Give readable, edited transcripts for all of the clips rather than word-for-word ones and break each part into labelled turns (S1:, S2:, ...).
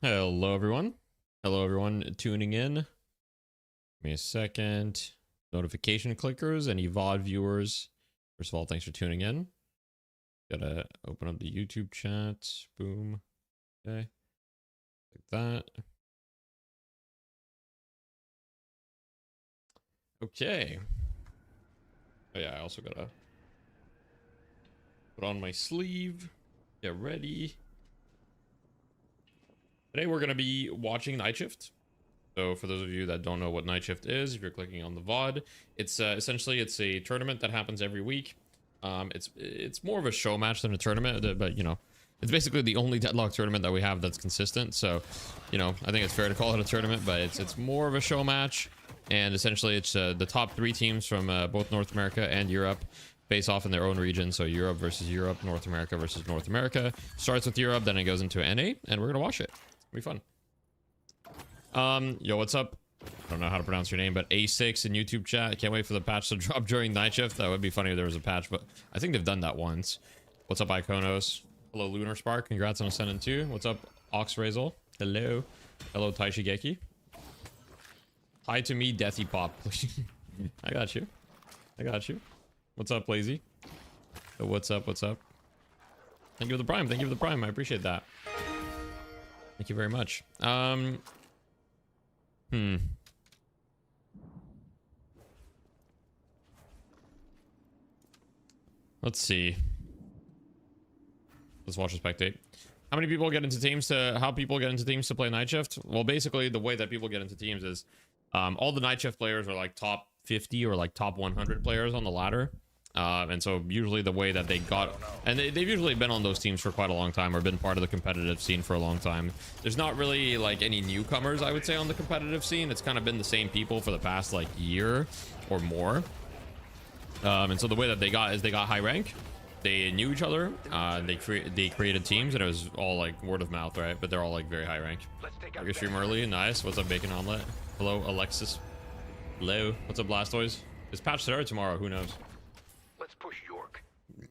S1: Hello, everyone. Hello, everyone tuning in. Give me a second. Notification clickers and VOD viewers. First of all, thanks for tuning in. Gotta open up the YouTube chat. Boom. Okay. Like that. Okay. Oh, yeah, I also gotta put on my sleeve. Get ready. Today we're going to be watching Night Shift. So for those of you that don't know what Night Shift is, if you're clicking on the VOD, it's essentially it's a tournament that happens every week. It's more of a show match than a tournament, but you know, it's basically the only Deadlock tournament that we have that's consistent. So, you know, I think it's fair to call it a tournament, but it's more of a show match. And essentially it's the top 3 teams from both North America and Europe face off in their own region. So Europe versus Europe, North America versus North America. Starts with Europe, then it goes into NA, and we're going to watch it. Be fun. Yo, what's up? I don't know how to pronounce your name, but A6 in YouTube chat. Can't wait for the patch to drop during Night Shift. That would be funny if there was a patch, but I think they've done that once. What's up, Iconos? Hello, Lunar Spark. Congrats on Ascendant 2. What's up, Oxrazel? Hello. Hello, Taishigeki. Hi to me, Deathy Pop. I got you. I got you. What's up, Lazy? What's up? What's up? Thank you for the Prime. Thank you for the Prime. I appreciate that. Thank you very much. Let's see. Let's watch a spectate. How many people get into teams to play Night Shift? Well, basically the way that people get into teams is all the Night Shift players are like top 50 or like top 100 players on the ladder. And so usually the way that they got, and they've usually been on those teams for quite a long time or been part of the competitive scene for a long time. There's not really like any newcomers, I would say, on the competitive scene. It's kind of been the same people for the past like year or more. And so the way that they got is they got high rank. They knew each other. They created teams, and it was all like word of mouth, right? But they're all like very high rank. I can stream early. Nice. What's up, Bacon Omelet? Hello, Alexis. Hello. What's up, Blastoise? Is patch today or tomorrow? Who knows?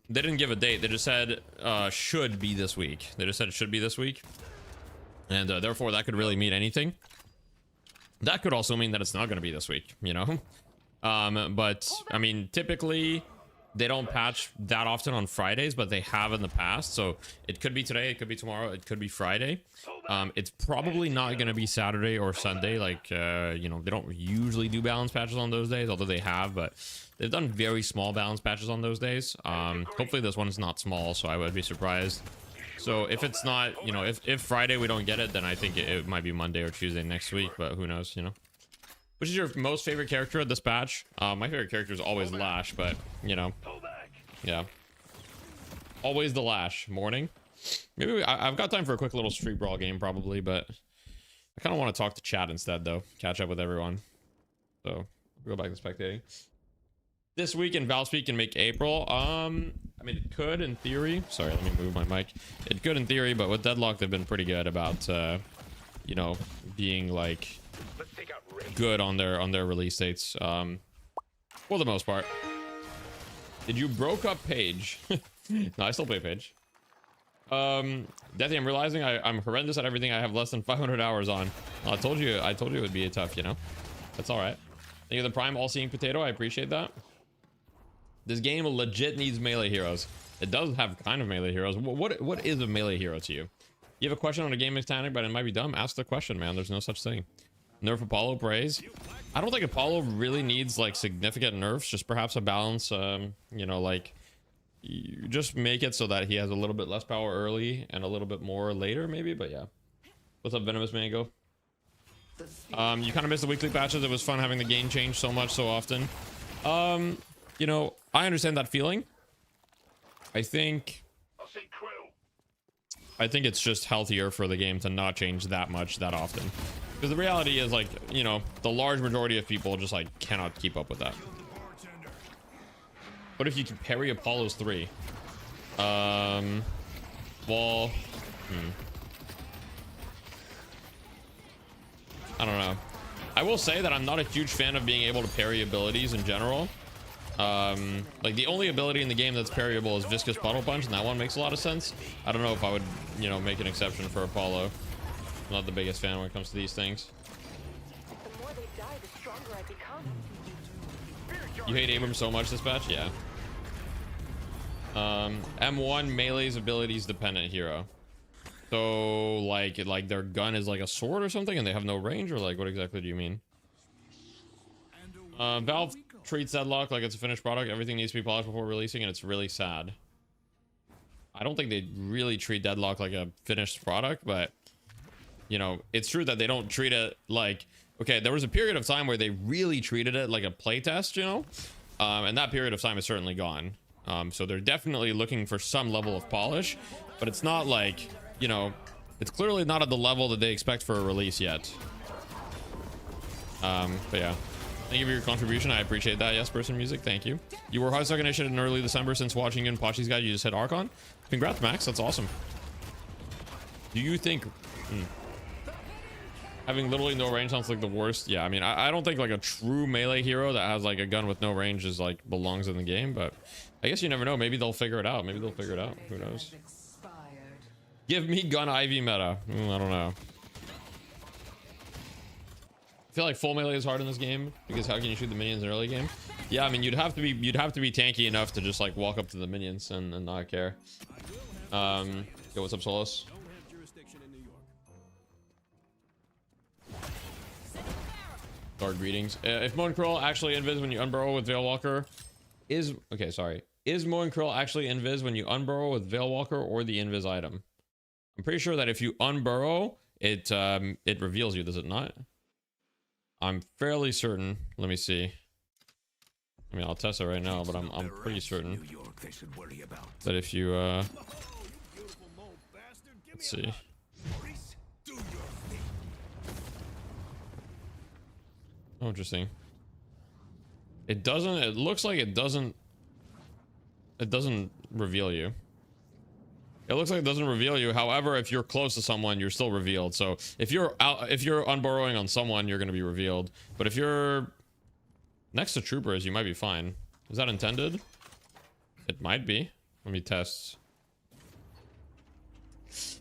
S1: They didn't give a date. They just said should be this week. They just said it should be this week, and therefore that could really mean anything. That could also mean that it's not going to be this week, you know. But I mean, typically they don't patch that often on Fridays, but they have in the past. So it could be today, it could be tomorrow, it could be Friday. It's probably not going to be Saturday or Sunday. Like you know, they don't usually do balance patches on those days, although they have, but they've done very small balance patches on those days. Hopefully this one is not small, so I would be surprised. So if it's not, you know, if Friday we don't get it, then I think it might be Monday or Tuesday next week, but who knows, you know. Which is your most favorite character of this patch? My favorite character is always Lash, but you know, yeah, always the Lash. Morning. Maybe I've got time for a quick little street brawl game probably, but I kind of want to talk to chat instead though. Catch up with everyone. So go back to spectating. This week in Valspeak can make April. I mean, it could in theory. Sorry, let me move my mic. It could in theory, but with Deadlock, they've been pretty good about, you know, being like good on their release dates. For the most part. Did you broke up Paige? No, I still play Paige. Deathy, I'm realizing I'm horrendous at everything. I have less than 500 hours on. I told you it would be a tough, you know. That's all right. Thank you, the Prime all-seeing potato. I appreciate that. This game legit needs melee heroes. It does have kind of melee heroes. What is a melee hero to you? You have a question on a game mechanic, but it might be dumb. Ask the question, man. There's no such thing. Nerf Apollo praise. I don't think Apollo really needs like significant nerfs. Just perhaps a balance. You know, like you just make it so that he has a little bit less power early and a little bit more later, maybe. But yeah. What's up, Venomous Mango? You kind of missed the weekly patches. It was fun having the game change so much so often. You know, I understand that feeling. I think it's just healthier for the game to not change that much that often, because the reality is, like, you know, the large majority of people just like cannot keep up with that. What if you can parry Apollo's 3? Well, I don't know. I will say that I'm not a huge fan of being able to parry abilities in general. Like the only ability in the game that's parryable is Viscous Puddle Punch, and that one makes a lot of sense. I don't know if I would, you know, make an exception for Apollo. I'm not the biggest fan when it comes to these things.
S2: The more they die, the stronger I become.
S1: You hate Abram so much this batch? Yeah. M1 melee's abilities dependent hero. So like their gun is like a sword or something and they have no range, or like what exactly do you mean? Valve treats Deadlock like it's a finished product. Everything needs to be polished before releasing, and it's really sad. I don't think they really treat Deadlock like a finished product, but you know, it's true that they don't treat it like, okay, there was a period of time where they really treated it like a playtest, you know, and that period of time is certainly gone. So they're definitely looking for some level of polish, but it's not like, you know, it's clearly not at the level that they expect for a release yet. But yeah, thank you for your contribution. I appreciate that. Yes, person music. Thank you. You were hard stuck in early December. Since watching you and Pachi's guide, you just hit Archon. Congrats, Max. That's awesome. Do you think having literally no range sounds like the worst? Yeah, I mean, I don't think like a true melee hero that has like a gun with no range is like belongs in the game, but I guess you never know. Maybe they'll figure it out. Maybe they'll figure it out. Who knows? Give me gun Ivy meta. I don't know. I feel like full melee is hard in this game because how can you shoot the minions in early game? Yeah, I mean, you'd have to be tanky enough to just like walk up to the minions and not care. Yo, what's up, Solus? Dark greetings. If Moan Krill actually invis when you unburrow with Veilwalker, is Moan Krill actually invis when you unburrow with Veilwalker or the invis item? I'm pretty sure that if you unburrow, it reveals you, does it not? I'm fairly certain. Let me see. I mean, I'll test it right now, but I'm pretty certain that if you let's see. Oh, interesting. It doesn't. It looks like it doesn't. It doesn't reveal you. It looks like it doesn't reveal you. However, if you're close to someone, you're still revealed. So if you're unburrowing on someone, you're going to be revealed. But if you're next to troopers, you might be fine. Is that intended? It might be. Let me test.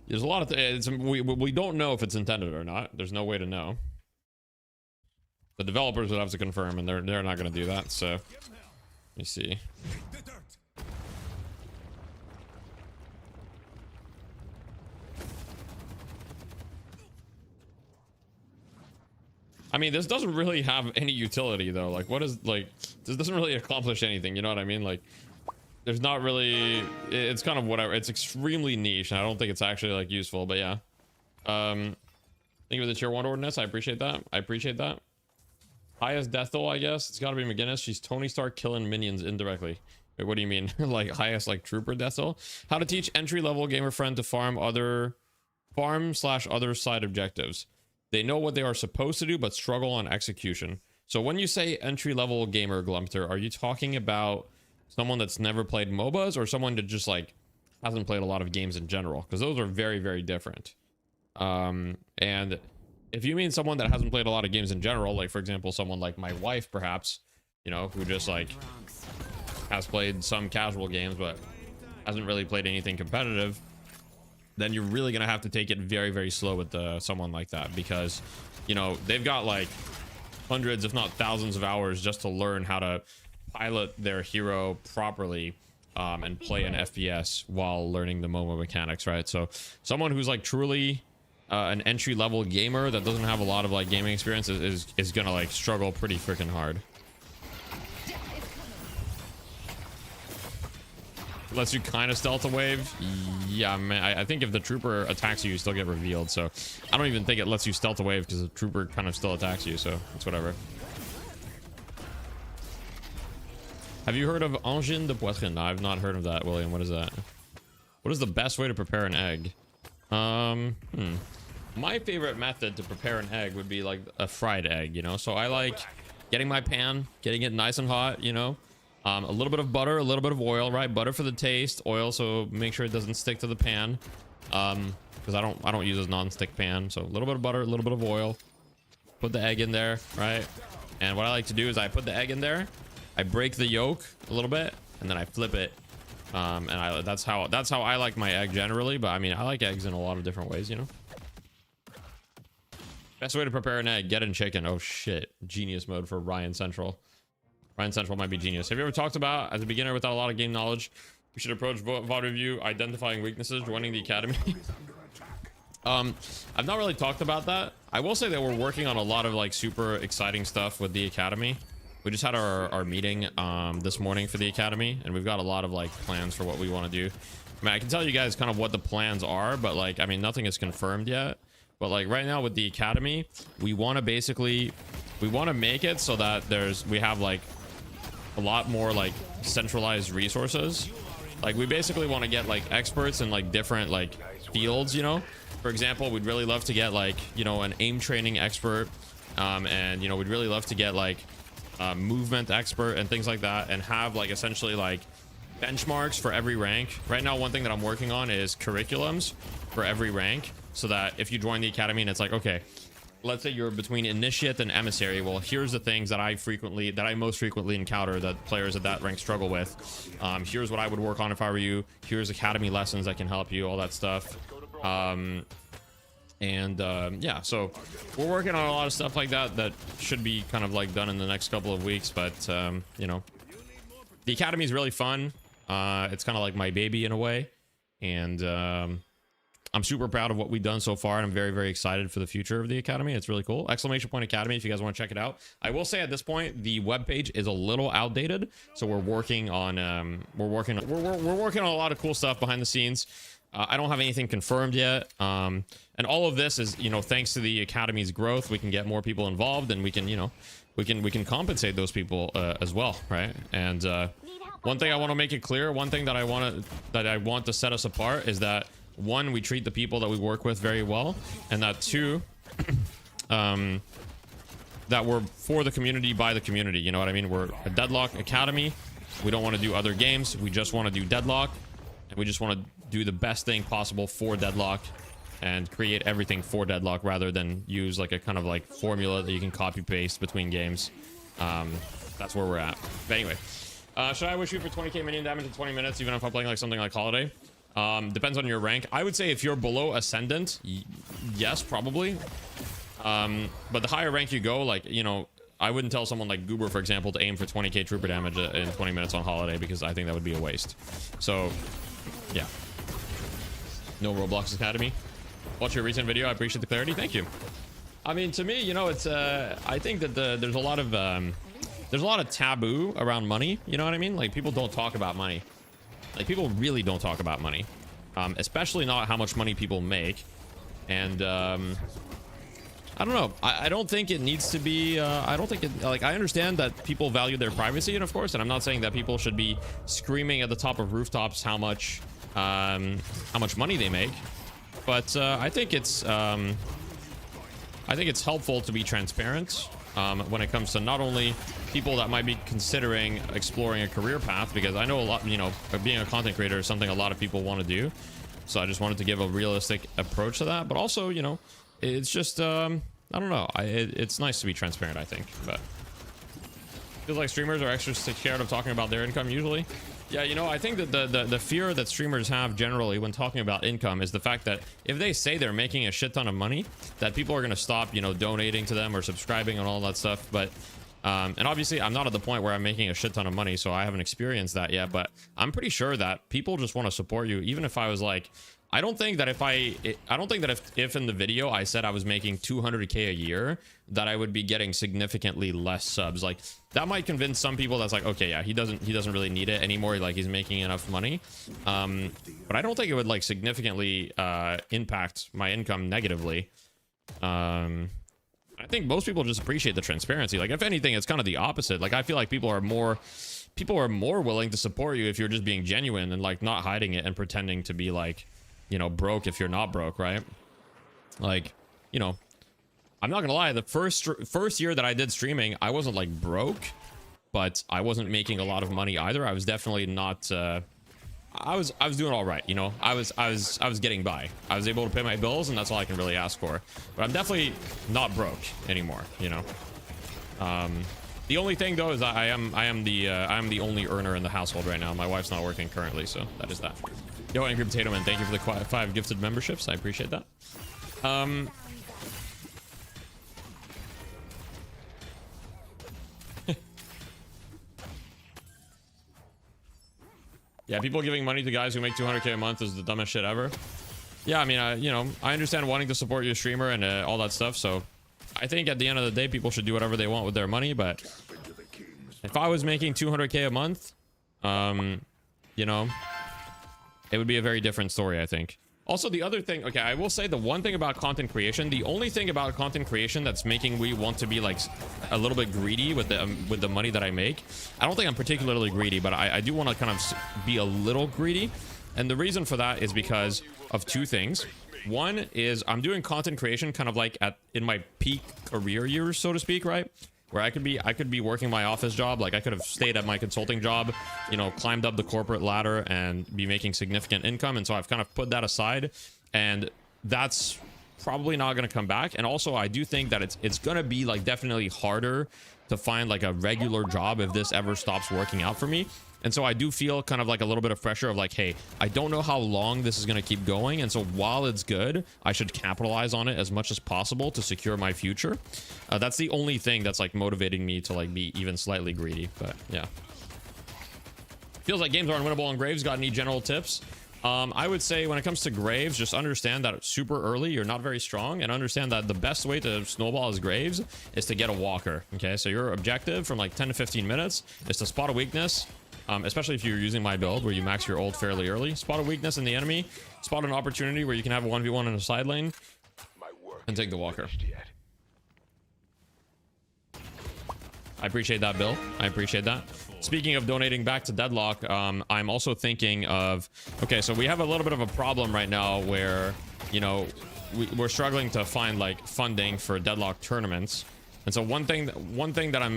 S1: There's a lot of we don't know if it's intended or not. There's no way to know. The developers would have to confirm, and they're not going to do that. So let me see. I mean, this doesn't really have any utility though. Like, what is, like, this doesn't really accomplish anything, you know what I mean? Like, there's not really, it's kind of whatever. It's extremely niche, and I don't think it's actually like useful, but yeah. Thank you for the tier 1 ordinance. I appreciate that. I appreciate that. Highest death toll, I guess. It's gotta be McGinnis. She's Tony Stark killing minions indirectly. Wait, what do you mean? Like highest like trooper death toll? How to teach entry-level gamer friend to farm other side objectives. They know what they are supposed to do, but struggle on execution. So when you say entry-level gamer, Glumter, are you talking about someone that's never played MOBAs, or someone that just like hasn't played a lot of games in general? Because those are very, very different. And if you mean someone that hasn't played a lot of games in general, like for example, someone like my wife, perhaps, you know, who just like has played some casual games, but hasn't really played anything competitive, then you're really gonna have to take it very, very slow with someone like that, because you know they've got like hundreds, if not thousands, of hours just to learn how to pilot their hero properly and play an FPS while learning the MOBA mechanics, right? So someone who's like truly an entry-level gamer that doesn't have a lot of like gaming experience is gonna like struggle pretty freaking hard. Lets you kind of stealth a wave. Yeah, man, I think if the trooper attacks you, you still get revealed. So I don't even think it lets you stealth a wave because the trooper kind of still attacks you. So it's whatever. Have you heard of Angin de Poitrine? No, I've not heard of that, William. What is that? What is the best way to prepare an egg? My favorite method to prepare an egg would be like a fried egg, you know? So I like getting my pan, getting it nice and hot, you know? A little bit of butter, a little bit of oil, right? Butter for the taste, oil so make sure it doesn't stick to the pan. Because I don't use a non-stick pan. So a little bit of butter, a little bit of oil. Put the egg in there, right? And what I like to do is I put the egg in there, I break the yolk a little bit, and then I flip it. And that's how I like my egg generally. But I mean, I like eggs in a lot of different ways, you know. Best way to prepare an egg, get in chicken. Oh shit, genius mode for Ryan Central. Ryan Central might be genius. Have you ever talked about, as a beginner without a lot of game knowledge, we should approach VOD review identifying weaknesses, joining the academy? I've not really talked about that. I will say that we're working on a lot of like super exciting stuff with the academy. We just had our meeting this morning for the academy, and we've got a lot of like plans for what we want to do. I mean, I can tell you guys kind of what the plans are, but like, I mean, nothing is confirmed yet. But like right now with the academy, we want to basically, we want to make it so that we have like a lot more like centralized resources. Like we basically want to get like experts in like different like fields, you know. For example, we'd really love to get like, you know, an aim training expert, and you know, we'd really love to get like movement expert and things like that, and have like essentially like benchmarks for every rank. Right now, one thing that I'm working on is curriculums for every rank, so that if you join the academy and it's like, okay, let's say you're between initiate and emissary, well, here's the things that I most frequently encounter that players at that rank struggle with. Here's what I would work on if I were you. Here's academy lessons that can help you, all that stuff. Yeah, so we're working on a lot of stuff like that should be kind of like done in the next couple of weeks. But you know, the academy is really fun. It's kind of like my baby in a way, and I'm super proud of what we've done so far, and I'm very, very excited for the future of the academy. It's really cool. Exclamation point academy if you guys want to check it out. I will say at this point the webpage is a little outdated, so we're working on we're working on a lot of cool stuff behind the scenes. I don't have anything confirmed yet, and all of this is, you know, thanks to the academy's growth. We can get more people involved, and we can, you know, we can compensate those people as well, right? And one thing I want to make it clear, one thing that I want to set us apart is that, one, we treat the people that we work with very well, and that two, that we're for the community by the community. You know what I mean? We're a Deadlock academy. We don't want to do other games. We just want to do Deadlock, and we just want to do the best thing possible for Deadlock and create everything for Deadlock, rather than use like a kind of like formula that you can copy paste between games. That's where we're at. But anyway, should I wish you for 20k minion damage in 20 minutes, even if I'm playing like something like Holiday? Depends on your rank. I would say if you're below Ascendant, yes, probably. But the higher rank you go, like, you know, I wouldn't tell someone like Goober, for example, to aim for 20k trooper damage in 20 minutes on Holiday, because I think that would be a waste. So, yeah. No Roblox Academy. Watch your recent video. I appreciate the clarity. Thank you. I mean, to me, you know, it's I think that there's a lot of taboo around money. You know what I mean? Like, people don't talk about money. Like, people really don't talk about money, especially not how much money people make. And I don't know. I don't think it needs to be. I don't think it, like, I understand that people value their privacy, and of course, and I'm not saying that people should be screaming at the top of rooftops how much money they make. But I think it's helpful to be transparent when it comes to not only people that might be considering exploring a career path, because I know a lot, you know, being a content creator is something a lot of people want to do. So I just wanted to give a realistic approach to that. But also, you know, it's just, I don't know. It's nice to be transparent, I think. But feels like streamers are extra scared of talking about their income usually. Yeah, you know, I think that the fear that streamers have generally when talking about income is the fact that if they say they're making a shit ton of money, that people are going to stop, you know, donating to them or subscribing and all that stuff. But and obviously I'm not at the point where I'm making a shit ton of money, so I haven't experienced that yet. But I'm pretty sure that people just want to support you. Even if I was like, I don't think that if in the video I said I was making 200k a year, that I would be getting significantly less subs. Like, that might convince some people that's like, okay, yeah, he doesn't really need it anymore, like he's making enough money. But I don't think it would like significantly impact my income negatively. I think most people just appreciate the transparency. Like, if anything, it's kind of the opposite. Like, I feel like people are more willing to support you if you're just being genuine and like not hiding it and pretending to be like, you know, broke if you're not broke, right? Like, you know, I'm not gonna lie, the first year that I did streaming, I wasn't like broke, but I wasn't making a lot of money either. I was definitely not I was doing all right, you know. I was getting by. I was able to pay my bills, and that's all I can really ask for. But I'm definitely not broke anymore, you know. The only thing though is I am the only earner in the household right now. My wife's not working currently, so that is that. Yo, Angry Potato Man, thank you for the 5 gifted memberships. I appreciate that. Yeah, people giving money to guys who make 200k a month is the dumbest shit ever. Yeah, I mean, you know, I understand wanting to support your streamer and all that stuff. So I think at the end of the day, people should do whatever they want with their money. But if I was making 200k a month, you know, it would be a very different story, I think. Also, the other thing, okay, I will say the one thing about content creation, the only thing about content creation that's making me want to be like a little bit greedy with the money that I make. I don't think I'm particularly greedy, but I do want to kind of be a little greedy. And the reason for that is because of two things. One is I'm doing content creation kind of like in my peak career years, so to speak, right? Where I could be working my office job. Like I could have stayed at my consulting job, you know, climbed up the corporate ladder and be making significant income. And so I've kind of put that aside, and that's probably not going to come back. And also I do think that it's going to be like definitely harder to find like a regular job if this ever stops working out for me. And so I do feel kind of like a little bit of pressure of like, hey, I don't know how long this is going to keep going. And so while it's good, I should capitalize on it as much as possible to secure my future. That's the only thing that's like motivating me to like be even slightly greedy. But yeah. Feels like games are unwinnable on Graves. Got any general tips? I would say when it comes to Graves, just understand that super early you're not very strong, and understand that the best way to snowball as Graves is to get a walker. Okay, so your objective from like 10 to 15 minutes is to spot a weakness. Especially if you're using my build where you max your ult fairly early. Spot a weakness in the enemy. Spot an opportunity where you can have a 1v1 in a side lane. And take the walker. I appreciate that, Bill. I appreciate that. Speaking of donating back to Deadlock, I'm also thinking of... Okay, so we have a little bit of a problem right now where, you know, we're struggling to find, like, funding for Deadlock tournaments. And so one thing that I'm...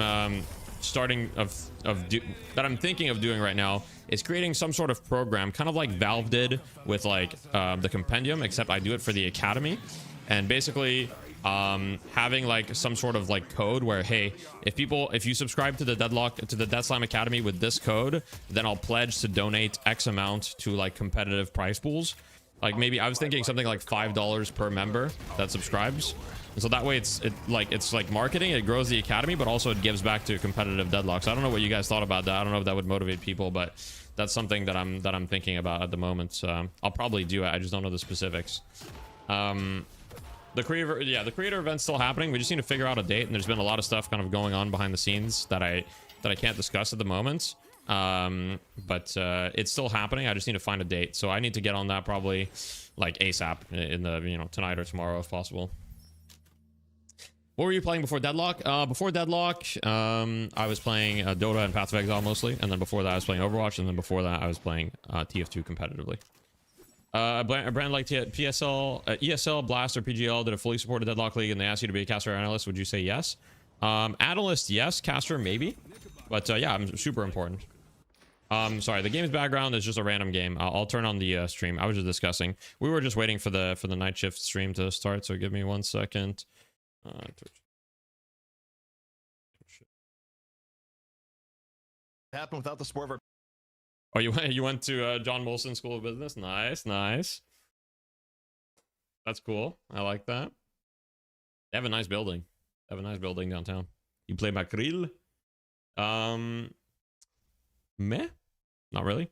S1: that I'm thinking of doing right now is creating some sort of program, kind of like Valve did with like the compendium, except I do it for the academy. And basically having like some sort of like code where, hey, if you subscribe to the Dead Slime Academy with this code, then I'll pledge to donate X amount to like competitive prize pools. Like maybe I was thinking something like $5 per member that subscribes. And so that way it's like marketing, it grows the academy, but also it gives back to competitive Deadlock. So I don't know what you guys thought about that. I don't know if that would motivate people, but that's something that I'm thinking about at the moment. So I'll probably do it. I just don't know the specifics. The creator event's still happening. We just need to figure out a date, and there's been a lot of stuff kind of going on behind the scenes that I can't discuss at the moment. But it's still happening. I just need to find a date. So I need to get on that probably like ASAP in the, you know, tonight or tomorrow if possible. What were you playing before Deadlock? Before Deadlock, I was playing Dota and Path of Exile mostly, and then before that I was playing Overwatch, and then before that I was playing TF2 competitively. A brand like PSL, ESL, Blast, or PGL did a fully supported Deadlock league, and they asked you to be a caster analyst. Would you say yes? Analyst, yes. Caster, maybe. But yeah, I'm super important. Sorry, the game's background is just a random game. I'll turn on the stream. I was just discussing. We were just waiting for the night shift stream to start, so give me 1 second.
S3: Happened without the support of our...
S1: Oh, you went to John Molson School of Business? Nice, nice. That's cool. I like that. They have a nice building. They have a nice building downtown. You play Makril? Meh? Not really.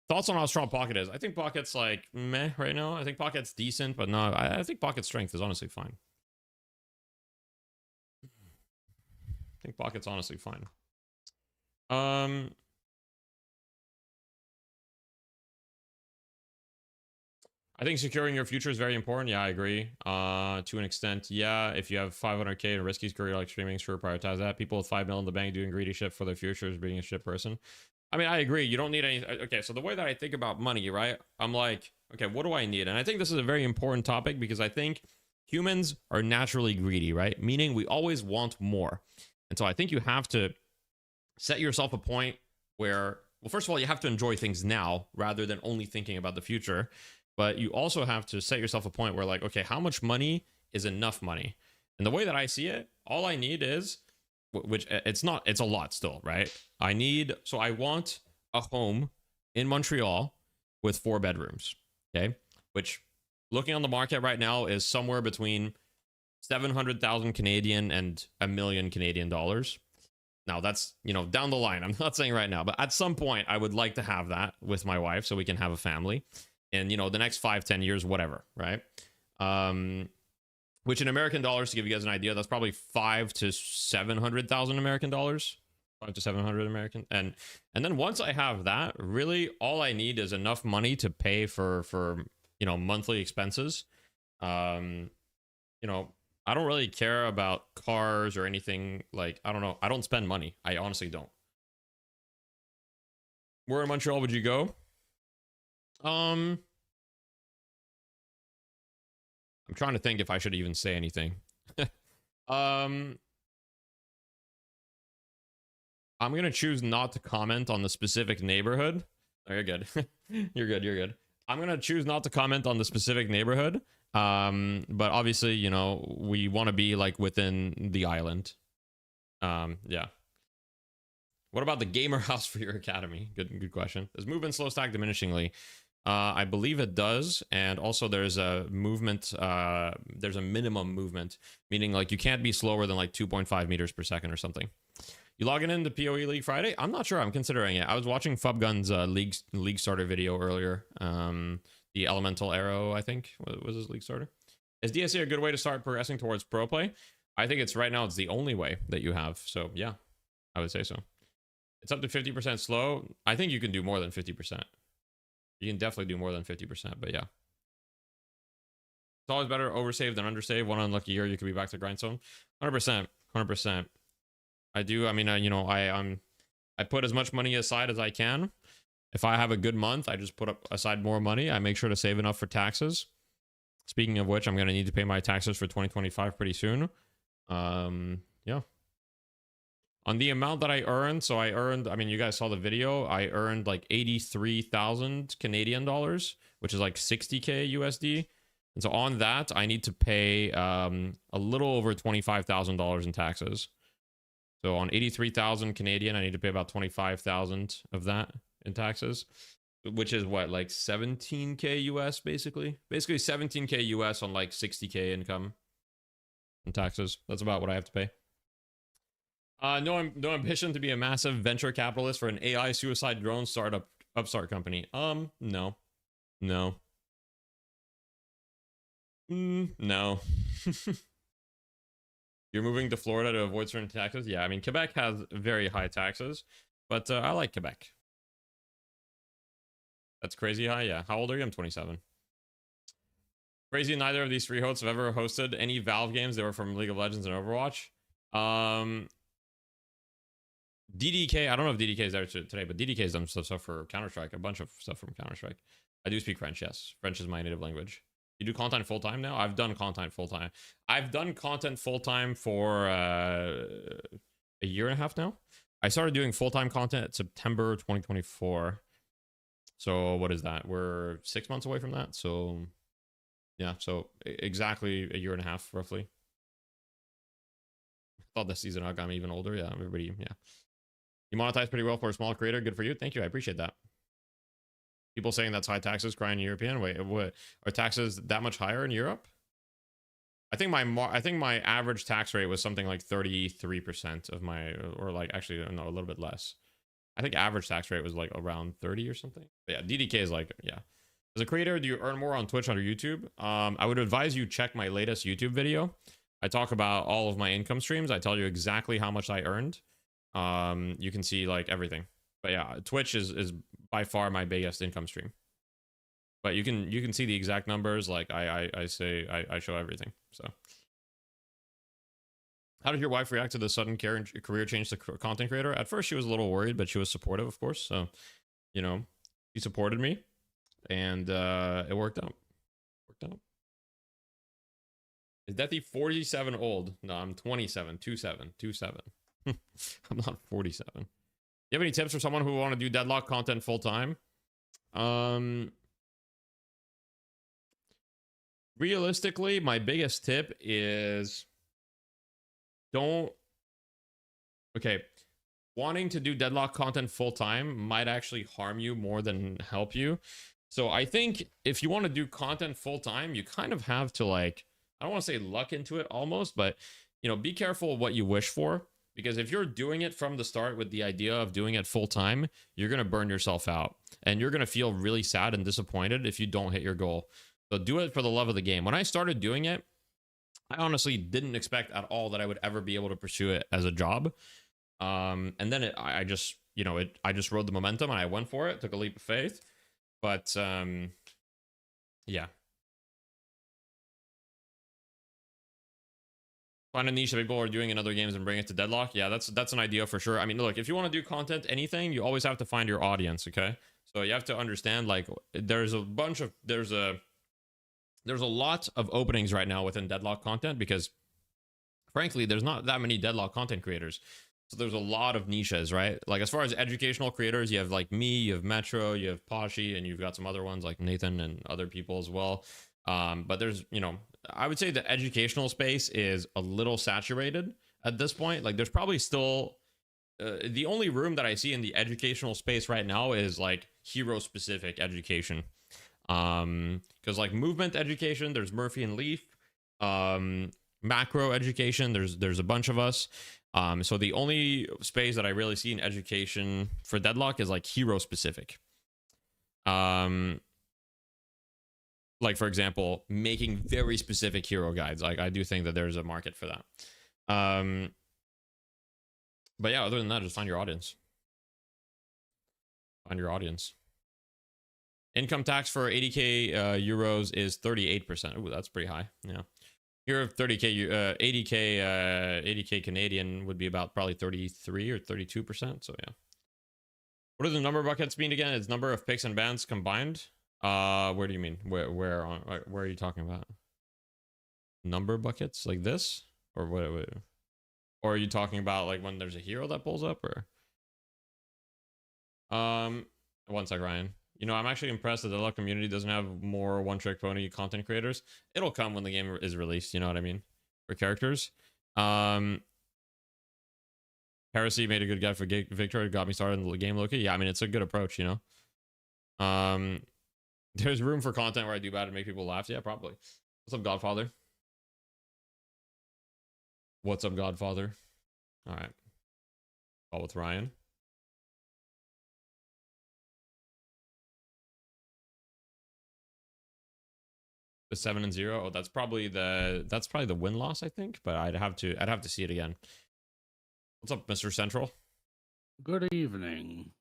S1: Thoughts on how strong Pocket is? I think Pocket's like meh right now. I think Pocket's decent, but no, I think Pocket's strength is honestly fine. I think Pocket's honestly fine. I think securing your future is very important. Yeah, I agree. To an extent, yeah. If you have 500k in a risky career like streaming, sure, prioritize that. People with 5 mil in the bank doing greedy shit for their future is being a shit person. I mean, I agree. You don't need any... Okay, so the way that I think about money, right? I'm like, okay, what do I need? And I think this is a very important topic because I think humans are naturally greedy, right? Meaning we always want more. And so I think you have to set yourself a point where, well, first of all, you have to enjoy things now rather than only thinking about the future. But you also have to set yourself a point where like, okay, how much money is enough money? And the way that I see it, all I need is, which it's not, it's a lot still, right? So I want a home in Montreal with 4 bedrooms, okay? Which looking on the market right now is somewhere between 700,000 Canadian and $1 million Canadian dollars. Now that's, you know, down the line. I'm not saying right now, but at some point I would like to have that with my wife so we can have a family. And, you know, the next 5-10 years, whatever, right? Which in American dollars, to give you guys an idea, that's probably 500 to 700,000 American dollars. 5 to 700 American. And then once I have that, really all I need is enough money to pay for you know, monthly expenses. You know, I don't really care about cars or anything. Like, I don't know. I don't spend money. I honestly don't. Where in Montreal would you go? I'm trying to think if I should even say anything. I'm going to choose not to comment on the specific neighborhood. Oh, you're good. You're good. You're good. I'm going to choose not to comment on the specific neighborhood. But obviously, you know, we want to be like within the island. Yeah. What about the gamer house for your academy? Good question. Does movement slow stack diminishingly? I believe it does. And also there's a movement, there's a minimum movement, meaning like you can't be slower than like 2.5 meters per second or something. You logging into PoE League Friday? I'm not sure. I'm considering it. I was watching Fubgun's league starter video earlier. The Elemental Arrow, I think, was his league starter. Is DSA a good way to start progressing towards pro play? I think it's right now, it's the only way that you have. So yeah, I would say so. It's up to 50% slow. I think you can do more than 50%. You can definitely do more than 50%, but yeah. It's always better oversave than undersave. One unlucky year, you could be back to grindstone. 100%, 100%. I do. I mean, you know, I put as much money aside as I can. If I have a good month, I just put up aside more money. I make sure to save enough for taxes. Speaking of which, I'm going to need to pay my taxes for 2025 pretty soon. Yeah. On the amount that I earned, so I earned, I mean, you guys saw the video, I earned like 83,000 Canadian dollars, which is like 60K USD. And so on that, I need to pay a little over $25,000 in taxes. So on 83,000 Canadian, I need to pay about 25,000 of that in taxes, which is what, like 17K US basically 17K US on like 60K income in taxes. That's about what I have to pay. No ambition to be a massive venture capitalist for an AI suicide drone upstart company. No. No. No. You're moving to Florida to avoid certain taxes? Yeah, I mean, Quebec has very high taxes, but I like Quebec. That's crazy high? Yeah. How old are you? I'm 27. Crazy, neither of these three hosts have ever hosted any Valve games. They were from League of Legends and Overwatch. DDK, I don't know if DDK is there today, but DDK has done stuff for Counter-Strike, a bunch of stuff from Counter-Strike. I do speak French, yes. French is my native language. You do content full-time now? I've done content full-time. I've done content full-time for a year and a half now. I started doing full-time content at September 2024. So what is that? We're 6 months away from that. So yeah, so exactly a year and a half, roughly. I thought this season I got me even older. Yeah, everybody, yeah. You monetize pretty well for a small creator. Good for you. Thank you. I appreciate that. People saying that's high taxes, crying European. Wait, what? Are taxes that much higher in Europe? I think my average tax rate was something like 33% of my, or like actually no, a little bit less. I think average tax rate was like around 30 or something. But yeah, DDK is like, yeah. As a creator, do you earn more on Twitch or YouTube? I would advise you check my latest YouTube video. I talk about all of my income streams. I tell you exactly how much I earned. You can see like everything. But yeah, Twitch is by far my biggest income stream. But you can see the exact numbers. Like I show everything. So how did your wife react to the sudden career change to content creator? At first she was a little worried, but she was supportive, of course. So, you know, she supported me, and it worked out. Is Deathy 47 old? No, I'm 27. 27. I'm not 47. You have any tips for someone who want to do Deadlock content full time? Realistically, my biggest tip is wanting to do Deadlock content full time might actually harm you more than help you. So I think if you want to do content full time, you kind of have to, like, I don't want to say luck into it almost, but you know, be careful what you wish for. Because if you're doing it from the start with the idea of doing it full time, you're going to burn yourself out and you're going to feel really sad and disappointed if you don't hit your goal. So do it for the love of the game. When I started doing it, I honestly didn't expect at all that I would ever be able to pursue it as a job. And then I just, you know, I just rode the momentum and I went for it, took a leap of faith. But yeah. Find a niche that people are doing in other games and bring it to Deadlock. Yeah, that's an idea for sure. I mean, look, if you want to do content, anything, you always have to find your audience, okay? So you have to understand, like, there's a lot of openings right now within Deadlock content because, frankly, there's not that many Deadlock content creators. So there's a lot of niches, right? Like, as far as educational creators, you have, like, me, you have Metro, you have Poshy, and you've got some other ones like Nathan and other people as well. But there's, you know, I would say the educational space is a little saturated at this point. Like, there's probably still the only room that I see in the educational space right now is like hero specific education. Because like movement education, there's Murphy and Leaf. Macro education, there's a bunch of us. So the only space that I really see in education for Deadlock is like hero specific. Like, for example, making very specific hero guides. Like, I do think that there's a market for that. But yeah, other than that, just find your audience. Find your audience. Income tax for 80k euros is 38%. Ooh, that's pretty high. Yeah. Here, 30k, 80k Canadian would be about probably 33 or 32%. So yeah. What do the number buckets mean again? It's number of picks and bans combined. Where do you mean? Where are you talking about? Number buckets like this, or what? Or are you talking about like when there's a hero that pulls up, or? One sec, Ryan. You know, I'm actually impressed that the Deadlock community doesn't have more one-trick pony content creators. It'll come when the game is released. You know what I mean? For characters. Heresy made a good guide for Victor. It got me started in the game, Loki. Yeah, I mean, it's a good approach, you know? There's room for content where I do bad and make people laugh. Yeah, probably. What's up, Godfather? What's up, Godfather? All right. Call with Ryan. The 7-0. Oh, that's probably the win-loss, I think, but I'd have to see it again. What's up, Mr. Central?
S3: Good evening.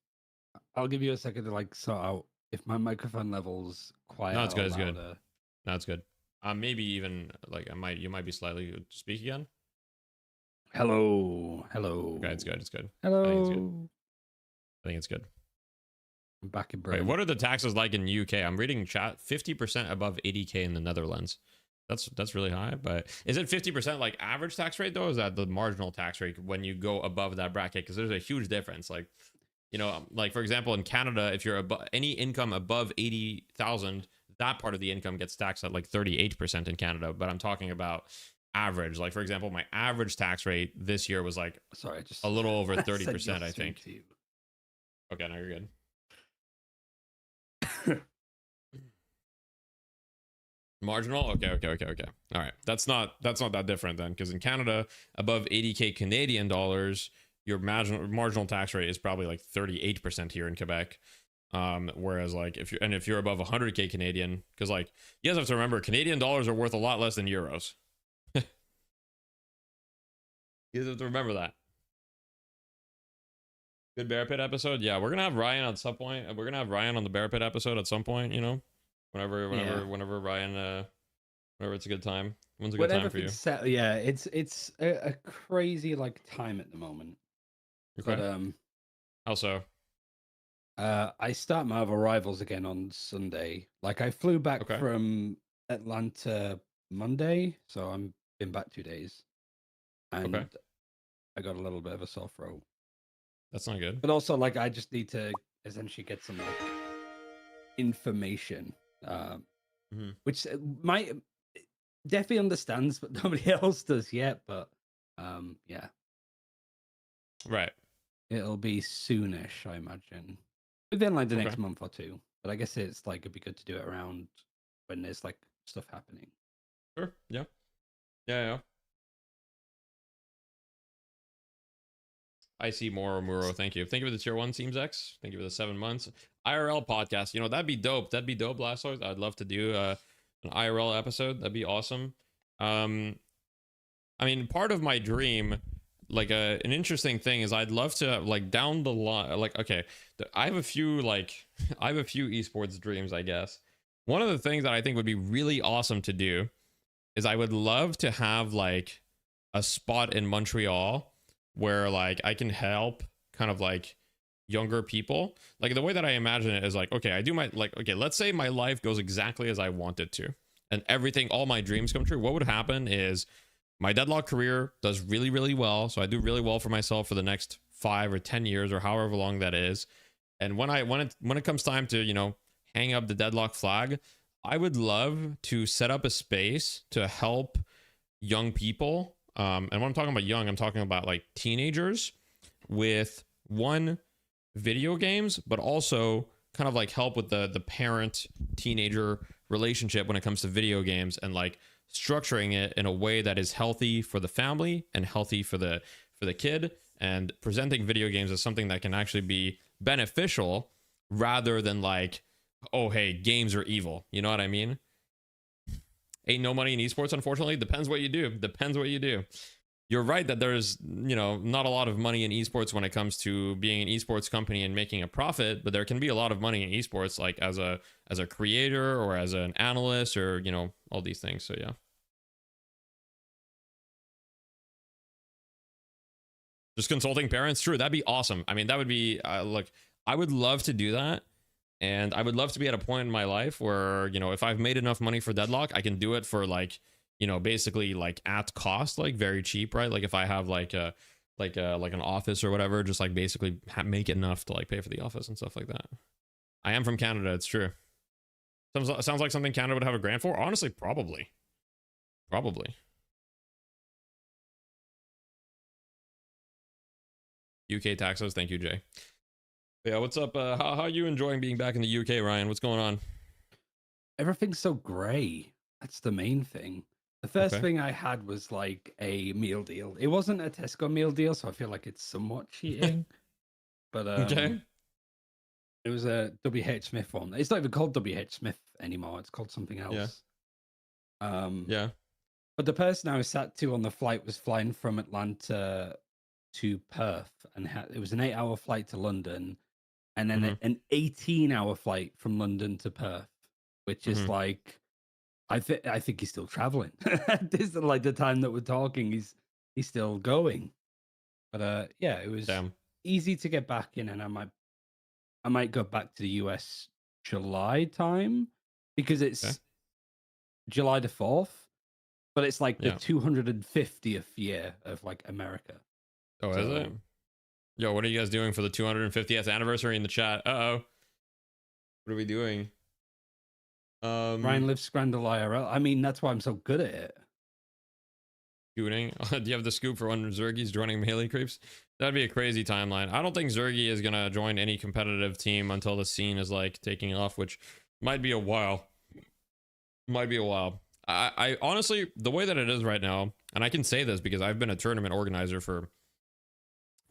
S3: I'll give you a second to like sort out if my microphone level's quiet.
S1: No, it's good. It's good. No, it's good. Maybe even like you might be slightly speak again.
S3: Hello.
S1: Okay, it's good. It's good.
S3: Hello.
S1: I think it's good.
S3: I'm back in Britain.
S1: Wait, what are the taxes like in UK? I'm reading chat. 50% above 80k in the Netherlands. That's really high. But is it 50% like average tax rate though? Or is that the marginal tax rate when you go above that bracket? Because there's a huge difference. Like, you know, like for example, in Canada, if you're above any income above 80,000, that part of the income gets taxed at like 38% in Canada. But I'm talking about average. Like for example, my average tax rate this year was like a little over 30%, I think. Okay, now you're good. Marginal. Okay. All right, that's not that different then, because in Canada, above 80k Canadian dollars, your marginal tax rate is probably like 38% here in Quebec. Whereas like if you're above 100k Canadian, because like you guys have to remember, Canadian dollars are worth a lot less than euros. You guys have to remember that. Good Bear Pit episode. Yeah, we're gonna have Ryan at some point. We're gonna have Ryan on the Bear Pit episode at some point. You know, whenever Ryan, whenever it's a good time. When's a good time for you?
S3: Yeah, it's a crazy like time at the moment.
S1: Okay.
S3: But
S1: how so?
S3: I start my other rivals again on Sunday. Like I flew back from Atlanta Monday, so I'm been back 2 days, and I got a little bit of a sore throat.
S1: That's not good.
S3: But also, like, I just need to essentially get some like information, which might definitely understands, but nobody else does yet. But yeah,
S1: right.
S3: It'll be soonish, I imagine, within like the next month or two. But I guess it's like it'd be good to do it around when there's like stuff happening.
S1: Sure. Yeah. Yeah. I see more Muro. Thank you. Thank you for the tier 1 Teams X. Thank you for the 7 months. IRL podcast. You know, that'd be dope. That'd be dope, Blastoise. I'd love to do an IRL episode. That'd be awesome. I mean, part of my dream, like an interesting thing is I'd love to, like, down the line, like, okay, I have a few esports dreams, I guess. One of the things that I think would be really awesome to do is I would love to have like a spot in Montreal where like I can help kind of like younger people. Like the way that I imagine it is like, okay, I do my, like, okay, let's say my life goes exactly as I want it to, and everything, all my dreams come true. What would happen is my Deadlock career does really, really well. So I do really well for myself for the next 5 or 10 years or however long that is. And when it comes time to, you know, hang up the Deadlock flag, I would love to set up a space to help young people. And when I'm talking about young, I'm talking about like teenagers with video games, but also kind of like help with the parent teenager relationship when it comes to video games, and like structuring it in a way that is healthy for the family and healthy for the kid, and presenting video games as something that can actually be beneficial rather than like, oh, hey, games are evil. You know what I mean? Ain't no money in esports, unfortunately. Depends what you do. You're right that there's, you know, not a lot of money in esports when it comes to being an esports company and making a profit, but there can be a lot of money in esports, like as a creator or as an analyst, or, you know, all these things. So yeah. Just consulting parents. True. That'd be awesome. I mean, that would be look, I would love to do that. And I would love to be at a point in my life where, you know, if I've made enough money for Deadlock, I can do it for like, you know, basically like at cost, like very cheap, right? Like if I have like an office or whatever, just like basically make enough to like pay for the office and stuff like that. I am from Canada. It's true. Sounds like something Canada would have a grant for. Honestly, probably. UK taxes. Thank you, Jay. Yeah, what's up? How are you enjoying being back in the UK, Ryan? What's going on?
S3: Everything's so grey. That's the main thing. The first thing I had was like a meal deal. It wasn't a Tesco meal deal, so I feel like it's somewhat cheating. But
S1: okay.
S3: It was a WH Smith one. It's not even called WH Smith anymore. It's called something else.
S1: Yeah.
S3: But the person I was sat to on the flight was flying from Atlanta to Perth, and it was an 8-hour flight to London, and then an 18-hour flight from London to Perth, which is like, I think he's still traveling. This is like the time that we're talking, he's still going. But yeah, it was easy to get back in, and I might go back to the US July time, because it's July the 4th, but it's like the 250th year of like America.
S1: Oh, so, is it? Yo, what are you guys doing for the 250th anniversary in the chat? Uh-oh. What are we doing?
S3: Ryan lives Scramle IRL. I mean, that's why I'm so good at it.
S1: Shooting. Do you have the scoop for when Zergi's joining Melee Creeps? That'd be a crazy timeline. I don't think Zergi is going to join any competitive team until the scene is like taking off, which might be a while. I honestly, the way that it is right now, and I can say this because I've been a tournament organizer for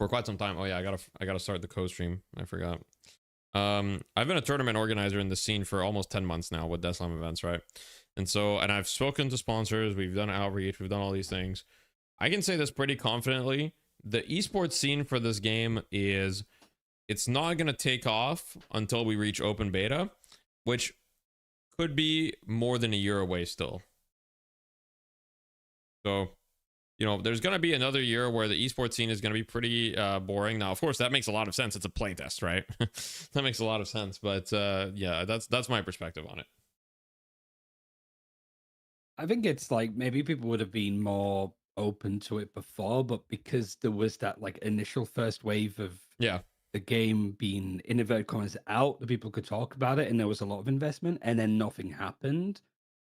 S1: quite some time. Oh yeah, I gotta start the co-stream. I forgot. I've been a tournament organizer in the scene for almost 10 months now with Deathslam events, right? And I've spoken to sponsors, we've done outreach, we've done all these things. I can say this pretty confidently. The esports scene for this game it's not gonna take off until we reach open beta, which could be more than a year away still. So, you know, there's going to be another year where the esports scene is going to be pretty boring. Now, of course, that makes a lot of sense. It's a playtest, right? That makes a lot of sense. But yeah, that's my perspective on it.
S3: I think it's like maybe people would have been more open to it before, but because there was that like initial first wave of the game being in inverted commas out, the people could talk about it, and there was a lot of investment, and then nothing happened.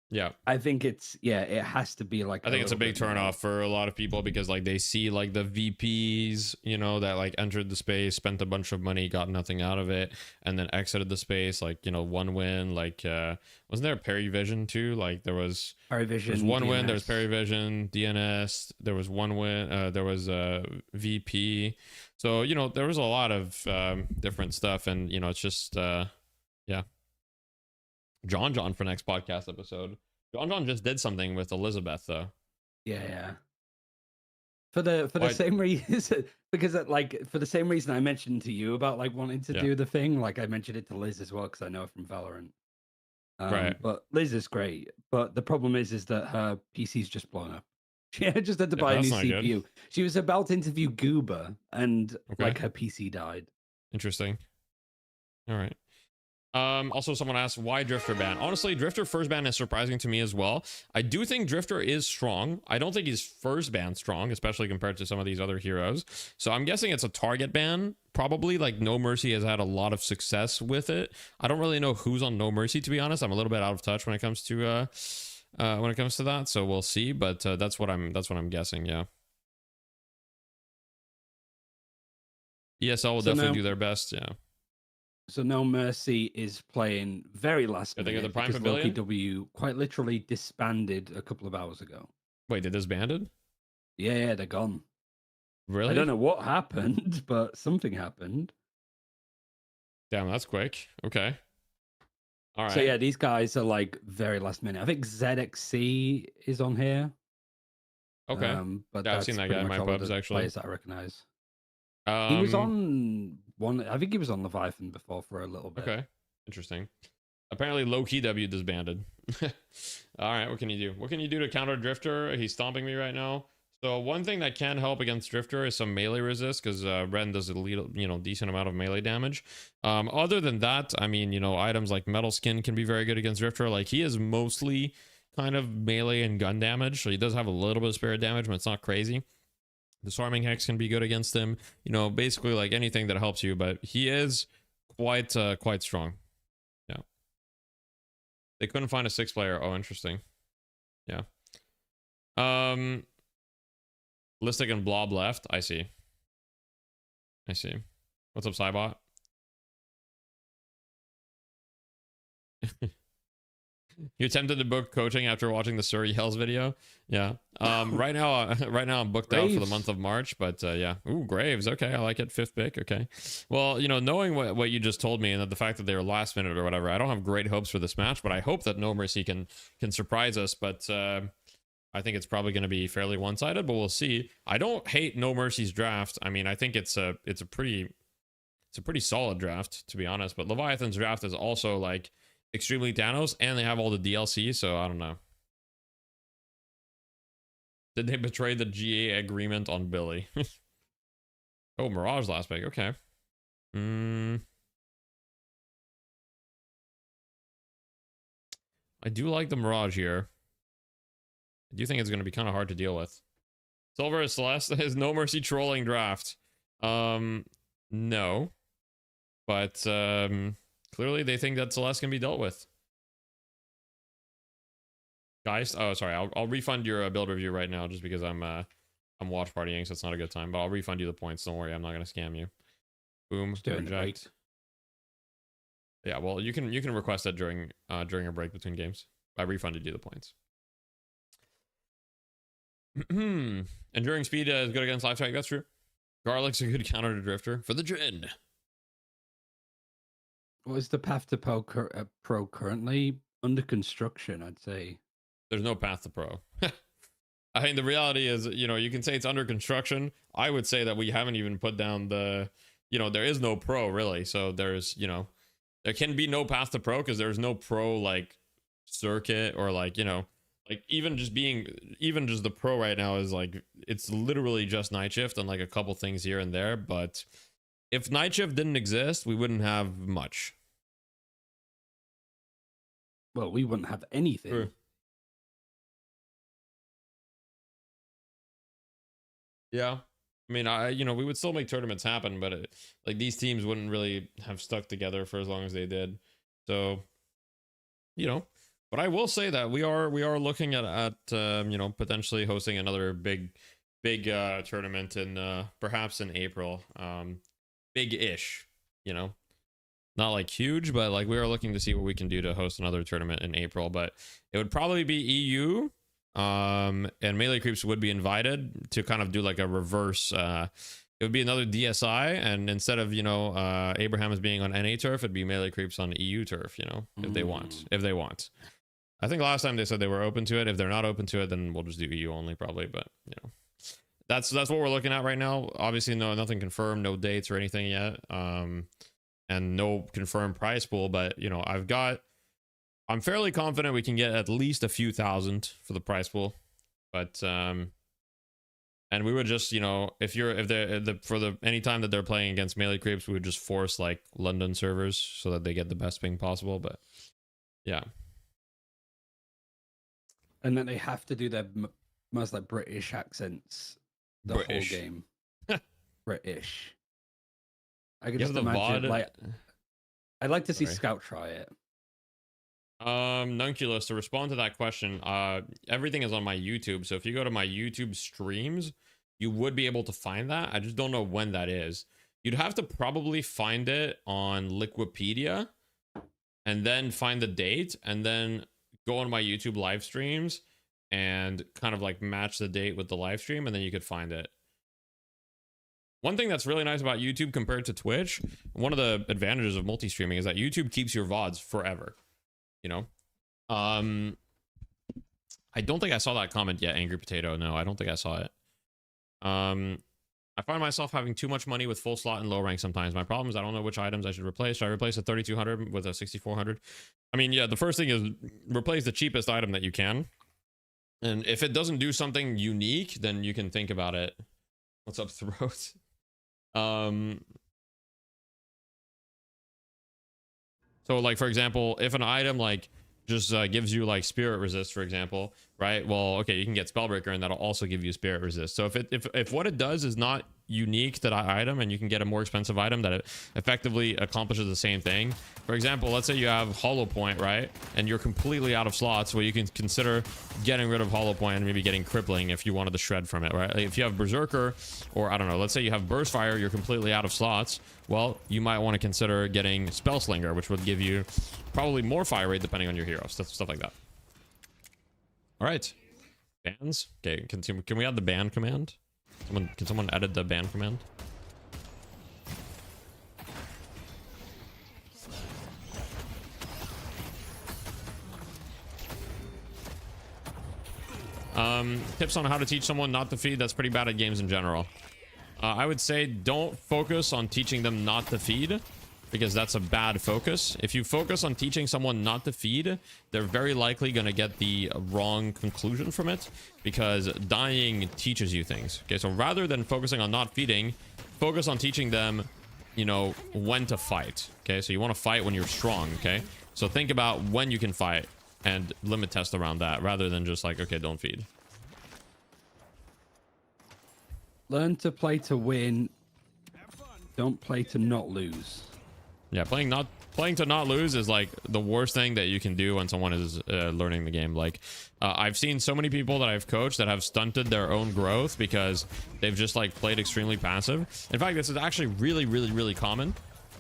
S1: Yeah.
S3: I think it's it has to be like
S1: I think it's a big
S3: little bit
S1: turnoff
S3: more.
S1: for a lot of people because like they see like the VPs, you know, that like entered the space, spent a bunch of money, got nothing out of it, and then exited the space. Like, you know, one win. Like, wasn't there a Perry Vision too? Like there was one win. There was Perry Vision, DNS. There was one win. There was VP. So you know there was a lot of different stuff, and you know it's just yeah. John for next podcast episode. John just did something with Elizabeth though.
S3: Yeah. For the same reason, because for the same reason I mentioned to you about like wanting to do the thing, like I mentioned it to Liz as well because I know her from Valorant.
S1: Right.
S3: But Liz is great, but the problem is that her PC's just blown up. She just had to buy a new CPU. Good. She was about to interview Goober, and like her PC died.
S1: Interesting. All right. Also someone asked why Drifter ban. Honestly, Drifter first ban is surprising to me as well. I do think Drifter is strong. I don't think he's first ban strong, especially compared to some of these other heroes. So I'm guessing it's a target ban. Probably like No Mercy has had a lot of success with it. I don't really know who's on No Mercy, to be honest. I'm a little bit out of touch when it comes to that. So we'll see. But that's what I'm guessing. Yeah. ESL will definitely do their best. Yeah.
S3: So No Mercy is playing very last minute
S1: the Prime
S3: because Loki W quite literally disbanded a couple of hours ago.
S1: Wait, they disbanded?
S3: Yeah, they're gone.
S1: Really?
S3: I don't know what happened, but something happened.
S1: Damn, that's quick. Okay. All right.
S3: So yeah, these guys are like very last minute. I think ZXC is on here.
S1: Okay.
S3: But
S1: yeah, I've seen that guy in my pubs actually.
S3: Players that I recognize. He was on one. I think he was on Leviathan before for a little bit.
S1: Okay, interesting. Apparently, Loki W disbanded. All right, what can you do? What can you do to counter Drifter? He's stomping me right now. So one thing that can help against Drifter is some melee resist because Ren does a little, decent amount of melee damage. Other than that, I mean, items like Metal Skin can be very good against Drifter. Like he is mostly kind of melee and gun damage, so he does have a little bit of spirit damage, but it's not crazy. Disarming Hex can be good against him. Basically like anything that helps you, but he is quite strong. Yeah. They couldn't find a 6 player. Oh, interesting. Yeah. Listic and Blob left. I see. What's up, Cybot? You attempted to book coaching after watching the Surrey Hells video. Yeah. Right now I'm booked out for the month of March, but yeah. Ooh, Graves. Okay, I like it. 5th pick. Okay. Well, knowing what you just told me and that the fact that they were last minute or whatever, I don't have great hopes for this match, but I hope that No Mercy can surprise us. But I think it's probably going to be fairly one-sided, but we'll see. I don't hate No Mercy's draft. I mean, I think it's a pretty solid draft, to be honest. But Leviathan's draft is also like extremely Thanos, and they have all the DLC, so I don't know. Did they betray the GA agreement on Billy? Oh, Mirage last pick. Okay. I do like the Mirage here. I do think it's going to be kind of hard to deal with. Silver is Celeste is No Mercy trolling draft. No. But clearly they think that Celeste can be dealt with. Guys, oh sorry, I'll refund your build review right now just because I'm watch partying, so it's not a good time, but I'll refund you the points. Don't worry, I'm not gonna scam you. Boom, reject. Yeah, well you can request that during a break between games. I refunded you the points. Enduring speed is good against life tag, that's true. Garlic's a good counter to Drifter for the Dren.
S3: What is the path to pro currently? Under construction, I'd say.
S1: There's no path to pro. I mean, the reality is, you can say it's under construction. I would say that we haven't even put down the, there is no pro really. So there's, there can be no path to pro because there's no pro like circuit or like, like even just the pro right now is like, it's literally just Night Shift and like a couple things here and there. But if Night Shift didn't exist, we wouldn't have much.
S3: Well, we wouldn't have anything.
S1: True. Yeah. I mean, we would still make tournaments happen, but like these teams wouldn't really have stuck together for as long as they did. So, But I will say that we are looking at you know, potentially hosting another big tournament in perhaps in April. Big-ish, you know. Not like huge, but like we are looking to see what we can do to host another tournament in April, but it would probably be EU. And melee creeps would be invited to kind of do like a reverse it would be another DSI, and instead of, you know, Abraham is being on NA turf, it'd be melee creeps on EU turf, you know, if they want. I think last time they said they were open to it. If they're not open to it, then we'll just do EU only probably, but you know. That's what we're looking at right now. Obviously nothing confirmed, no dates or anything yet. And no confirmed prize pool, but you know, I'm fairly confident we can get at least a few thousand for the prize pool. But and we would just, you know, if any time that they're playing against melee creeps, we would just force like London servers so that they get the best ping possible. But yeah.
S3: And then they have to do their most like British accents the whole game. British. I could just imagine like I'd like to see Scout try it.
S1: Nunculus, to respond to that question, everything is on my YouTube, so if you go to my YouTube streams, you would be able to find that. I just don't know when that is. You'd have to probably find it on Liquipedia and then find the date and then go on my YouTube live streams and kind of like match the date with the live stream, and then you could find it. One thing that's really nice about YouTube compared to Twitch, one of the advantages of multi-streaming is that YouTube keeps your VODs forever. You know, I don't think I saw that comment yet, Angry Potato. No, I don't think I saw it. I find myself having too much money with full slot and low rank sometimes. My problem is I don't know which items I should replace. Should I replace a 3200 with a 6400? I mean, yeah, the first thing is replace the cheapest item that you can. And if it doesn't do something unique, then you can think about it. What's up, Throat? So like, for example, if an item like just gives you like spirit resist, for example, right? Well, okay, you can get Spellbreaker and that'll also give you spirit resist. So if what it does is not unique to that item and you can get a more expensive item that it effectively accomplishes the same thing. For example, let's say you have Hollow Point, right? And you're completely out of slots, well, you can consider getting rid of Hollow Point and maybe getting Crippling if you wanted to shred from it, right? Like if you have Berserker, or I don't know, let's say you have Burst Fire, you're completely out of slots. Well, you might want to consider getting Spellslinger, which would give you probably more fire rate depending on your hero, stuff like that. All right, bans. Okay, can we add the ban command? Can someone edit the ban command? Tips on how to teach someone not to feed that's pretty bad at games in general. I would say don't focus on teaching them not to feed, because that's a bad focus. If you focus on teaching someone not to feed, they're very likely going to get the wrong conclusion from it, because dying teaches you things. Okay, so rather than focusing on not feeding, focus on teaching them, you know, when to fight. Okay, so you want to fight when you're strong. Okay, so think about when you can fight and limit test around that, rather than just like, okay, don't feed.
S3: Learn to play to win. Don't play to not lose.
S1: Yeah, playing to not lose is like the worst thing that you can do when someone is learning the game. Like I've seen so many people that I've coached that have stunted their own growth because they've just like played extremely passive. In fact, this is actually really common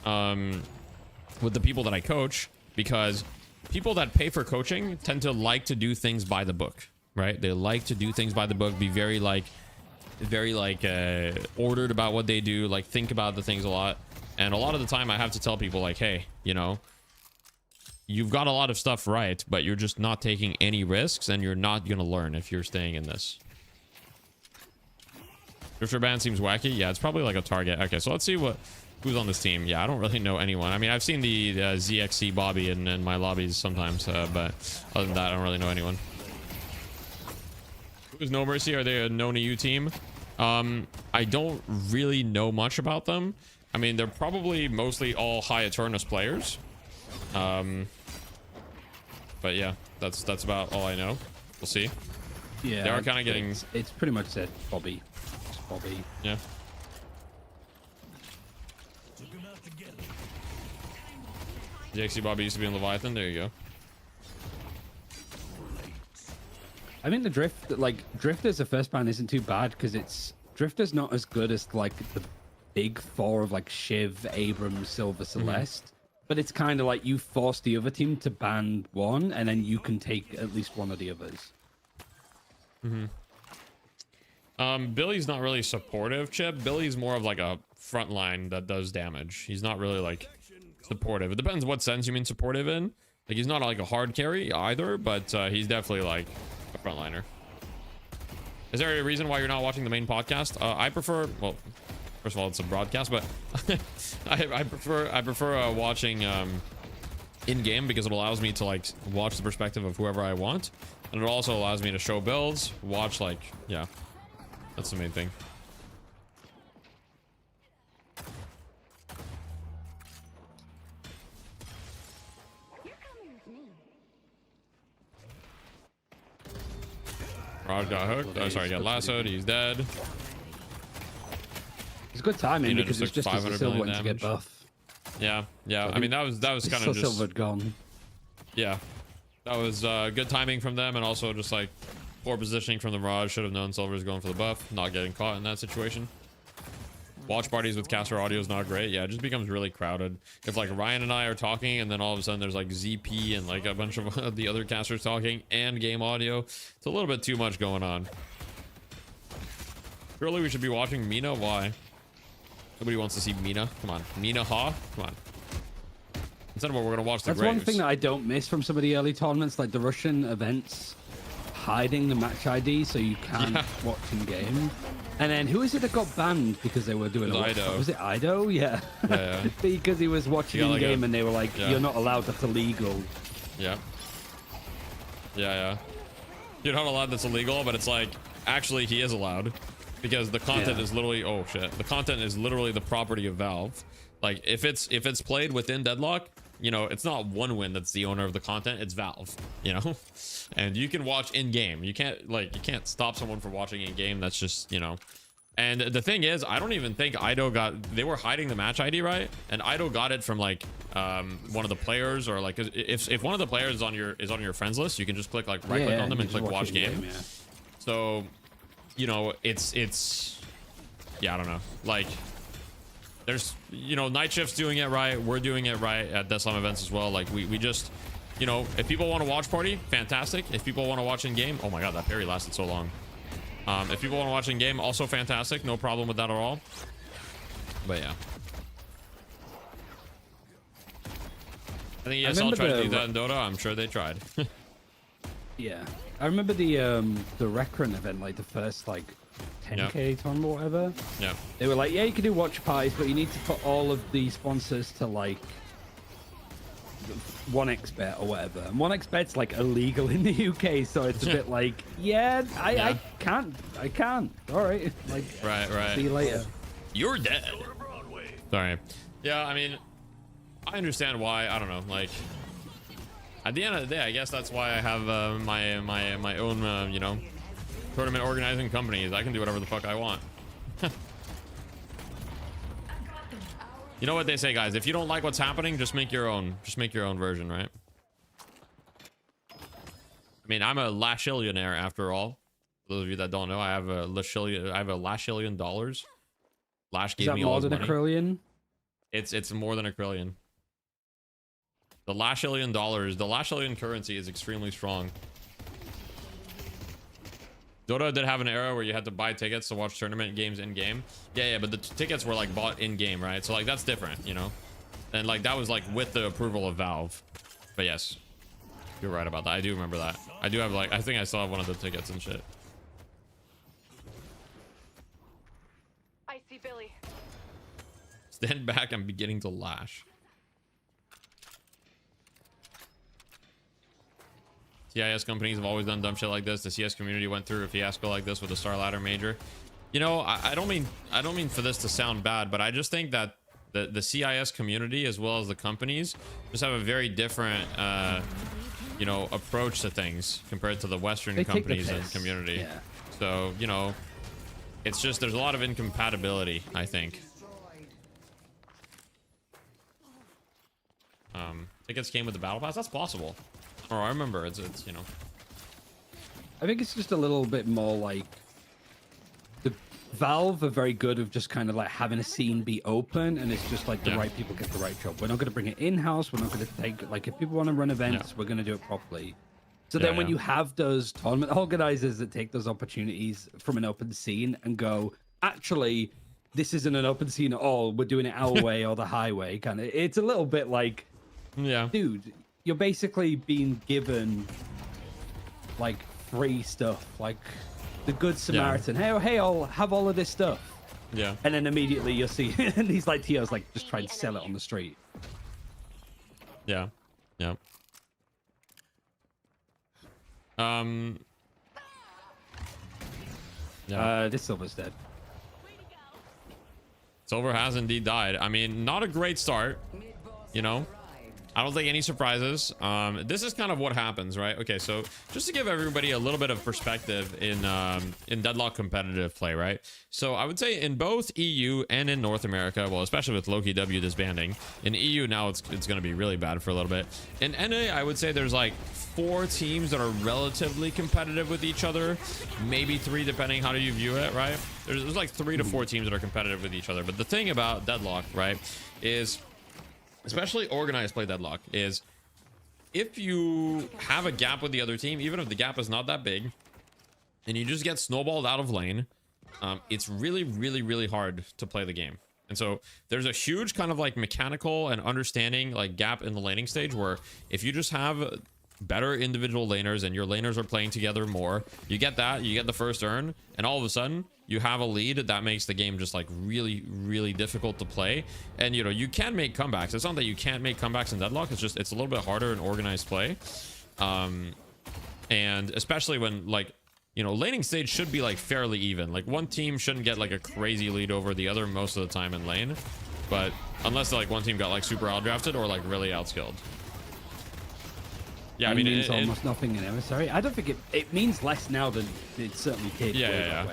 S1: with the people that I coach, because people that pay for coaching tend to like to do things by the book, right? They like to do things by the book, be very ordered about what they do, like think about the things a lot. And a lot of the time I have to tell people like, hey, you know, you've got a lot of stuff right, but you're just not taking any risks, and you're not going to learn if you're staying in this. Drifter ban seems wacky. Yeah, it's probably like a target. Okay, so let's see who's on this team. Yeah, I don't really know anyone. I mean, I've seen the ZXC Bobby in my lobbies sometimes, but other than that, I don't really know anyone. Who's No Mercy? Are they a known EU team? I don't really know much about them. I mean, they're probably mostly all High Eternus players. But yeah, that's about all I know. We'll see.
S3: Yeah,
S1: they are kind of getting.
S3: It's pretty much said Bobby. Just Bobby.
S1: Yeah. DXC Bobby used to be in Leviathan. There you go.
S3: I mean, the Drifter's the first ban isn't too bad because Drifter's not as good as like the big four of like Shiv, Abrams, Silver, Celeste. But it's kind of like you force the other team to ban one, and then you can take at least one of the others.
S1: Billy's not really supportive, Chip. Billy's more of like a front line that does damage. He's not really like supportive. It depends what sense you mean supportive in. Like he's not like a hard carry either, but he's definitely like a frontliner. Is there a reason why you're not watching the main podcast? I prefer, well, first of all, it's a broadcast, but I prefer watching in game because it allows me to like watch the perspective of whoever I want, and it also allows me to show builds, watch like, yeah, that's the main thing. Rod got hooked. Oh, sorry, got lassoed. He's dead.
S3: It's good timing because it's just as the silver went to get buff.
S1: Yeah, yeah.
S3: So
S1: I mean, that was kind of just
S3: silver gone.
S1: Yeah, that was good timing from them, and also just like poor positioning from the Rod. Should have known Silver's going for the buff, not getting caught in that situation. Watch parties with caster audio is not great. Yeah, it just becomes really crowded. If like Ryan and I are talking, and then all of a sudden there's like ZP and like a bunch of the other casters talking and game audio, it's a little bit too much going on. Surely we should be watching Mina. Why? Nobody wants to see Mina. Come on, Mina Ha. Come on. Instead of what we're gonna watch the
S3: That's
S1: Graves.
S3: one thing that I don't miss from some of the early tournaments, like the Russian events, hiding the match ID so you can't watch in game. And then who is it that got banned because they were doing
S1: Ido.
S3: Was it Ido? Yeah.
S1: Yeah.
S3: Because he was watching in game and they were like, "You're not allowed. That's illegal."
S1: Yeah. Yeah. You're not allowed. That's illegal. But it's like, actually, he is allowed because the content is literally. Oh shit! The content is literally the property of Valve. Like if it's played within Deadlock, you know, it's not one win that's the owner of the content. It's Valve. You know, and you can watch in game. You can't stop someone from watching in game. That's just, you know. And the thing is, I don't even think Ido they were hiding the match ID, right? And Ido got it from like one of the players, or like if one of the players is on your friends list, you can just click like right click on them and click watch game. So, you know, it's yeah, I don't know. Like there's, you know, Night Shift's doing it right. We're doing it right at Deadlock events as well. Like we just, you know, if people want to watch party, fantastic. If people want to watch in game, oh my god, that parry lasted so long. If people want to watch in game, also fantastic. No problem with that at all. But yeah, I think ESL tried to do that in Dota. I'm sure they tried.
S3: Yeah, I remember the Recurrent event, like the first like 10k tournament or whatever.
S1: Yeah,
S3: they were like, yeah, you can do watch parties, but you need to put all of the sponsors to like 1xbet or whatever. And 1xbet's like illegal in the UK, so it's a bit like, I can't. All right, like,
S1: right.
S3: See you later.
S1: You're dead. Sorry. Yeah, I mean, I understand why. I don't know. Like, at the end of the day, I guess that's why I have my own, you know, tournament organizing companies. I can do whatever the fuck I want. You know what they say, guys? If you don't like what's happening, just make your own. Just make your own version, right? I mean, I'm a lashillionaire after all. For those of you that don't know, I have a lashillion dollars. Lash gave me all his money.
S3: Is that more than a Krillion?
S1: It's more than a Krillion. The lashillion dollars, the lashillion currency is extremely strong. Dota did have an era where you had to buy tickets to watch tournament games in game. Yeah, but the tickets were like bought in game, right? So like that's different, you know. And like that was like with the approval of Valve. But yes, you're right about that. I do remember that. I do have like, I think I still have one of the tickets and shit.
S2: I see Billy.
S1: Stand back. I'm beginning to lash. CIS companies have always done dumb shit like this. The CS community went through a fiasco like this with the Star Ladder Major. You know, I don't mean for this to sound bad, but I just think that the CIS community as well as the companies just have a very different you know, approach to things compared to the Western companies and community. Yeah. So, you know, it's just there's a lot of incompatibility, I think. Tickets came with the battle pass. That's possible. Or I remember it's you know.
S3: I think it's just a little bit more like the Valve are very good of just kind of like having a scene be open, and it's just like the right people get the right job. We're not going to bring it in-house. We're not going to take, like, if people want to run events, we're going to do it properly. So then when you have those tournament organizers that take those opportunities from an open scene and go, actually, this isn't an open scene at all, we're doing it our way or the highway, kind of, it's a little bit like, dude, you're basically being given like free stuff, like the Good Samaritan. Hey, I'll have all of this stuff. Yeah. And then immediately you'll see these like TOs like just try and sell it on the street.
S1: Yeah. Yeah.
S3: This Silver's dead.
S1: Silver has indeed died. I mean, not a great start, you know. I don't think any surprises. This is kind of what happens, right? Okay, so just to give everybody a little bit of perspective in Deadlock competitive play, right? So I would say in both EU and in North America, well, especially with Loki W disbanding. In EU now, it's going to be really bad for a little bit. In NA, I would say there's like 4 teams that are relatively competitive with each other, maybe 3 depending how you view it, right? There's like 3 to 4 teams that are competitive with each other. But the thing about Deadlock, right, is especially organized play Deadlock, is if you have a gap with the other team, even if the gap is not that big, and you just get snowballed out of lane, it's really, really, really hard to play the game. And so there's a huge kind of like mechanical and understanding like gap in the laning stage, where if you just have better individual laners and your laners are playing together more, you get the first urn, and all of a sudden you have a lead that makes the game just like really, really difficult to play. And you know, you can make comebacks. It's not that you can't make comebacks in Deadlock, it's just it's a little bit harder in organized play. And especially when, like, you know, laning stage should be like fairly even. Like one team shouldn't get like a crazy lead over the other most of the time in lane, but unless like one team got like super outdrafted or like really outskilled. Yeah, I mean,
S3: it means almost nothing in Emissary. I don't think it means less now than it certainly did.
S1: Yeah.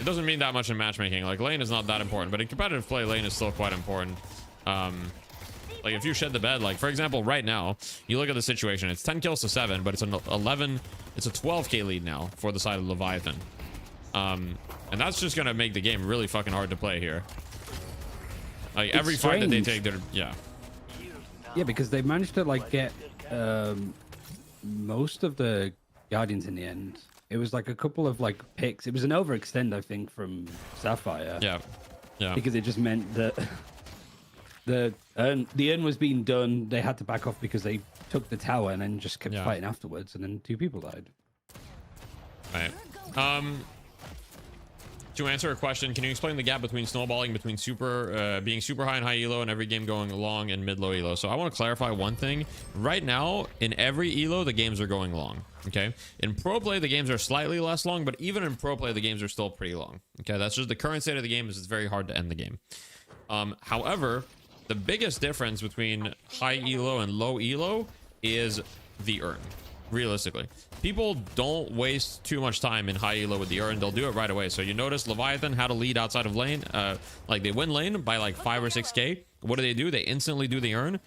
S1: It doesn't mean that much in matchmaking. Like lane is not that important, but in competitive play, lane is still quite important. Like if you shed the bed, like for example, right now, you look at the situation, it's 10 kills to 7, but it's an 11, it's a 12k lead now for the side of Leviathan. And that's just gonna make the game really fucking hard to play here. Like every fight that they take, they're yeah,
S3: because they managed to like get most of the Guardians in the end. It was like a couple of like picks. It was an overextend, I think, from Sapphire.
S1: Yeah.
S3: Because it just meant that the urn was being done. They had to back off because they took the tower and then just kept fighting afterwards. And then 2 people died.
S1: Right. To answer a question, can you explain the gap between snowballing between being super high and high elo and every game going long and mid low elo? So I want to clarify one thing. Right now, in every elo, the games are going long. Okay. In pro play, the games are slightly less long, but even in pro play, the games are still pretty long. Okay. That's just the current state of the game. Is it's very hard to end the game. However, the biggest difference between high elo and low elo is the urn. Realistically, people don't waste too much time in high elo with the urn. They'll do it right away. So you notice Leviathan had a lead outside of lane. Like they win lane by like 5 or 6k. What do? They instantly do the urn,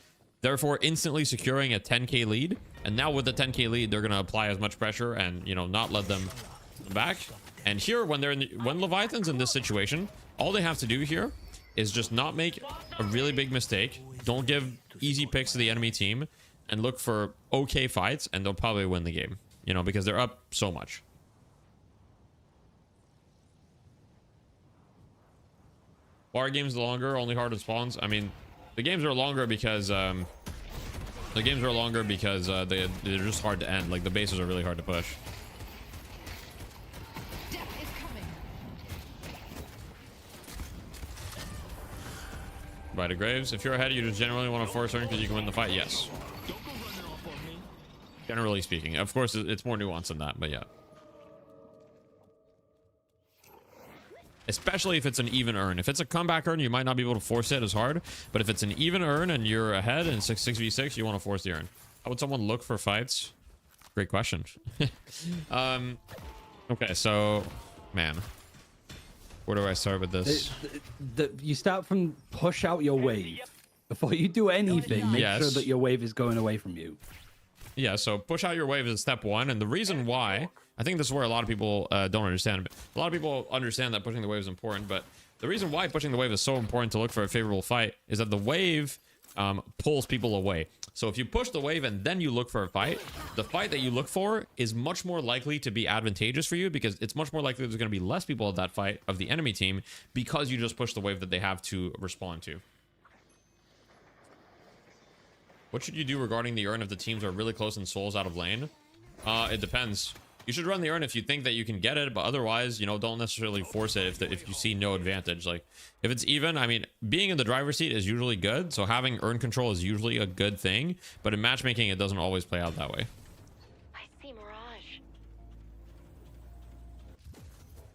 S1: therefore instantly securing a 10k lead. And now with the 10k lead, they're gonna apply as much pressure and, you know, not let them back. And here, when when Leviathan's in this situation, all they have to do here is just not make a really big mistake. Don't give easy picks to the enemy team, and look for okay fights, and they'll probably win the game, you know, because they're up so much. Why are games longer? Only harder spawns? I mean, the games are longer because they're just hard to end. Like the bases are really hard to push. By the Graves, if you're ahead, you just generally want to force turn because you can win the fight. Yes. Generally speaking, of course, it's more nuanced than that, but yeah. Especially if it's an even urn. If it's a comeback urn, you might not be able to force it as hard. But if it's an even urn and you're ahead in 6v6, you want to force the urn. How would someone look for fights? Great question. Okay, so, man. Where do I start with this?
S3: You start from push out your wave. Before you do anything, make sure that your wave is going away from you.
S1: Yeah, so push out your waves is step one. And the reason why, I think this is where a lot of people don't understand. A lot of people understand that pushing the wave is important, but the reason why pushing the wave is so important to look for a favorable fight is that the wave pulls people away. So if you push the wave and then you look for a fight, the fight that you look for is much more likely to be advantageous for you, because it's much more likely there's going to be less people at that fight of the enemy team because you just push the wave that they have to respond to. What should you do regarding the urn if the teams are really close and souls out of lane? It depends. You should run the urn if you think that you can get it, but otherwise, you know, don't necessarily force it if you see no advantage. Like, if it's even, I mean, being in the driver's seat is usually good, so having urn control is usually a good thing, but in matchmaking, it doesn't always play out that way.
S2: I see Mirage.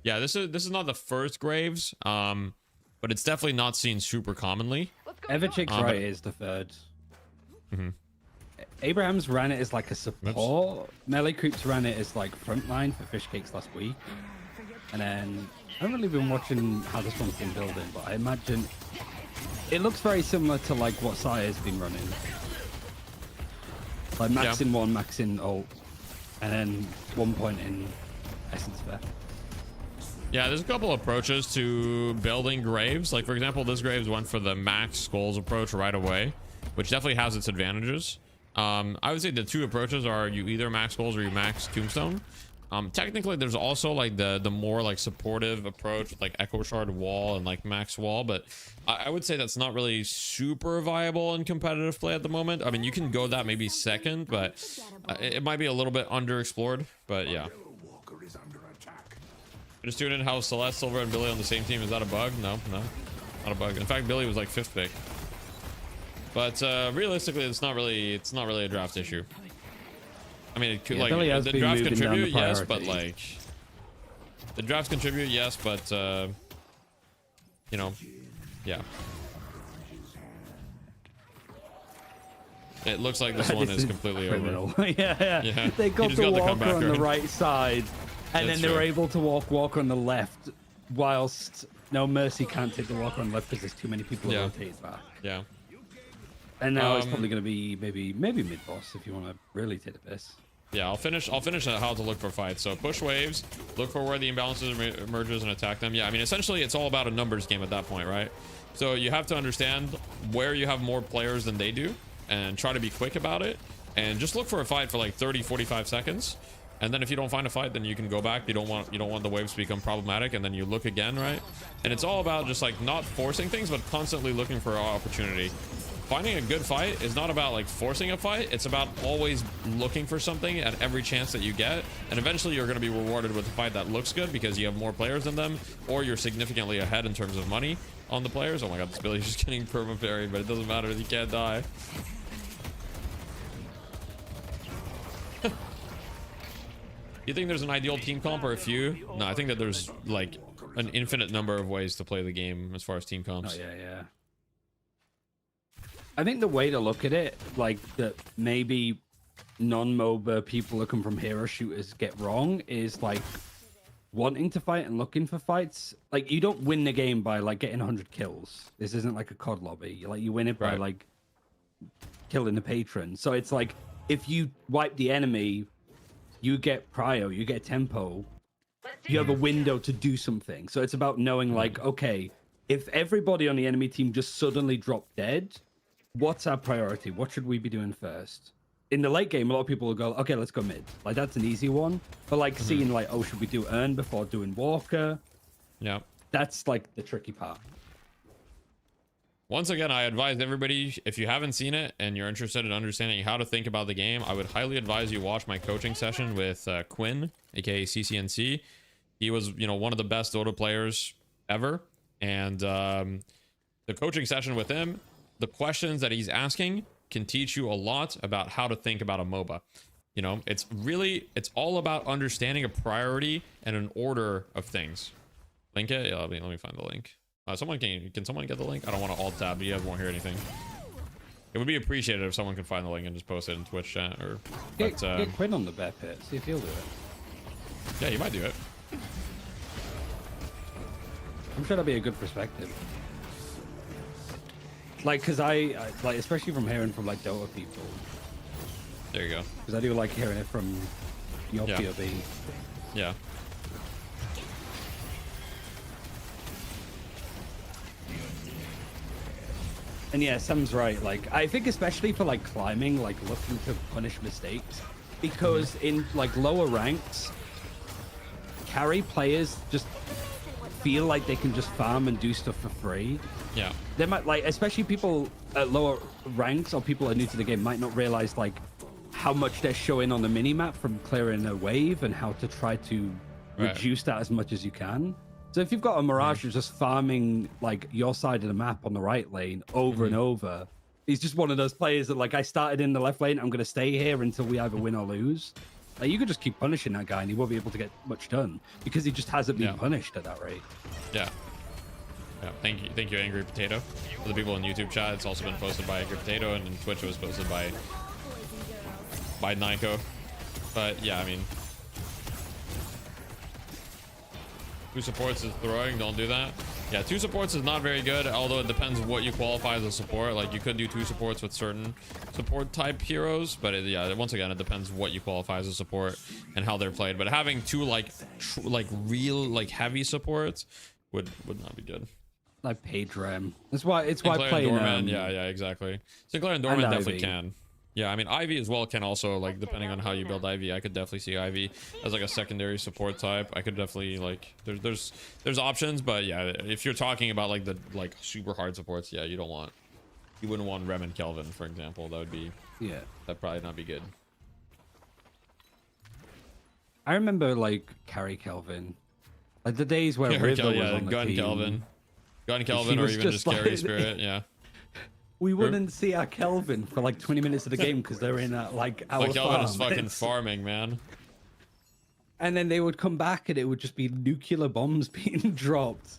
S1: Yeah, this is not the first Graves, but it's definitely not seen super commonly.
S3: Everchick's right is the third. Abraham's ran it as like a support. Melee Creeps ran it as like frontline for Fish Cakes last week. And then I haven't really been watching how this one's been building, but I imagine it looks very similar to like what Sire's been running. Like max in one, max in ult, and then 1 point in Essence Fair.
S1: Yeah, there's a couple approaches to building Graves. Like, for example, this Graves went for the max skulls approach right away, which definitely has its advantages. I would say the two approaches are you either max skulls or you max tombstone. Technically there's also like the more like supportive approach, like echo shard wall and like max wall, but I would say that's not really super viable in competitive play at the moment. I mean, you can go that maybe second, but it might be a little bit underexplored. But yeah, just doing it how Celeste, Silver, and Billy on the same team, is that a bug? No, not a bug. In fact, Billy was like 5th pick. But realistically, it's not really a draft issue. I mean, it could, like, the drafts contribute, yes, but like the drafts contribute, yes, but you know, yeah. It looks like this one is completely over.
S3: Yeah. They got the Walker on the right side, and then they were able to walk Walker on the left, whilst no Mercy can't take the Walker on the left because there's too many people to rotate back.
S1: Yeah.
S3: And now it's probably going to be maybe mid boss if you want to really take the piss.
S1: Yeah, I'll finish at how to look for fights. So push waves, look for where the imbalances emerges and attack them. Yeah, I mean, essentially it's all about a numbers game at that point, right? So you have to understand where you have more players than they do and try to be quick about it, and just look for a fight for like 30-45 seconds. And then if you don't find a fight, then you can go back. You don't want the waves to become problematic, and then you look again, right? And it's all about just like not forcing things, but constantly looking for an opportunity. Finding a good fight is not about like forcing a fight. It's about always looking for something at every chance that you get, and eventually you're going to be rewarded with a fight that looks good because you have more players than them, or you're significantly ahead in terms of money on the players. Oh my god, this Billy's just getting perma-parried, but it doesn't matter, he can't die. You think there's an ideal team comp or a few? No, I think that there's like an infinite number of ways to play the game as far as team comps.
S3: Oh yeah. I think the way to look at it, like that maybe non-MOBA people looking from hero shooters get wrong, is like wanting to fight and looking for fights. Like, you don't win the game by like getting 100 kills. This isn't like a COD lobby. Like, you win it by like killing the patron. So it's like, if you wipe the enemy, you get prio, you get tempo, you have a window to do something. So it's about knowing like, okay, if everybody on the enemy team just suddenly dropped dead, what's our priority? What should we be doing first? In the late game, a lot of people will go, okay, let's go mid. Like, that's an easy one. But like seeing like, oh, should we do Urn before doing Walker?
S1: Yeah.
S3: That's like the tricky part.
S1: Once again, I advise everybody, if you haven't seen it and you're interested in understanding how to think about the game, I would highly advise you watch my coaching session with Quinn, aka CCNC. He was, you know, one of the best Dota players ever. And the coaching session with him, the questions that he's asking can teach you a lot about how to think about a MOBA. You know, it's all about understanding a priority and an order of things. Link it? Yeah, let me find the link. Can someone get the link? I don't want to alt tab. You guys won't hear anything. It would be appreciated if someone could find the link and just post it in Twitch chat or.
S3: Get Quinn on the bear pit. See if he'll do it.
S1: Yeah, you might do it.
S3: I'm sure that'd be a good perspective. Like, because I like, especially from hearing from like Dota people,
S1: There you go.
S3: Because I do like hearing it from your POV.
S1: Yeah.
S3: And yeah, Sam's right. Like, I think especially for like climbing, like looking to punish mistakes, because in like lower ranks, carry players just feel like they can just farm and do stuff for free.
S1: Yeah.
S3: They might like, especially people at lower ranks or people who are new to the game might not realize like how much they're showing on the mini map from clearing a wave and how to try to reduce that as much as you can. So if you've got a Mirage who's just farming like your side of the map on the right lane over and over, he's just one of those players that like, I started in the left lane, I'm going to stay here until we either win or lose. Like, you could just keep punishing that guy and he won't be able to get much done because he just hasn't been punished at that rate.
S1: Yeah. Yeah. Thank you, Angry Potato. For the people in YouTube chat, it's also been posted by Angry Potato, and in Twitch it was posted by Nyko. But yeah, I mean, two supports is throwing, don't do that. Yeah, two supports is not very good, although it depends what you qualify as a support. Like, you could do two supports with certain support type heroes, but yeah, once again, it depends what you qualify as a support and how they're played. But having two real heavy supports would not be good.
S3: Like Pedram. It's why playing
S1: Dorman, yeah, exactly. Sinclair and Dorman definitely can. Yeah, I mean, Ivy as well can also, like, depending on how you build Ivy, I could definitely see Ivy as like a secondary support type. I could definitely, like, there's options, but yeah, if you're talking about like the super hard supports, yeah, you wouldn't want Rem and Kelvin, for example. That would be, that'd probably not be good.
S3: I remember like carry Kelvin, like the days where River was on the
S1: Gun
S3: team.
S1: Gun Kelvin, or even just carry Spirit, yeah.
S3: We wouldn't see our Kelvin for like 20 minutes of the game because they're in like our farm.
S1: Kelvin is fucking farming, man.
S3: And then they would come back and it would just be nuclear bombs being dropped.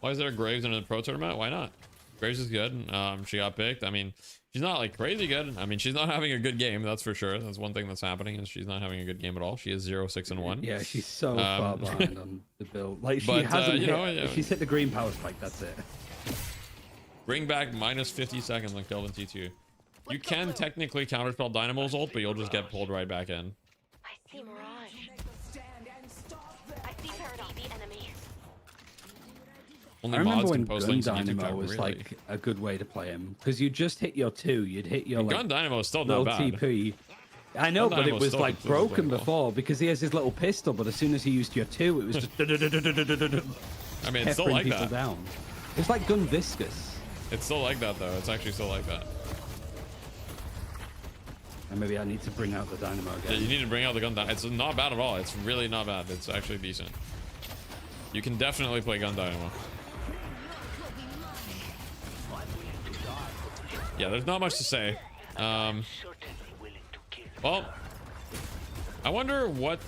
S1: Why is there Graves in a pro tournament? Why not? Graves is good. She got picked. I mean, she's not like crazy good. I mean, she's not having a good game, that's for sure. That's one thing that's happening, is she's not having a good game at all. She is 0-6-1.
S3: Yeah, she's so far behind on the build. Like, she hasn't hit, she's hit the green power spike, that's it.
S1: Bring back minus 50 seconds on Kelvin T2. You can technically counterspell Dynamo's ult, but you'll just get pulled right back in.
S2: I see Mirage. I see Paradox, the enemy.
S1: Only
S3: I remember
S1: mods
S3: when
S1: can post
S3: Gun
S1: links on
S3: Dynamo
S1: YouTube,
S3: was
S1: really.
S3: like a good way to play him because you just hit your 2, you'd hit your like,
S1: Gun Dynamo is still not
S3: little
S1: bad.
S3: TP. I know, but it was
S1: still
S3: like broken
S1: playable.
S3: before because he has his little pistol, but as soon as he used your 2, it was just
S1: I mean, it's still like
S3: people
S1: that.
S3: down. It's like Gun Viscous.
S1: It's still like that, though. It's actually still like that.
S3: And maybe I need to bring out the Dynamo again.
S1: Yeah, you need to bring out the Gun Dynamo. It's not bad at all. It's really not bad. It's actually decent. You can definitely play Gun Dynamo. Yeah, there's not much to say. Well, I wonder what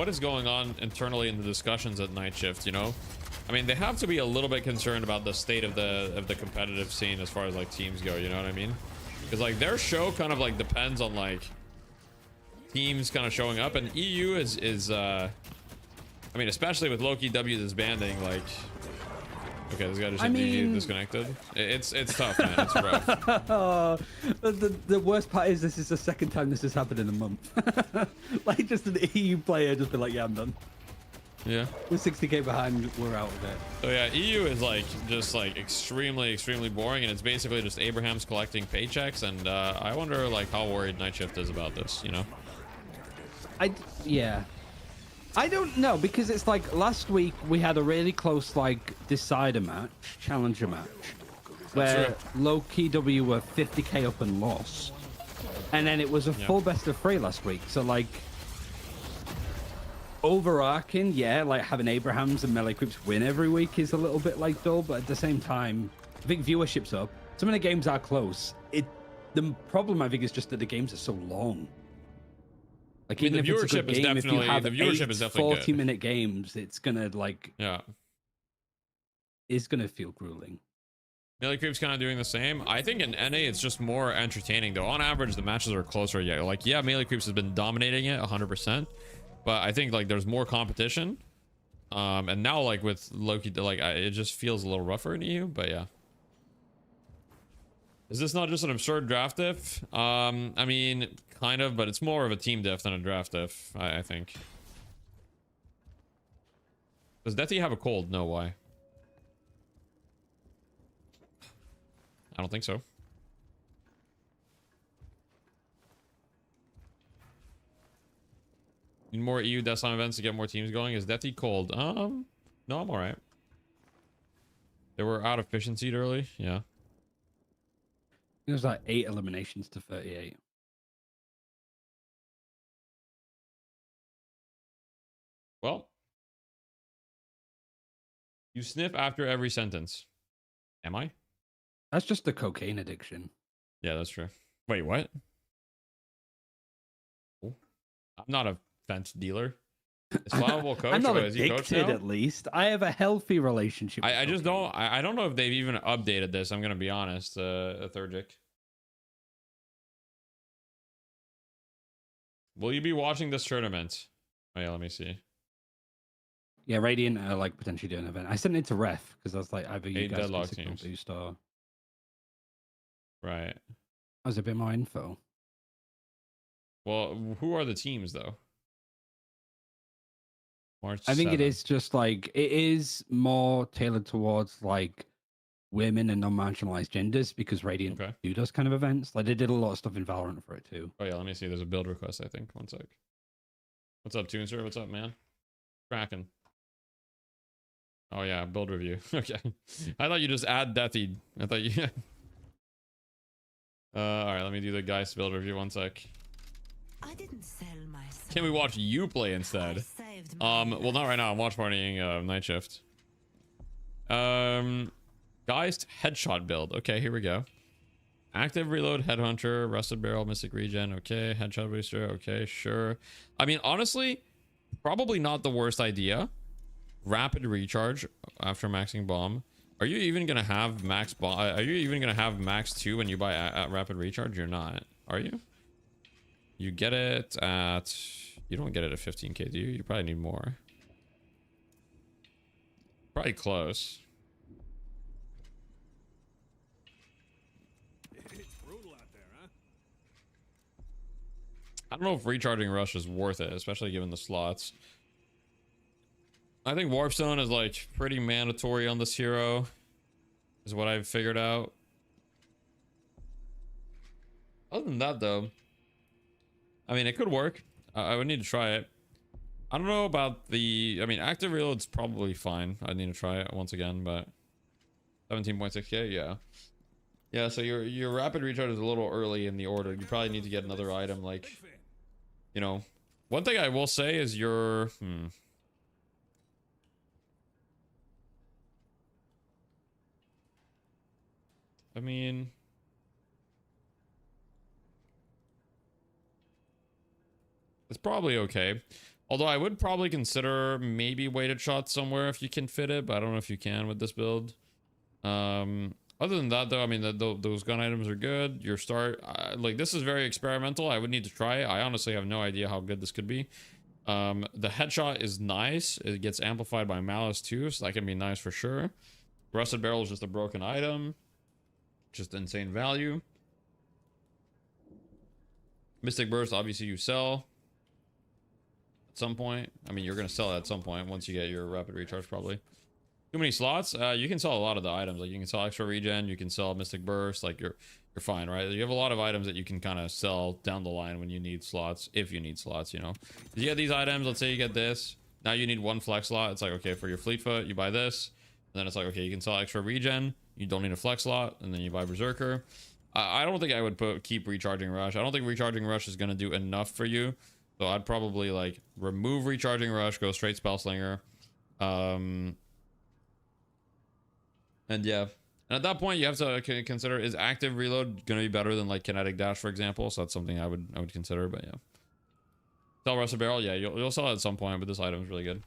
S1: is going on internally in the discussions at Night Shift, you know? I mean, they have to be a little bit concerned about the state of the competitive scene as far as like teams go, you know what I mean? Because like their show kind of like depends on like teams kind of showing up, and EU is I mean, especially with Loki W disbanding, like, okay, this guy just disconnected. It's tough, man. It's rough.
S3: The worst part is this is the second time this has happened in a month. Like, just an EU player just been like, yeah, I'm done.
S1: Yeah.
S3: We're 60k behind, we're out of it.
S1: So yeah, EU is like just like extremely boring, and it's basically just Abraham's collecting paychecks, and I wonder like how worried Night Shift is about this, you know?
S3: Yeah. I don't know, because it's like last week we had a really close like decider match, challenger match, where Loki W were 50k up and lost, and then it was a full best of 3 last week. So like overarching, yeah, like having Abrahams and melee creeps win every week is a little bit like dull, but at the same time, I think viewership's up. Some of the games are close. The problem I think is just that the games are so long. Like, even if it's a good game, if you have 8 40-minute games, it's gonna like it's gonna feel grueling.
S1: Melee Creep's kind of doing the same. I think in NA it's just more entertaining though. On average, the matches are closer. Yeah, like Melee Creeps has been dominating it 100%, but I think like there's more competition. And now like with Loki, like it just feels a little rougher in EU. But yeah. Is this not just an absurd draft diff? I mean, kind of, but it's more of a team diff than a draft diff, I think. Does Deathy have a cold? No, why? I don't think so. Need more EU Deathslam events to get more teams going. Is Deathy cold? No, I'm alright. They were out efficiency early, yeah.
S3: It was like 8 eliminations to 38.
S1: Well, you sniff after every sentence. Am I?
S3: That's just the cocaine addiction.
S1: Yeah, that's true. Wait, what? I'm not a fence dealer. Is Flammable coach?
S3: I'm not
S1: Is he coach
S3: addicted,
S1: now?
S3: at least. I have a healthy relationship.
S1: I just don't. I don't know if they've even updated this. I'm gonna be honest, Thurgic. Will you be watching this tournament? Oh yeah, let me see.
S3: Yeah, Radiant are like potentially doing an event. I sent it to Ref because I was like, either you
S1: 8
S3: guys
S1: Deadlock
S3: can signal
S1: teams.
S3: boost or
S1: Right.
S3: that was a bit more info.
S1: Well, who are the teams though? March
S3: I think
S1: 7th.
S3: it is just like it is more tailored towards like women and non-marginalized genders because Radiant do those kind of events. Like they did a lot of stuff in Valorant for it too.
S1: Oh yeah, let me see. There's a build request, I think. One sec. What's up, Toonster? What's up, man? Kraken. Oh yeah, build review. Okay. I thought you just add Deathy. I thought you alright, let me do the Geist build review. One sec.
S4: I didn't sell myself.
S1: Can we watch you play instead? Well, not right now. I'm watch partying night shift. Geist headshot build. Okay, here we go. Active reload, headhunter, rusted barrel, mystic regen. Okay, headshot booster. Okay, sure. I mean, honestly, probably not the worst idea. Rapid recharge after maxing bomb. Are you even gonna have max bomb? Are you even gonna have max 2 when you buy at rapid recharge? You're not, are you? You get it at. You don't get it at 15k, do you? You probably need more. Probably close.
S5: It's brutal out there, huh?
S1: I don't know if recharging rush is worth it, especially given the slots. I think Warpstone is like pretty mandatory on this hero, is what I've figured out. Other than that, though, I mean, it could work. I would need to try it. I don't know about the. I mean, active reload's probably fine. I need to try it once again, but 17.6k, yeah. Yeah, so your rapid recharge is a little early in the order. You probably need to get another item, like, you know. One thing I will say is your I mean, it's probably okay. Although I would probably consider maybe weighted shots somewhere if you can fit it, but I don't know if you can with this build. Other than that, though, I mean, those gun items are good. Your start, like, this is very experimental. I would need to try it. I honestly have no idea how good this could be. The headshot is nice. It gets amplified by Malice too, so that can be nice for sure. Rusted Barrel is just a broken item. Just insane value. Mystic Burst, obviously you sell at some point. I mean, you're going to sell it at some point once you get your rapid recharge, probably. Too many slots. You can sell a lot of the items. Like, you can sell extra regen, you can sell Mystic Burst. Like, you're fine, right? You have a lot of items that you can kind of sell down the line when you need slots, if you need slots, you know. You get these items, let's say you get this. Now you need one flex slot. It's like, okay, for your fleet foot, you buy this. And then it's like, okay, you can sell extra regen. You don't need a flex slot, and then you buy Berserker. I don't think I would keep recharging rush. I don't think recharging rush is going to do enough for you. So I'd probably like remove recharging rush, go straight spell slinger. And yeah, and at that point you have to consider, is active reload going to be better than like kinetic dash, for example? So that's something I would consider. But yeah, sell rusted barrel. Yeah, you'll sell it at some point, but this item is really good.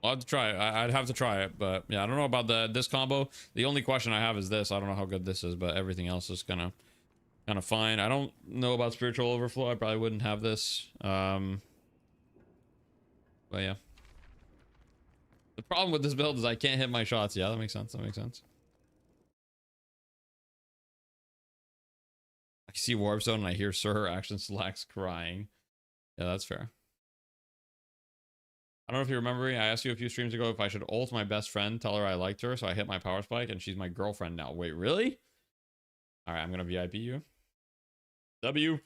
S1: I'll have to try it. I'd have to try it, but yeah, I don't know about this combo. The only question I have is this. I don't know how good this is, but everything else is kind of fine. I don't know about spiritual overflow. I probably wouldn't have this. But yeah, Problem with this build is I can't hit my shots. Yeah, that makes sense. That makes sense. I see Warp Zone and I hear Sir Action Slacks crying. Yeah, that's fair. I don't know if you remember me. I asked you a few streams ago if I should ult my best friend, tell her I liked her, so I hit my power spike, and she's my girlfriend now. Wait, really? All right, I'm gonna VIP you. W.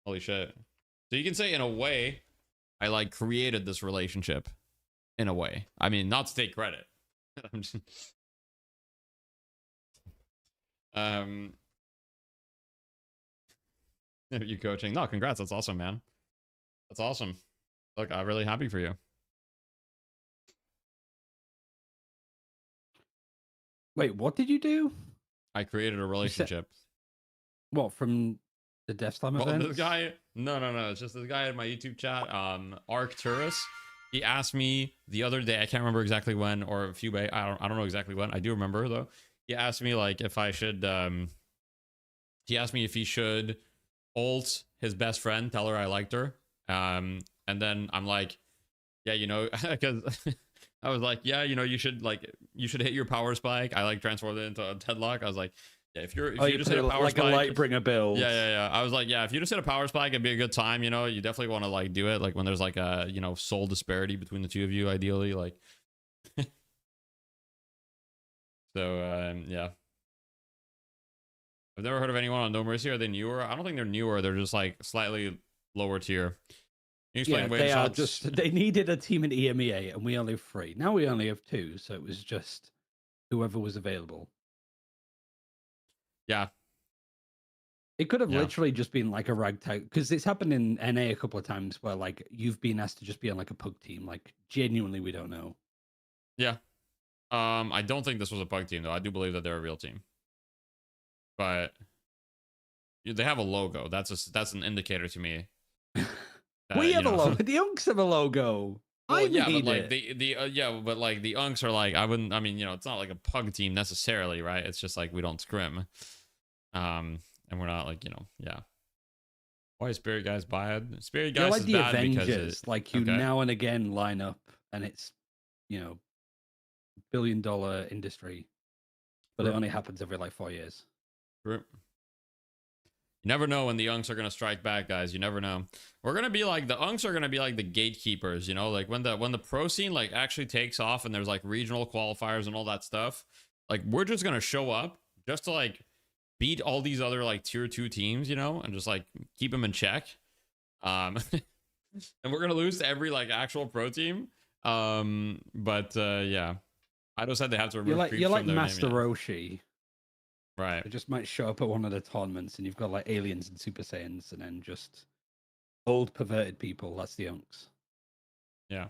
S1: Holy shit. So you can say, in a way, I like created this relationship. In a way. I mean, not to take credit. I'm just... You coaching? No, congrats. That's awesome, man. That's awesome. Look, I'm really happy for you.
S3: Wait, what did you do?
S1: I created a relationship.
S3: What, from the Death Slam event?
S1: This guy, no. It's just this guy in my YouTube chat, Arcturus. He asked me the other day, I can't remember exactly when, or a few days, I don't know exactly when. I do remember though. He asked me like if I should, he asked me if he should ult his best friend, tell her I liked her. And then I'm like, yeah, you know, because I was like, yeah, you know, you should hit your power spike. I like transformed it into a Deadlock. I was like, yeah, if you just hit a power
S3: like
S1: spike,
S3: a Lightbringer build.
S1: Yeah. I was like, yeah, if you just hit a power spike, it'd be a good time. You know, you definitely want to like do it like when there's like a, you know, soul disparity between the two of you, ideally. Like, so yeah. I've never heard of anyone on No Mercy. Are they newer? I don't think they're newer. They're just like slightly lower tier. Can you explain
S3: They are just, they needed a team in EMEA and we only have 3. Now we only have 2, so it was just whoever was available.
S1: Yeah.
S3: It could have literally just been like a ragtag, because it's happened in NA a couple of times where like you've been asked to just be on like a pug team. Like genuinely, we don't know.
S1: Yeah. I don't think this was a pug team though. I do believe that they're a real team. But they have a logo. That's an indicator to me.
S3: We have a logo. The Unks have a logo.
S1: Well, yeah, but like but like the Unks are like, I mean, you know, it's not like a pug team necessarily, right? It's just like we don't scrim. And we're not like, you know, yeah. Why is Spirit Guys bad? Spirit Guys
S3: like
S1: is
S3: the
S1: bad
S3: Avengers,
S1: because
S3: like you now and again line up and it's, you know, billion-dollar industry. But it only happens every like 4 years.
S1: You never know when the Unks are gonna strike back, guys. You never know. We're gonna be like, the Unks are gonna be like the gatekeepers, you know, like when the pro scene like actually takes off and there's like regional qualifiers and all that stuff. Like we're just gonna show up just to like beat all these other like tier 2 teams, you know, and just like keep them in check. And we're gonna lose to every like actual pro team. But yeah, I just said they have to remove.
S3: You're like Master Roshi.
S1: Right.
S3: It just might show up at one of the tournaments and you've got like aliens and Super Saiyans and then just old perverted people. That's the Unks.
S1: Yeah.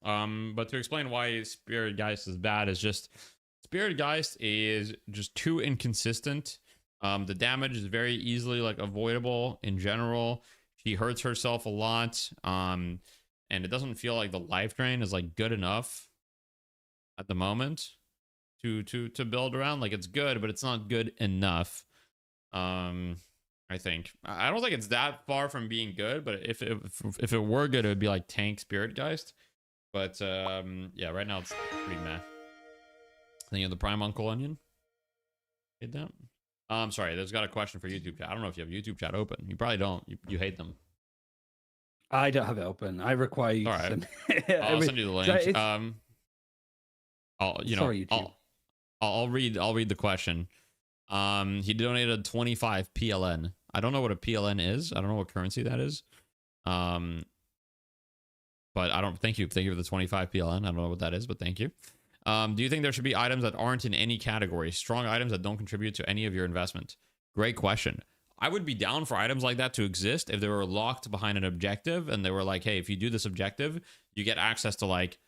S1: But to explain why Spirit Geist is bad is just Spirit Geist is just too inconsistent. The damage is very easily like avoidable in general. She hurts herself a lot. And it doesn't feel like the life drain is like good enough at the moment to build around. Like it's good, but it's not good enough. I think I don't think it's that far from being good, but if it were good, it would be like tank Spirit Geist. But yeah, right now it's pretty meh. Then you have the Prime Uncle Onion. Hate that. Sorry, there's got a question for YouTube chat. I don't know if you have YouTube chat open. You probably don't. You hate them.
S3: I don't have it open. I require you.
S1: All right.
S3: To
S1: I'll send you the link. I'll read the question. He donated 25 PLN. I don't know what a PLN is. I don't know what currency that is. But I don't. Thank you for the 25 PLN. I don't know what that is, but thank you. Do you think there should be items that aren't in any category? Strong items that don't contribute to any of your investment? Great question. I would be down for items like that to exist if they were locked behind an objective and they were like, hey, if you do this objective, you get access to like,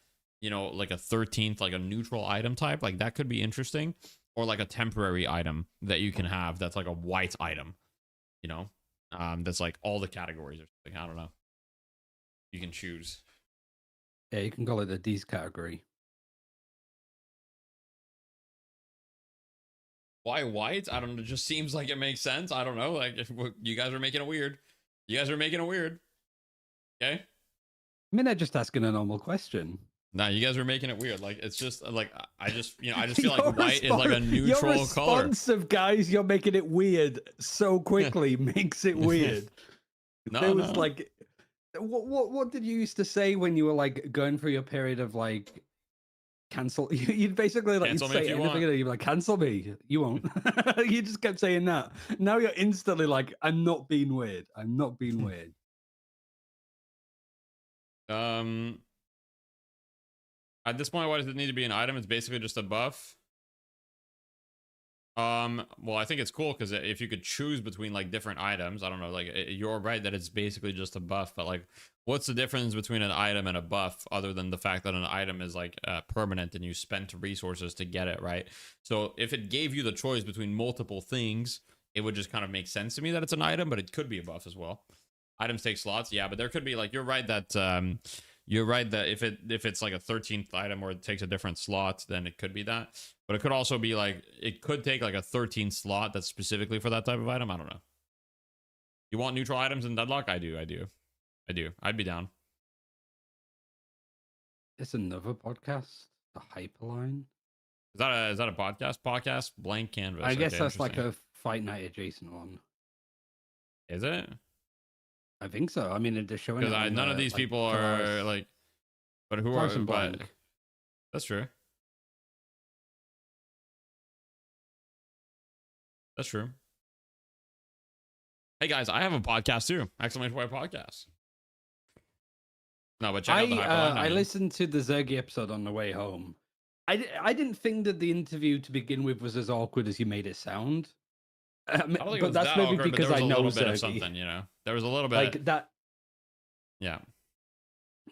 S1: you know, like a 13th, like a neutral item type. Like that could be interesting. Or like a temporary item that you can have that's like a white item, you know, that's like all the categories or something. I don't know. You can choose.
S3: Yeah, you can call it the D's category.
S1: Why white? I don't know. It just seems like it makes sense. I don't know. Like, if you guys are making it weird. You guys are making it weird. Okay?
S3: I mean, they're just asking a normal question.
S1: Nah, you guys are making it weird. Like it's just like I just I just feel
S3: Your
S1: like white is like a neutral
S3: your
S1: color.
S3: response of guys, you're making it weird so quickly makes it weird.
S1: No,
S3: There was
S1: no.
S3: like, what did you used to say when you were like going through your period of like cancel? You'd basically like
S1: Cancel
S3: you'd
S1: me if
S3: say
S1: you
S3: anything
S1: want.
S3: and you'd be like, cancel me. You won't. You just kept saying that. Now you're instantly like, I'm not being weird. I'm not being weird.
S1: At this point, why does it need to be an item? It's basically just a buff. Well, I think it's cool because if you could choose between like different items, I don't know, like you're right that it's basically just a buff, but like what's the difference between an item and a buff other than the fact that an item is like permanent and you spent resources to get it, right? So if it gave you the choice between multiple things, it would just kind of make sense to me that it's an item, but it could be a buff as well. Items take slots, yeah, but there could be like you're right that if it's like a 13th item or it takes a different slot, then it could be that. But it could also be like it could take like a 13th slot that's specifically for that type of item. I don't know. You want neutral items in Deadlock? I do. I'd be down.
S3: It's another podcast, the Hyperline.
S1: Is that a podcast? Podcast blank canvas.
S3: I guess
S1: Okay,
S3: that's like
S1: interesting.
S3: a Fight Night adjacent one.
S1: Is it?
S3: I think so. I mean, they're showing
S1: Because none of these
S3: like,
S1: people are like. But who are?
S3: Carson
S1: But
S3: Blank.
S1: that's true. That's true. Hey guys, I have a podcast too! Exclamation point podcast. No, but check out the Hyperline.
S3: I listened to the Zergy episode on the way home. I didn't think that the interview to begin with was as awkward as you made it sound.
S1: I don't think it
S3: but
S1: was
S3: that's
S1: that
S3: maybe
S1: awkward,
S3: because
S1: but
S3: I
S1: there was a
S3: know
S1: little bit of
S3: Zergy.
S1: something, you know. There was a little bit
S3: Like that.
S1: Yeah.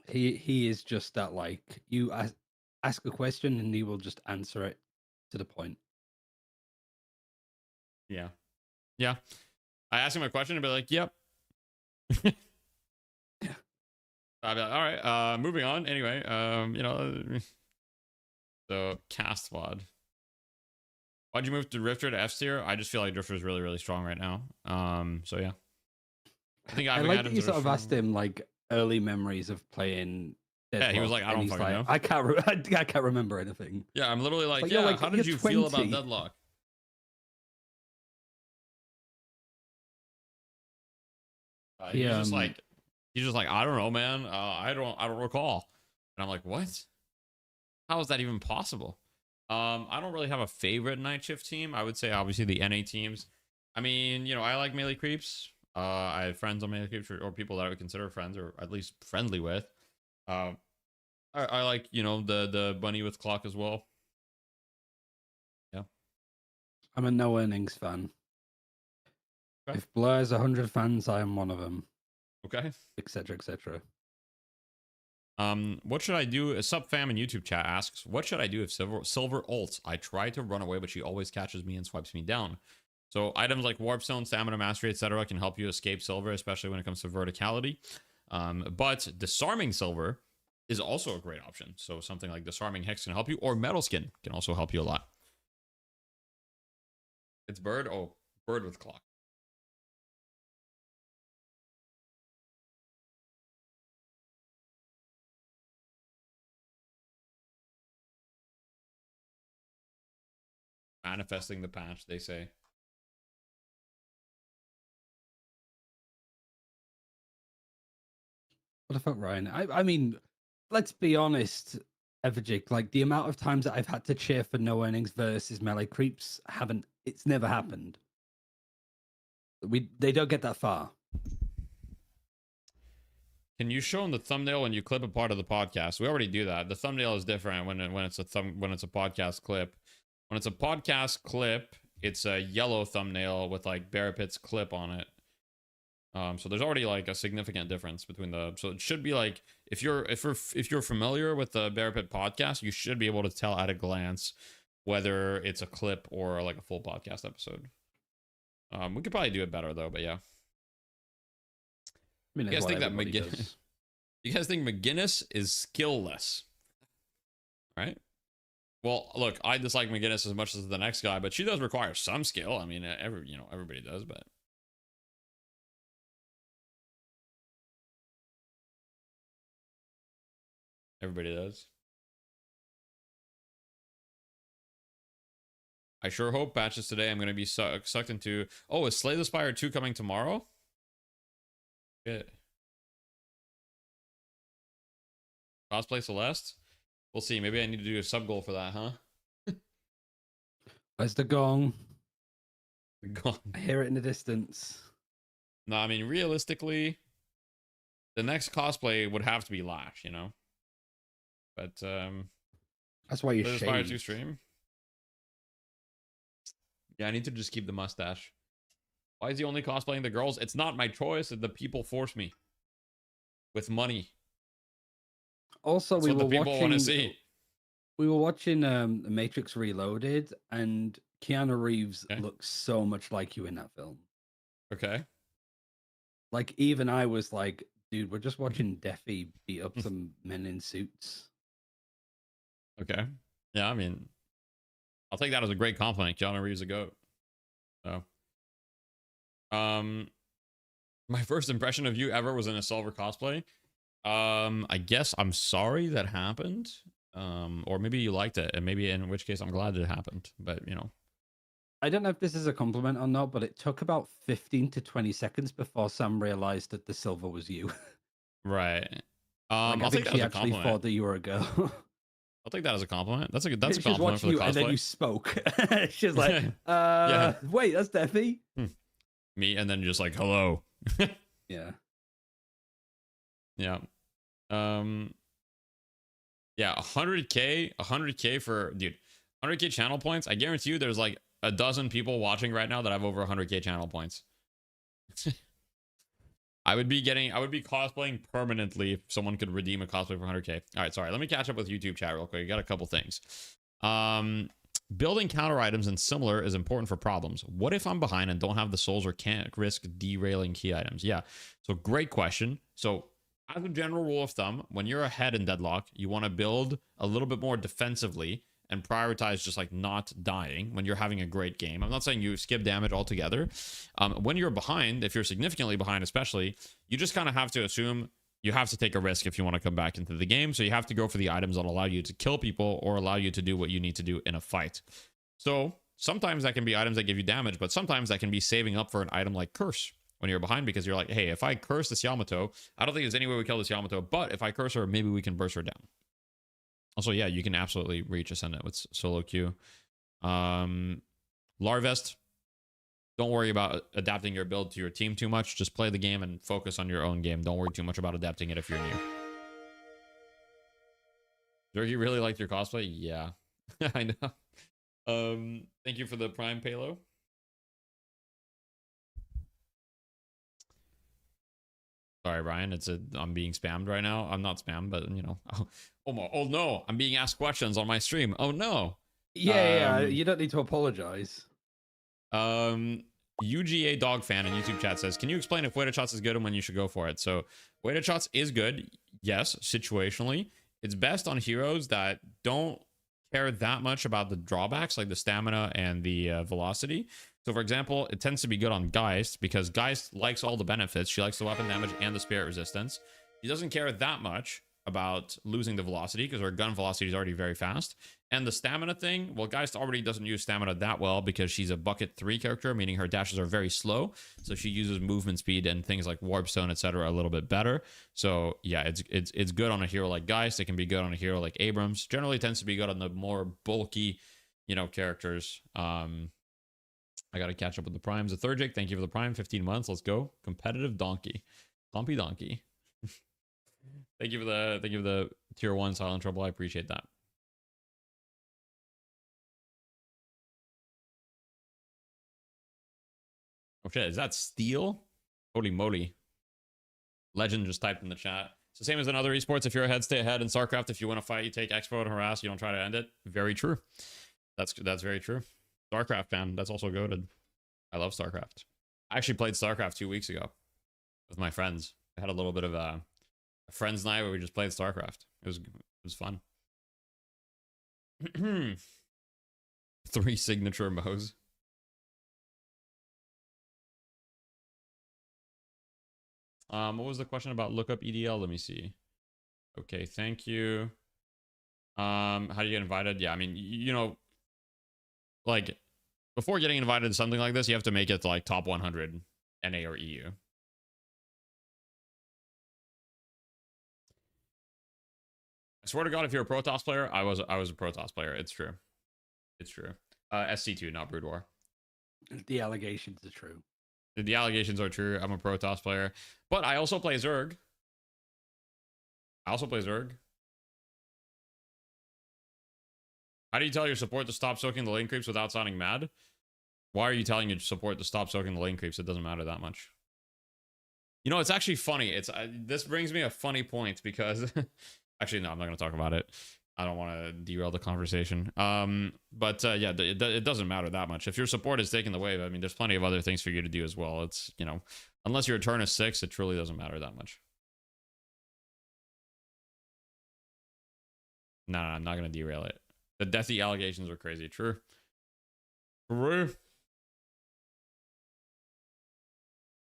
S3: He is just that. Like you ask a question and he will just answer it to the point.
S1: Yeah. Yeah. I asked him a question and be like, yep. I'd be like, all right, moving on. Anyway, you know, so cast VOD. Why'd you move to Drifter to F tier? I just feel like Drifter is really, really strong right now. So yeah. I think
S3: I like that you sort of asked him like early memories of playing. Deadlock,
S1: yeah, he was like, I don't fucking know.
S3: I can't remember anything.
S1: Yeah, I'm literally like,
S3: like,
S1: yeah,
S3: like,
S1: how did you
S3: 20.
S1: feel about Deadlock? He's just like, I don't know, man. I don't recall. And I'm like, what? How is that even possible? I don't really have a favorite night shift team. I would say obviously the NA teams. I mean, you know, I like melee creeps. I have friends on melee creeps or people that I would consider friends or at least friendly with. I like, you know, the bunny with clock as well. Yeah.
S3: I'm a no earnings fan. Okay. If Blur has 100 fans, I am one of them.
S1: Okay.
S3: Etc. Etc.
S1: What should I do? A sub fam in YouTube chat asks, what should I do if silver ults? I try to run away, but she always catches me and swipes me down. So items like Warp Stone, Stamina Mastery, etc. can help you escape silver, especially when it comes to verticality. But disarming silver is also a great option. So something like disarming hex can help you, or metal skin can also help you a lot. It's bird. Oh, bird with clock. Manifesting the patch, they say.
S3: What the fuck, Ryan? I mean, let's be honest, Everjig. Like the amount of times that I've had to cheer for no earnings versus melee creeps it's never happened. They don't get that far.
S1: Can you show in the thumbnail when you clip a part of the podcast? We already do that. The thumbnail is different when it's a podcast clip. When it's a podcast clip, it's a yellow thumbnail with like Bear Pit's clip on it. So there's already like a significant difference between so it should be like if you're familiar with the Bear Pit podcast, you should be able to tell at a glance whether it's a clip or like a full podcast episode. We could probably do it better though, but yeah.
S3: I mean,
S1: you guys think that McGinnis? You guys think McGinnis is skill-less? Right? Well, look, I dislike McGinnis as much as the next guy, but she does require some skill. I mean, everybody does, but everybody does. I sure hope patches today. I'm gonna be sucked into. Oh, is Slay the Spire 2 coming tomorrow? Shit. Cosplay Celeste? We'll see. Maybe I need to do a sub goal for that, huh?
S3: Where's the gong?
S1: Gone.
S3: I hear it in the distance.
S1: No, I mean, realistically, the next cosplay would have to be Lash, you know? But,
S3: that's why you
S1: Slay the Spire 2
S3: shave.
S1: stream? Yeah, I need to just keep the mustache. Why is he only cosplaying the girls? It's not my choice. The people force me. With money.
S3: Also,
S1: That's
S3: we
S1: what
S3: were
S1: the people want to
S3: watching.
S1: see.
S3: We were watching The Matrix Reloaded, and Keanu Reeves
S1: Okay.
S3: looks so much like you in that film.
S1: Okay.
S3: Like, even I was like, dude, we're just watching Defi beat up some men in suits.
S1: Okay. Yeah, I mean, I'll take that as a great compliment. Keanu Reeves is a goat. So, my first impression of you ever was in a Silver cosplay. I guess I'm sorry that happened. Or maybe you liked it, and maybe in which case I'm glad it happened. But you know,
S3: I don't know if this is a compliment or not, but it took about 15 to 20 seconds before Sam realized that the silver was you.
S1: right.
S3: Like, I
S1: I'll
S3: think
S1: take that
S3: she
S1: as a
S3: actually
S1: compliment.
S3: thought that you were a girl.
S1: I'll take that as a compliment. That's a
S3: She
S1: compliment
S3: was
S1: for
S3: watching
S1: the
S3: you, and then you
S1: cosplay.
S3: spoke. She's like,
S1: Yeah.
S3: wait, that's Defi?
S1: Me, and then just like hello.
S3: Yeah.
S1: Yeah. Yeah, 100k for dude, 100k channel points. I guarantee you there's like a dozen people watching right now that have over 100k channel points. I would be cosplaying permanently if someone could redeem a cosplay for 100k. All right, sorry. Let me catch up with YouTube chat real quick. I got a couple things. Building counter items and similar is important for problems. What if I'm behind and don't have the souls or can't risk derailing key items? Yeah. So great question. So as a general rule of thumb, when you're ahead in Deadlock, you want to build a little bit more defensively and prioritize just like not dying when you're having a great game. I'm not saying you skip damage altogether. When you're behind, if you're significantly behind especially, you just kind of have to assume you have to take a risk if you want to come back into the game. So you have to go for the items that allow you to kill people or allow you to do what you need to do in a fight. So sometimes that can be items that give you damage, but sometimes that can be saving up for an item like Curse when you're behind, because you're like, hey, if I curse this Yamato, I don't think there's any way we kill this Yamato, but if I curse her, maybe we can burst her down. Also, yeah, you can absolutely reach Ascendant with solo queue. Larvest, don't worry about adapting your build to your team too much. Just play the game and focus on your own game. Don't worry too much about adapting it if you're new. Zergy really liked your cosplay? Yeah, I know. Thank you for the Prime Palo. Sorry, Ryan. I'm being spammed right now. I'm not spammed, but you know. Oh no, I'm being asked questions on my stream. Oh no.
S3: Yeah, you don't need to apologize.
S1: UGA dog fan in YouTube chat says, can you explain if weighted shots is good and when you should go for it? So weighted shots is good. Yes, situationally. It's best on heroes that don't care that much about the drawbacks like the stamina and the velocity. So for example, it tends to be good on Geist because Geist likes all the benefits. She likes the weapon damage and the spirit resistance. She doesn't care that much about losing the velocity because her gun velocity is already very fast. And the stamina thing, well, Geist already doesn't use stamina that well because she's a bucket 3 character, meaning her dashes are very slow. So she uses movement speed and things like warp stone, etc. a little bit better. So yeah, it's good on a hero like Geist. It can be good on a hero like Abrams. Generally tends to be good on the more bulky, you know, characters. I got to catch up with the primes. The third Jake, thank you for the prime. 15 months. Let's go. Competitive donkey. Compy donkey. Thank you for the tier 1 silent trouble. I appreciate that. Oh shit, is that Steel? Holy moly. Legend just typed in the chat. It's the same as in other esports. If you're ahead, stay ahead. In StarCraft, if you want to fight, you take expo and harass. You don't try to end it. Very true. That's very true. StarCraft fan. That's also goated. I love StarCraft. I actually played StarCraft 2 weeks ago with my friends. I had a little bit of a friends night where we just played StarCraft. It was fun. 3 signature modes. What was the question about lookup EDL? Let me see. Okay, thank you. How do you get invited? Yeah, I mean, you know, like before getting invited to something like this, you have to make it to like top 100 NA or EU. I swear to God, if you're a Protoss player, I was a Protoss player. It's true. It's true. SC2, not Brood War.
S3: The allegations are true.
S1: The allegations are true. I'm a Protoss player, but I also play Zerg. How do you tell your support to stop soaking the lane creeps without sounding mad? Why are you telling your support to stop soaking the lane creeps? It doesn't matter that much. You know, it's actually funny. This brings me a funny point because actually, no, I'm not going to talk about it. I don't want to derail the conversation. But yeah, it doesn't matter that much. If your support is taking the wave, I mean, there's plenty of other things for you to do as well. It's, you know, unless your turn is 6, it truly doesn't matter that much. No, I'm not going to derail it. The deathy allegations are crazy. True. You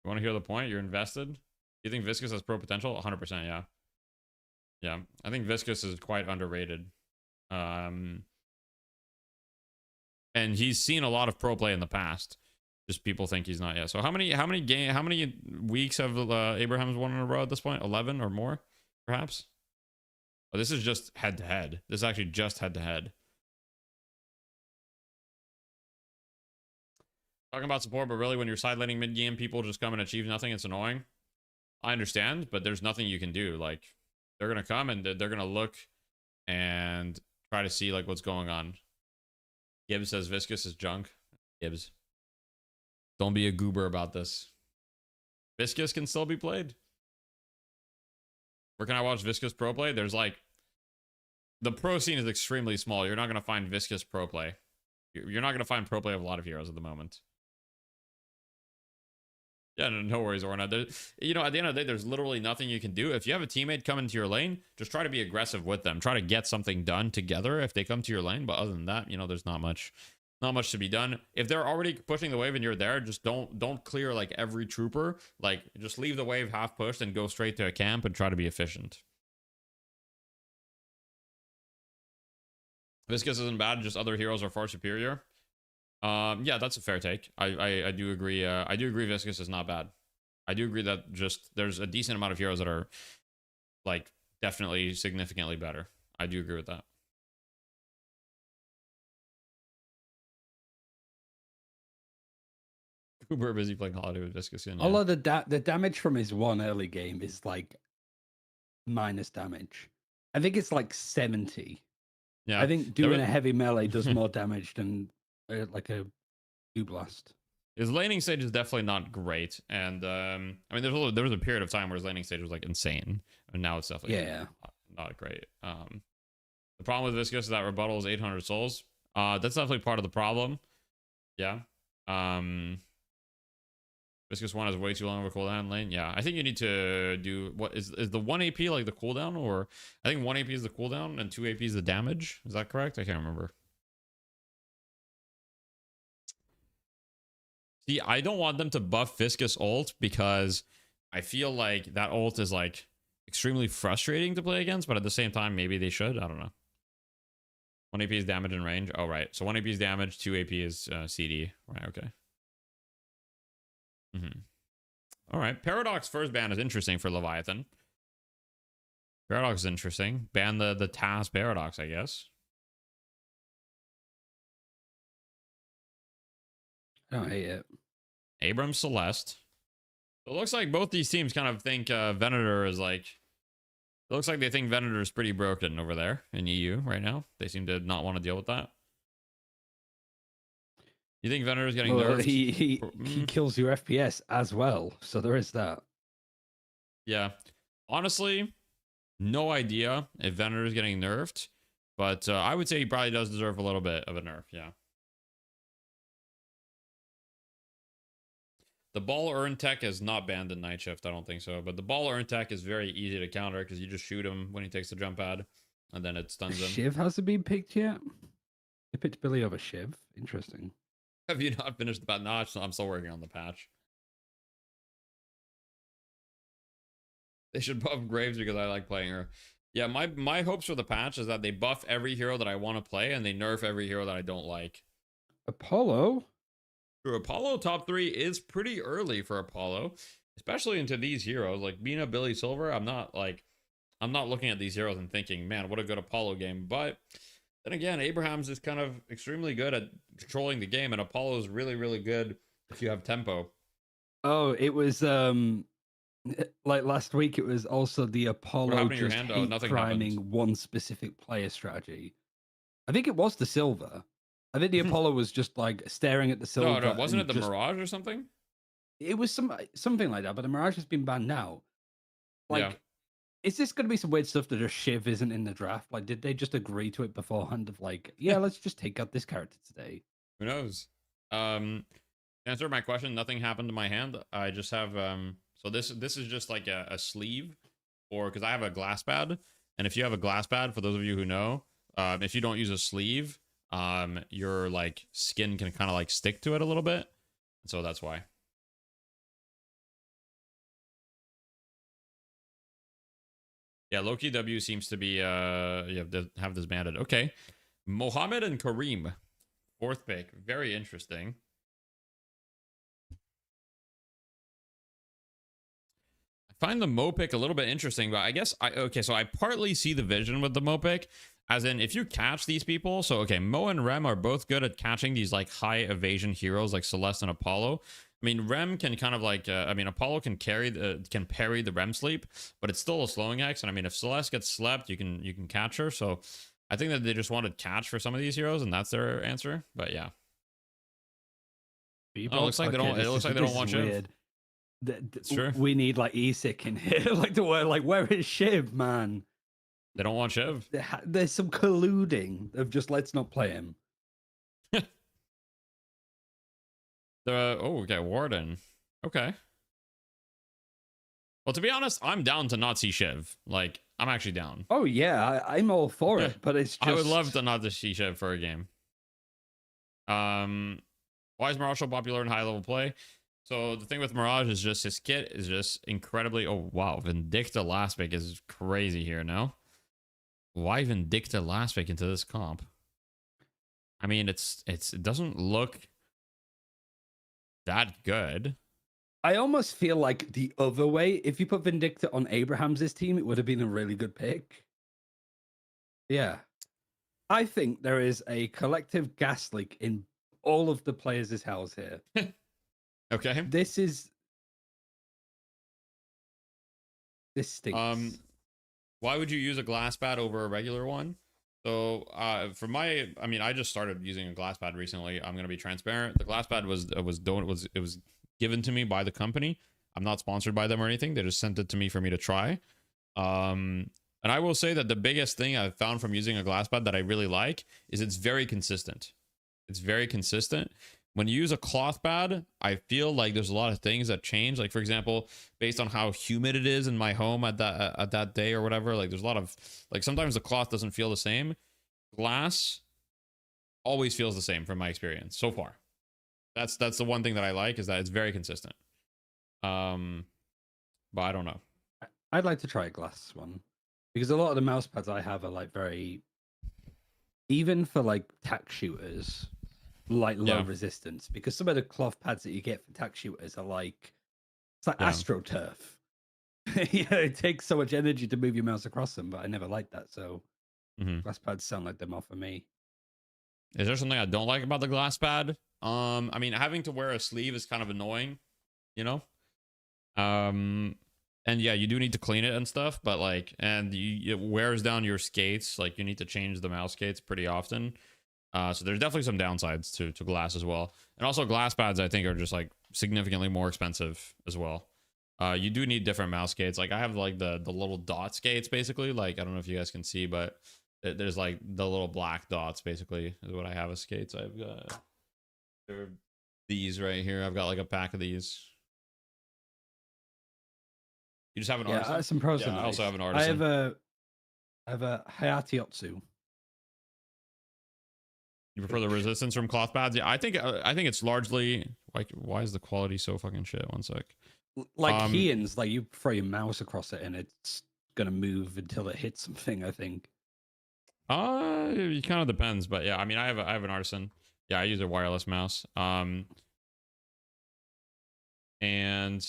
S1: want to hear the point? You're invested? You think Viscous has pro potential? 100%, yeah. Yeah, I think Viscous is quite underrated. And he's seen a lot of pro play in the past. Just people think he's not yet. So how many weeks have Abraham's won in a row at this point? 11 or more, perhaps? Oh, this is just head to head. This is actually just head to head. Talking about support, but really when you're side laning mid game, people just come and achieve nothing. It's annoying. I understand, but there's nothing you can do. Like, they're gonna come and they're gonna look and try to see like what's going on. Gibbs says Viscous is junk. Gibbs, don't be a goober about this. Viscous can still be played. Where can I watch Viscous pro play? There's like, the pro scene is extremely small. You're not gonna find Viscous pro play. You're not gonna find pro play of a lot of heroes at the moment. Yeah, no worries, Orna. You know, at the end of the day, there's literally nothing you can do. If you have a teammate come into your lane, just try to be aggressive with them. Try to get something done together if they come to your lane. But other than that, you know, there's not much to be done. If they're already pushing the wave and you're there, just don't clear like every trooper. Like, just leave the wave half pushed and go straight to a camp and try to be efficient. Viscous isn't bad, just other heroes are far superior. Yeah, that's a fair take. I do agree. I do agree Viscous is not bad. I do agree that just there's a decent amount of heroes that are like definitely significantly better. I do agree with that. Uber busy playing Holiday with Viscous. Yeah.
S3: Although the damage from his one early game is like minus damage. I think it's like 70.
S1: Yeah.
S3: I think doing a heavy melee does more damage than like a blast.
S1: His laning stage is definitely not great, and I mean, there was a period of time where his laning stage was like insane, and now it's definitely not great. The problem with Viscous is that rebuttal is 800 souls. That's definitely part of the problem. Yeah. Viscous 1 has way too long of a cooldown lane. Yeah, I think you need to do what is the 1 AP like the cooldown, or I think 1 AP is the cooldown and 2 AP is the damage. Is that correct? I can't remember. See, I don't want them to buff Viscous ult because I feel like that ult is like extremely frustrating to play against, but at the same time, maybe they should. I don't know. 1 AP is damage and range. Oh, right. So 1 AP is damage, 2 AP is CD. Right, okay. All right. Paradox first ban is interesting for Leviathan. Paradox is interesting. Ban the TAS Paradox, I guess.
S3: I don't hate it.
S1: Abrams Celeste. It looks like both these teams kind of think Venator is like... It looks like they think Venator is pretty broken over there in EU right now. They seem to not want to deal with that. You think Venator is getting nerfed?
S3: He kills your FPS as well, so there is that.
S1: Yeah. Honestly, no idea if Venator is getting nerfed, but I would say he probably does deserve a little bit of a nerf, yeah. The ball earn tech is not banned in Night Shift, I don't think so. But the ball earn tech is very easy to counter because you just shoot him when he takes the jump pad, and then it stuns him.
S3: Shiv hasn't been picked yet? They picked Billy over Shiv. Interesting.
S1: Have you not finished the patch? No, I'm still working on the patch. They should buff Graves because I like playing her. Yeah, my hopes for the patch is that they buff every hero that I want to play and they nerf every hero that I don't like.
S3: Apollo?
S1: Apollo top 3 is pretty early for Apollo, especially into these heroes. Like being a Billy Silver, I'm not looking at these heroes and thinking, man, what a good Apollo game. But then again, Abraham's is kind of extremely good at controlling the game, and Apollo is really, really good if you have tempo.
S3: Oh, it was like last week. It was also the Apollo just hate priming one specific player strategy. I think it was the silver. I think the Apollo was just like staring at the silver.
S1: No, wasn't it the Mirage or something?
S3: It was something like that, but the Mirage has been banned now. Like, is this going to be some weird stuff that just Shiv isn't in the draft? Like, did they just agree to it beforehand of like, yeah, let's just take out this character today?
S1: Who knows? To answer my question, nothing happened to my hand. I just have so this is just like a sleeve, or because I have a glass pad, and if you have a glass pad, for those of you who know, if you don't use a sleeve, your like skin can kind of like stick to it a little bit, so that's why. Yeah, Loki W seems to be you have to have this banded. Okay, Mohammed and Kareem, 4th pick, very interesting. I find the Mo pick a little bit interesting, but I guess so I partly see the vision with the Mo pick, as in if you catch these people. So okay, Mo and Rem are both good at catching these like high evasion heroes like Celeste and Apollo. I mean, Rem can kind of like, I mean, Apollo can parry the Rem sleep, but it's still a slowing X. And I mean, if Celeste gets slept, you can catch her. So I think that they just wanted catch for some of these heroes, and that's their answer. But yeah, it looks like they don't. It looks like they don't want Shiv.
S3: It's true. We need like Isik in here, like the word, like where is Shiv, man?
S1: They don't want Shiv.
S3: There's some colluding of just let's not play him.
S1: Okay, Warden. Okay. Well, to be honest, I'm down to not see Shiv. Like, I'm actually down.
S3: Oh yeah, I'm all for it. But it's just...
S1: I would love to not see Shiv for a game. Why is Mirage so popular in high level play? So the thing with Mirage is just his kit is just incredibly. Oh wow, Vindicta last pick is crazy here. No, why Vindicta last pick into this comp? I mean, it doesn't look that good.
S3: I almost feel like the other way, if you put Vindicta on Abraham's team, it would have been a really good pick. Yeah. I think there is a collective gas leak in all of the players' house here.
S1: Okay.
S3: This stinks.
S1: Why would you use a glass pad over a regular one? So, I mean, I just started using a glass pad recently. I'm gonna be transparent. The glass pad was given to me by the company. I'm not sponsored by them or anything. They just sent it to me for me to try. And I will say that the biggest thing I've found from using a glass pad that I really like is it's very consistent. It's very consistent. When you use a cloth pad, I feel like there's a lot of things that change. Like, for example, based on how humid it is in my home at that day or whatever, like there's a lot of, like, sometimes the cloth doesn't feel the same. Glass always feels the same from my experience so far. That's the one thing that I like, is that it's very consistent. But I don't know.
S3: I'd like to try a glass one, because a lot of the mouse pads I have are like very, even for like tack shooters, like low resistance, because some of the cloth pads that you get for tack shooters are like, it's like AstroTurf. It takes so much energy to move your mouse across them, but I never liked that. So glass pads sound like they're more for me.
S1: Is there something I don't like about the glass pad? I mean, having to wear a sleeve is kind of annoying, you know? And yeah, you do need to clean it and stuff, but like, and it wears down your skates. Like, you need to change the mouse skates pretty often. So there's definitely some downsides to glass as well. And also glass pads, I think, are just like significantly more expensive as well. You do need different mouse skates. Like, I have like the little dot skates, basically. Like, I don't know if you guys can see, but there's like the little black dots, basically, is what I have as skates. I've got these right here. I've got like a pack of these. You just have an artisan?
S3: Some pros.
S1: Yeah, I also have an artisan.
S3: I have a Hayatiotsu.
S1: You prefer the resistance from cloth pads? Yeah, I think it's largely like, why is the quality so fucking shit? One sec.
S3: Like Heians, like you throw your mouse across it and it's gonna move until it hits something, I think.
S1: It kind of depends, but yeah, I mean, I have an artisan. Yeah, I use a wireless mouse. And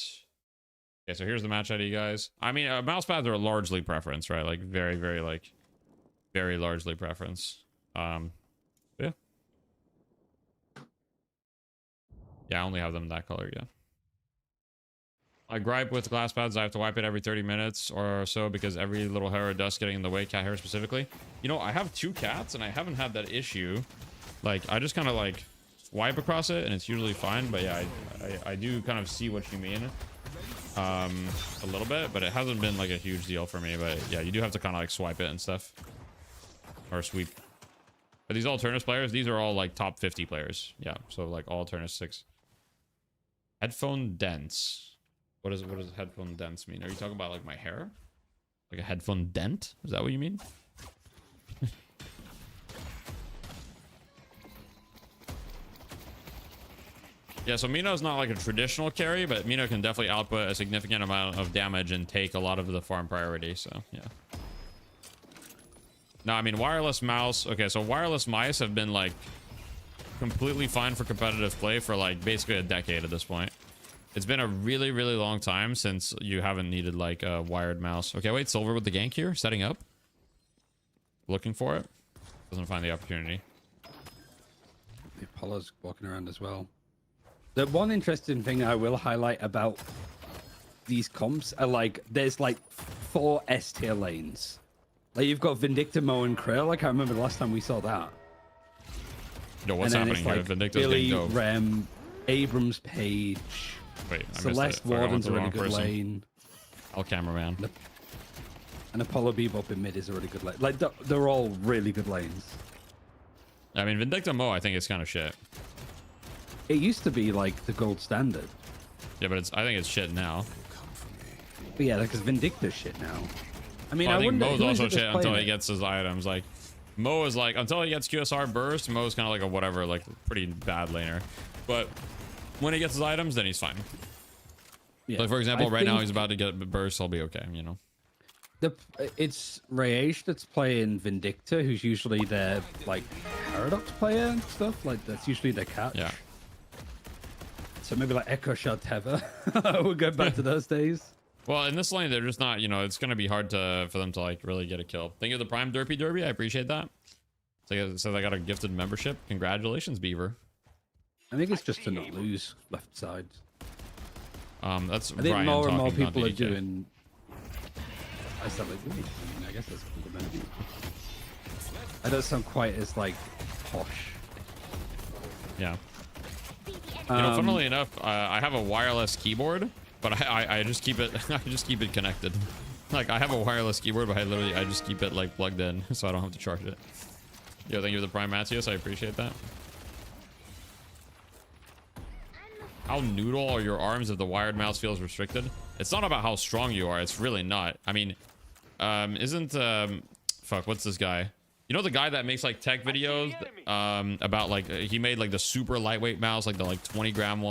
S1: okay, so here's the match ID, guys. I mean, mouse pads are largely preference, right? Like very, very, like very largely preference. Yeah. Yeah, I only have them that color, yeah. I gripe with glass pads. I have to wipe it every 30 minutes or so because every little hair or dust getting in the way, cat hair specifically. You know, I have 2 cats and I haven't had that issue. Like, I just kind of like wipe across it and it's usually fine. But yeah, I do kind of see what you mean a little bit, but it hasn't been like a huge deal for me. But yeah, you do have to kind of like swipe it and stuff, or sweep. Are these all Turnus players? These are all like top 50 players. Yeah, so like all Turnus 6. Headphone dents. What does headphone dents mean? Are you talking about like my hair? Like a headphone dent? Is that what you mean? Yeah, so Mino's not like a traditional carry, but Mino can definitely output a significant amount of damage and take a lot of the farm priority, so yeah. No, I mean wireless mouse. Okay, so wireless mice have been like completely fine for competitive play for like basically a decade at this point. It's been a really, really long time since you haven't needed like a wired mouse. Okay, wait, Silver with the gank here, setting up. Looking for it. Doesn't find the opportunity.
S3: The Apollo's walking around as well. The one interesting thing I will highlight about these comps are like, there's like 4 S tier lanes. Like you've got Vindicta, Mo, and Krill. Like I remember the last time we saw that.
S1: Yo, what's happening here?
S3: Like
S1: Vindicta's
S3: Billy,
S1: getting dope.
S3: Rem, Abrams, Page.
S1: Wait, I
S3: Celeste Warden's a really good lane.
S1: I'll cameraman.
S3: And Apollo Bebop in mid is a really good lane. Like they're all really good lanes.
S1: I mean, Vindicta Mo, I think it's kind of shit.
S3: It used to be like the gold standard.
S1: Yeah, but I think it's shit now.
S3: But yeah, because Vindicta's shit now. I mean,
S1: well, I think
S3: wouldn't.
S1: Mo's also shit until he
S3: it?
S1: gets his items. Like Mo is like, until he gets QSR burst, Mo's kind of like a whatever, like pretty bad laner. But when he gets his items, then he's fine.
S3: Yeah.
S1: Like for example,
S3: I
S1: right now
S3: think
S1: he's about to get burst. He'll be okay, you know.
S3: It's Rayage that's playing Vindicta, who's usually their like Paradox player and stuff. Like that's usually their catch.
S1: Yeah.
S3: So maybe like Echo Shot Teva. We'll go back to those days.
S1: Well, in this lane, they're just not, you know, it's going to be hard for them to like really get a kill. Thank you for the Prime Derpy Derby. I appreciate that. So they got a gifted membership. Congratulations, Beaver.
S3: I think it's just to not lose left side.
S1: That's
S3: I think
S1: Ryan
S3: more and more
S1: talking, not
S3: people are
S1: DK.
S3: doing. I sound like, I mean, I guess that's complimentary. I don't sound quite as like posh.
S1: Yeah. You know, funnily enough, I have a wireless keyboard, but I just keep it I just keep it connected. Like I have a wireless keyboard, but I just keep it like plugged in, so I don't have to charge it. Yo, thank you for the Prime Matius. I appreciate that. How noodle are your arms if the wired mouse feels restricted? It's not about how strong you are. It's really not. I mean, fuck, what's this guy? You know the guy that makes like tech videos about like he made like the super lightweight mouse, like the like 20 gram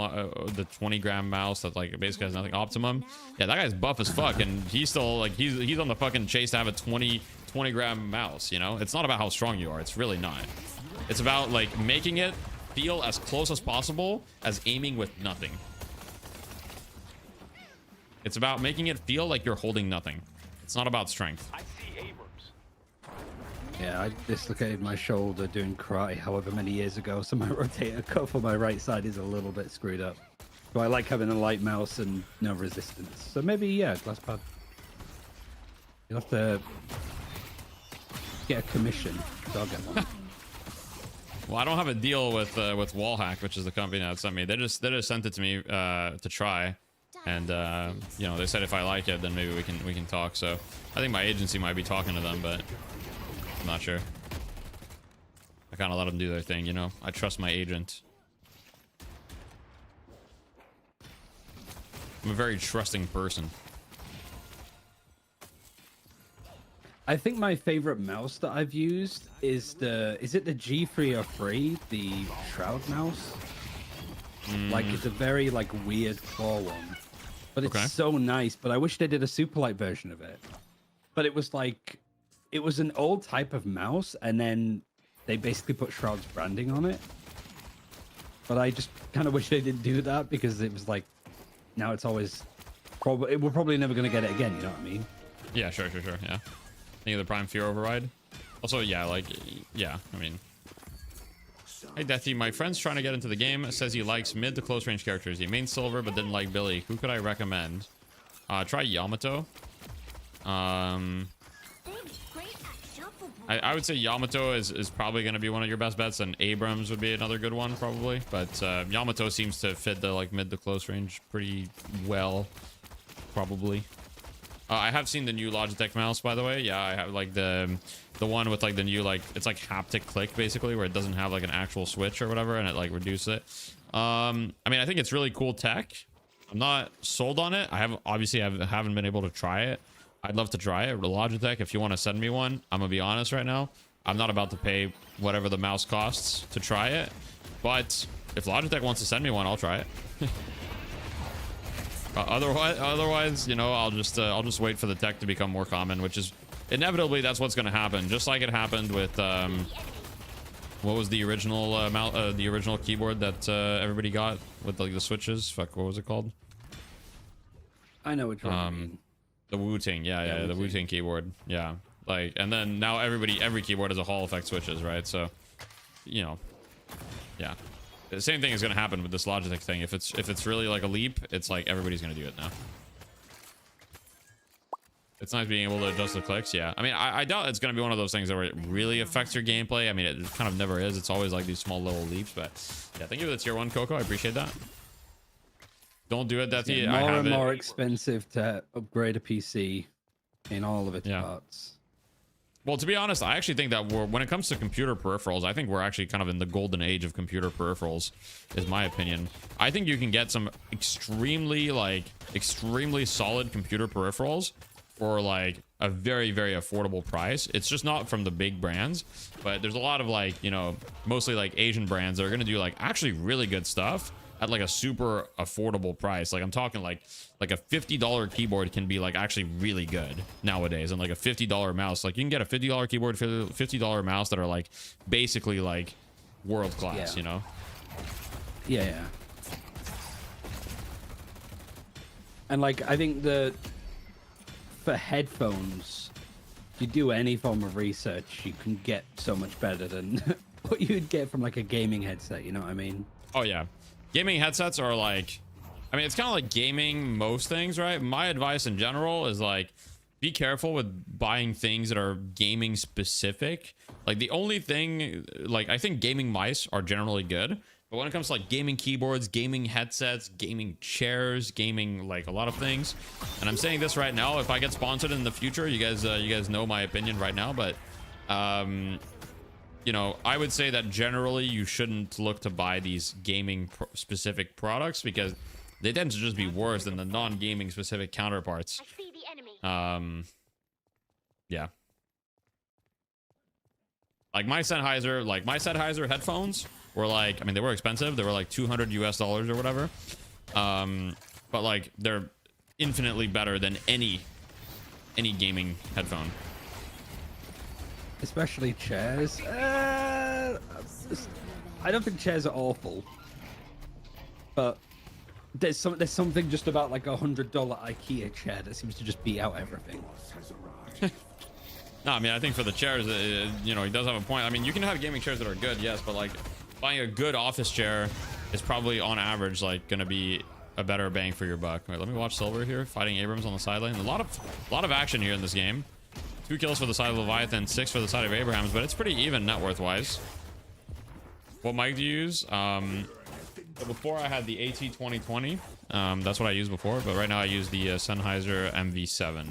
S1: mouse that like basically has nothing optimum. Yeah, that guy's buff as fuck, and he's still like he's on the fucking chase to have a 20 gram mouse. You know, it's not about how strong you are. It's really not. It's about like making it feel as close as possible as aiming with nothing. It's about making it feel like you're holding nothing. It's not about strength.
S3: Yeah, I dislocated my shoulder doing karate however many years ago, so my rotator cuff on my right side is a little bit screwed up. So I like having a light mouse and no resistance. So maybe, yeah, glass pad. You'll have to get a commission. So I'll get one.
S1: Well, I don't have a deal with Wallhack, which is the company that sent me. They just sent it to me to try, and you know, they said if I like it, then maybe we can talk. So I think my agency might be talking to them, but I'm not sure. I kind of let them do their thing, you know. I trust my agent. I'm a very trusting person.
S3: I think my favorite mouse that I've used is is it the G303, the Shroud mouse? Like it's a very like weird claw one, but it's so nice. But I wish they did a super light version of it. But it was like, it was an old type of mouse, and then they basically put Shroud's branding on it. But I just kind of wish they didn't do that, because it was like now it's always probably we're probably never gonna get it again. You know what I mean?
S1: Yeah, sure. Yeah. Think of the Prime Fear override. Also, yeah, like, yeah. I mean, hey Deathy, my friend's trying to get into the game. Says he likes mid to close range characters. He main Silver, but didn't like Billy. Who could I recommend? Try Yamato. I would say Yamato is probably going to be one of your best bets, and Abrams would be another good one probably. But Yamato seems to fit the like mid to close range pretty well, probably. I have seen the new Logitech mouse, by the way. Yeah, I have like the one with like the new like it's like haptic click basically, where it doesn't have like an actual switch or whatever, and it like reduces it. I mean, I think it's really cool tech. I'm not sold on it. I haven't been able to try it. I'd love to try it. Logitech, if you want to send me one, I'm gonna be honest right now. I'm not about to pay whatever the mouse costs to try it. But if Logitech wants to send me one, I'll try it. Otherwise, you know, I'll just wait for the tech to become more common, which is inevitably that's what's gonna happen. Just like it happened with what was the original the original keyboard that everybody got with like the switches? Fuck, what was it called?
S3: I know which one you mean.
S1: The Wu-Tang, yeah, the Wu-Tang keyboard, yeah. Like, and then now every keyboard has a Hall effect switches, right? So, you know, yeah. The same thing is going to happen with this Logitech thing. If it's really like a leap, it's like everybody's going to do it now. It's nice being able to adjust the clicks, yeah. I mean, I doubt it's going to be one of those things where it really affects your gameplay. I mean, it kind of never is. It's always like these small little leaps, but yeah, thank you for the tier 1, Coco. I appreciate that. Don't do it, Deathy.
S3: It's more and more expensive to upgrade a PC in all of its parts.
S1: Well, to be honest, I actually think that when it comes to computer peripherals, I think we're actually kind of in the golden age of computer peripherals, is my opinion. I think you can get some extremely solid computer peripherals for like a very, very affordable price. It's just not from the big brands, but there's a lot of like, you know, mostly like Asian brands that are going to do like actually really good stuff at like a super affordable price. Like I'm talking like a $50 keyboard can be like actually really good nowadays, and like a $50 mouse, like you can get a $50 keyboard for $50 mouse that are like basically like world class, you know?
S3: Yeah. And like I think for headphones, if you do any form of research, you can get so much better than what you'd get from like a gaming headset, you know what I mean?
S1: Oh yeah. Gaming headsets are like, I mean, it's kind of like gaming most things, right? My advice in general is like, be careful with buying things that are gaming specific. Like the only thing, like I think gaming mice are generally good, but when it comes to like gaming keyboards, gaming headsets, gaming chairs, gaming like a lot of things, and I'm saying this right now, if I get sponsored in the future, you guys know my opinion right now, but you know, I would say that generally you shouldn't look to buy these gaming specific products because they tend to just be worse than the non-gaming specific counterparts.
S2: I see the enemy.
S1: Yeah. Like my Sennheiser headphones were like, I mean, they were expensive. They were like $200 US or whatever. But like they're infinitely better than any gaming headphone.
S3: Especially chairs. I don't think chairs are awful, but there's something just about like $100 IKEA chair that seems to just beat out everything.
S1: No, I mean, I think for the chairs, you know, he does have a point. I mean, you can have gaming chairs that are good, yes, but like buying a good office chair is probably on average like gonna be a better bang for your buck. Wait, let me watch Silver here fighting Abrams on the sideline. A lot of action here in this game. 2 kills for the side of Leviathan, 6 for the side of Abrahams, but it's pretty even net worth wise. What mic do you use? So before I had the AT2020. That's what I used before, but right now I use the Sennheiser MV7.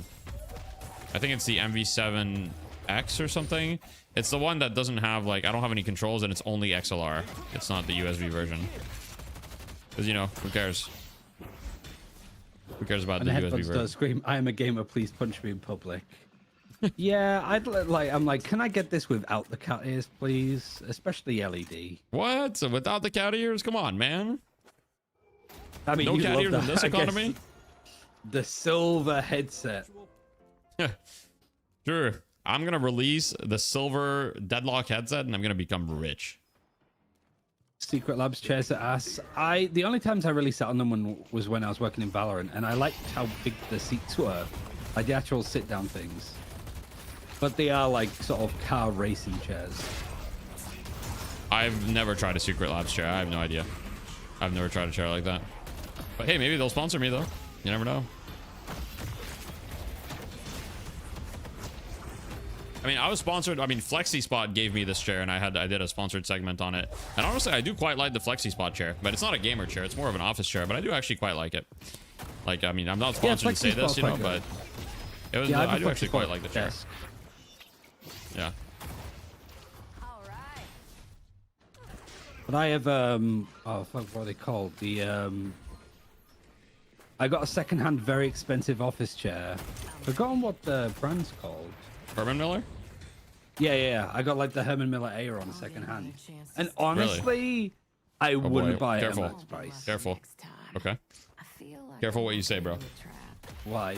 S1: I think it's the MV7X or something. It's the one that doesn't have like, I don't have any controls and it's only XLR. It's not the USB version. Because, you know, who cares? Who cares about
S3: and
S1: the
S3: the
S1: USB
S3: headphones
S1: version?
S3: does scream, "I am a gamer, please punch me in public." Yeah, I'm like, can I get this without the cat ears, please? Especially LED.
S1: What? So without the cat ears? Come on, man.
S3: I mean,
S1: no cat ears in this
S3: I
S1: economy?
S3: guess the silver headset.
S1: Sure. I'm going to release the silver Deadlock headset and I'm going to become rich.
S3: Secret Labs chairs are ass. The only times I really sat on them was when I was working in Valorant, and I liked how big the seats were, like the actual sit-down things. But they are like sort of car racing chairs.
S1: I've never tried a Secret Labs chair. I have no idea. I've never tried a chair like that. But hey, maybe they'll sponsor me though. You never know. I mean, I was sponsored. I mean, Flexi Spot gave me this chair, and I did a sponsored segment on it. And honestly, I do quite like the Flexi Spot chair, but it's not a gamer chair. It's more of an office chair, but I do actually quite like it. Like, I mean, I'm not sponsored to say this, you know, but it was. I do actually quite like the chair. Yeah.
S3: But I have oh fuck, what are they called? I got a second-hand, very expensive office chair. Forgotten what the brand's called.
S1: Herman Miller?
S3: Yeah. I got like the Herman Miller Aeron second-hand, and honestly, I wouldn't buy it at that price.
S1: Careful. Okay. Careful what you say, bro.
S3: Why?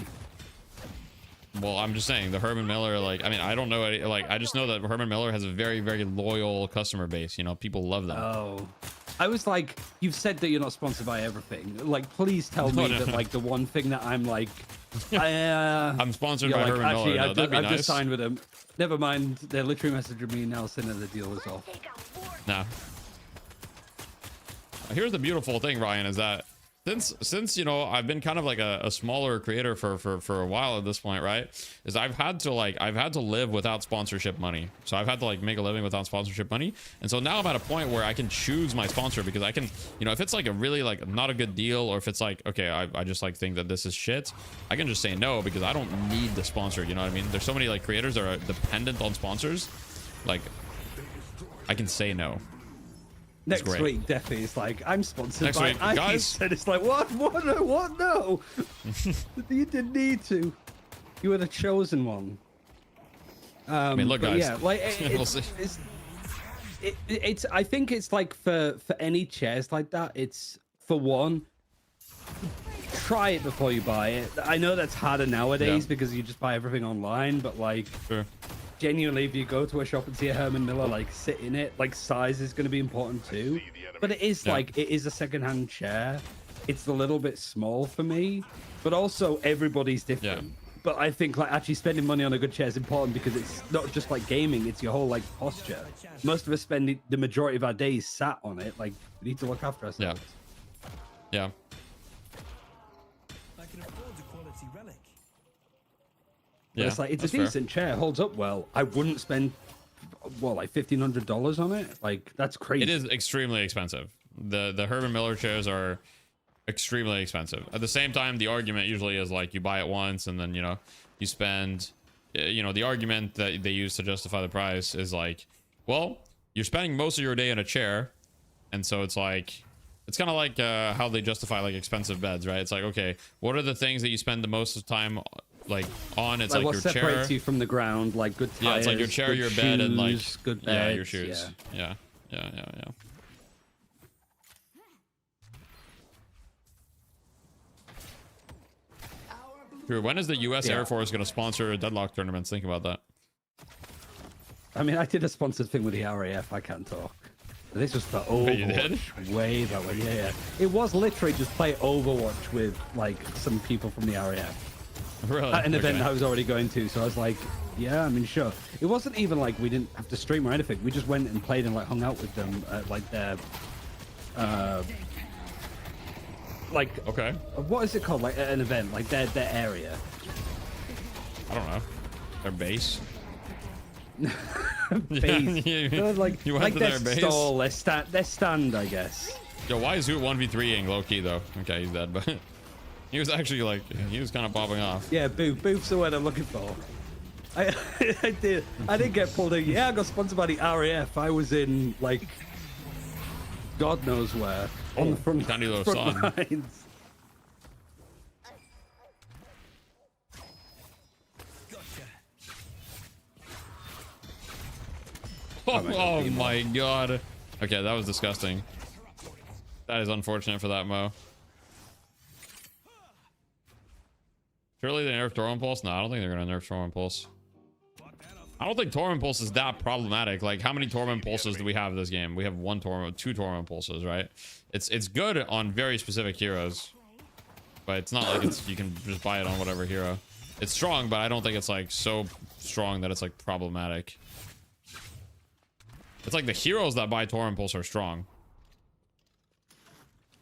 S1: Well, I'm just saying the Herman Miller, like, I mean, I don't know any, like, I just know that Herman Miller has a very, very loyal customer base. You know, people love them.
S3: Oh, I was like, you've said that you're not sponsored by everything. Like, please tell me that like the one thing that I'm like,
S1: I'm sponsored by Herman Miller. No, that'd be nice.
S3: I've just signed with them. Never mind. They're literally messaging me now saying that the deal is off.
S1: Nah. Here's the beautiful thing, Ryan, is that since you know, I've been kind of like a smaller creator for a while at this point, right? Is I've had to live without sponsorship money. So I've had to like make a living without sponsorship money. And so now I'm at a point where I can choose my sponsor, because I can, you know, if it's like a really like not a good deal, or if it's like, okay, I just like think that this is shit, I can just say no, because I don't need the sponsor. You know what I mean? There's so many like creators that are dependent on sponsors. Like, I can say no.
S3: Next week, Deafy is like, I'm sponsored
S1: Next
S3: by
S1: week,
S3: Ice.
S1: guys.
S3: And it's like, what? No. You didn't need to. You were the chosen one.
S1: I mean, look, guys.
S3: Yeah, like,
S1: We'll see.
S3: it's I think it's like for any chairs like that, it's for one, try it before you buy it. I know that's harder nowadays because you just buy everything online, but like,
S1: Sure.
S3: Genuinely, if you go to a shop and see a Herman Miller, like, sit in it, like, size is going to be important too. But it is like, it is a second-hand chair. It's a little bit small for me, but also everybody's different. But I think like actually spending money on a good chair is important, because it's not just like gaming, it's your whole like posture. Most of us spend the majority of our days sat on it. Like, we need to look after ourselves.
S1: Yeah.
S5: I can afford the quality relic.
S3: But it's like, it's a decent chair, holds up well. I wouldn't spend, what, like $1,500 on it? Like, that's crazy.
S1: It is extremely expensive. The Herman Miller chairs are extremely expensive. At the same time, the argument usually is like, you buy it once and then, you know, you spend, you know, the argument that they use to justify the price is like, well, you're spending most of your day in a chair. And so it's like, it's kind of like how they justify like expensive beds, right? It's like, okay, what are the things that you spend the most of the time like on? It's like
S3: what
S1: your
S3: separates
S1: chair.
S3: you from the ground, like good tires,
S1: Yeah, it's like your chair, your
S3: shoes,
S1: bed, and like
S3: good beds,
S1: your shoes. Yeah. Drew, when is the U.S. Air Force going to sponsor Deadlock tournaments? Think about that.
S3: I mean, I did a sponsored thing with the RAF. I can't talk. This was for Overwatch.
S1: You did?
S3: Way back when, yeah. It was literally just play Overwatch with like some people from the RAF.
S1: Really?
S3: At an event I was already going to, so I was like, yeah, I mean, sure. It wasn't even like we didn't have to stream or anything. We just went and played and like hung out with them at like their, like,
S1: okay,
S3: what is it called? Like an event, like their area.
S1: I don't know. Their base.
S3: Base. Like,
S1: you went
S3: like
S1: to
S3: their
S1: their base?
S3: stall, their stand, I guess.
S1: Yo, why is Zoot 1v3ing low key though? Okay, he's dead, but he was actually like, he was kind of popping off.
S3: Yeah, Boof's the word I'm looking for. I didn't get pulled in. Yeah, I got sponsored by the RAF. I was in like God knows where on the front lines.
S1: Oh my god. Okay, that was disgusting. That is unfortunate for that Mo. Surely they nerfed Throw Impulse? No, I don't think they're gonna nerf Throw Impulse. I don't think Torment Pulse is that problematic. Like, how many Torment Pulses do we have this game? We have two Torment Pulses, right? It's good on very specific heroes, but it's not like you can just buy it on whatever hero. It's strong, but I don't think it's like so strong that it's like problematic. It's like the heroes that buy Torment Pulse are strong.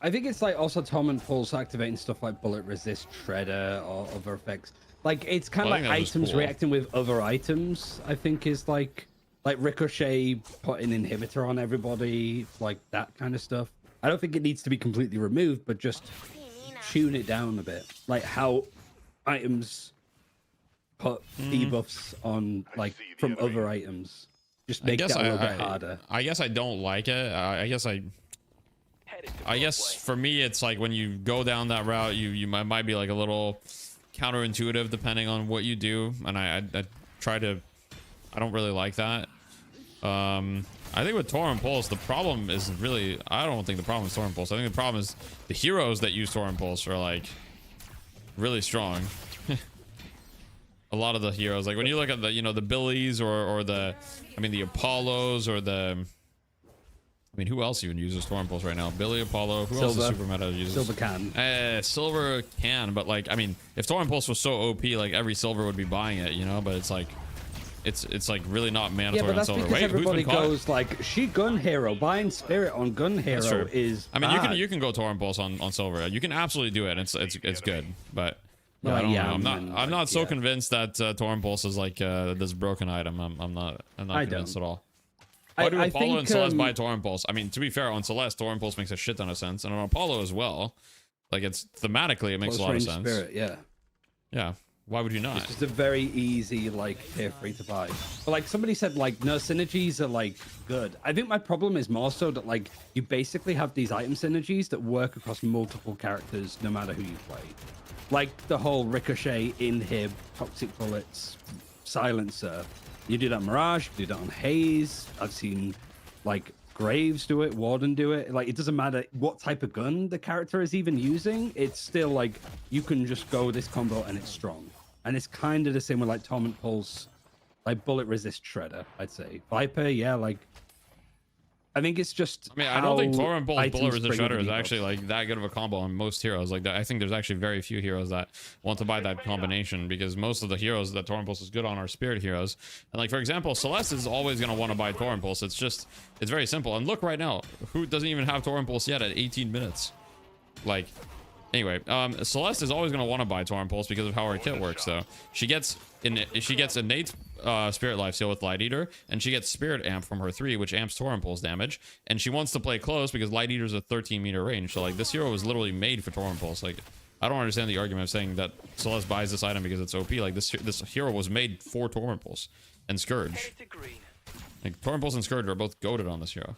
S3: I think it's like also Torment Pulse activating stuff like Bullet Resist, Shredder, or other effects. Like, it's kind of like items
S1: cool.
S3: reacting with other items, I think is like Ricochet putting inhibitor on everybody, like that kind of stuff. I don't think it needs to be completely removed, but just tune it down a bit. Like how items put debuffs on, like, from other items. Just make that a little bit harder.
S1: I guess I don't like it. I guess for me, it's like when you go down that route, you might be like a little counterintuitive depending on what you do, and I don't really like that. I think with Torrent Pulse, the problem is really, I don't think the problem is Torrent Pulse. I think the problem is the heroes that use Torrent Pulse are like really strong. A lot of the heroes, like when you look at the, you know, the Billies or the, I mean the Apollos or the, I mean, who else even uses Torrent Pulse right now? Billy, Apollo, who else is super meta uses?
S3: Silver can.
S1: Silver can, but like, I mean, if Torrent Pulse was so OP, like every Silver would be buying it, you know, but it's like, it's like really not mandatory.
S3: Yeah, but that's
S1: on Silver.
S3: because
S1: Wait,
S3: everybody goes like, she gun hero, buying Spirit on gun hero is
S1: I mean,
S3: bad.
S1: you can go Torrent Pulse on Silver. You can absolutely do it. It's good, but yeah, I don't know. I'm not so convinced that Torrent Pulse is like this broken item. I'm not convinced at all. Why do Apollo and Celeste buy Torrent Pulse? I mean, to be fair, on Celeste, Torrent Pulse makes a shit ton of sense, and on Apollo as well. Like, it's thematically, it makes a lot of sense.
S3: Spirit, yeah.
S1: Yeah. Why would you not?
S3: It's just a very easy, like, tier 3 to buy. But like somebody said, like, no, synergies are like good. I think my problem is more so that like you basically have these item synergies that work across multiple characters no matter who you play. Like the whole Ricochet, Inhib, Toxic Bullets, Silencer. You do that on Mirage, you do that on Haze. I've seen like Graves do it, Warden do it. Like, it doesn't matter what type of gun the character is even using. It's still like you can just go this combo and it's strong. And it's kind of the same with like Torment Pulse, like Bullet Resist Shredder, I'd say. Viper, yeah, like I think it's just.
S1: I mean, I don't think Torrent Pulse Bullet Resist Shredder is actually like that good of a combo on most heroes. Like, I think there's actually very few heroes that want to buy that combination, because most of the heroes that Torrent Pulse is good on are Spirit heroes. And like, for example, Celeste is always going to want to buy Torrent Pulse. It's very simple. And look right now, who doesn't even have Torrent Pulse yet at 18 minutes? Like, anyway, Celeste is always going to want to buy Torrent Pulse because of how her kit works, though. She gets innate Spirit Life Steal with Light Eater, and she gets Spirit Amp from her 3, which amps Torrent Pulse damage, and she wants to play close because Light Eater is a 13-meter range. So like, this hero was literally made for Torrent Pulse. Like, I don't understand the argument of saying that Celeste buys this item because it's OP. Like, this hero was made for Torrent Pulse and Scourge. Like, Torrent Pulse and Scourge are both goated on this hero.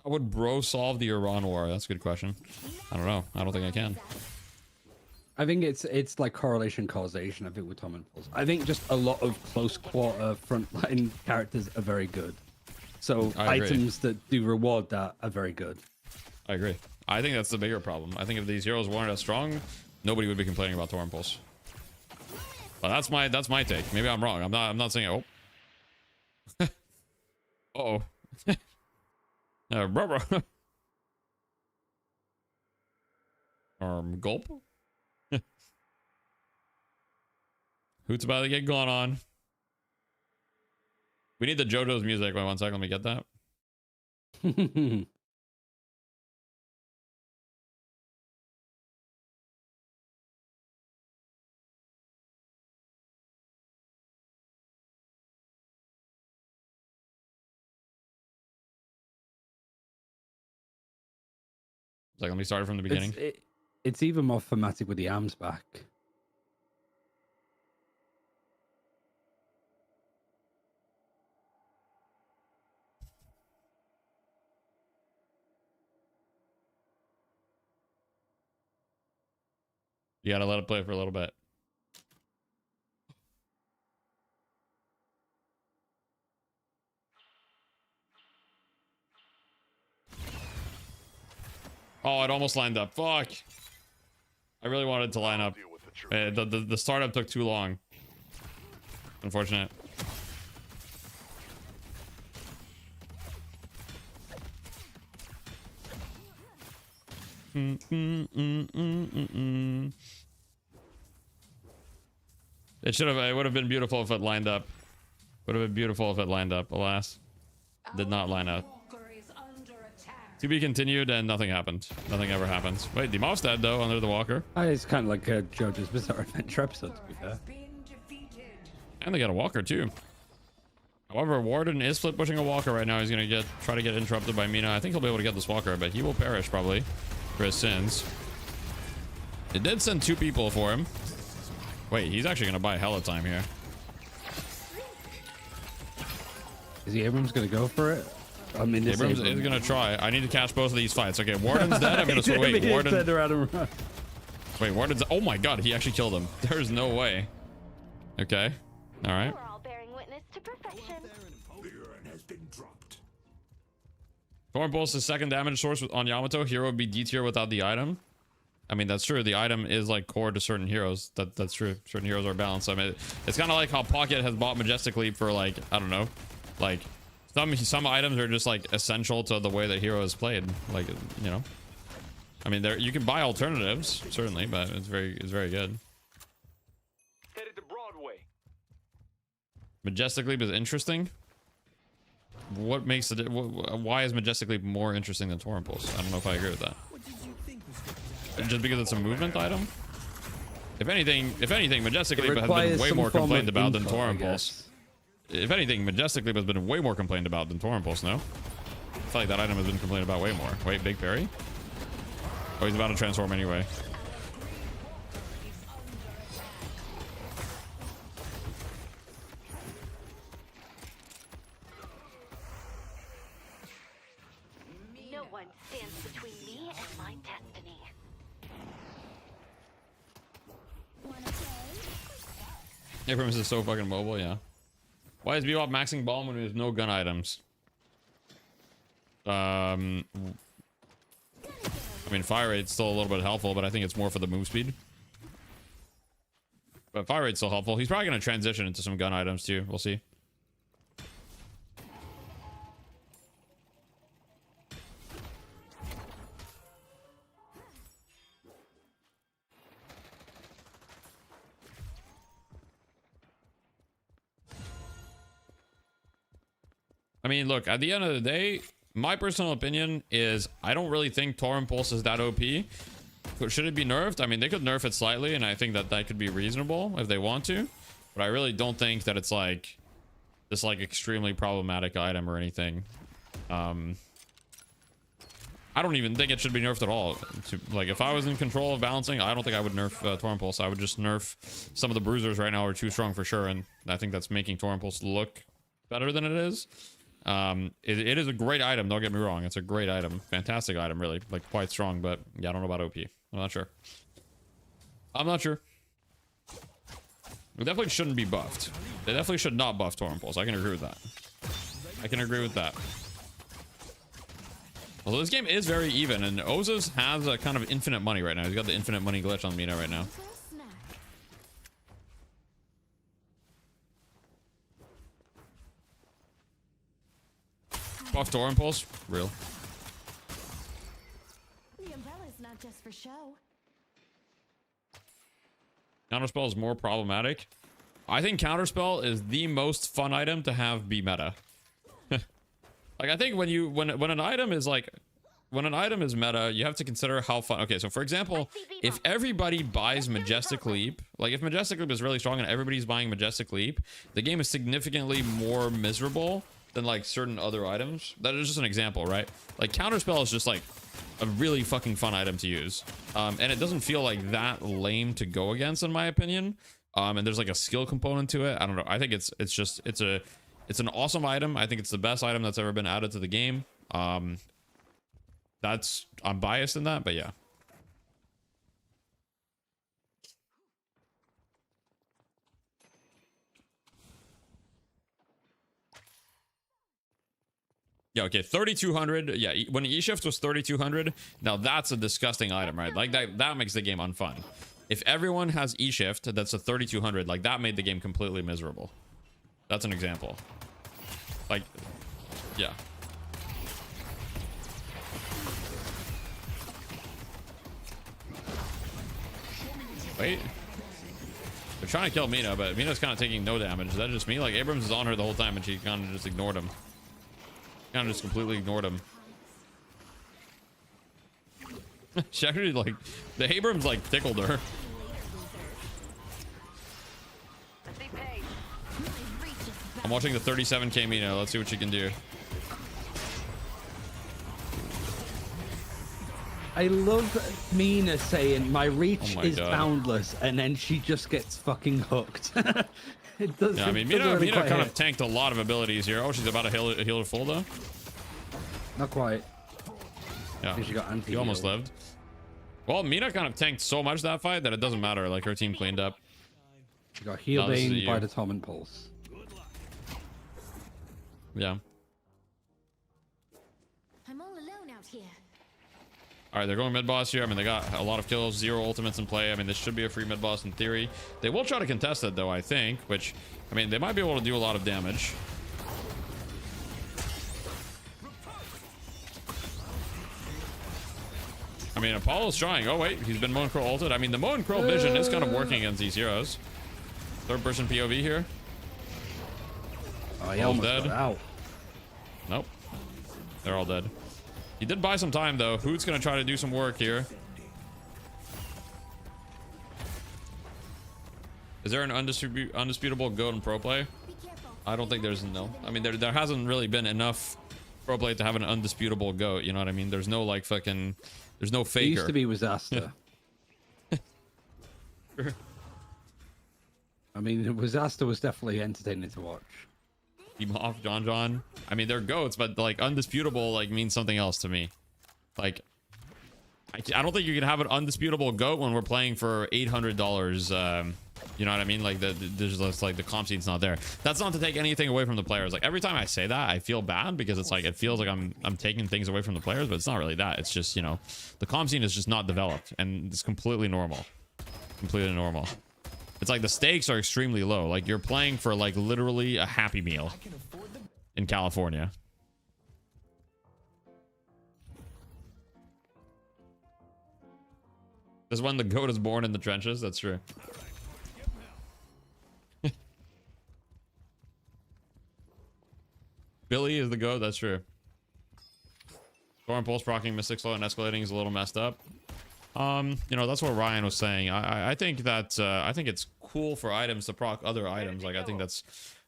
S1: How would bro solve the Iran war? That's a good question. I don't know. I don't think I can.
S3: I think it's like correlation causation. I think with Torrent Pulse, I think just a lot of close quarter frontline characters are very good. So items that do reward that are very good.
S1: I agree. I think that's the bigger problem. I think if these heroes weren't as strong, nobody would be complaining about Torrent Pulse. But that's my take. Maybe I'm wrong. I'm not saying oh. Uh-oh. Gulp. Hoot's about to get going on. We need the JoJo's music. Wait 1 second. Let me get that. Like, let me start it from the beginning.
S3: It's even more thematic with the arms back.
S1: You gotta let it play for a little bit. Oh, it almost lined up. Fuck. I really wanted to line up. The startup took too long. Unfortunate. It would have been beautiful if it lined up. Would have been beautiful if it lined up. Alas, did not line up. To be continued, and nothing happened. Nothing ever happens. Wait, the mouse dead though under the walker.
S3: It's kind of like a JoJo's Bizarre Adventure episode, to be fair.
S1: And they got a walker too. However, Warden is flip pushing a walker right now. He's gonna try to get interrupted by Mina. I think he'll be able to get this walker, but he will perish probably for his sins. It did send 2 people for him. Wait, he's actually gonna buy hella time here.
S3: Is he Abrams gonna go for it? I mean,
S1: Abrams is gonna try. I need to catch both of these fights. Okay, Warden's dead. I'm gonna wait. Warden. Wait, Warden's. Oh my god, he actually killed him. There's no way. Okay. All right.
S2: We're all bearing witness to perfection.
S1: Torn Pulse's second damage source on Yamato. Hero would be D tier without the item. I mean, that's true. The item is like core to certain heroes. That's true. Certain heroes are balanced. I mean, it's kind of like how Pocket has bought Majestic Leap for like, I don't know, like some items are just like essential to the way that hero is played. Like, you know, I mean, you can buy alternatives certainly, but it's very good.
S6: Headed to Broadway.
S1: Majestic Leap is interesting. What makes it? Why is Majestic Leap more interesting than Torrent Pulse? I don't know if I agree with that. Just because it's a movement item? If anything, Majestic Leap has been way more complained about than Torrent Pulse. If anything, Majestic Leap has been way more complained about than Torrent Pulse, no? I feel like that item has been complained about way more. Wait, big parry? Oh, he's about to transform anyway.
S2: No one stands between me and my destiny.
S1: Abrams is so fucking mobile, yeah. Why is Bebop maxing Balm when there's no gun items? I mean, fire rate's still a little bit helpful, but I think it's more for the move speed. But fire rate's still helpful. He's probably going to transition into some gun items too. We'll see. I mean, look, at the end of the day, my personal opinion is I don't really think Torrent Pulse is that OP. Should it be nerfed? I mean, they could nerf it slightly, and I think that could be reasonable if they want to. But I really don't think that it's like this like extremely problematic item or anything. I don't even think it should be nerfed at all. Like, if I was in control of balancing, I don't think I would nerf Torrent Pulse. I would just nerf some of the bruisers right now are too strong for sure, and I think that's making Torrent Pulse look better than it is. It is a great item, don't get me wrong. It's a great item, fantastic item, really, like quite strong. But yeah, I don't know about OP. I'm not sure. It definitely shouldn't be buffed. They definitely should not buff Torrent Pulse. I can agree with that. Although this game is very even, and Ozas has a kind of infinite money right now. He's got the infinite money glitch on Mina right now. Buff Torrent Pulse? Real.
S4: The umbrella's not just for show.
S1: Counterspell is more problematic. I think Counterspell is the most fun item to have be meta. Like, I think when an item is meta, you have to consider how fun. Okay, so for example, if everybody buys Majestic Leap, like if Majestic Leap is really strong and everybody's buying Majestic Leap, the game is significantly more miserable than like certain other items. That is just an example, right? Like Counterspell is just like a really fucking fun item to use, and it doesn't feel like that lame to go against, in my opinion. And there's like a skill component to it. I don't know. I think it's an awesome item. I think it's the best item that's ever been added to the game. I'm biased in that, but yeah. Yeah, okay, 3,200. Yeah, when E-Shift was 3,200, now that's a disgusting item, right? Like, that makes the game unfun. If everyone has E-Shift, that's a 3,200, like, that made the game completely miserable. That's an example. Like, yeah. Wait. They're trying to kill Mina, but Mina's kind of taking no damage. Is that just me? Like, Abrams is on her the whole time, and she kind of just ignored him. Kind of just completely ignored him. She actually, like, the Abrams, like, tickled her. I'm watching the 37k Mina. Let's see what she can do.
S3: I love Mina saying my reach is
S1: God.
S3: boundless, and then she just gets fucking hooked. It does.
S1: Yeah, I mean, Mina kind of tanked a lot of abilities here. Oh, she's about to heal her full though.
S3: Not quite.
S1: Yeah,
S3: She got anti.
S1: She almost lived. Well, Mina kind of tanked so much that fight that it doesn't matter. Like, her team cleaned up.
S3: She got healed by the Tom and Pulse.
S1: Yeah.
S4: I'm all alone out here.
S1: All right, they're going mid boss here. I mean, they got a lot of kills, 0 ultimates in play. I mean, this should be a free mid boss in theory. They will try to contest it though, I think, which, I mean, they might be able to do a lot of damage. I mean, Apollo's trying. Oh wait, he's been Moan Crow ulted. I mean, the Moan Crow vision is kind of working against these heroes. Third person POV here.
S3: Oh, he almost
S1: dead.
S3: got out.
S1: Nope. They're all dead. He did buy some time though. Hoot's gonna try to do some work here. Is there an undisputable GOAT in pro play? I don't think there's no. I mean, there hasn't really been enough pro play to have an undisputable GOAT. You know what I mean? There's no like fucking. There's no faker.
S3: It used to be Wazasta. I mean, Wazasta was definitely entertaining to watch.
S1: Team off John. I mean, they're goats, but like undisputable like means something else to me. Like, I don't think you can have an undisputable GOAT when we're playing for $800. You know what I mean? Like there's just like the comp scene's not there. That's not to take anything away from the players. Like every time I say that, I feel bad because it's like it feels like I'm taking things away from the players, but it's not really that. It's just, you know, the comp scene is just not developed, and it's completely normal. Completely normal. It's like the stakes are extremely low. Like you're playing for like literally a Happy Meal in California. This is when the GOAT is born in the trenches. That's true. Billy is the GOAT. That's true. Storm Pulse proccing Mystic Slow and escalating is a little messed up. You know, that's what Ryan was saying. I think that I think it's cool for items to proc other items. Like I think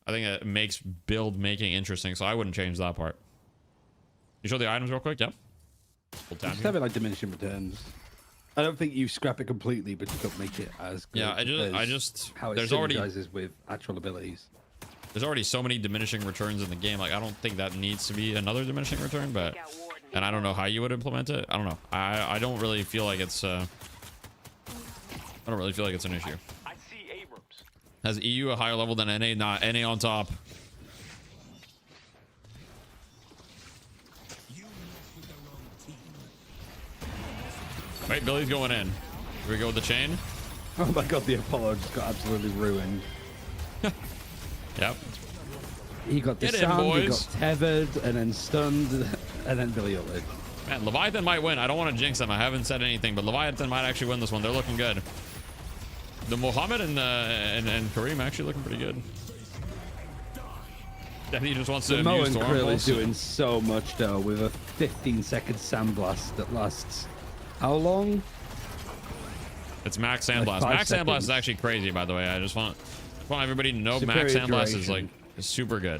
S1: it makes build making interesting. So I wouldn't change that part. You show the items real quick. Yep.
S3: Just have it like diminishing returns. I don't think you scrap it completely, but you could make it as good.
S1: Yeah, I just
S3: how it
S1: there's
S3: synergizes with actual abilities.
S1: There's already so many diminishing returns in the game. Like I don't think that needs to be another diminishing return, but and I don't know how you would implement it. I don't know. I don't really feel like it's I don't really feel like it's an issue.
S6: I see Abrams.
S1: Has EU a higher level than NA? Nah, NA on top. Wait, Billy's going in. Here we go with the chain.
S3: Oh my god, the Apollo just got absolutely ruined.
S1: Yep.
S3: He got disarmed, he got tethered, and then stunned, and then Billy ulted.
S1: Man, Leviathan might win. I don't want to jinx them. I haven't said anything, but Leviathan might actually win this one. They're looking good. The Mohammed and Kareem actually looking pretty good. Then he just wants to
S3: Moen
S1: use
S3: Krill is doing so much though, with a 15-second sandblast that lasts how long?
S1: It's max sandblast.
S3: Like
S1: Max sandblast is actually crazy, by the way. I just want everybody to know max sandblast is like super good.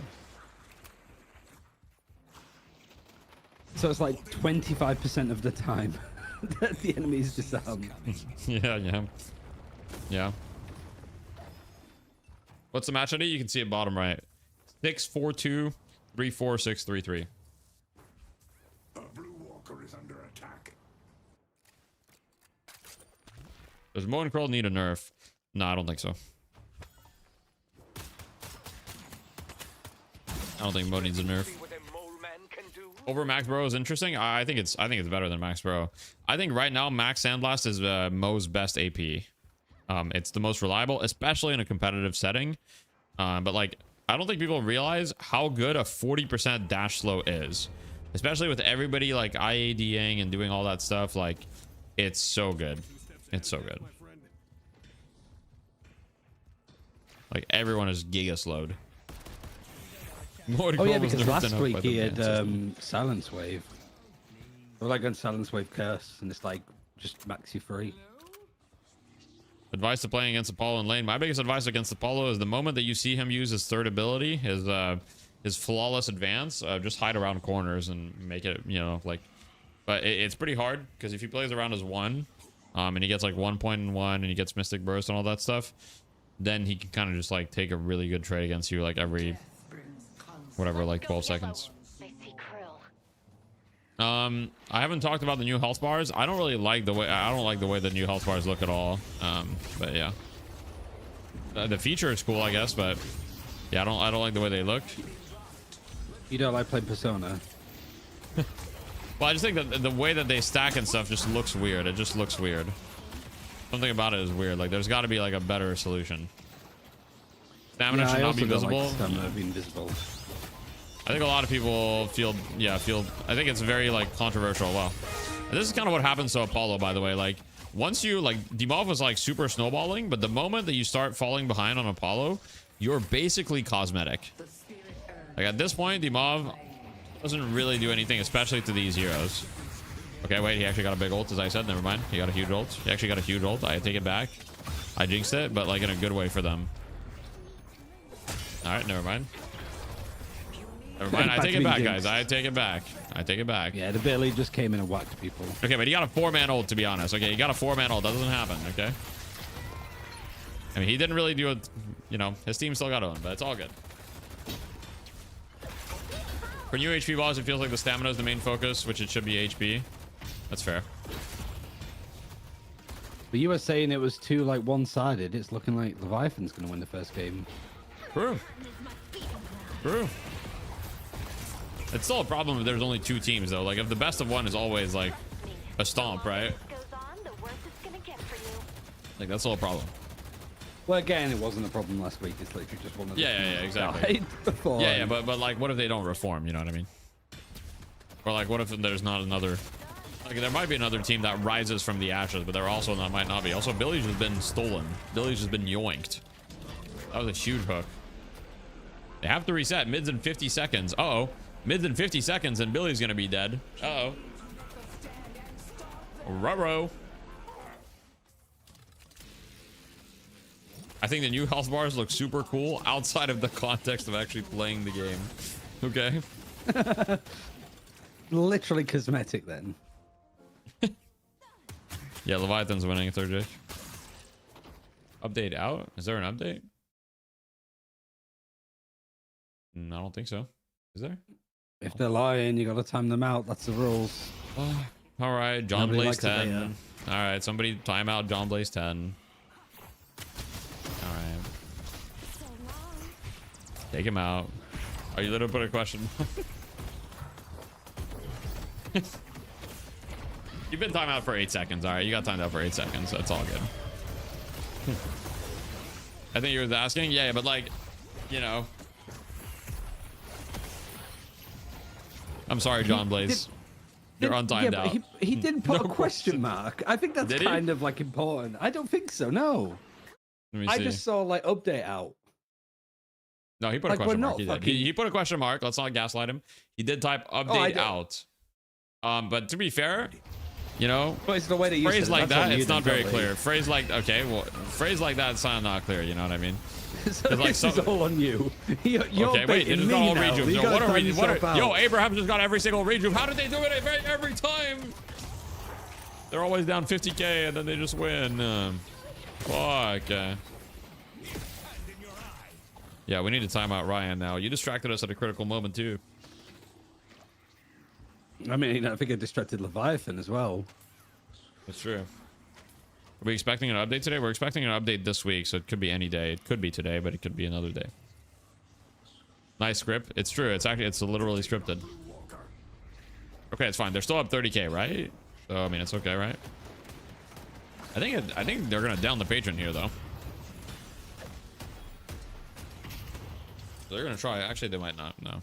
S3: So it's like 25% of the time that the enemy is disarmed.
S1: Yeah. What's the match ID? You can see it bottom right. 642 34633.
S5: A blue walker is under attack.
S1: Does Moen Kroll need a nerf? No, I don't think so. I don't think Mo needs a nerf. Over Max Bro is interesting. I think it's better than Max Bro. I think right now Max Sandblast is Mo's best AP. It's the most reliable, especially in a competitive setting. But like, I don't think people realize how good a 40% dash slow is, especially with everybody like IADing and doing all that stuff. Like, it's so good. It's so good. Like everyone is giga slowed.
S3: Oh yeah, because last week he had Silence Wave. Or like on Silence Wave Curse, and it's like just max you free.
S1: Advice to playing against Apollo in lane. My biggest advice against Apollo is the moment that you see him use his third ability, his flawless advance, just hide around corners and make it, you know, like. But it's pretty hard because if he plays around as 1, and he gets like 1 point in 1, and he gets Mystic Burst and all that stuff, then he can kind of just like take a really good trade against you like every whatever, like 12 seconds. I haven't talked about the new health bars. I don't really like the way the new health bars look at all. But yeah, the feature is cool, I guess, but yeah, I don't like the way they look.
S3: You don't like playing Persona?
S1: Well, I just think that the way that they stack and stuff just looks weird. It just looks weird. Something about it is weird. Like there's got to be like a better solution. Stamina should not be visible.
S3: Like stamina being visible.
S1: I think a lot of people feel I think it's very like controversial. Well, this is kind of what happens to Apollo, by the way. Like once you like Dimov was like super snowballing, but the moment that you start falling behind on Apollo, you're basically cosmetic. Like at this point, Dimov doesn't really do anything, especially to these heroes. Okay, wait, he actually got a big ult, as I said. Never mind, he got a huge ult. He actually got a huge ult. I take it back. I jinxed it, but like in a good way for them. All right, never mind. Never mind. I take it back, guys. I take it back. I take it back.
S3: Yeah, the Billy just came in and whacked people.
S1: Okay, but he got a 4-man ult, to be honest. Okay, he got a 4-man ult. That doesn't happen, okay? I mean, he didn't really do it. You know, his team still got on, but it's all good. For new HP balls, it feels like the stamina is the main focus, which it should be HP. That's fair.
S3: But you were saying it was too like one-sided. It's looking like Leviathan's going to win the first game.
S1: True. True. It's still a problem if there's only 2 teams, though. Like, if the best of 1 is always, like, a stomp, right? Like, that's still a problem.
S3: Well, again, it wasn't a problem last week. It's literally just one of the
S1: yeah, exactly. Yeah, but, like, what if they don't reform? You know what I mean? Or, like, what if there's not another... Like, there might be another team that rises from the ashes, but there also might not be. Also, Billy's just been stolen. Billy's just been yoinked. That was a huge hook. They have to reset. Mids in 50 seconds. Uh-oh. Mids in 50 seconds and Billy's gonna be dead. Uh-oh. Ruh-roh. I think the new health bars look super cool outside of the context of actually playing the game. Okay.
S3: Literally cosmetic then.
S1: Yeah, Leviathan's winning 3rd J. Update out? Is there an update? I don't think so. Is there?
S3: If they're lying, you gotta time them out. That's the rules.
S1: All right, John Blaze 10. All right, somebody time out John Blaze 10. All right. Take him out. Are you literally put a question? You've been timed out for 8 seconds. All right, you got timed out for 8 seconds. That's all good. I think you were asking. Yeah, but like, you know. I'm sorry, John Blaze. You're untimed out.
S3: He didn't put a question mark. I think that's kind of like important. I don't think so. No. I just saw like update out.
S1: No, he put a question mark. He did. He put a question mark. Let's not gaslight him. He did type update out. But to be fair, you know,
S3: it's the way that you
S1: phrase like that, it's not very clear. Phrase like phrase like that, it's not clear. You know what I mean?
S3: So like, this is all on you. You're
S1: okay, wait, it's not all rejuve. Yo, what are yo, Abraham just got every single rejuve. How did they do it every time? They're always down 50k and then they just win. Fuck. Yeah, we need to time out Ryan now. You distracted us at a critical moment too.
S3: I mean, I think it distracted Leviathan as well.
S1: That's true. Are we expecting an update today? We're expecting an update this week, so it could be any day. It could be today, but it could be another day. Nice script. It's true. It's literally scripted. Okay, it's fine. They're still up 30k, right? So I mean, it's okay, right? I think they're gonna down the patron here though. They're gonna try. Actually, they might not. No.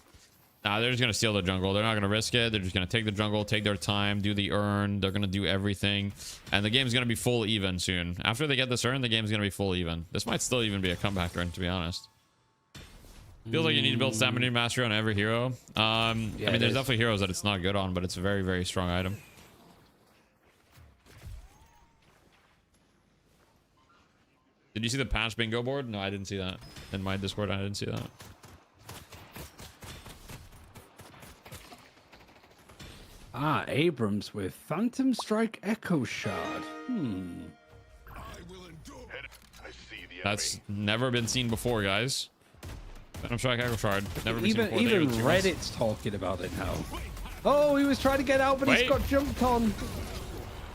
S1: Nah, they're just gonna steal the jungle. They're not gonna risk it. They're just gonna take the jungle, take their time, do the urn. They're gonna do everything, and the game's gonna be full even soon. After they get this urn, the game's gonna be full even. This might still even be a comeback urn, to be honest. Feels like you need to build stamina mastery on every hero. I mean, there's definitely heroes that it's not good on, but it's a very, very strong item. Did you see the patch bingo board? No, I didn't see that. In my Discord, I didn't see that.
S3: Ah, Abrams with Phantom Strike Echo Shard.
S1: That's never been seen before, guys. Phantom Strike Echo Shard. Never been seen before.
S3: Even Reddit's talking about it now. Oh, he was trying to get out, but he's got jumped on.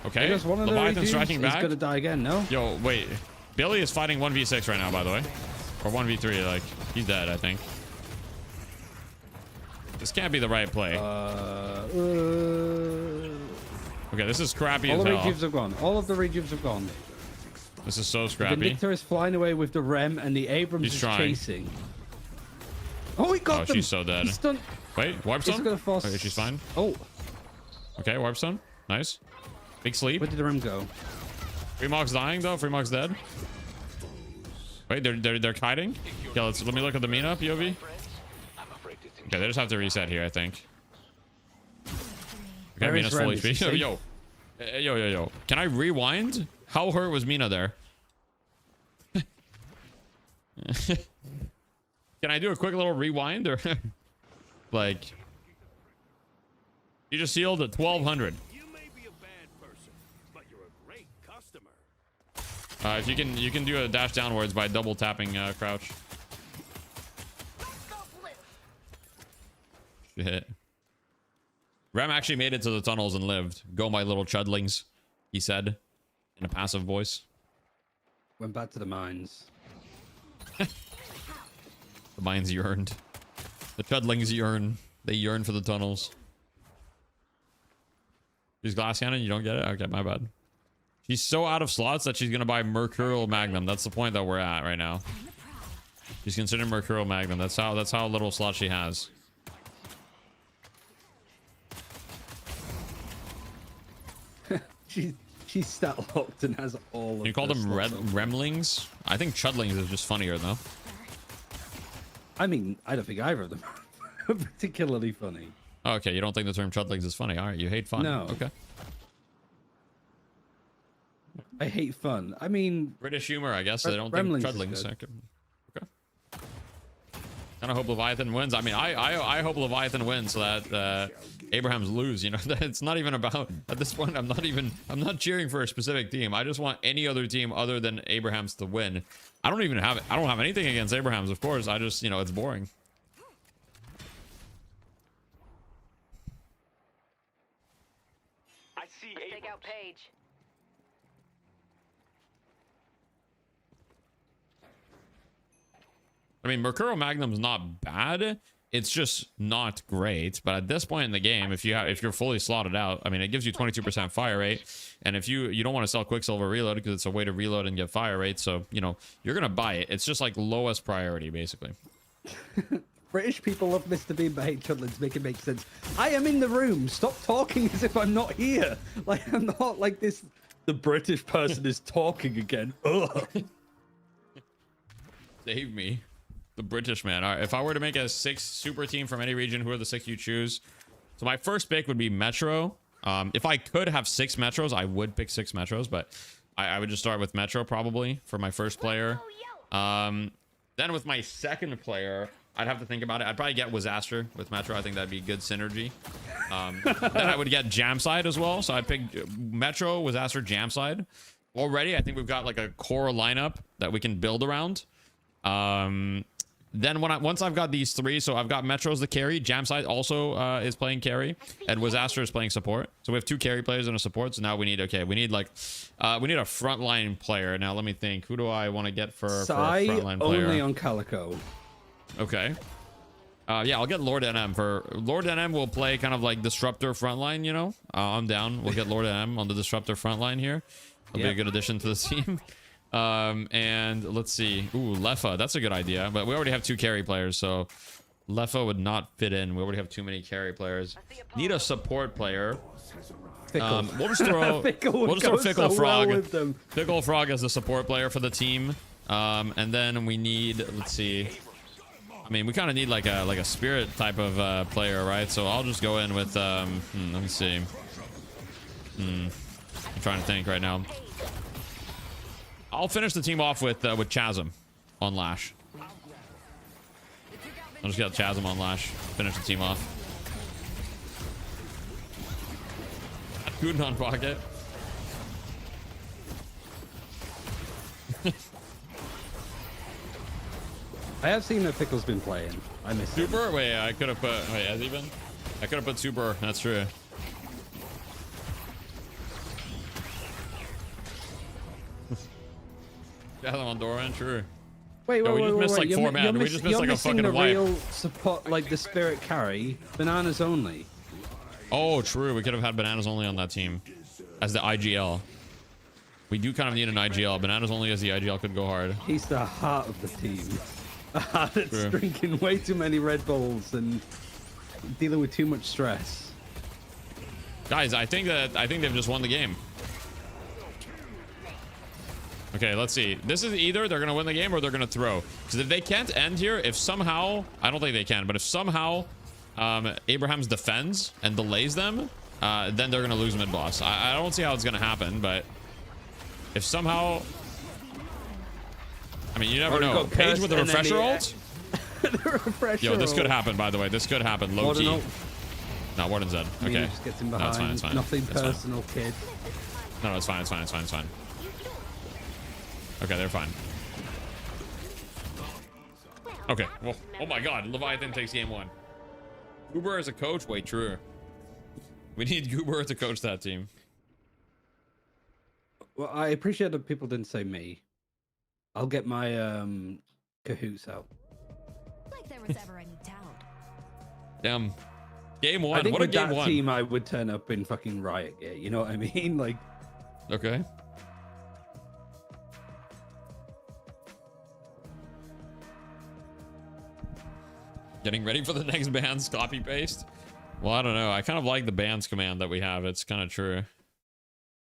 S1: Okay, Leviathan striking back.
S3: He's gonna die again, no?
S1: Yo, wait. Billy is fighting 1v6 right now, by the way. Or 1v3, like, he's dead, I think. This can't be the right play. Okay, this is crappy as hell.
S3: All the rejuves have gone. All of the rejuves have gone.
S1: This is so
S3: The
S1: scrappy.
S3: Vindictor is flying away with the Rem, and the Abrams is chasing. Oh, he got them.
S1: She's so dead.
S3: He's stunned.
S1: Wait, warp stone? Okay, she's fine.
S3: Oh.
S1: Okay, warp stone. Nice. Big sleep.
S3: Where did the Rem go?
S1: Freemock's dying though. Freemock's dead. Wait, they're kiting. Yeah, let me look at the Mina POV. Okay, they just have to reset here, I think. Okay, Mina's full HP. Yo. Can I rewind? How hurt was Mina there? Can I do a quick little rewind or like? You just healed at 1200.
S7: You may be a bad person, but you're a great customer.
S1: If you can do a dash downwards by double tapping crouch. Shit. Rem actually made it to the tunnels and lived. Go, my little chudlings, he said in a passive voice.
S3: Went back to the mines.
S1: The mines yearned. The chudlings yearn. They yearn for the tunnels. She's glass cannon. You don't get it? Okay, my bad. She's so out of slots that she's gonna buy Mercurial Magnum. That's the point that we're at right now. She's considering Mercurial Magnum. That's how little slots she has.
S3: She's stat locked and has all of them.
S1: You call them Remlings? I think Chudlings is just funnier though.
S3: I mean, I don't think either of them are particularly funny.
S1: Oh, okay, you don't think the term Chudlings is funny. All right, you hate fun.
S3: No.
S1: Okay.
S3: I hate fun. I mean,
S1: British humor, I guess. They don't think Chudlings. Okay. And I hope Leviathan wins. I mean, I hope Leviathan wins so that Abraham's lose. You know, it's not even about at this point. I'm not cheering for a specific team. I just want any other team other than Abraham's to win. I don't have anything against Abraham's, of course. I just, you know, it's boring.
S6: I see
S2: Take out Paige.
S1: I mean, Mercurial Magnum's not bad. It's just not great. But at this point in the game, if you're fully slotted out, I mean, it gives you 22% fire rate. And if you don't want to sell Quicksilver Reload because it's a way to reload and get fire rate, so you know you're gonna buy it. It's just like lowest priority, basically.
S3: British people love Mr. Bean but hate Chudlings. Make it make sense. I am in the room. Stop talking as if I'm not here. Like I'm not like this. The British person is talking again. Ugh.
S1: Save me. The British man. All right, if I were to make a 6 super team from any region, who are the 6 you choose? So my first pick would be Metro. If I could have 6 Metros, I would pick 6 Metros, but I would just start with Metro probably for my first player. Then with my second player, I'd have to think about it. I'd probably get Wazaster with Metro. I think that'd be good synergy. Then I would get Jamside as well. So I'd pick Metro, Wazaster, Jamside. Already, I think we've got like a core lineup that we can build around. Then once I've got these 3, so I've got Metro's the carry, Jamside also is playing carry, and Wazaster is playing support. So we have 2 carry players and a support. So now we need a frontline player. Now let me think. Who do I want to get for a frontline player?
S3: Only on Calico.
S1: Okay. Yeah, I'll get Lord NM for Lord NM. Will play kind of like disruptor frontline. You know, I'm down. We'll get Lord NM on the disruptor frontline here. It'll be a good addition to the team. And let's see. Ooh, Lefa. That's a good idea. But we already have 2 carry players, so Leffa would not fit in. We already have too many carry players. Need a support player.
S3: Fickle.
S1: We'll just throw Fickle
S3: so
S1: Frog.
S3: well with them.
S1: Fickle Frog as the support player for the team. And then we need, let's see. I mean, we kind of need like a spirit type of player, right? So I'll just go in with let me see. I'm trying to think right now. I'll finish the team off with Chasm on Lash. I'll just get Chasm on Lash. Finish the team off. Good on pocket.
S3: I have seen that Pickle's been playing. I miss him.
S1: Super? Wait, I could have put. Wait, has he been? I could have put Super. That's true. Chasm on Doran, true.
S3: Wait,
S1: No, we just missed like
S3: You're
S1: 4
S3: mi-
S1: man.
S3: you're
S1: We just missed
S3: you're
S1: like a
S3: missing
S1: fucking
S3: the
S1: wipe.
S3: real support, like the spirit carry. Bananas only.
S1: Oh, true. We could have had Bananas only on that team as the IGL. We do kind of need an IGL. Bananas only as the IGL could go hard.
S3: He's the heart of the team. A heart that's
S1: True.
S3: drinking way too many Red Bulls and dealing with too much stress.
S1: Guys, I think they've just won the game. Okay, let's see. This is either they're gonna win the game or they're gonna throw. Because if they can't end here, if somehow, I don't think they can, but if somehow Abrahams defends and delays them, then they're gonna lose mid boss. I don't see how it's gonna happen, but if somehow, I mean, you never know. Page with the refresher ult.
S3: The refresher
S1: Yo, this could
S3: ult.
S1: happen. By the way, this could happen. Low
S3: Warden
S1: key.
S3: ult.
S1: No, Warden's dead.
S3: Mina
S1: Okay.
S3: just gets him
S1: No,
S3: behind.
S1: it's fine. It's fine.
S3: Nothing
S1: It's fine.
S3: personal, kid.
S1: No, it's fine. It's fine. It's fine. It's fine. Okay, they're fine. Okay. Well, oh my God, Leviathan takes game 1. Goober as a coach? Wait, true. We need Goober to coach that team.
S3: Well, I appreciate that people didn't say me. I'll get my cahoots out.
S4: Like there was ever any doubt.
S1: Damn. Game 1.
S3: I think
S1: What a
S3: with
S1: game
S3: that
S1: 1.
S3: team, I would turn up in fucking Riot Gear. You know what I mean? Like,
S1: Okay. Getting ready for the next bands, copy paste. Well, I don't know. I kind of like the bands command that we have. It's kind of true.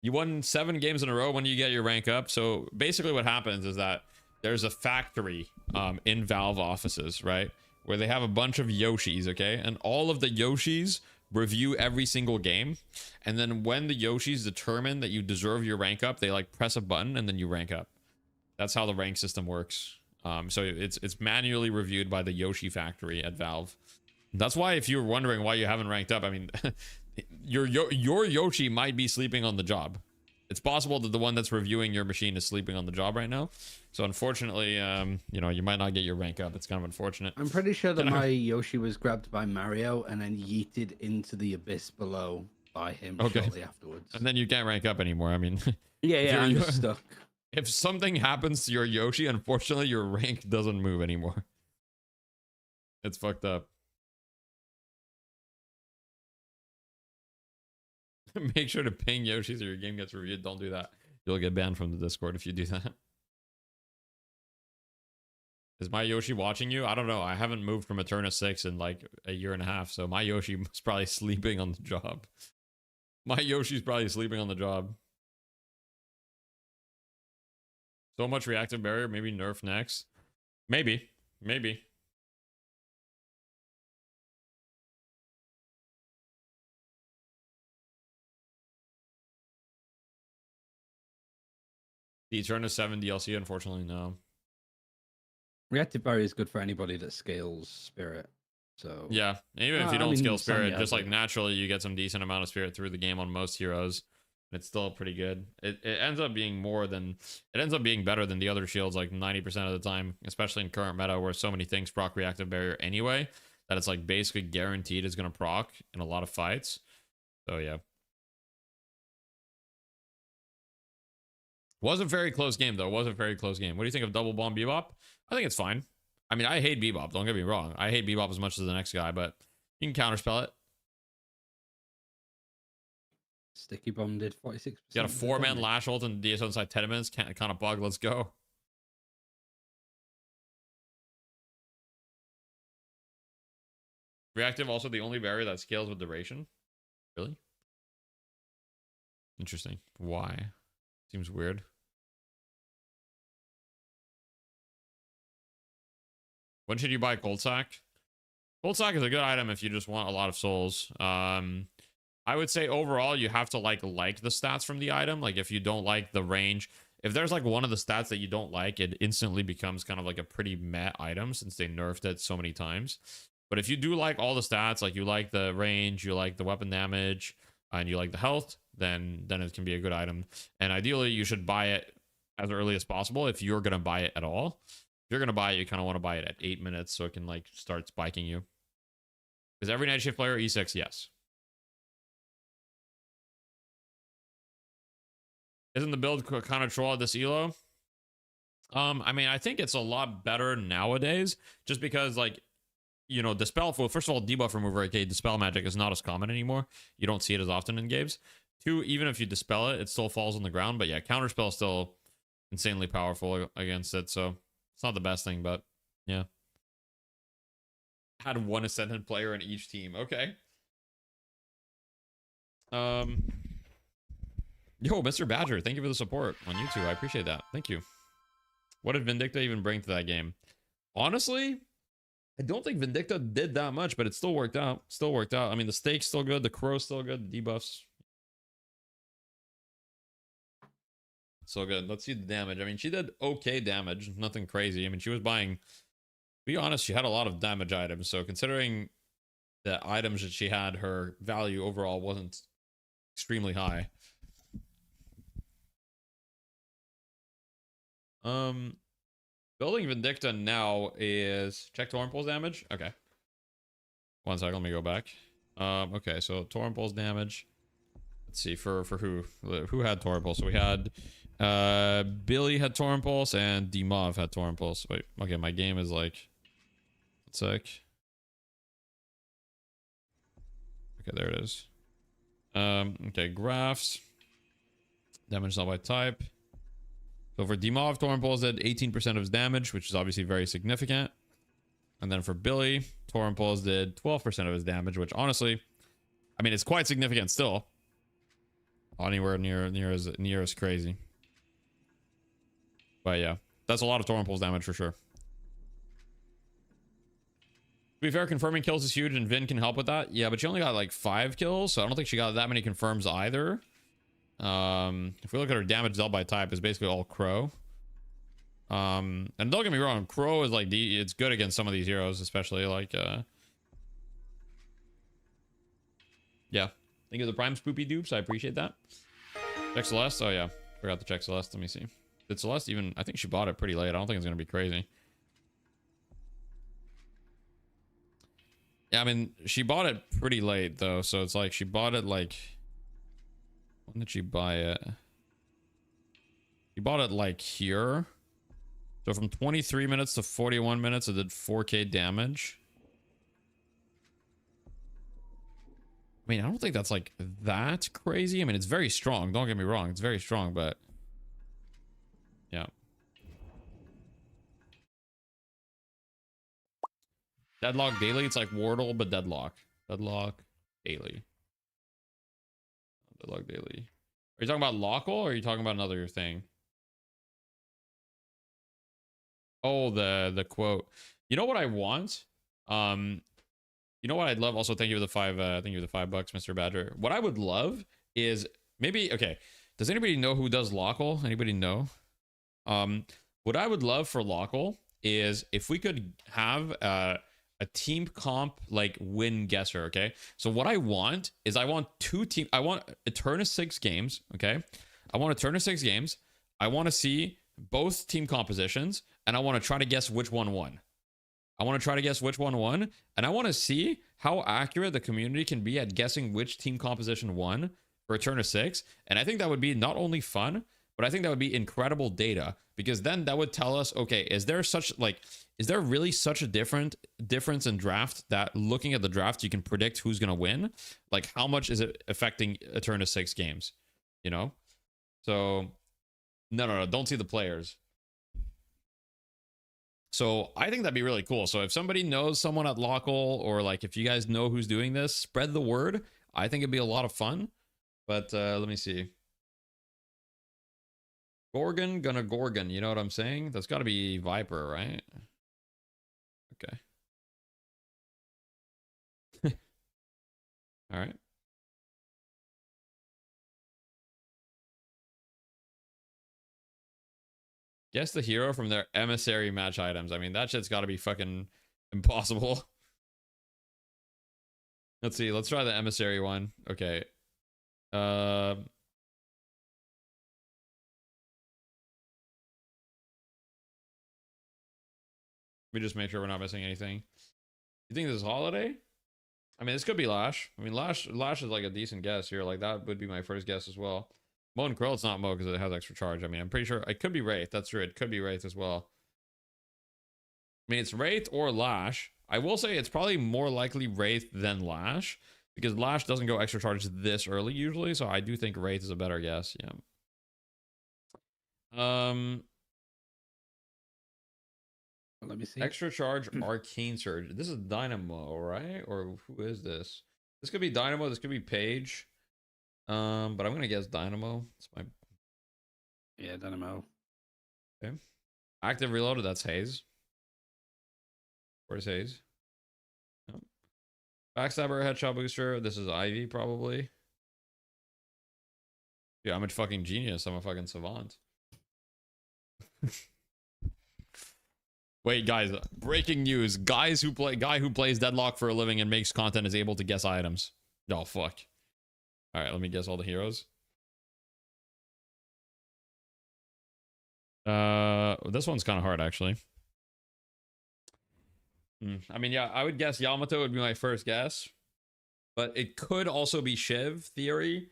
S1: You won 7 games in a row when you get your rank up. So basically what happens is that there's a factory in Valve offices, right? Where they have a bunch of Yoshis, okay? And all of the Yoshis review every single game. And then when the Yoshis determine that you deserve your rank up, they like press a button and then you rank up. That's how the rank system works. So it's manually reviewed by the Yoshi factory at Valve. That's why if you're wondering why you haven't ranked up, I mean, your Yoshi might be sleeping on the job. It's possible that the one that's reviewing your machine is sleeping on the job right now. So unfortunately, you know, you might not get your rank up. It's kind of unfortunate.
S3: I'm pretty sure that my Yoshi was grabbed by Mario and then yeeted into the abyss below by him shortly afterwards.
S1: And then you can't rank up anymore. I mean,
S3: Yeah, I'm just stuck.
S1: If something happens to your Yoshi, unfortunately, your rank doesn't move anymore. It's fucked up. Make sure to ping Yoshi so your game gets reviewed. Don't do that. You'll get banned from the Discord if you do that. Is my Yoshi watching you? I don't know. I haven't moved from Eterna 6 in like a year and a half, so my Yoshi was probably sleeping on the job. My Yoshi's probably sleeping on the job. So much reactive barrier, maybe nerf next. Maybe. Maybe. The Eterna 7 DLC, unfortunately, no.
S3: Reactive barrier is good for anybody that scales spirit. So
S1: Yeah, even if you
S3: I
S1: don't
S3: mean,
S1: scale
S3: some,
S1: spirit,
S3: yeah,
S1: just like
S3: but-
S1: naturally you get some decent amount of spirit through the game on most heroes. It's still pretty good. It ends up being better than the other shields like 90% of the time, especially in current meta where so many things proc reactive barrier anyway, that it's like basically guaranteed is gonna proc in a lot of fights. So yeah. Was a very close game though. Was a very close game. What do you think of double bomb Bebop? I think it's fine. I mean, I hate Bebop. Don't get me wrong. I hate Bebop as much as the next guy, but you can counterspell it.
S3: Sticky bomb did 46%.
S1: You got a 4-man lash ult and DSO inside 10 minutes. Kind of bug. Let's go. Reactive also the only barrier that scales with duration. Really? Interesting. Why? Seems weird. When should you buy Cold Sack? Cold Sack is a good item if you just want a lot of souls. I would say overall you have to like the stats from the item. Like if you don't like the range, if there's like one of the stats that you don't like, it instantly becomes kind of like a pretty meh item since they nerfed it so many times. But if you do like all the stats, like you like the range, you like the weapon damage, and you like the health, then it can be a good item. And ideally you should buy it as early as possible if you're gonna buy it at all. If you're gonna buy it, you kind of want to buy it at 8 minutes so it can like start spiking you. Because every night shift player E6, yes. Isn't the build kind of troll at this elo? I mean, I think it's a lot better nowadays, just because like, you know, Dispel, well, first of all, debuff remover, aka Dispel magic, is not as common anymore. You don't see it as often in games. 2, even if you Dispel it, it still falls on the ground. But yeah, Counterspell is still insanely powerful against it, so it's not the best thing, but yeah. Had one Ascendant player in each team. Okay. Yo, Mr. Badger, thank you for the support on YouTube. I appreciate that. Thank you. What did Vindicta even bring to that game? Honestly, I don't think Vindicta did that much, but it still worked out. Still worked out. I mean, the stake's still good. The crow's still good. The debuffs. So good. Let's see the damage. I mean, she did okay damage. Nothing crazy. I mean, she was buying... To be honest, she had a lot of damage items. So considering the items that she had, her value overall wasn't extremely high. Building Vindicta now is check Torrent Pulse damage. Okay. 1 second, let me go back. Okay, so Torrent Pulse damage. Let's see for who had Torrent Pulse. So we had Billy had Torrent Pulse and D-Mov had Torrent Pulse. Wait, okay, my game is like 1 sec. Okay, there it is. Okay, graphs. Damage not by type. So for D-Mov, Torrent Pulse did 18% of his damage, which is obviously very significant. And then for Billy, Torrent Pulse did 12% of his damage, which honestly, I mean, it's quite significant still. Anywhere near as crazy. But yeah, that's a lot of Torrent Pulse damage for sure. To be fair, confirming kills is huge, and Vin can help with that. Yeah, but she only got like 5 kills, so I don't think she got that many confirms either. If we look at her damage dealt by type, it's basically all Crow. And don't get me wrong, Crow is like it's good against some of these heroes, especially like yeah. Thank you for the Prime Spoopy dupes. I appreciate that. Check Celeste. Oh yeah, forgot to check Celeste. Let me see. Did Celeste even? I think she bought it pretty late. I don't think it's gonna be crazy. Yeah, I mean, she bought it pretty late though, so it's like she bought it like. When did she buy it? She bought it like here. So from 23 minutes to 41 minutes, it did 4k damage. I mean, I don't think that's like that crazy. I mean, it's very strong. Don't get me wrong. It's very strong, but yeah. Deadlock daily. It's like Wardle, but Deadlock. Deadlock daily. Deadlock daily. Are you talking about Lockle or are you talking about another thing? Oh, the quote. You know what I want? You know what I'd love? Also, thank you for the thank you for the $5, Mr. Badger. What I would love is maybe, okay. Does anybody know who does Lockle? Anybody know? What I would love for Lockle is if we could have a team comp like win guesser. Okay, so what I want is I want a turn of 6 games. Okay, I want a turn of 6 games. I want to see both team compositions, and I want to try to guess which one won. And I want to see how accurate the community can be at guessing which team composition won for a turn of 6. And I think that would be not only fun, but I think that would be incredible data, because then that would tell us, okay, is there really such a difference in draft that looking at the draft, you can predict who's going to win? Like, how much is it affecting a turn of 6 games? You know? So, no, don't see the players. So I think that'd be really cool. So if somebody knows someone at Local, or like if you guys know who's doing this, spread the word. I think it'd be a lot of fun. But let me see. Gorgon gonna Gorgon. You know what I'm saying? That's got to be Viper, right? Okay. All right. Guess the hero from their emissary match items. I mean, that shit's got to be fucking impossible. Let's see. Let's try the emissary one. Okay. Let me just make sure we're not missing anything. You think this is Holiday? I mean, this could be Lash. I mean, Lash is like a decent guess here. Like, that would be my first guess as well. Mo and Krill, it's not Mo because it has extra charge. I mean, I'm pretty sure it could be Wraith. That's true. It could be Wraith as well. I mean, it's Wraith or Lash. I will say it's probably more likely Wraith than Lash, because Lash doesn't go extra charge this early usually. So I do think Wraith is a better guess. Yeah.
S3: Let me see.
S1: Extra charge Arcane Surge. This is Dynamo, right? Or who is this? This could be Dynamo. This could be Page. But I'm gonna guess Dynamo. It's my
S3: Dynamo.
S1: Okay. Active Reloaded. That's Haze. Where's Haze? No. Backstabber Headshot Booster. This is Ivy probably. Yeah, I'm a fucking genius. I'm a fucking savant. Wait, guys! Breaking news: guy who plays Deadlock for a living and makes content is able to guess items. Oh fuck! All right, let me guess all the heroes. This one's kind of hard actually. I mean, yeah, I would guess Yamato would be my first guess, but it could also be Shiv theory.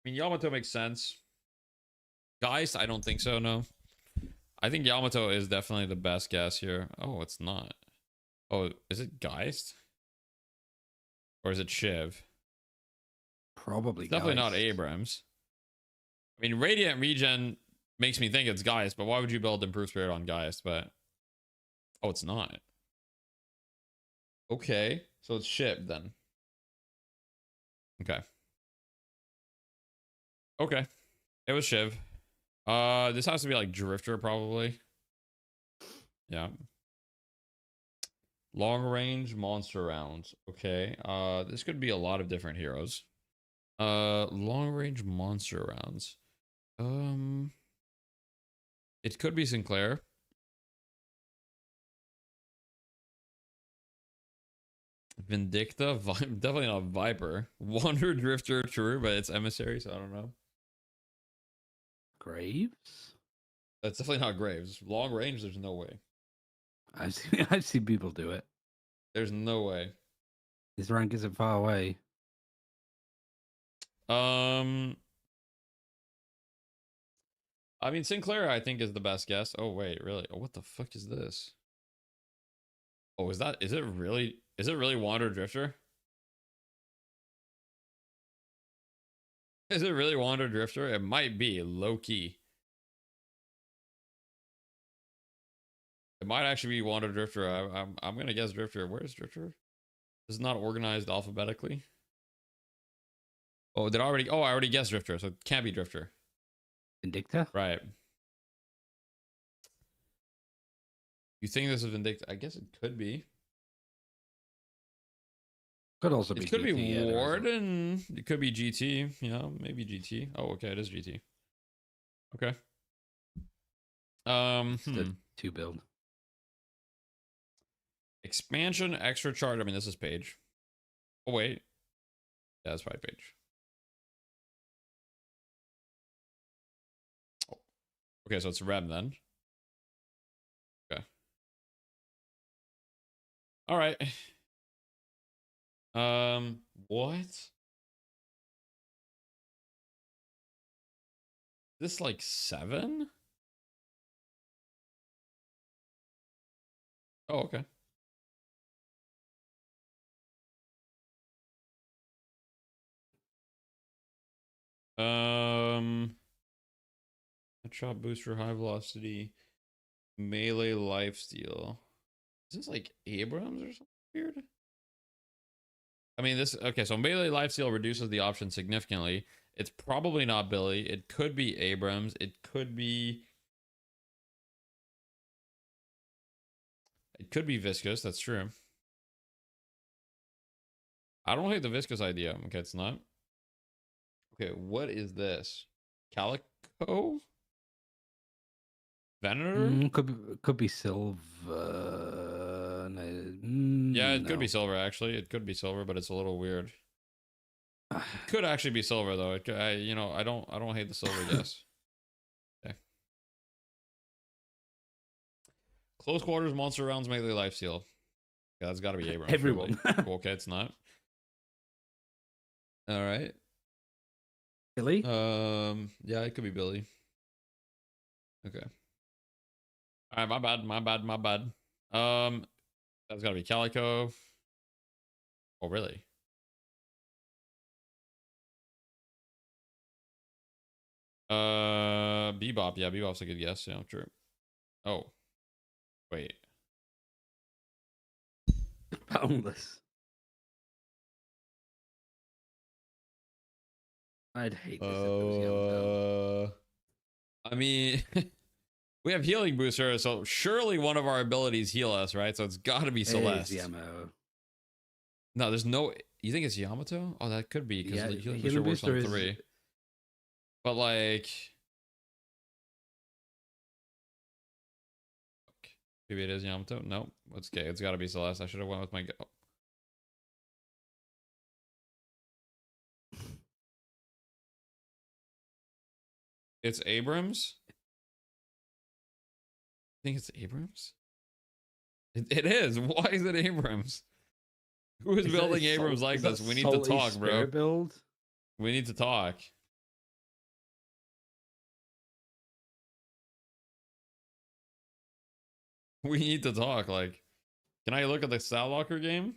S1: I mean, Yamato makes sense. Geist, I don't think so, no. I think Yamato is definitely the best guess here. Oh, it's not. Oh, is it Geist? Or is it Shiv?
S3: Probably
S1: It's definitely not
S3: Geist.
S1: Abrams. I mean, Radiant Regen makes me think it's Geist, but why would you build Improved Spirit on Geist? But oh, it's not. Okay, so it's Shiv then. Okay. Okay. It was Shiv. This has to be like Drifter probably. Yeah. Long range monster rounds. Okay. This could be a lot of different heroes. Long range monster rounds. It could be Sinclair. Vindicta, definitely not Viper. Wander Drifter, true, but it's emissary, so I don't know.
S3: Graves?
S1: That's definitely not Graves. Long range, there's no way.
S3: I've seen people do it.
S1: There's no way.
S3: His rank isn't far away.
S1: I mean, Sinclair, I think, is the best guess. Oh, wait, really? Oh, what the fuck is this? Oh, is it really Wander Drifter? Is it really Wander Drifter? It might be, low key. It might actually be Wander Drifter. I'm gonna guess Drifter. Where's Drifter? This is not organized alphabetically. Oh, I already guessed Drifter, so it can't be Drifter.
S3: Vindicta?
S1: Right. You think this is Vindicta? I guess it could be.
S3: Could also be
S1: It could
S3: GT,
S1: be Warden. It could be GT. Yeah, maybe GT. Oh, okay, it is GT. Okay.
S3: It's the 2 build.
S1: Expansion, extra charge. I mean, this is Page. Oh, wait. Yeah, that's probably Page. Oh. Okay, so it's Rem then. Okay. All right. What? This like 7? Oh, okay. Chop booster, high velocity, melee lifesteal. Is this like Abrams or something weird? I mean, this, okay, so melee lifesteal reduces the option significantly. It's probably not Billy. It could be Abrams. It could be Viscous. That's true. I don't hate the Viscous idea. Okay, it's not. Okay, what is this? Calico? Venator?
S3: Could be silver. No,
S1: Yeah, it
S3: no.
S1: could be silver, actually. It could be silver, but it's a little weird. It could actually be silver, though. It could, you know, I don't hate the silver guess. Okay. Close quarters, monster rounds, melee lifesteal. Yeah, that's got to be Abrams.
S3: Everyone.
S1: Cool, okay, it's not. All right.
S3: Billy?
S1: Yeah, it could be Billy. Okay. All right, my bad. That's gotta be Calico. Oh, really? Bebop. Yeah, Bebop's a good guess. Yeah, true. Oh, wait.
S3: Boundless. I'd hate this if it was Yamato.
S1: I mean, we have healing booster, so surely one of our abilities heal us, right? So it's got to be Celeste.
S3: It is Yamato.
S1: No, there's no. You think it's Yamato? Oh, that could be because
S3: Yeah,
S1: healing
S3: healing
S1: booster works on
S3: booster
S1: 3. But like, maybe it is Yamato. No, it's okay. It's got to be Celeste. I should have went with my go. It's Abrams. I think it's Abrams. It is. Why is it Abrams? Who is building Abrams like this? We need to talk, bro.
S3: Build?
S1: We need to talk. We need to talk. Like, can I look at the Stat Locker game?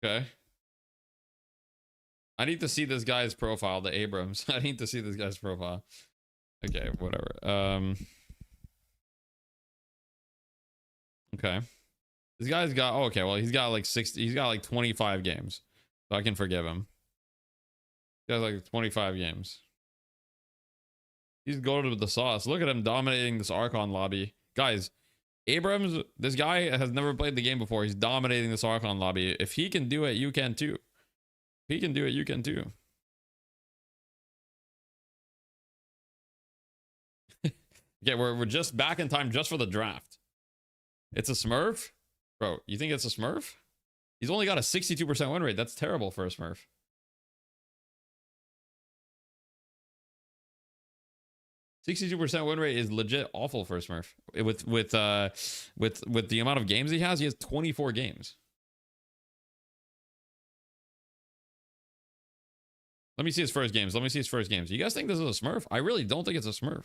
S1: Okay. I need to see this guy's profile, the Abrams. I need to see this guy's profile. Okay, whatever. Okay. This guy's got, oh, okay, well, he's got like 60, he's got like 25 games. So I can forgive him. He has like 25 games. He's goated with the sauce. Look at him dominating this Archon lobby. Guys, Abrams, this guy has never played the game before. He's dominating this Archon lobby. If he can do it, you can too. If he can do it, you can too. Okay, we're just back in time just for the draft. It's a Smurf? Bro, you think it's a Smurf? He's only got a 62% win rate. That's terrible for a Smurf. %62% win rate is legit awful for a Smurf. With the amount of games he has 24 games. Let me see his first games. You guys think this is a Smurf? I really don't think it's a Smurf.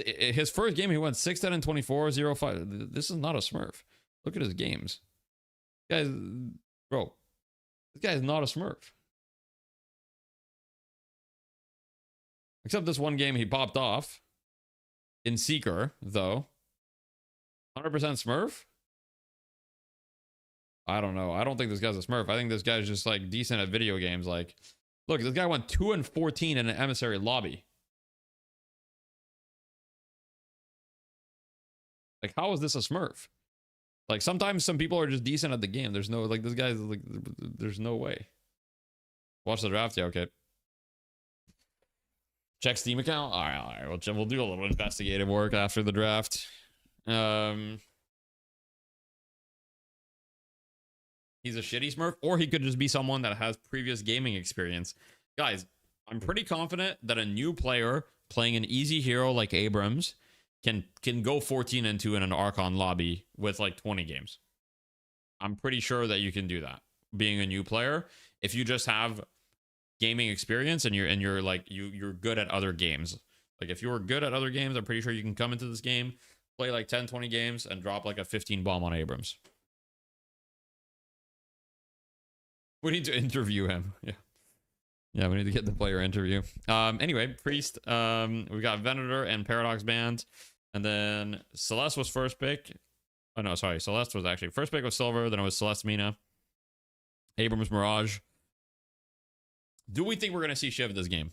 S1: His first game, he went 6-10 and 24, 0-5. This is not a Smurf. Look at his games. Guys, bro, this guy is not a Smurf. Except this one game he popped off. In Seeker, though. 100% Smurf? I don't know. I don't think this guy's a Smurf. I think this guy's just like decent at video games. Like, look, this guy went 2 and 14 in an emissary lobby. Like, how is this a Smurf? Like, sometimes some people are just decent at the game. There's no, like, this guy's like, there's no way. Watch the draft. Yeah, okay. Check Steam account. All right. We'll do a little investigative work after the draft. He's a shitty Smurf, or he could just be someone that has previous gaming experience. Guys, I'm pretty confident that a new player playing an easy hero like Abrams can go 14 and 2 in an Archon lobby with like 20 games. I'm pretty sure that you can do that. Being a new player, if you just have gaming experience and you're like you're good at other games. Like if you were good at other games, I'm pretty sure you can come into this game, play like 10, 20 games and drop like a 15 bomb on Abrams. We need to interview him. Yeah. Yeah, we need to get the player interview. Anyway, Priest. We got Venator and Paradox Band. And then Celeste was first pick. Oh, no, sorry. Celeste was actually first pick was Silver. Then it was Celeste Mina. Abrams Mirage. Do we think we're going to see Shiv this game?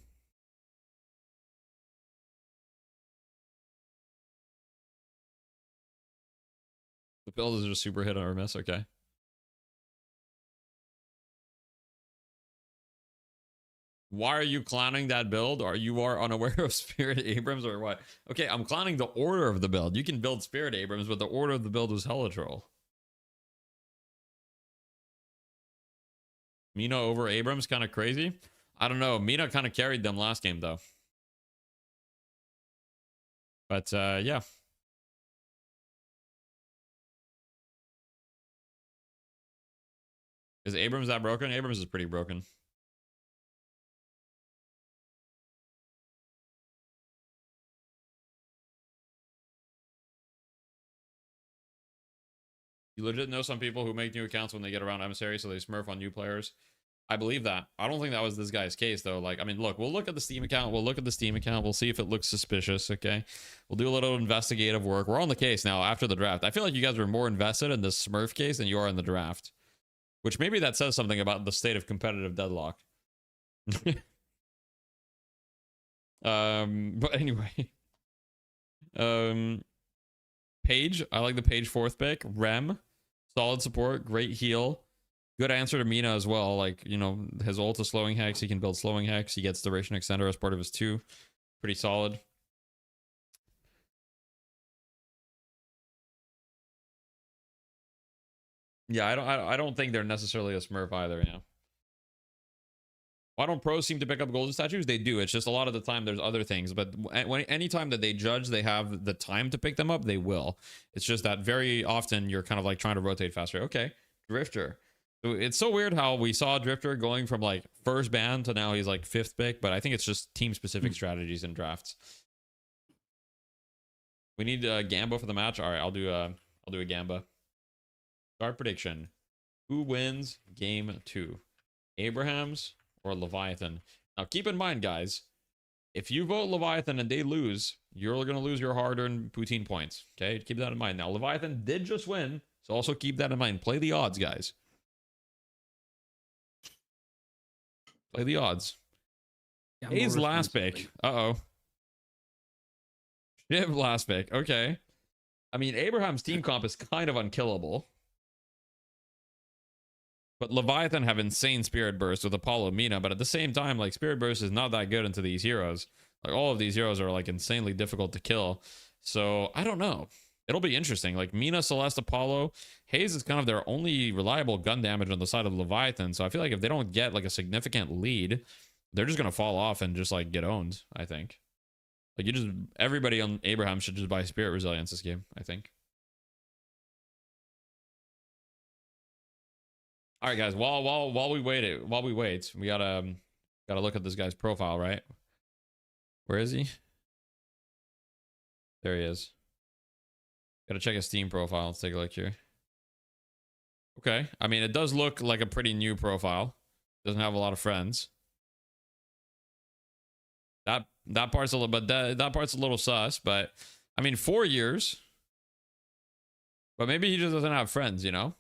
S1: The build is just super hit or miss. Okay. Why are you clowning that build? Or you are unaware of Spirit Abrams or what? Okay, I'm clowning the order of the build. You can build Spirit Abrams, but the order of the build was Hella Troll. Mina over Abrams, kind of crazy. I don't know. Mina kind of carried them last game, though. But, yeah. Is Abrams that broken? Abrams is pretty broken. You legit know some people who make new accounts when they get around Emissary, so they smurf on new players. I believe that. I don't think that was this guy's case, though. Like, I mean, look, we'll look at the Steam account. We'll look at the Steam account. We'll see if it looks suspicious, okay? We'll do a little investigative work. We're on the case now after the draft. I feel like you guys were more invested in this smurf case than you are in the draft. Which maybe that says something about the state of competitive Deadlock. But anyway. Page. I like the Page fourth pick. Rem. Solid support. Great heal. Good answer to Mina as well. Like, you know, his ult is slowing hex. He can build slowing hex. He gets duration extender as part of his 2. Pretty solid. Yeah, I don't think they're necessarily a smurf either, yeah. Why don't pros seem to pick up golden statues? They do. It's just a lot of the time there's other things. But anytime that they judge, they have the time to pick them up, they will. It's just that very often you're kind of like trying to rotate faster. Okay, Drifter. So it's so weird how we saw Drifter going from like first ban to now he's like 5th pick. But I think it's just team-specific strategies and drafts. We need Gamba for the match. All right, I'll do a Gamba. Start prediction. Who wins game 2? Abrahams or Leviathan? Now keep in mind, guys, if you vote Leviathan and they lose, you're going to lose your hard-earned poutine points. Okay, keep that in mind. Now Leviathan did just win, so also keep that in mind. Play the odds, guys. Play the odds. A's last pick. Uh-oh. Shiv last pick. Okay. I mean, Abraham's team comp is kind of unkillable. But Leviathan have insane Spirit Burst with Apollo Mina, but at the same time, like, Spirit Burst is not that good into these heroes. Like, all of these heroes are, like, insanely difficult to kill. So, I don't know. It'll be interesting. Like, Mina, Celeste, Apollo, Haze is kind of their only reliable gun damage on the side of Leviathan. So, I feel like if they don't get, like, a significant lead, they're just going to fall off and just, like, get owned, I think. Like, everybody on Abraham should just buy Spirit Resilience this game, I think. All right, guys. While we wait, we gotta look at this guy's profile, right? Where is he? There he is. Gotta check his Steam profile. Let's take a look here. Okay, I mean, it does look like a pretty new profile. Doesn't have a lot of friends. That part's a little, but that part's a little sus. But I mean, 4 years. But maybe he just doesn't have friends, you know.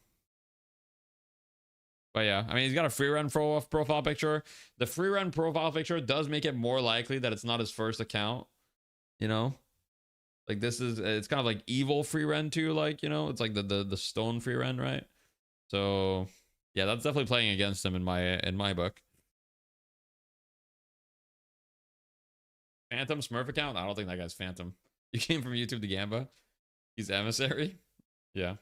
S1: But yeah, I mean, he's got a free run profile picture. The free run profile picture does make it more likely that it's not his first account, you know? Like, it's kind of like evil free run too, like, you know? It's like the stone free run, right? So, yeah, that's definitely playing against him in my book. Phantom Smurf account? I don't think that guy's Phantom. You came from YouTube to Gamba? He's Emissary? Yeah.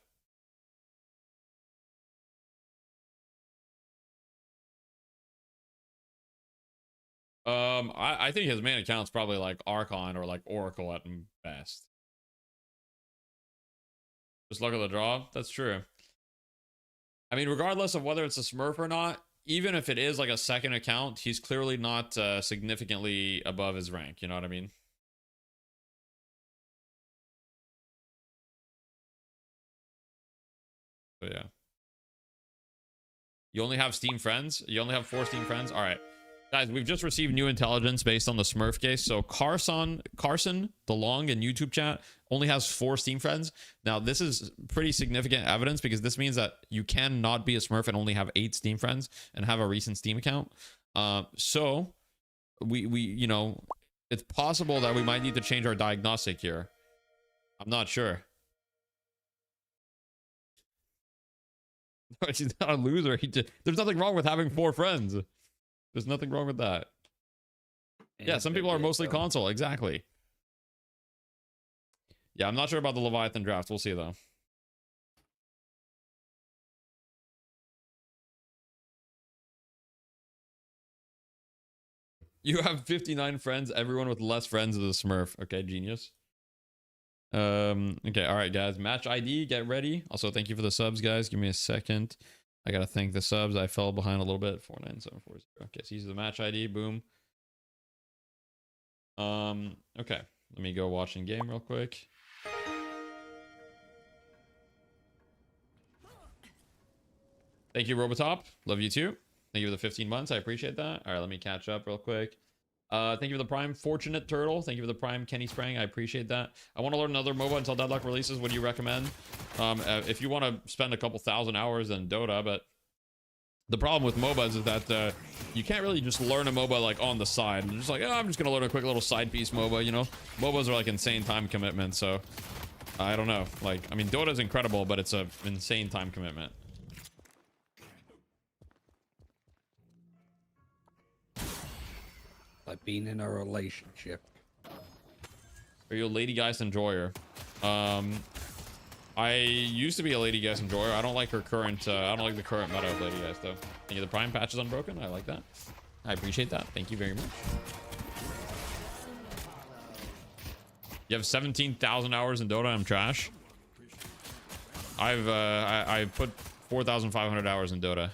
S1: I think his main account's probably like Archon or like Oracle at best. Just look at the draw. That's true. I mean, regardless of whether it's a Smurf or not, even if it is like a second account, he's clearly not significantly above his rank. You know what I mean? So yeah. You only have Steam friends. You only have 4 Steam friends. All right. Guys, we've just received new intelligence based on the Smurf case. So Carson, the Long in YouTube chat only has 4 Steam friends. Now, this is pretty significant evidence because this means that you cannot be a Smurf and only have 8 Steam friends and have a recent Steam account. So we you know, it's possible that we might need to change our diagnostic here. I'm not sure. He's not a loser. There's nothing wrong with having 4 friends. There's nothing wrong with that. Yeah, some people are mostly console. Exactly. Yeah, I'm not sure about the Leviathan draft. We'll see, though. You have 59 friends. Everyone with less friends is a Smurf. Okay, genius. Okay, all right, guys. Match ID, get ready. Also, thank you for the subs, guys. Give me a second. I gotta thank the subs. I fell behind a little bit. 49740. Okay, so use the match ID. Boom. Okay. Let me go watch in game real quick. Thank you, Robotop. Love you too. Thank you for the 15 months. I appreciate that. All right, let me catch up real quick. Thank you for the Prime Fortunate Turtle. Thank you for the Prime Kenny Sprang. I appreciate that. I want to learn another MOBA until Deadlock releases. What do you recommend? If you want to spend a couple thousand hours in Dota, but the problem with MOBAs is that you can't really just learn a MOBA like on the side. And just like, oh, I'm just gonna learn a quick little side piece MOBA. You know, MOBAs are like insane time commitment. So I don't know. Like, I mean, Dota is incredible, but it's a insane time commitment.
S3: Like being in a relationship.
S1: Are you a Lady Geist enjoyer? I used to be a Lady Geist enjoyer. I don't like her current. I don't like the current meta of Lady Geist though. Thank you. The Prime patch is unbroken. I like that. I appreciate that. Thank you very much. You have 17,000 hours in Dota. I'm trash. I put 4,500 hours in Dota.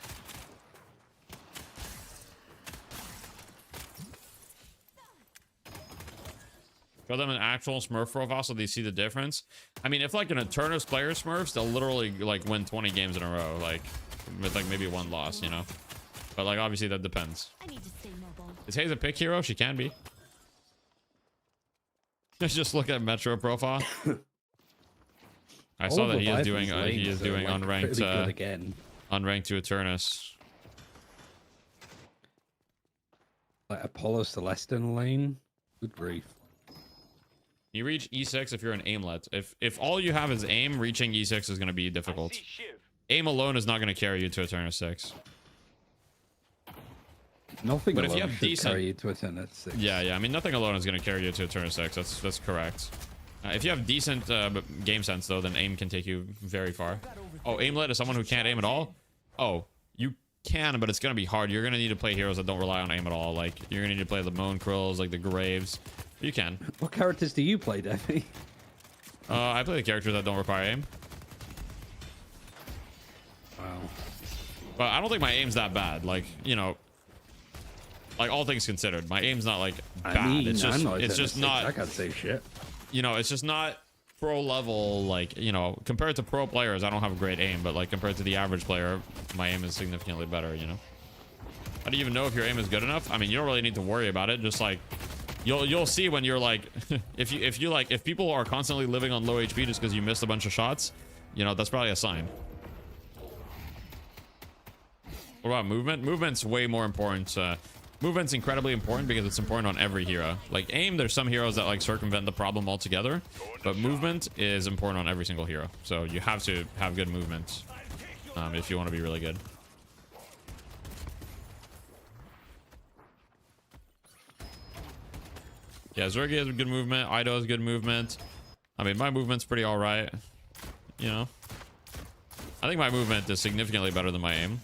S1: Show them an actual Smurf profile so they see the difference. I mean, if like an Eternus player Smurfs, they'll literally like win 20 games in a row, like with like maybe 1 loss, you know. But like obviously that depends.
S4: I need to stay mobile.
S1: Is Hayes a pick hero? She can be. Just look at Metro profile. I saw that he is doing unranked unranked to Eternus.
S3: Like Apollo Celestin lane. Good grief.
S1: You reach E6 if you're an aimlet. If all you have is aim, reaching E6 is going to be difficult. Aim alone is not going to carry you to Eternus 6.
S3: Nothing
S1: but
S3: alone
S1: if you have
S3: should
S1: decent,
S3: carry you to Eternus 6.
S1: Yeah. I mean, nothing alone is going to carry you to Eternus 6. That's correct. If you have decent game sense, though, then aim can take you very far. Oh, aimlet is someone who can't aim at all? Oh, you can, but it's going to be hard. You're going to need to play heroes that don't rely on aim at all. Like, you're going to need to play the Moan Krills, like the Graves. You can.
S3: What characters do you play, Debbie?
S1: I play the characters that don't require aim.
S3: Wow.
S1: But I don't think my aim's that bad. Like, you know, like all things considered, my aim's not like bad.
S3: I mean,
S1: it's just not.
S3: I can't say shit.
S1: You know, it's just not pro level. Like, you know, compared to pro players, I don't have a great aim. But like compared to the average player, my aim is significantly better. You know. How do you even know if your aim is good enough? I mean, you don't really need to worry about it. Just like. You'll see when you're like if people are constantly living on low HP just because you missed a bunch of shots, you know, that's probably a sign. What about movement? Movement's way more important. Movement's incredibly important because it's important on every hero. Like aim, there's some heroes that like circumvent the problem altogether, but movement is important on every single hero. So you have to have good movement if you want to be really good. Yeah, Zergi has good movement. Ido has good movement. I mean, my movement's pretty all right. You know, I think my movement is significantly better than my aim.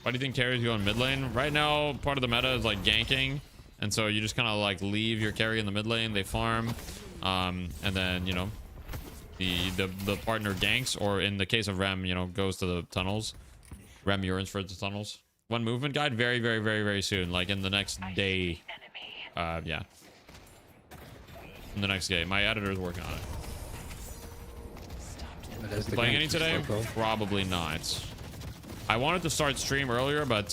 S1: Why do you think carries you on mid lane? Right now, part of the meta is like ganking. And so you just kind of like leave your carry in the mid lane. They farm. And then, you know, the partner ganks, or in the case of Rem, you know, goes to the tunnels. Rem urines for the tunnels. One movement guide very soon, like in the next day. yeah. In the next game. My editor's working on it. Playing any today? Probably not. I wanted to start stream earlier, but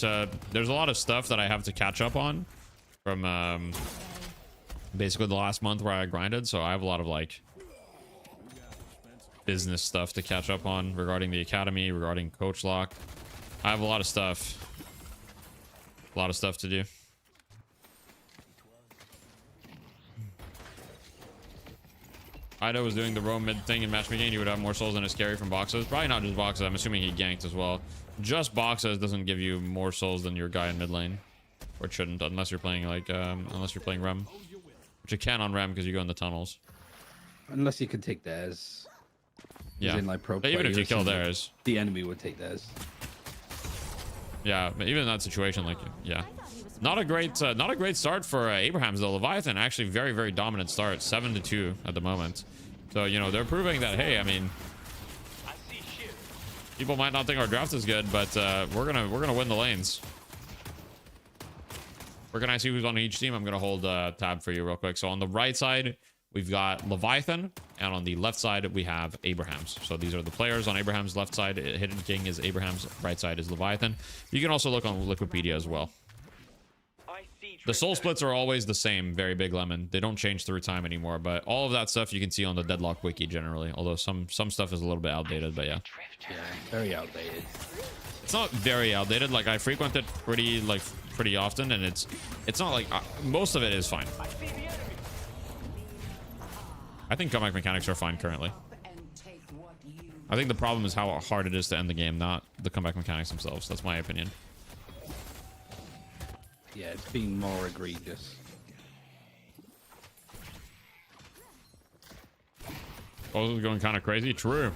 S1: there's a lot of stuff that I have to catch up on from basically the last month where I grinded. So I have a lot of like business stuff to catch up on regarding the academy, regarding coach lock. I have a lot of stuff. A lot of stuff to do. Ido was doing the roam mid thing in matchmaking. He would have more souls than his carry from boxes. Probably not just boxes. I'm assuming he ganked as well. Just boxes doesn't give you more souls than your guy in mid lane, or it shouldn't, unless you're playing like unless you're playing Rem, which you can on Rem because you go in the tunnels.
S3: Unless you can take theirs.
S1: Yeah.
S3: In, like, pro
S1: even if you kill theirs,
S3: the enemy would take theirs.
S1: Yeah, but even in that situation, like, yeah, not a great start for Abrahams though. Leviathan actually very dominant start, 7-2 at the moment. So you know they're proving that, hey, I mean, people might not think our draft is good, but we're gonna win the lanes. Where can I see who's on each team? I'm gonna hold tab for you real quick. So on the right side we've got Leviathan, and on the left side we have Abrahams. So these are the players. On Abraham's left side, Hidden King is Abraham's, right side is Leviathan. You can also look on Wikipedia as well. The soul splits are always the same, very big lemon. They don't change through time anymore, but all of that stuff you can see on the Deadlock wiki generally, although some stuff is a little bit outdated, but yeah.
S3: Yeah, very outdated.
S1: It's not very outdated. Like I frequent it pretty often, and it's not like most of it is fine. I think comeback mechanics are fine currently. I think the problem is how hard it is to end the game, not the comeback mechanics themselves. That's my opinion.
S3: Yeah, it's been more egregious.
S1: Oh, this is going kind of crazy. True.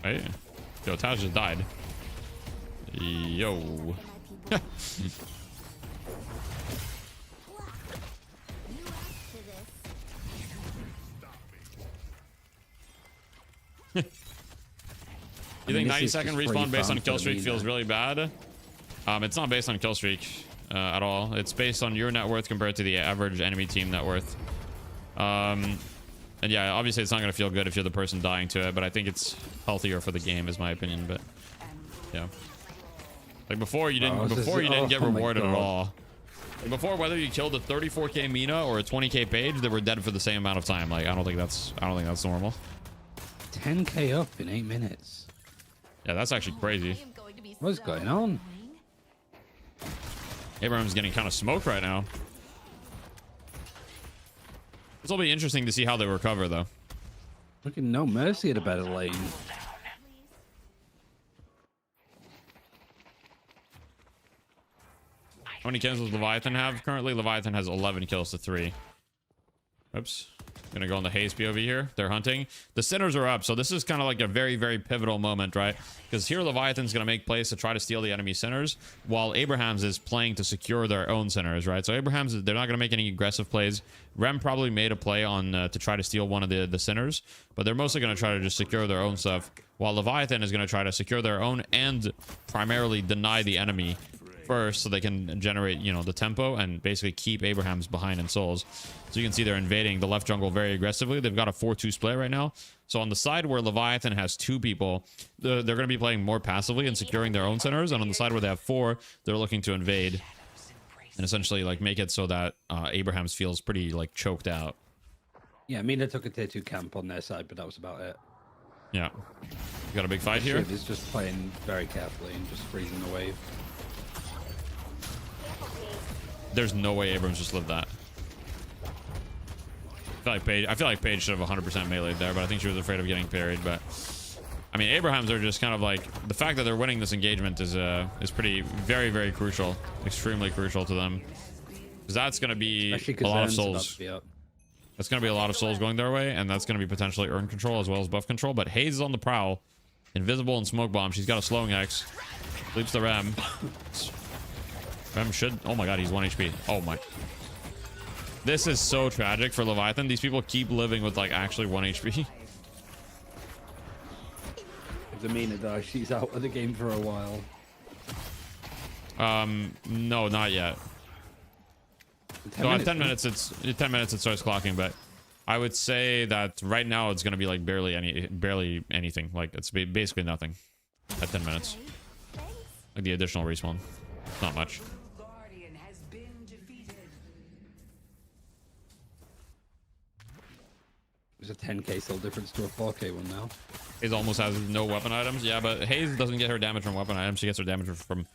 S1: Hey, yo, Taz just died. Yo. You think 90-second respawn based on kill streak feels really bad? It's not based on kill streak at all. It's based on your net worth compared to the average enemy team net worth. And yeah, obviously it's not gonna feel good if you're the person dying to it, but I think it's healthier for the game, is my opinion. But yeah, like before you didn't get rewarded at all. Like before, whether you killed a 34k Mina or a 20k Page, they were dead for the same amount of time. Like I don't think that's normal.
S3: 10k up in 8 minutes.
S1: Yeah, that's actually crazy.
S3: What's going on?
S1: Abraham's getting kind of smoked right now. This will be interesting to see how they recover, though.
S3: Looking no mercy at a better lane.
S1: How many kills does Leviathan have? Currently, Leviathan has 11 kills to 3. Oops. Gonna go on the haze POV here. They're hunting. The sinners are up, so this is kind of like a very pivotal moment, right? Because here Leviathan's gonna make plays to try to steal the enemy sinners, while Abrahams is playing to secure their own sinners, right? So Abrahams, they're not gonna make any aggressive plays. Rem probably made a play on to try to steal one of the sinners, but they're mostly gonna try to just secure their own stuff, while Leviathan is gonna try to secure their own and primarily deny the enemy first, so they can generate, you know, the tempo and basically keep Abrahams behind in souls. So you can see they're invading the left jungle very aggressively. They've got a 4-2 split right now. So on the side where Leviathan has 2 people, they're going to be playing more passively and securing their own centers. And on the side where they have 4, they're looking to invade and essentially like make it so that Abrahams feels pretty like choked out.
S3: Yeah, Mina took a tier 2 camp on their side, but that was about it.
S1: Yeah. You got a big fight here?
S3: He's just playing very carefully and just freezing the wave.
S1: There's no way Abrams just lived that. I feel like Paige should have 100% meleeed there, but I think she was afraid of getting parried. But I mean, Abrahams are just kind of like, the fact that they're winning this engagement is pretty very crucial, extremely crucial to them, because that's going to be a lot of souls. That's going to be a lot of souls going their way, and that's going to be potentially earn control as well as buff control. But Haze is on the prowl, invisible and smoke bomb. She's got a slowing X, leaps the Rem. Rem should, oh my god, he's 1 HP. Oh my. This is so tragic for Leviathan. These people keep living with like actually 1 HP.
S3: If Amina dies, she's out of the game for a while.
S1: No, not yet. So at 10 minutes, it starts clocking, but I would say that right now it's going to be like barely anything. Like it's basically nothing at 10 minutes. Like the additional respawn. Not much.
S3: There's a 10k still difference to a 4k one now.
S1: Haze almost has no weapon items. Yeah, but Haze doesn't get her damage from weapon items. She gets her damage from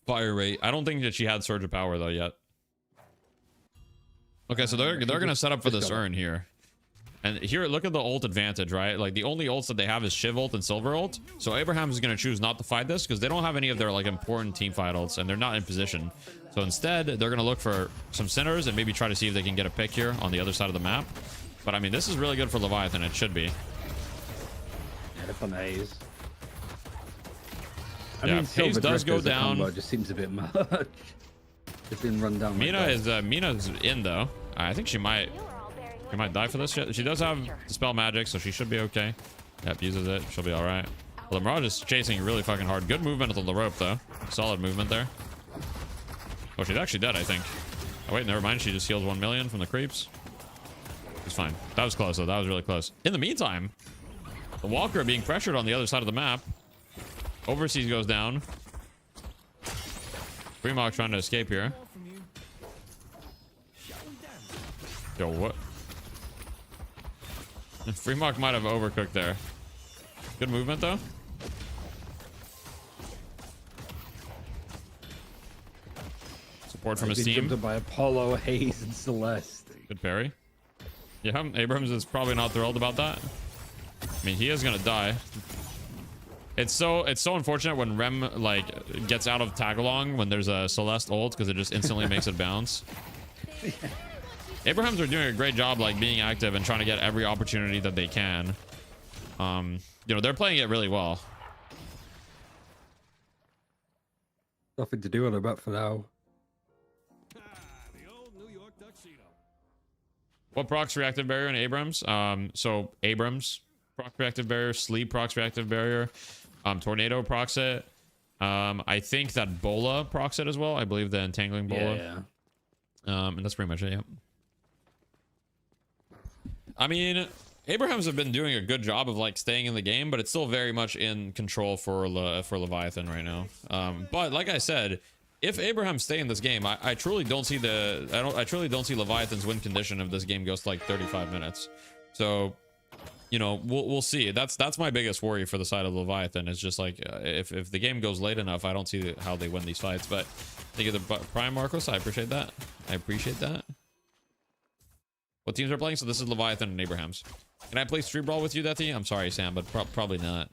S1: fire rate. I don't think that she had Surge of Power though yet. Okay, so they're gonna set up for this urn here. And here, look at the ult advantage, right? Like the only ults that they have is Shiv ult and Silver ult. So Abraham is gonna choose not to fight this because they don't have any of their like important team fight ults and they're not in position. So instead, they're gonna look for some Sinners and maybe try to see if they can get a pick here on the other side of the map. But I mean, this is really good for Leviathan. It should be.
S3: Yeah, up on Haze. I
S1: Yeah,
S3: mean,
S1: Haze does go down.
S3: Combo just seems a bit much. It's been run down.
S1: Mina's in though. I think she might die for this. She does have Dispel Magic, so she should be okay. Yep, uses it. She'll be all right. Well, the Mirage is chasing really fucking hard. Good movement on the rope though. Solid movement there. Oh, she's actually dead, I think. Oh wait, never mind. She just heals 1 million from the creeps. It's fine. That was close though. That was really close. In the meantime, the Walker being pressured on the other side of the map. Overseas goes down. Fremog trying to escape here. Yo, what? Fremog might have overcooked there. Good movement though. Support from his team.
S3: By Apollo, Haze, and Celeste.
S1: Good parry. Yeah, Abrams is probably not thrilled about that. I mean, he is gonna die. It's so unfortunate when Rem like gets out of tag along when there's a Celeste ult because it just instantly makes it bounce. Abrahams are doing a great job like being active and trying to get every opportunity that they can. You know, they're playing it really well.
S3: Nothing to do on about for now.
S7: The old New York tuxedo.
S1: What procs reactive barrier in Abrams? So Abrams proc reactive barrier, Sleep procs reactive barrier, Tornado procs it. I think that Bola procs it as well. I believe the Entangling Bola.
S3: Yeah.
S1: And that's pretty much it. Yeah. I mean, Abrahams have been doing a good job of like staying in the game, but it's still very much in control for Leviathan right now. But like I said, if Abraham stay in this game, I truly don't see I truly don't see Leviathan's win condition if this game goes to like 35 minutes. So, you know, we'll see. That's my biggest worry for the side of Leviathan is just like if the game goes late enough, I don't see how they win these fights. But thank you, the Prime Marcos. I appreciate that. I appreciate that. What teams are playing? So this is Leviathan and Abrahams. Can I play Street Brawl with you, Deathy? I'm sorry, Sam, but probably not.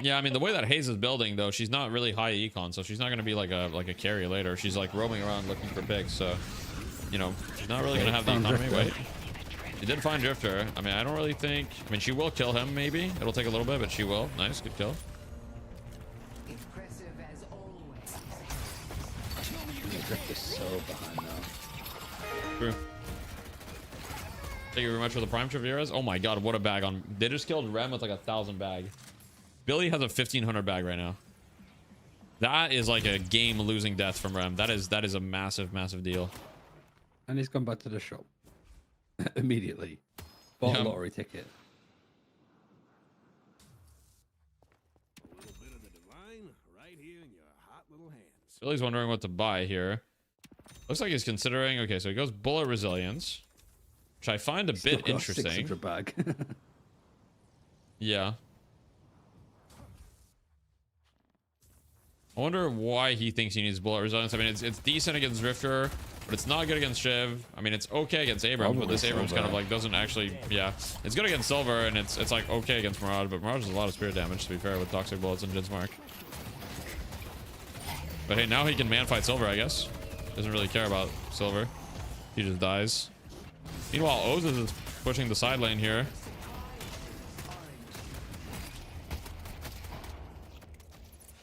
S1: Yeah, I mean the way that Haze is building though, she's not really high econ, so she's not gonna be like a carry later. She's like roaming around looking for picks, so you know she's not really gonna have the economy. Wait, she did find Drifter. I mean, I don't really think. I mean, she will kill him. Maybe it'll take a little bit, but she will. Nice, good kill.
S3: Drifter's so behind now.
S1: True. Thank you very much for the Prime Traveras. Oh my god, what a bag on. They just killed Rem with like 1,000 bag. Billy has a 1,500 bag right now. That is like a game losing death from Rem. That is a massive deal.
S3: And he's gone back to the shop immediately. Bought a lottery ticket.
S7: A little bit of the divine right here in your hot little hands.
S1: Billy's wondering what to buy here. Looks like he's considering. Okay, so he goes Bullet Resilience, which I find a bit interesting.
S3: 600 bag.
S1: Yeah. I wonder why he thinks he needs Bullet Resilience. I mean, it's decent against Drifter, but it's not good against Shiv. I mean, it's okay against Abrams, but this Abrams kind of like doesn't actually. Yeah, it's good against Silver, and it's like okay against Mirage, but Mirage has a lot of spirit damage to be fair with Toxic Bullets and Jinsmark. But hey, now he can man fight Silver, I guess. Doesn't really care about Silver. He just dies. Meanwhile, Ozis is pushing the side lane here.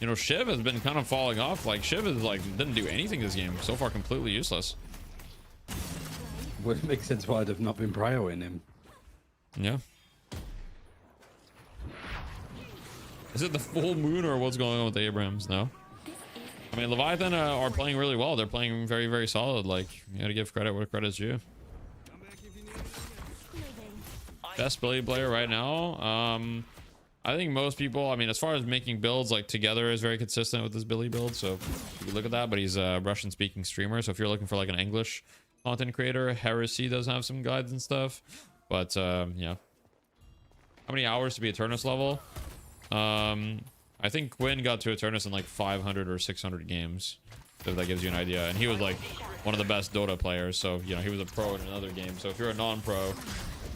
S1: You know, Shiv has been kind of falling off. Like, Shiv is like, didn't do anything this game. So far, completely useless.
S3: Would it make sense why I'd have not been prioing him?
S1: Yeah. Is it the full moon or what's going on with the Abrams? No. I mean, Leviathan are playing really well. They're playing very, very solid. Like, you gotta give credit where credit's due. Best Billy player right now. I think most people, I mean, as far as making builds, like Together is very consistent with this Billy build. So you can look at that, but he's a Russian speaking streamer. So if you're looking for like an English content creator, Heresy does have some guides and stuff. But yeah. How many hours to be Eternus level? I think Quinn got to Eternus in like 500 or 600 games, if that gives you an idea. And he was like one of the best Dota players, so you know he was a pro in another game. So if you're a non-pro,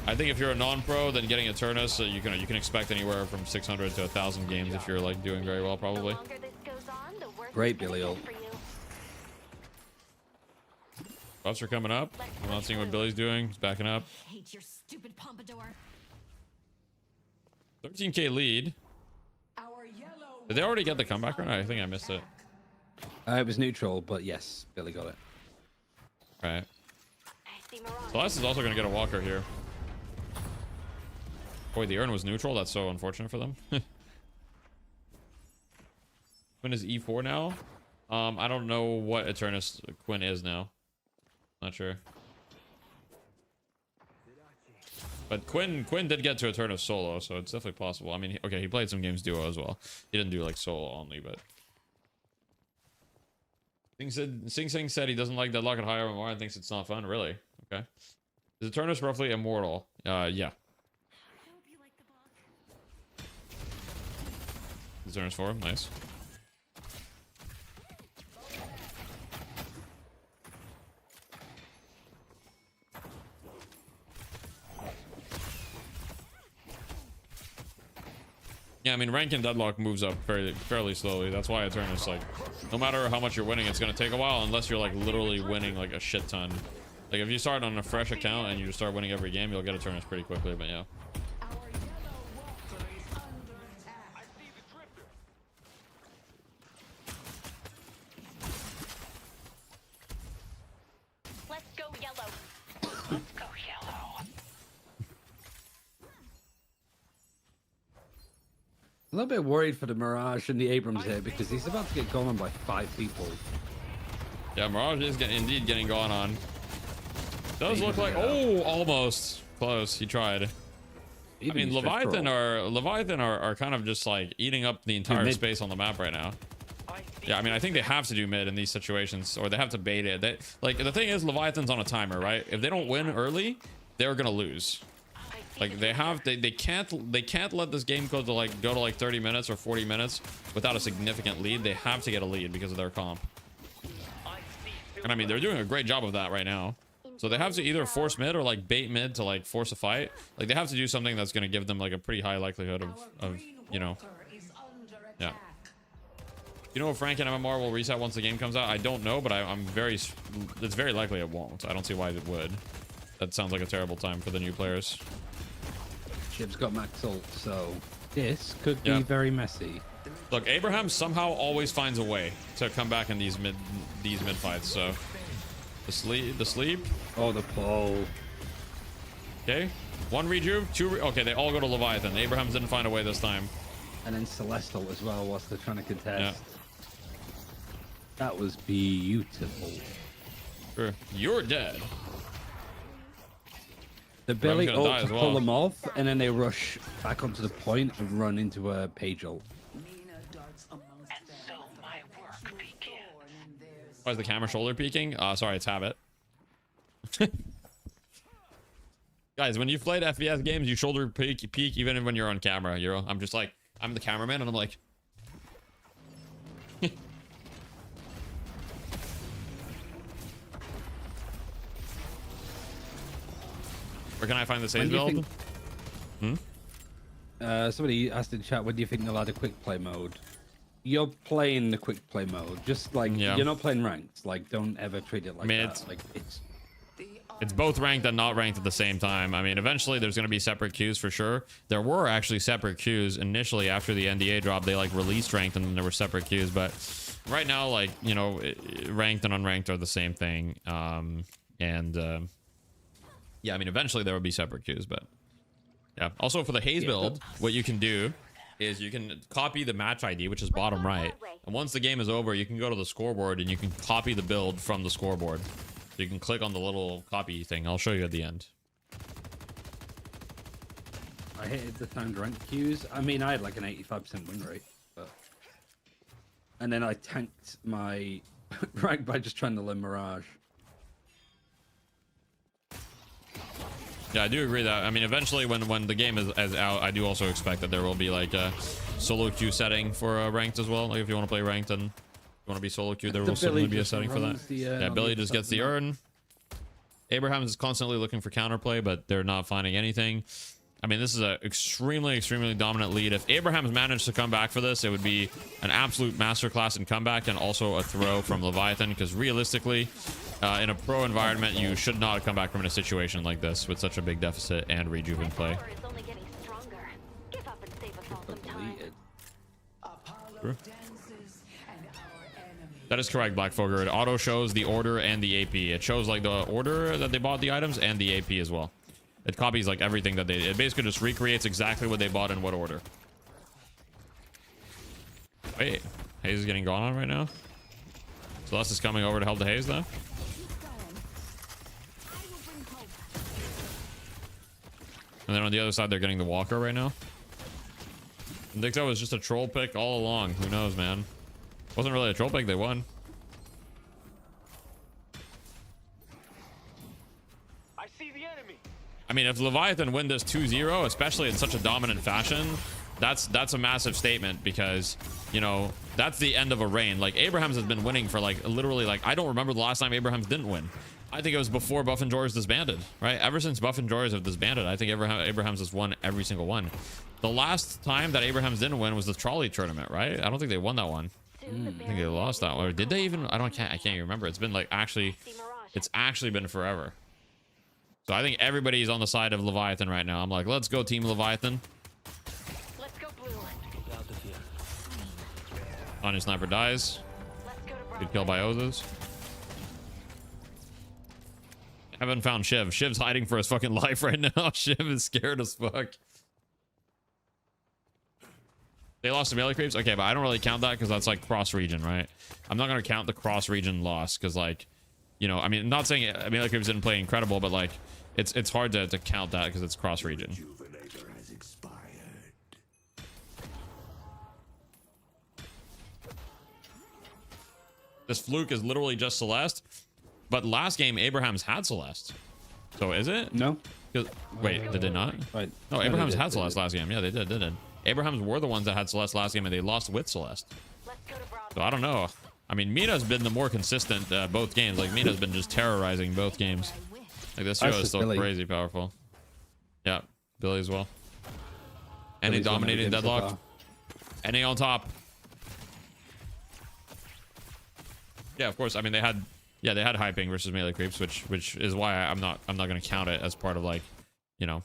S1: I think if you're a non-pro, then getting Eternus, you can expect anywhere from 600 to 1,000 games if you're like doing very well, probably.
S3: Great Billy ult.
S1: Buffs are coming up. I'm not seeing what Billy's doing. He's backing up.
S4: Hate your stupid pompadour.
S1: 13k lead. Did they already get the comeback or not? I think I missed it.
S3: It was neutral, but yes, Billy got it.
S1: Right. Celeste is also going to get a walker here. Boy, the urn was neutral. That's so unfortunate for them. Quinn is E4 now. I don't know what Eternus Quinn is now. Not sure. But Quinn did get to Eternus solo, so it's definitely possible. I mean, okay, he played some games duo as well. He didn't do like solo only, but Sing Sing said he doesn't like Deadlock at higher MMR and thinks it's not fun. Really? Okay. Is Eternus roughly immortal? Yeah. Eternus 4, nice. Yeah, I mean, rank in Deadlock moves up fairly slowly. That's why Eternus, like, no matter how much you're winning, it's gonna take a while unless you're like literally winning like a shit ton. Like if you start on a fresh account and you just start winning every game, you'll get Eternus pretty quickly. But yeah.
S2: Let's go yellow. Let's go yellow.
S3: A little bit worried for the Mirage and the Abrams here because he's about to get gone on by 5 people.
S1: Yeah, Mirage is indeed getting gone on. Does look like, oh, almost close. He tried. I mean, Leviathan are kind of just like eating up the entire space on the map right now. Yeah, I mean, I think they have to do mid in these situations, or they have to bait it. They, like, the thing is, Leviathan's on a timer, right? If they don't win early, they're gonna lose. Like they can't let this game go to like 30 minutes or 40 minutes without a significant lead. They have to get a lead because of their comp. And I mean, they're doing a great job of that right now. So they have to either force mid or like bait mid to like force a fight. Like they have to do something that's going to give them like a pretty high likelihood of you know. Yeah. You know if rank and MMR will reset once the game comes out? I don't know, but it's very likely it won't. I don't see why it would. That sounds like a terrible time for the new players.
S3: Chip's got max ult, so this could be very messy.
S1: Look, Abraham somehow always finds a way to come back in these mid fights. So the sleep.
S3: Oh, the pull.
S1: Okay, 1 rejuve, 2. Okay, they all go to Leviathan. Abraham didn't find a way this time.
S3: And then Celestial as well, whilst they're trying to contest.
S1: Yeah.
S3: That was beautiful.
S1: Sure. You're dead.
S3: The Billy ult to pull them off, and then they rush back onto the point and run into a page ult.
S1: Why is the camera shoulder peeking? Sorry, it's habit. Guys, when you've played FPS games, you shoulder peek even when you're on camera. I'm just like, I'm the cameraman, and I'm like. Where can I find the save build?
S3: Somebody asked in chat, when do you think they'll add a quick play mode? You're playing the quick play mode, just like you're not playing ranked. Like, don't ever treat it like that. Like
S1: it's both ranked and not ranked at the same time. I mean, eventually there's going to be separate queues for sure. There were actually separate queues initially after the NDA drop. They like released ranked and then there were separate queues. But right now, like, you know, ranked and unranked are the same thing. Yeah, I mean, eventually there will be separate queues, but Yeah. Also for the Haze build, what you can do is you can copy the match ID, which is bottom right. And once the game is over, you can go to the scoreboard and you can copy the build from the scoreboard. So you can click on the little copy thing. I'll show you at the end.
S3: I hated the timed rank queues. I mean, I had like an 85% win rate. But... And then I tanked my rank by just trying to learn Mirage.
S1: Yeah, I do agree that, I mean, eventually when the game is out, I do also expect that there will be like a solo queue setting for ranked as well. Like if you want to play ranked and you want to be solo queue, there will certainly be a setting for that. Yeah, Billy just gets the urn. Abraham is constantly looking for counterplay, but they're not finding anything. I mean, this is an extremely, extremely dominant lead. If Abraham's managed to come back for this, it would be an absolute masterclass in comeback and also a throw from Leviathan, because realistically, in a pro environment, you should not come back from in a situation like this with such a big deficit and rejuven play. True. That is correct, Black Fogger. It auto shows the order and the AP. It shows like the order that they bought the items and the AP as well. It copies like everything that they did. It basically just recreates exactly what they bought in what order. Wait, Haze is getting gone on right now. Celeste is coming over to help the Haze though. And then on the other side, they're getting the Walker right now. I think that was just a troll pick all along. Who knows, man? Wasn't really a troll pick. They won.
S6: I see the enemy.
S1: I mean, if Leviathan win this 2-0, especially in such a dominant fashion, that's a massive statement, because, you know, that's the end of a reign. Like, Abrahams has been winning for like literally, like, I don't remember the last time Abrahams didn't win. I think it was before Buff and Jors disbanded, right? Ever since Buff and Jors have disbanded, I think Abrahams has won every single one. The last time that Abrahams didn't win was the trolley tournament, right? I don't think they won that one. I think they lost that one. Or did they even? I can't even remember. It's been like it's actually been forever. So I think everybody's on the side of Leviathan right now. I'm like, let's go Team Leviathan.
S2: Let's go blue.
S1: Anya Sniper dies. Good kill by Ozos. Haven't found Shiv. Shiv's hiding for his fucking life right now. Shiv is scared as fuck. They lost to melee creeps? Okay, but I don't really count that because that's like cross region, right? I'm not going to count the cross region loss because, like, you know, I mean, I'm not saying melee creeps didn't play incredible, but like, it's hard to count that because it's cross region. This fluke is literally just Celeste. But last game, Abrahams had Celeste. So is it?
S3: No.
S1: Wait, did they not?
S3: Right.
S1: No, Abrahams had Celeste last game. Yeah, they did. Abrahams were the ones that had Celeste last game, and they lost with Celeste. So I don't know. I mean, Mina's been the more consistent both games. Like, Mina's been just terrorizing both games. Like, this hero is still crazy powerful. Yeah, Billy as well. And he dominated Deadlock. And he on top. Yeah, of course. I mean, they had high ping versus melee creeps, which is why I'm not going to count it as part of, like, you know.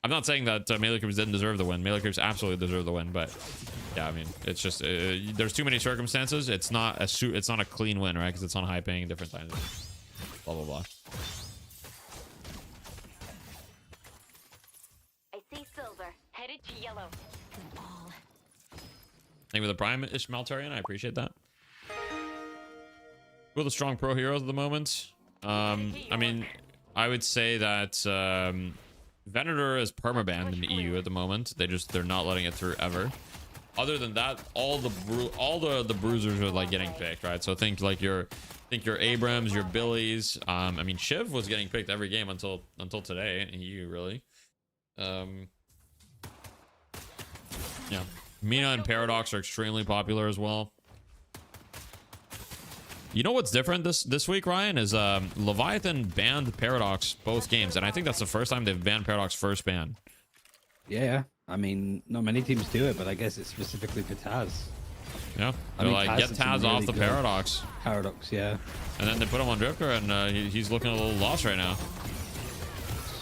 S1: I'm not saying that melee creeps didn't deserve the win. Melee creeps absolutely deserve the win, but yeah, I mean, it's just there's too many circumstances. It's not a clean win, right? Because it's on high ping, different times, blah blah blah.
S2: I see silver headed to yellow.
S1: Thank you for the prime, Ishmaltarian. I appreciate that. Who are the strong pro heroes at the moment? I mean, I would say that Venator is permabanned in the EU at the moment. They're not letting it through ever. Other than that, all the bruisers are like getting picked, right? So think your Abrams, your Billies. I mean, Shiv was getting picked every game until today in EU, really. Yeah, Mina and Paradox are extremely popular as well. You know what's different this week, Ryan, is Leviathan banned Paradox both games, and I think that's the first time they've banned Paradox first ban.
S3: Yeah, I mean, not many teams do it, but I guess it's specifically for Taz.
S1: Yeah, they're like, get Taz off the Paradox.
S3: Paradox, yeah.
S1: And then they put him on Drifter, and he's looking a little lost right now.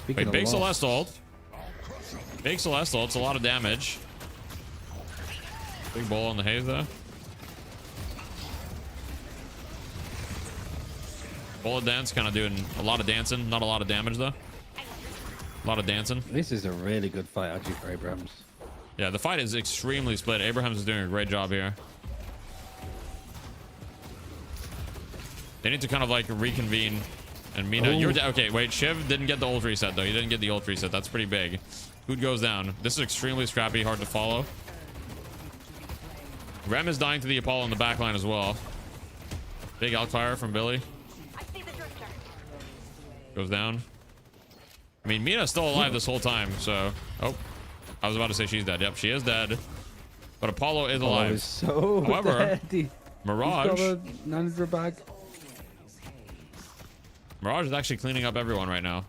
S3: Wait,
S1: big Celeste ult. Big Celeste ult, it's a lot of damage. Big bowl on the Haze, though. Bullet dance, kind of doing a lot of dancing, not a lot of damage though. A lot of dancing.
S3: This is a really good fight actually for Abrams.
S1: Yeah, the fight is extremely split. Abrahams is doing a great job here. They need to kind of like reconvene. And Mina, you're okay. Wait, Shiv didn't get the ult reset though. He didn't get the ult reset. That's pretty big. Food goes down. This is extremely scrappy, hard to follow. Rem is dying to the Apollo in the back line as well. Big outfire from Billy.
S2: I see the drifter.
S1: Goes down. I mean, Mina's still alive this whole time, so... Oh, I was about to say she's dead. Yep, she is dead. But Apollo is alive.
S3: Apollo is so
S1: However,
S3: dead.
S1: Mirage...
S3: He's got a 900 bag.
S1: Mirage is actually cleaning up everyone right now.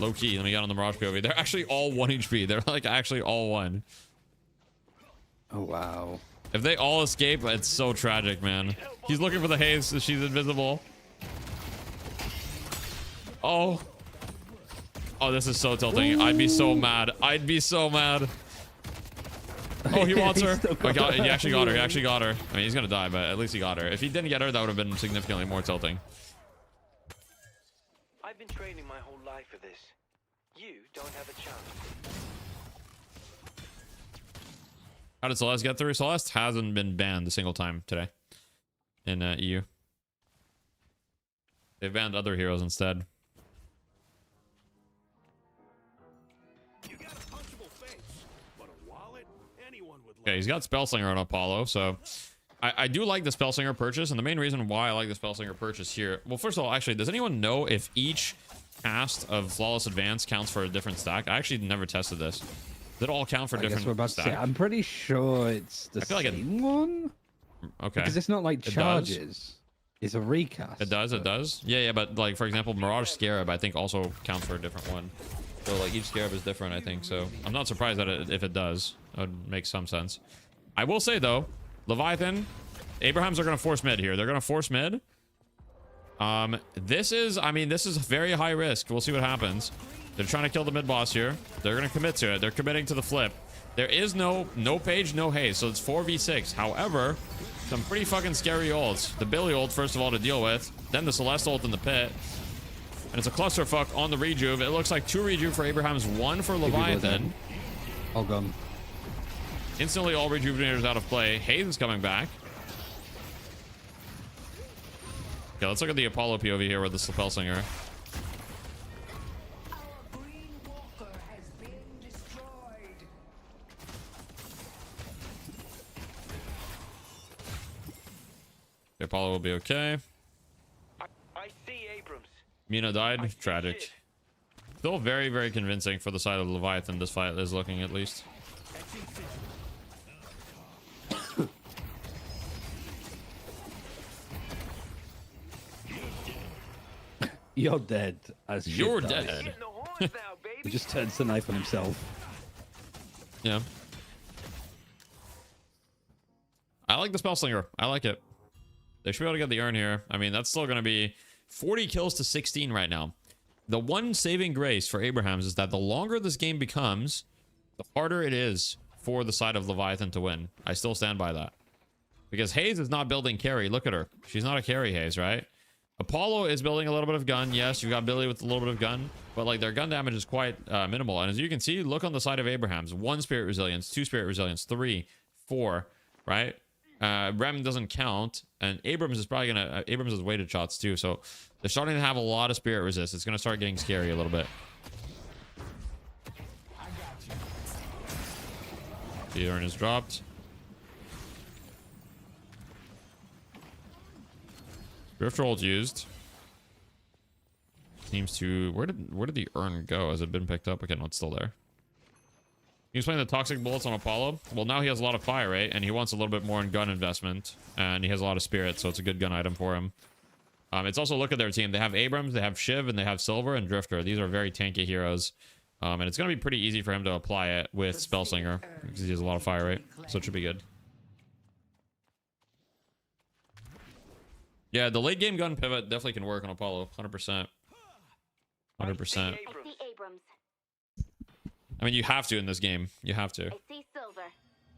S1: Low key. Let me get on the Mirage POV. They're actually all 1 HP. They're like actually all 1.
S3: Oh, wow.
S1: If they all escape, it's so tragic, man. He's looking for the haze, so she's invisible. Oh. Oh, this is so tilting. I'd be so mad. I'd be so mad. Oh, he wants her. Oh, he actually got her. He actually got her. I mean, he's gonna die, but at least he got her. If he didn't get her, that would have been significantly more tilting.
S6: I've been training my whole life for this. You don't have a chance.
S1: How did Celeste get through? Celeste hasn't been banned a single time today in EU. They've banned other heroes instead.
S7: You got a punchable face, but a wallet, anyone would
S1: Okay, he's got Spellslinger on Apollo, so I do like the Spellslinger purchase, and the main reason why I like the Spellslinger purchase here... Well, first of all, actually, does anyone know if each cast of Flawless Advance counts for a different stack? I actually never tested this. Does it all count for different stacks?
S3: I'm pretty sure it's the same one.
S1: Okay.
S3: Because it's not like charges. It's a recast.
S1: It does, it does. Yeah, but like, for example, Mirage Scarab, I think, also counts for a different one. So, like, each Scarab is different, I think. So, I'm not surprised that if it does. That would make some sense. I will say, though, Leviathan, Abrahams are going to force mid here. They're going to force mid. This is very high risk. We'll see what happens. They're trying to kill the mid boss here. They're going to commit to it. They're committing to the flip. There is no page, no haze. So it's 4v6. However, some pretty fucking scary ults. The Billy ult, first of all, to deal with. Then the Celeste ult in the pit. And it's a clusterfuck on the rejuve. It looks like 2 rejuve for Abrahams, 1 for Leviathan.
S3: All gone.
S1: Instantly all rejuvenators out of play. Haze is coming back. Okay, let's look at the Apollo POV here with the Spellslinger. The Apollo will be okay.
S6: I see Abrams.
S1: Mina died. Tragic.
S6: Shit.
S1: Still very, very convincing for the side of Leviathan. This fight is looking, at least.
S3: You're dead. As
S1: You're
S3: shit does.
S1: dead.
S6: Getting the horns now,
S3: He
S6: baby.
S3: just turns the knife on himself.
S1: Yeah. I like the Spellslinger. I like it. They should be able to get the urn here. I mean, that's still going to be 40 kills to 16 right now. The one saving grace for Abrahams is that the longer this game becomes, the harder it is for the side of Leviathan to win. I still stand by that. Because Haze is not building carry. Look at her. She's not a carry Haze, right? Apollo is building a little bit of gun. Yes, you've got Billy with a little bit of gun. But like their gun damage is quite minimal. And as you can see, look on the side of Abrahams. 1 Spirit Resilience, 2 Spirit Resilience, 3, 4, right? Rem doesn't count. And Abrams is probably going to... Abrams has weighted shots too. So they're starting to have a lot of Spirit Resist. It's going to start getting scary a little bit. The urn is dropped. Drifter ult used. Seems to... Where did the urn go? Has it been picked up? Okay, no, it's still there. He's playing the toxic bullets on Apollo. Well, now he has a lot of fire rate, and he wants a little bit more in gun investment. And he has a lot of spirit, so it's a good gun item for him. It's also, look at their team. They have Abrams, they have Shiv, and they have Silver and Drifter. These are very tanky heroes. And it's going to be pretty easy for him to apply it with Spellslinger, because he has a lot of fire rate. So it should be good. Yeah, the late game gun pivot definitely can work on Apollo. 100%. 100%. I mean, you have to in this game. You have to.
S2: I see silver.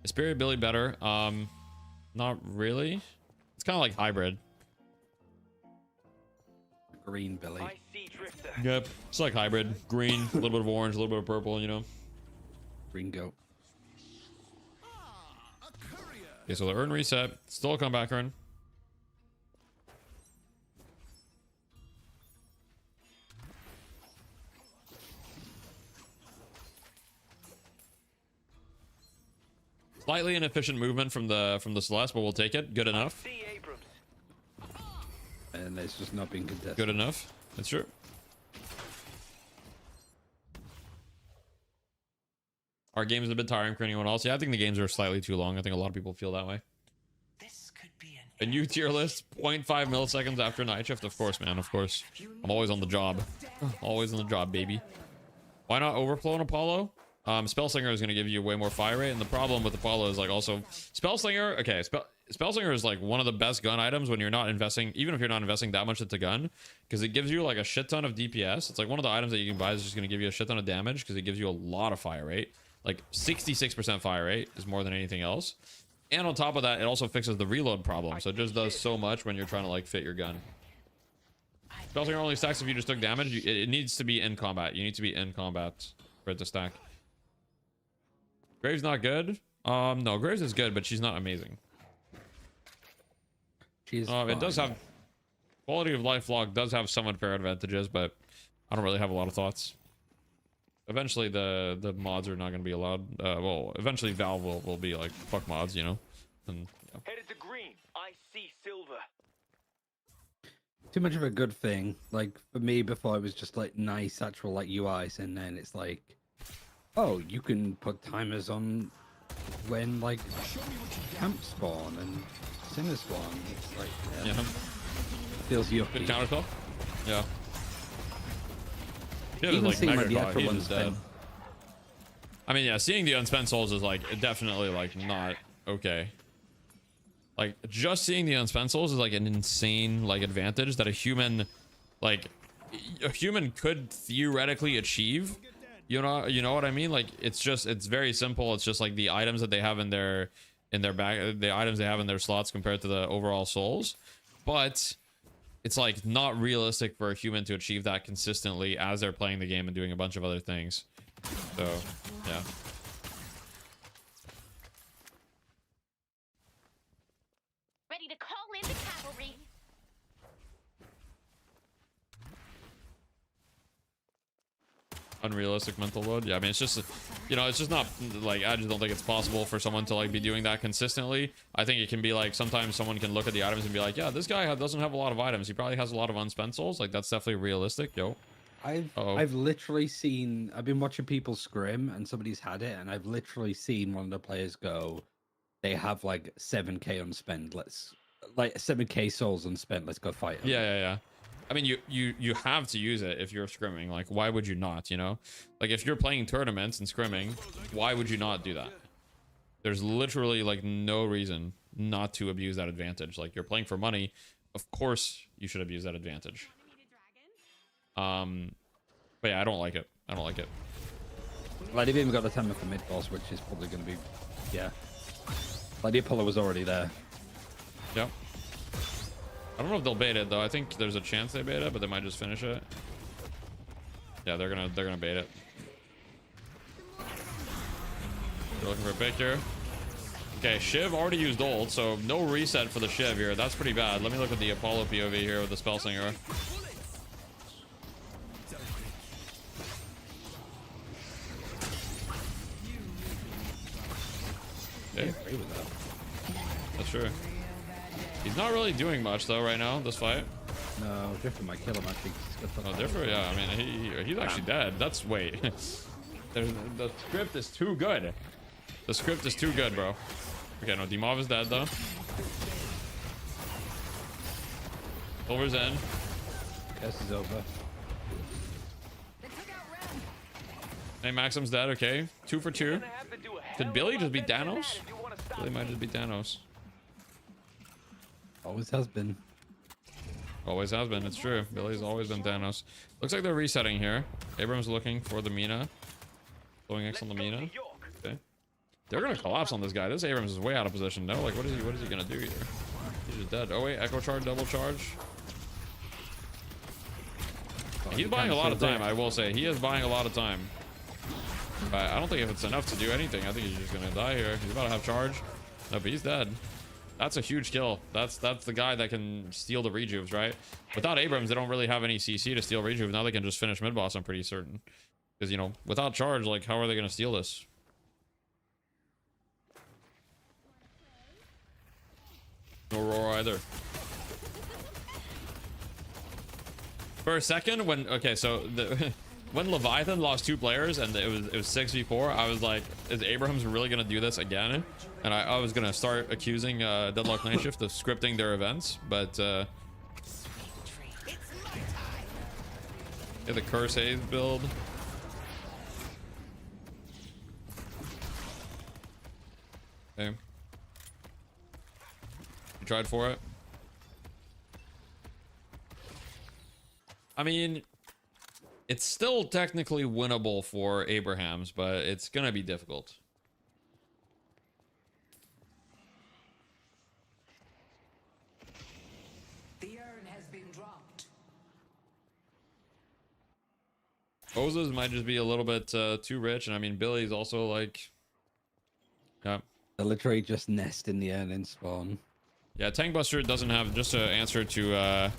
S1: Is Spirit Billy better? Not really. It's kind of like hybrid.
S3: Green Billy.
S6: I see drifter.
S1: Yep. It's like hybrid. Green, a little bit of orange, a little bit of purple, you know?
S3: Green goat.
S1: Okay, so the earn reset. Still a comeback earn. Slightly inefficient movement from the Celeste, but we'll take it. Good enough.
S6: See Abrams.
S3: And it's just not being contested.
S1: Good enough. That's true. Our games are a bit tiring for anyone else. Yeah, I think the games are slightly too long. I think a lot of people feel that way.
S6: This could be
S1: A new tier list, 0.5 milliseconds after night shift. Of course, man. Of course. I'm always on the job. Always on the job, baby. Why not overflow on Apollo? Spellslinger is going to give you way more fire rate, and the problem with Apollo is like also Spellslinger. Okay, Spellslinger is like one of the best gun items when you're not investing, even if you're not investing that much into gun, because it gives you like a shit ton of DPS. It's like one of the items that you can buy is just going to give you a shit ton of damage because it gives you a lot of fire rate. Like 66% fire rate is more than anything else, and on top of that, it also fixes the reload problem. So it just does so much when you're trying to like fit your gun. Spellslinger only stacks if you just took damage. It needs to be in combat. You need to be in combat for it to stack. Graves not good. No, Graves is good, but she's not amazing.
S3: She's
S1: it does have quality of life log does have some unfair advantages, but I don't really have a lot of thoughts. Eventually, the mods are not going to be allowed. Well, eventually Valve will be like fuck mods, you know. And yeah.
S6: Headed to green. I see silver.
S3: too much of a good thing. Like for me, before it was just like nice actual like UIs, and then it's like, oh, you can put timers on when like camp spawn and sinner spawn. It's like
S1: Yeah.
S3: feels yucky.
S1: Good counterspell. Yeah. Yeah,
S3: Even
S1: like
S3: seeing
S1: Mega
S3: like the
S1: Claw,
S3: actual
S1: he's
S3: ones
S1: dead.
S3: spend.
S1: I mean, yeah, seeing the unspent souls is like definitely like not okay. Like just seeing the unspent souls is like an insane like advantage that a human could theoretically achieve. You know what I mean? Like it's very simple. It's just like the items that they have in their bag, the items they have in their slots compared to the overall souls. But it's like not realistic for a human to achieve that consistently as they're playing the game and doing a bunch of other things. So, yeah.
S2: Ready to call in the cavalry.
S1: Unrealistic mental load. Yeah, I mean, it's just, it's just not like, I just don't think it's possible for someone to like be doing that consistently. I think it can be like sometimes someone can look at the items and be like, yeah, this guy doesn't have a lot of items. He probably has a lot of unspent souls. Like that's definitely realistic. Yo.
S3: I've literally seen, I've been watching people scrim and somebody's had it, and I've literally seen one of the players go, they have like 7k unspent, like 7k souls unspent, let's go fight them.
S1: Yeah. I mean, you have to use it if you're scrimming. Like, why would you not, Like, if you're playing tournaments and scrimming, why would you not do that? There's literally, like, no reason not to abuse that advantage. Like, you're playing for money. Of course you should abuse that advantage. But yeah, I don't like it.
S3: Like, they've even got the timer for mid boss, which is probably going to be, yeah. Like, the Apollo was already there.
S1: Yep. I don't know if they'll bait it though. I think there's a chance they bait it, but they might just finish it. Yeah, they're gonna bait it. They're looking for a pick here. Okay, Shiv already used ult, so no reset for the Shiv here. That's pretty bad. Let me look at the Apollo POV here with the Spellslinger. Okay. That's true. He's not really doing much though right now, this fight.
S3: No, Drifter might kill him actually.
S1: Oh, Differ, yeah. I mean, he's actually dead. That's wait. The script is too good. The script is too good, bro. Okay, no, Dimov is dead though. Silver's in.
S3: Curse is over.
S1: Hey, Maxim's dead. Okay, 2 for 2. Did Billy just beat Danos? Billy might just beat Danos.
S3: Always has been.
S1: Always has been. It's true. Billy's always been Thanos. Looks like they're resetting here. Abrams looking for the Mina. Blowing X on the Mina. Okay. They're gonna collapse on this guy. This Abrams is way out of position. No, like what is he gonna do here? He's just dead. Oh wait, Echo charge, double charge. He's buying a lot of time, I will say. He is buying a lot of time. But I don't think if it's enough to do anything. I think he's just gonna die here. He's about to have charge. No, but he's dead. That's a huge kill. That's the guy that can steal the rejuves, right? Without Abrams, they don't really have any CC to steal rejuve. Now they can just finish mid boss, I'm pretty certain. Because, you know, without charge, like, how are they gonna steal this? No Aurora either. For a second, when when Leviathan lost 2 players and it was 6v4, I was like, is Abrams really gonna do this again? And I was gonna start accusing Deadlock Night Shift of scripting their events, but yeah, the Curse Haze build. Okay. You tried for it? I mean, it's still technically winnable for Abrahams, but it's gonna be difficult.
S8: The urn has been dropped.
S1: Ozas might just be a little bit too rich, and I mean Billy's also like, yeah.
S3: They literally just nest in the urn and spawn.
S1: Yeah, Tankbuster doesn't have, just to answer to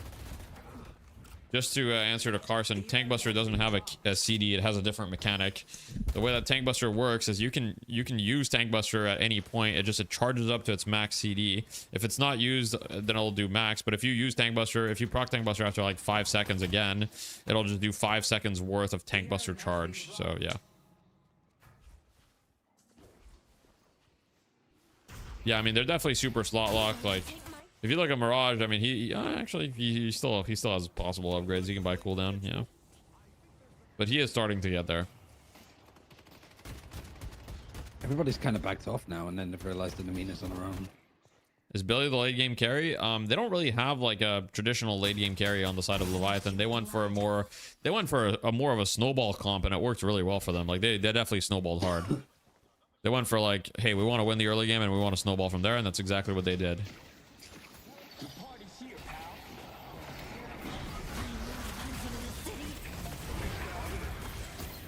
S1: Carson, Tankbuster doesn't have a CD. It has a different mechanic. The way that Tankbuster works is you can use Tankbuster at any point. It charges up to its max CD. If it's not used, then it'll do max. But if you use Tankbuster, if you proc Tankbuster after like 5 seconds again, it'll just do 5 seconds worth of Tankbuster charge. So yeah. Yeah, I mean, they're definitely super slot locked. Like, if you look at Mirage, I mean, he still has possible upgrades. He can buy cooldown, yeah. But he is starting to get there.
S3: Everybody's kind of backed off now, and then they've realized that Amina's on her own.
S1: Is Billy the late game carry? They don't really have like a traditional late game carry on the side of Leviathan. They went for a more of a snowball comp, and it worked really well for them. Like they definitely snowballed hard. They went for like, hey, we want to win the early game and we want to snowball from there, and that's exactly what they did.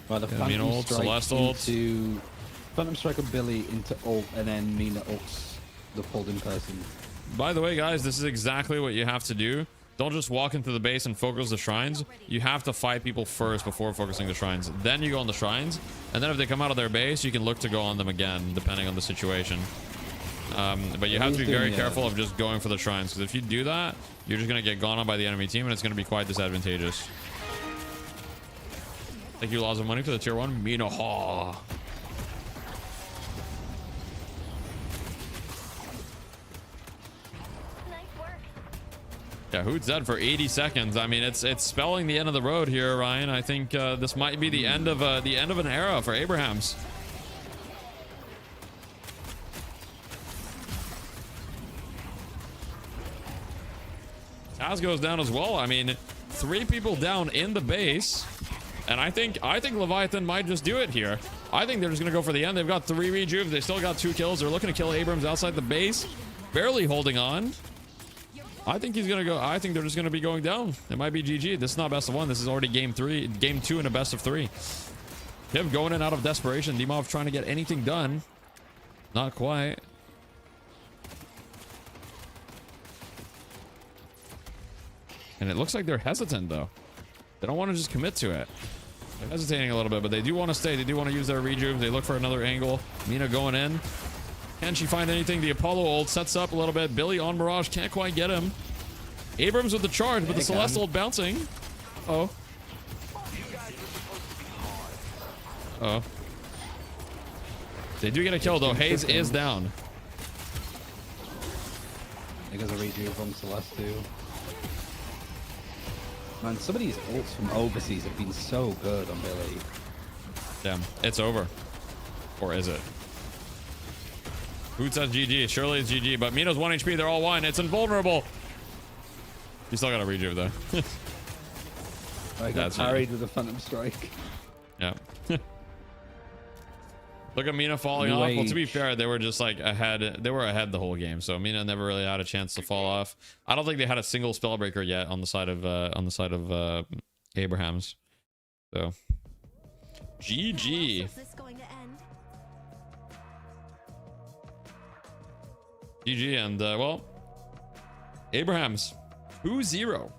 S3: Well, the
S1: yeah,
S3: Phantom
S1: ult,
S3: Strike
S1: Celeste ult.
S3: into Phantom Strike of Billy into ult, and then Mina ults the pulled in person.
S1: By the way, guys, this is exactly what you have to do. Don't just walk into the base and focus the shrines. You have to fight people first before focusing the shrines. Then you go on the shrines, and then if they come out of their base, you can look to go on them again, depending on the situation. But you have to be very careful of just going for the shrines, because if you do that, you're just going to get gone on by the enemy team, and it's going to be quite disadvantageous. Thank you, Laws of Money, for the tier 1. Mina Ha. Yeah, who's dead for 80 seconds? I mean, it's spelling the end of the road here, Ryan. I think this might be the end of an era for Abrahams. Taz goes down as well. I mean, 3 people down in the base, and I think Leviathan might just do it here. I think they're just gonna go for the end. They've got 3 rejuves. They still got 2 kills. They're looking to kill Abrams outside the base, barely holding on. I think he's gonna go. I think they're just gonna be going down. It might be GG. This is not best of 1. This is already game 2 in a best of 3. Him going in out of desperation. Dimov trying to get anything done. Not quite. And it looks like they're hesitant though. They don't want to just commit to it. They're hesitating a little bit, but they do want to stay. They do want to use their rejuve. They look for another angle. Mina going in. Can she find anything? The Apollo ult sets up a little bit. Billy on Mirage, can't quite get him. Abrams with the charge, but the Celeste ult bouncing. Oh. Oh. They do get a kill though. Hayes is down.
S3: I think there's a rejuve from Celeste too. Man, some of these ults from overseas have been so good on Billy.
S1: Damn, it's over. Or is it? Hoot says GG. Surely it's GG, but Mina's 1 HP. They're all 1. It's invulnerable. You still got a rejuve though.
S3: I got parried with a Phantom Strike.
S1: Yeah. Look at Mina falling off. Well, to be fair, they were just like ahead. They were ahead the whole game, so Mina never really had a chance to fall off. I don't think they had a single spellbreaker yet on the side of Abrahams. So GG.
S4: Is this going to end?
S1: GG, and well, Abrahams 2-0.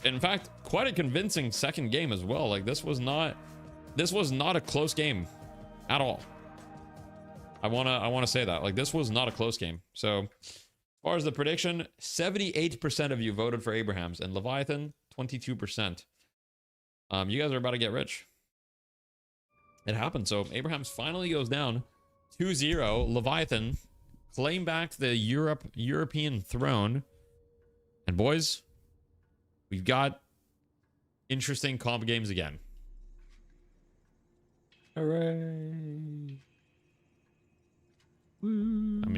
S1: In fact, quite a convincing second game as well. Like this was not a close game at all. I wanna say that. Like this was not a close game. So as far as the prediction, 78% of you voted for Abrahams, and Leviathan 22%. You guys are about to get rich. It happened. So Abrahams finally goes down 2-0. Leviathan claim back the European throne. And boys, we've got interesting comp games again.
S3: Hooray.
S1: Woo. I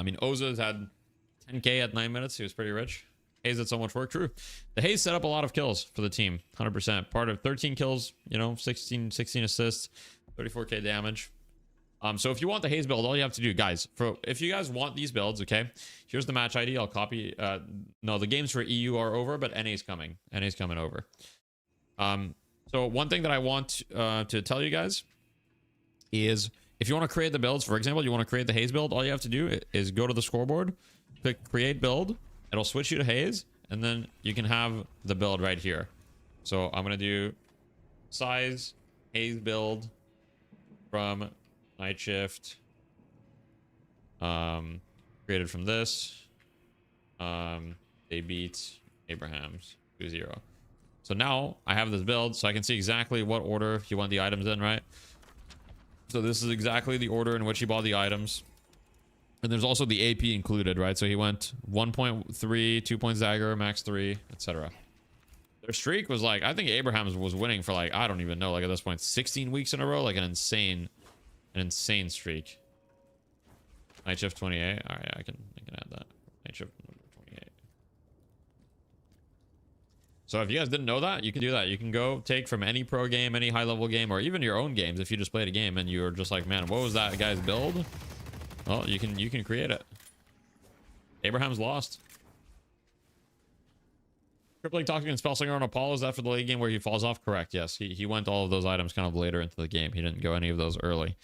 S1: mean, Oza's had 10k at 9 minutes. He was pretty rich. Hayes did so much work. True. The Hayes set up a lot of kills for the team. 100%. Part of 13 kills, 16 assists, 34k damage. So if you want the Hayes build, all you have to do, guys, if you guys want these builds, okay, here's the match ID. I'll copy. No, the games for EU are over, but NA's coming. NA's coming over. So one thing that I want to tell you guys is if you want to create the builds, for example, you want to create the Hayes build, all you have to do is go to the scoreboard, click create build. It'll switch you to Hayes, and then you can have the build right here. So I'm going to do size, Hayes build from Night Shift. Created from this. They beat Abrahams 2-0. So now I have this build, so I can see exactly what order he want the items in, right? So this is exactly the order in which he bought the items. And there's also the AP included, right? So he went 1.3, 2 points dagger, max 3, etc. Their streak was like, I think Abrahams was winning for like, I don't even know, like at this point, 16 weeks in a row, like an insane streak. Night Shift 28. All right, I can add that. Night Shift number 28. So if you guys didn't know that, you can do that. You can go take from any pro game, any high level game, or even your own games. If you just played a game and you're just like, man, what was that guy's build? Well, you can create it. Abraham's lost. Crippling Toxic and Spellslinger on Apollo, is that for the late game where he falls off? Correct, yes. He went all of those items kind of later into the game. He didn't go any of those early.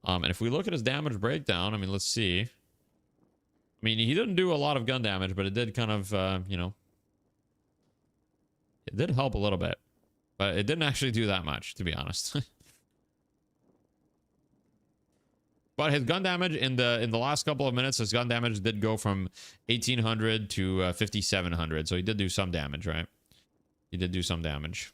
S1: And if we look at his damage breakdown, I mean, let's see. I mean, he didn't do a lot of gun damage, but it did kind of, it did help a little bit. But it didn't actually do that much, to be honest. But his gun damage in the last couple of minutes, his gun damage did go from 1800 to 5700. So he did do some damage, right? He did do some damage.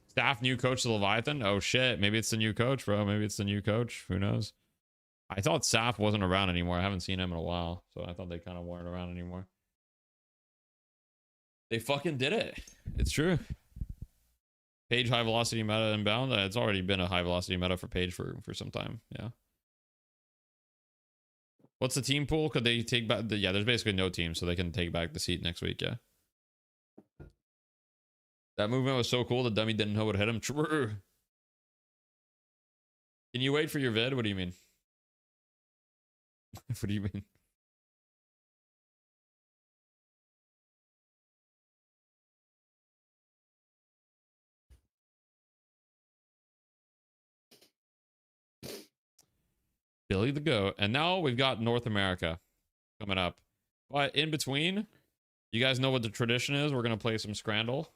S1: Staff new coach to Leviathan. Oh shit, maybe it's the new coach, bro. Maybe it's the new coach. Who knows? I thought Saf wasn't around anymore. I haven't seen him in a while, so I thought they kind of weren't around anymore. They fucking did it. It's true. Page high velocity meta inbound. It's already been a high velocity meta for Page for some time. Yeah. What's the team pool? Could they take back the, yeah, there's basically no team, so they can take back the seat next week. Yeah. That movement was so cool. The dummy didn't know what hit him. True. Can you wait for your vid? What do you mean? What do you mean? Billy the Goat. And now we've got North America coming up. But in between, you guys know what the tradition is. We're going to play some Scramle.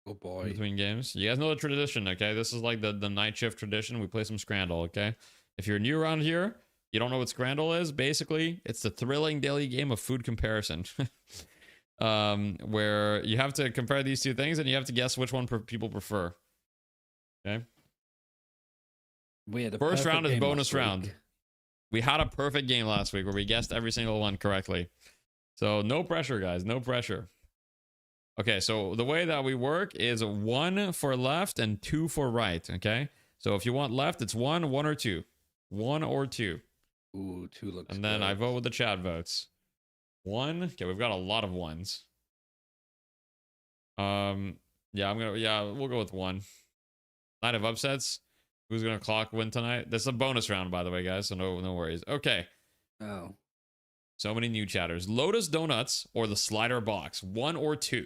S3: Oh boy.
S1: In between games. You guys know the tradition, okay? This is like the night shift tradition. We play some Scramle, okay? If you're new around here, you don't know what Scramle is, basically, it's the thrilling daily game of food comparison. Where you have to compare these two things and you have to guess which one people prefer. Okay?
S3: We had a
S1: First round is
S3: game
S1: bonus
S3: last
S1: round.
S3: week.
S1: We had a perfect game last week where we guessed every single one correctly. So no pressure, guys. No pressure. Okay, so the way that we work is 1 for left and 2 for right, okay? So if you want left, it's 1 or 2. 1 or 2.
S3: Ooh, 2 looks
S1: And then
S3: good.
S1: I vote with the chat votes. 1. Okay, we've got a lot of 1s. Yeah, we'll go with 1. Night of upsets. Who's gonna clock win tonight? This is a bonus round, by the way, guys, so no worries. Okay.
S3: Oh.
S1: So many new chatters. Lotus Donuts or the Slider Box? 1 or 2?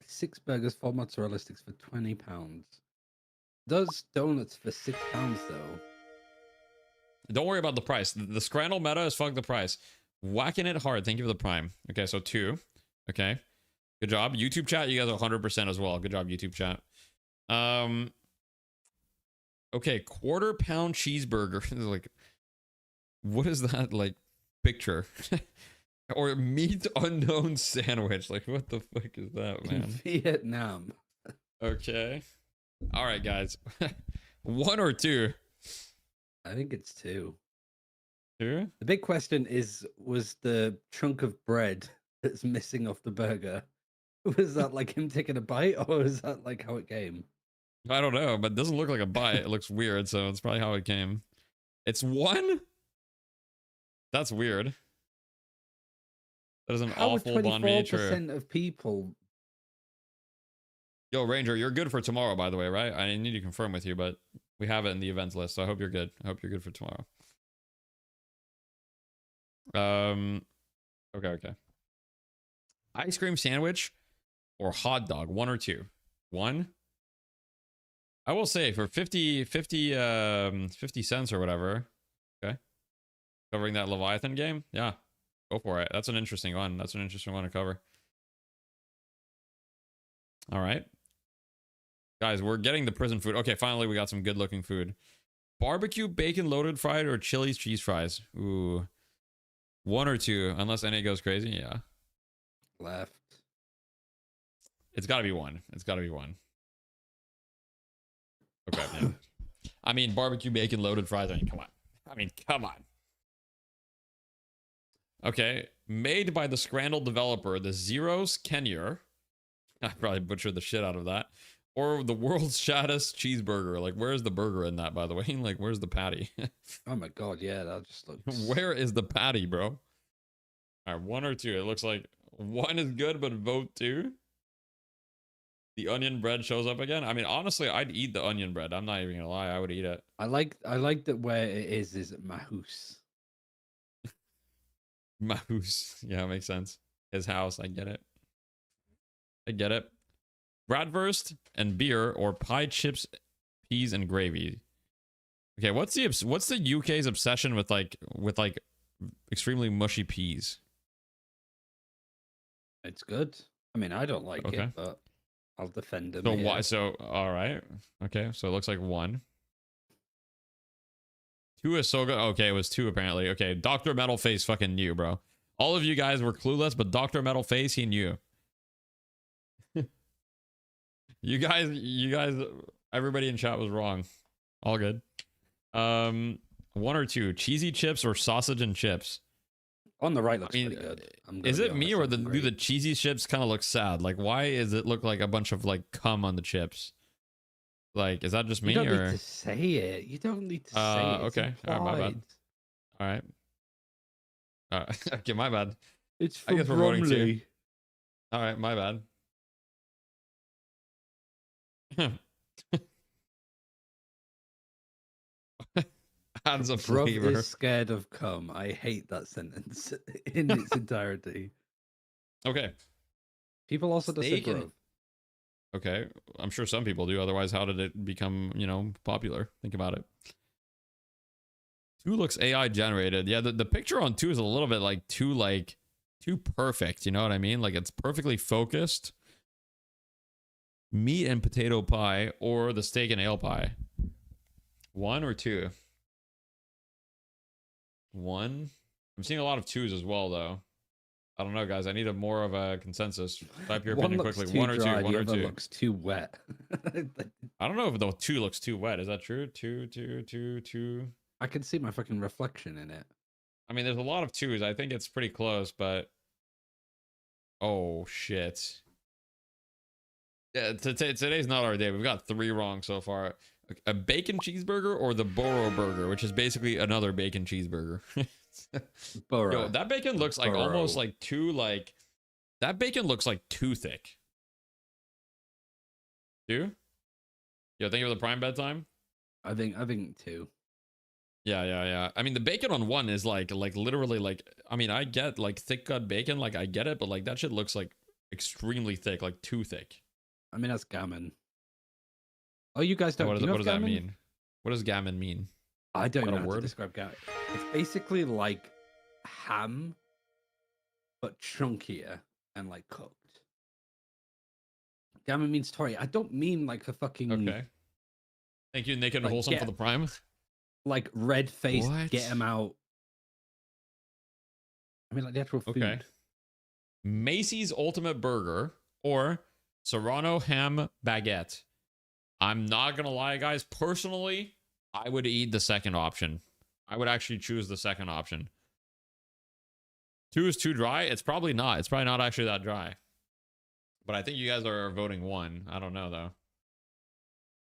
S3: 6 burgers, 4 mozzarella sticks for £20. Does donuts for £6 though?
S1: Don't worry about the price. The Scramle meta is fuck the price. Whacking it hard. Thank you for the prime. Okay, so 2. Okay. Good job. YouTube chat, you guys are 100% as well. Good job, YouTube chat. Okay, quarter-pound cheeseburger. Like, what is that, like, picture? Or meat unknown sandwich. Like, what the fuck is that, man?
S3: Vietnam.
S1: Okay. All right, guys. 1 or 2?
S3: I think it's 2.
S1: 2?
S3: The big question was the chunk of bread that's missing off the burger, was that like him taking a bite, or is that like how it came?
S1: I don't know, but it doesn't look like a bite. It looks weird, so it's probably how it came. It's 1? That's weird. That is an awful Bon Me true.
S3: 24% of people.
S1: Yo, Ranger, you're good for tomorrow, by the way, right? I need to confirm with you, but we have it in the events list, so I hope you're good. I hope you're good for tomorrow. Okay. Ice cream sandwich or hot dog? 1 or 2? 1? I will say for 50 cents or whatever. Okay. Covering that Leviathan game? Yeah. Go for it. That's an interesting one. That's an interesting one to cover. All right. Guys, we're getting the prison food. Okay, finally we got some good looking food. Barbecue bacon loaded fried or Chili's cheese fries? Ooh. 1 or 2, unless NA goes crazy. Yeah.
S3: Left.
S1: It's got to be 1. It's got to be 1. Okay. Yeah. I mean, barbecue bacon loaded fries. I mean, come on. Okay. Made by the Scramle developer, the Zeros Kenyer. I probably butchered the shit out of that. Or the world's shaddest cheeseburger. Like, where's the burger in that, by the way? Like, where's the patty?
S3: Oh my god, yeah, that just looks...
S1: Where is the patty, bro? All right, 1 or 2. It looks like 1 is good, but vote 2. The onion bread shows up again. I mean, honestly, I'd eat the onion bread. I'm not even gonna lie. I would eat it.
S3: I like that where it is Mahus.
S1: Mahus. Yeah, it makes sense. His house. I get it. I get it. Bratwurst and beer or pie chips, peas and gravy. Okay, what's the UK's obsession with like extremely mushy peas?
S3: It's good. I mean, I don't like it, but I'll defend him.
S1: So why? So all right. Okay, so it looks like 1. 2 is so good. Okay, it was 2 apparently. Okay, Dr. Metalface fucking knew, bro. All of you guys were clueless, but Dr. Metalface, he knew. You guys, everybody in chat was wrong. All good. 1 or 2, cheesy chips or sausage and chips?
S3: On the right looks pretty good.
S1: Is it me or do the cheesy chips kind of look sad? Like, why does it look like a bunch of like cum on the chips? Like, is that just me?
S3: You don't need to say it. You don't need to say it.
S1: Okay. All right, my bad. All right. Okay, my bad.
S3: It's from Sramle.
S1: All right, my bad. Adds a flavor.
S3: Bruv is scared of cum. I hate that sentence in its entirety.
S1: Okay.
S3: People also just say bruv.
S1: Okay, I'm sure some people do. Otherwise, how did it become, popular? Think about it. 2 looks AI generated. Yeah, the picture on 2 is a little bit like too perfect. You know what I mean? Like, it's perfectly focused. Meat and potato pie or the steak and ale pie? 1 or 2? 1. I'm seeing a lot of 2s as well, though. I don't know, guys. I need more of a consensus. Type your opinion quickly. 1 or 2. 1 or 2.
S3: Looks too wet.
S1: I don't know if the 2 looks too wet. Is that true? 2.
S3: I can see my fucking reflection in it.
S1: I mean, there's a lot of 2s. I think it's pretty close, but oh shit. Yeah, today's not our day. We've got 3 wrong so far. A bacon cheeseburger or the Boro burger, which is basically another bacon cheeseburger.
S3: Boro.
S1: Yo, that bacon looks like almost like that bacon looks like too thick. 2? Yo, think of the prime bedtime?
S3: I think 2.
S1: Yeah. I mean, the bacon on one is like literally like, I mean, I get like thick cut bacon, like I get it, but like that shit looks like extremely thick, like too thick.
S3: I mean, that's gammon. Oh, you guys don't.
S1: What
S3: Do you know
S1: does that mean? What does gammon mean?
S3: I don't
S1: Is that
S3: know
S1: a
S3: how to
S1: word?
S3: describe gammon. It's basically like ham, but chunkier and like cooked. Gammon means Tory. I don't mean like a fucking
S1: Okay. Thank you, Naked and
S3: Like,
S1: Wholesome,
S3: get-
S1: for the prime.
S3: like red face.
S1: What?
S3: Get him out. I mean, like the actual food.
S1: Okay. Macy's Ultimate Burger or Serrano Ham Baguette. I'm not gonna lie, guys. Personally, I would eat the second option. I would actually choose the second option. 2 is too dry. It's probably not. It's probably not actually that dry. But I think you guys are voting 1. I don't know though.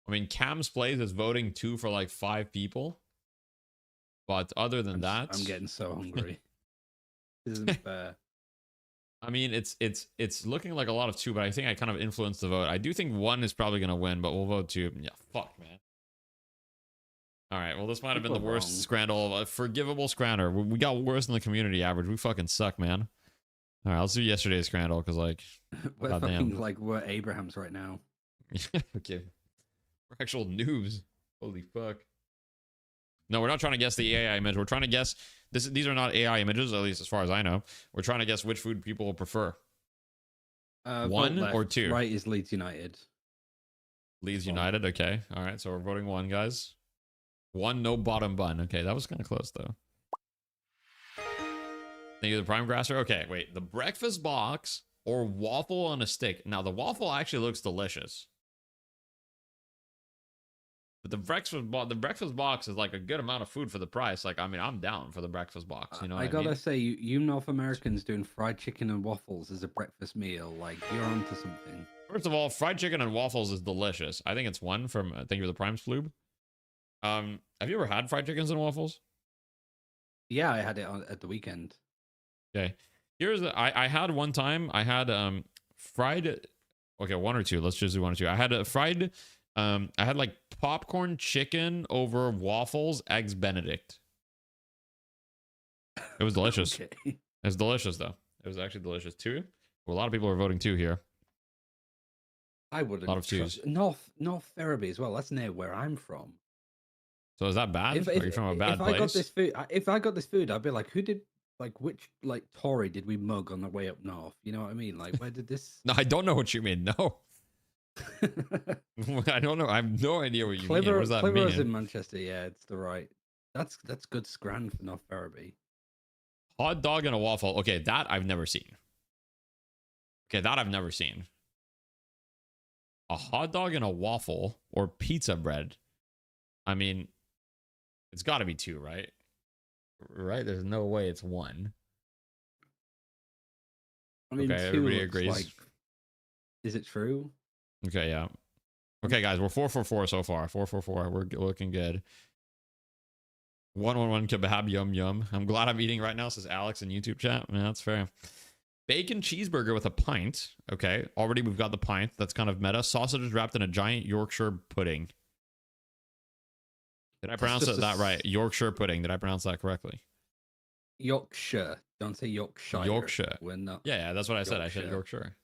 S1: I mean, Cam's Plays is voting 2 for like 5 people. But other than that,
S3: I'm getting so hungry. This isn't fair.
S1: I mean, it's looking like a lot of 2, but I think I kind of influenced the vote. I do think 1 is probably gonna win, but we'll vote 2. Yeah, fuck, man. All right, well, this might have been the
S3: People are
S1: worst
S3: wrong.
S1: Scramble, a forgivable Scramble. We got worse than the community average. We fucking suck, man. All right, let's do yesterday's Scramble because, like,
S3: We're
S1: goddamn.
S3: fucking like we're Abrahams right now.
S1: Okay, we're actual noobs. Holy fuck. No, we're not trying to guess the AI image. We're trying to guess this. These are not AI images, at least as far as I know. We're trying to guess which food people will prefer.
S3: Vote
S1: 1
S3: left.
S1: or 2?
S3: Right is Leeds United.
S1: Leeds
S3: One.
S1: United. Okay. All right. So we're voting 1, guys. 1, no bottom bun. Okay, that was kind of close though. Thank you, the Prime Grasser. Okay, wait. The breakfast box or waffle on a stick. Now the waffle actually looks delicious. But the breakfast box is like a good amount of food for the price. Like, I mean, I'm down for the breakfast box. You know,
S3: I
S1: what
S3: gotta
S1: mean?
S3: say, you North Americans doing fried chicken and waffles as a breakfast meal, like you're onto something.
S1: First of all, fried chicken and waffles is delicious. I think it's 1 from. Thank you for the Prime Sploob. Have you ever had fried chickens and waffles?
S3: Yeah, I had it at the weekend.
S1: Okay. Here's the I had one time. I had fried. Okay, 1 or 2. Let's just do 1 or 2. I had a fried. I had like popcorn chicken over waffles, eggs Benedict. It was delicious.
S3: Okay.
S1: It was delicious though. It was actually delicious too. Well, a lot of people are voting 2 here.
S3: I wouldn't.
S1: A lot of 2s.
S3: North Ferriby as well. That's near where I'm from.
S1: So is that bad? Are you from a bad
S3: if
S1: place?
S3: I got this food, if I got this food, I'd be like, who did which Tory did we mug on the way up north? You know what I mean? Like, where did this?
S1: No, I don't know what you mean. No. I don't know. I have no idea what you mean. What does that
S3: Cliver is
S1: mean?
S3: in Manchester. Yeah, it's the right. That's good scran for North Ferriby.
S1: Hot dog and a waffle. Okay, that I've never seen. Okay, that I've never seen. A hot dog and a waffle or pizza bread. I mean, it's got to be 2, right? Right? There's no way it's 1.
S3: I mean,
S1: Okay,
S3: 2
S1: everybody
S3: looks
S1: agrees.
S3: like- is it true?
S1: Okay, yeah. Okay, guys, we're 4 for 4 so far. 4 for 4. We're looking good. 111 kebab, yum yum. I'm glad I'm eating right now, says Alex in YouTube chat. Yeah, that's fair. Bacon cheeseburger with a pint. Okay, already we've got the pint. That's kind of meta. Sausages wrapped in a giant Yorkshire pudding. Did I pronounce
S3: just
S1: that right? Yorkshire pudding. Did I pronounce that correctly?
S3: Yorkshire. Don't say Yorkshire.
S1: Yorkshire.
S3: We're not.
S1: Yeah, that's what I said. I said
S3: Yorkshire.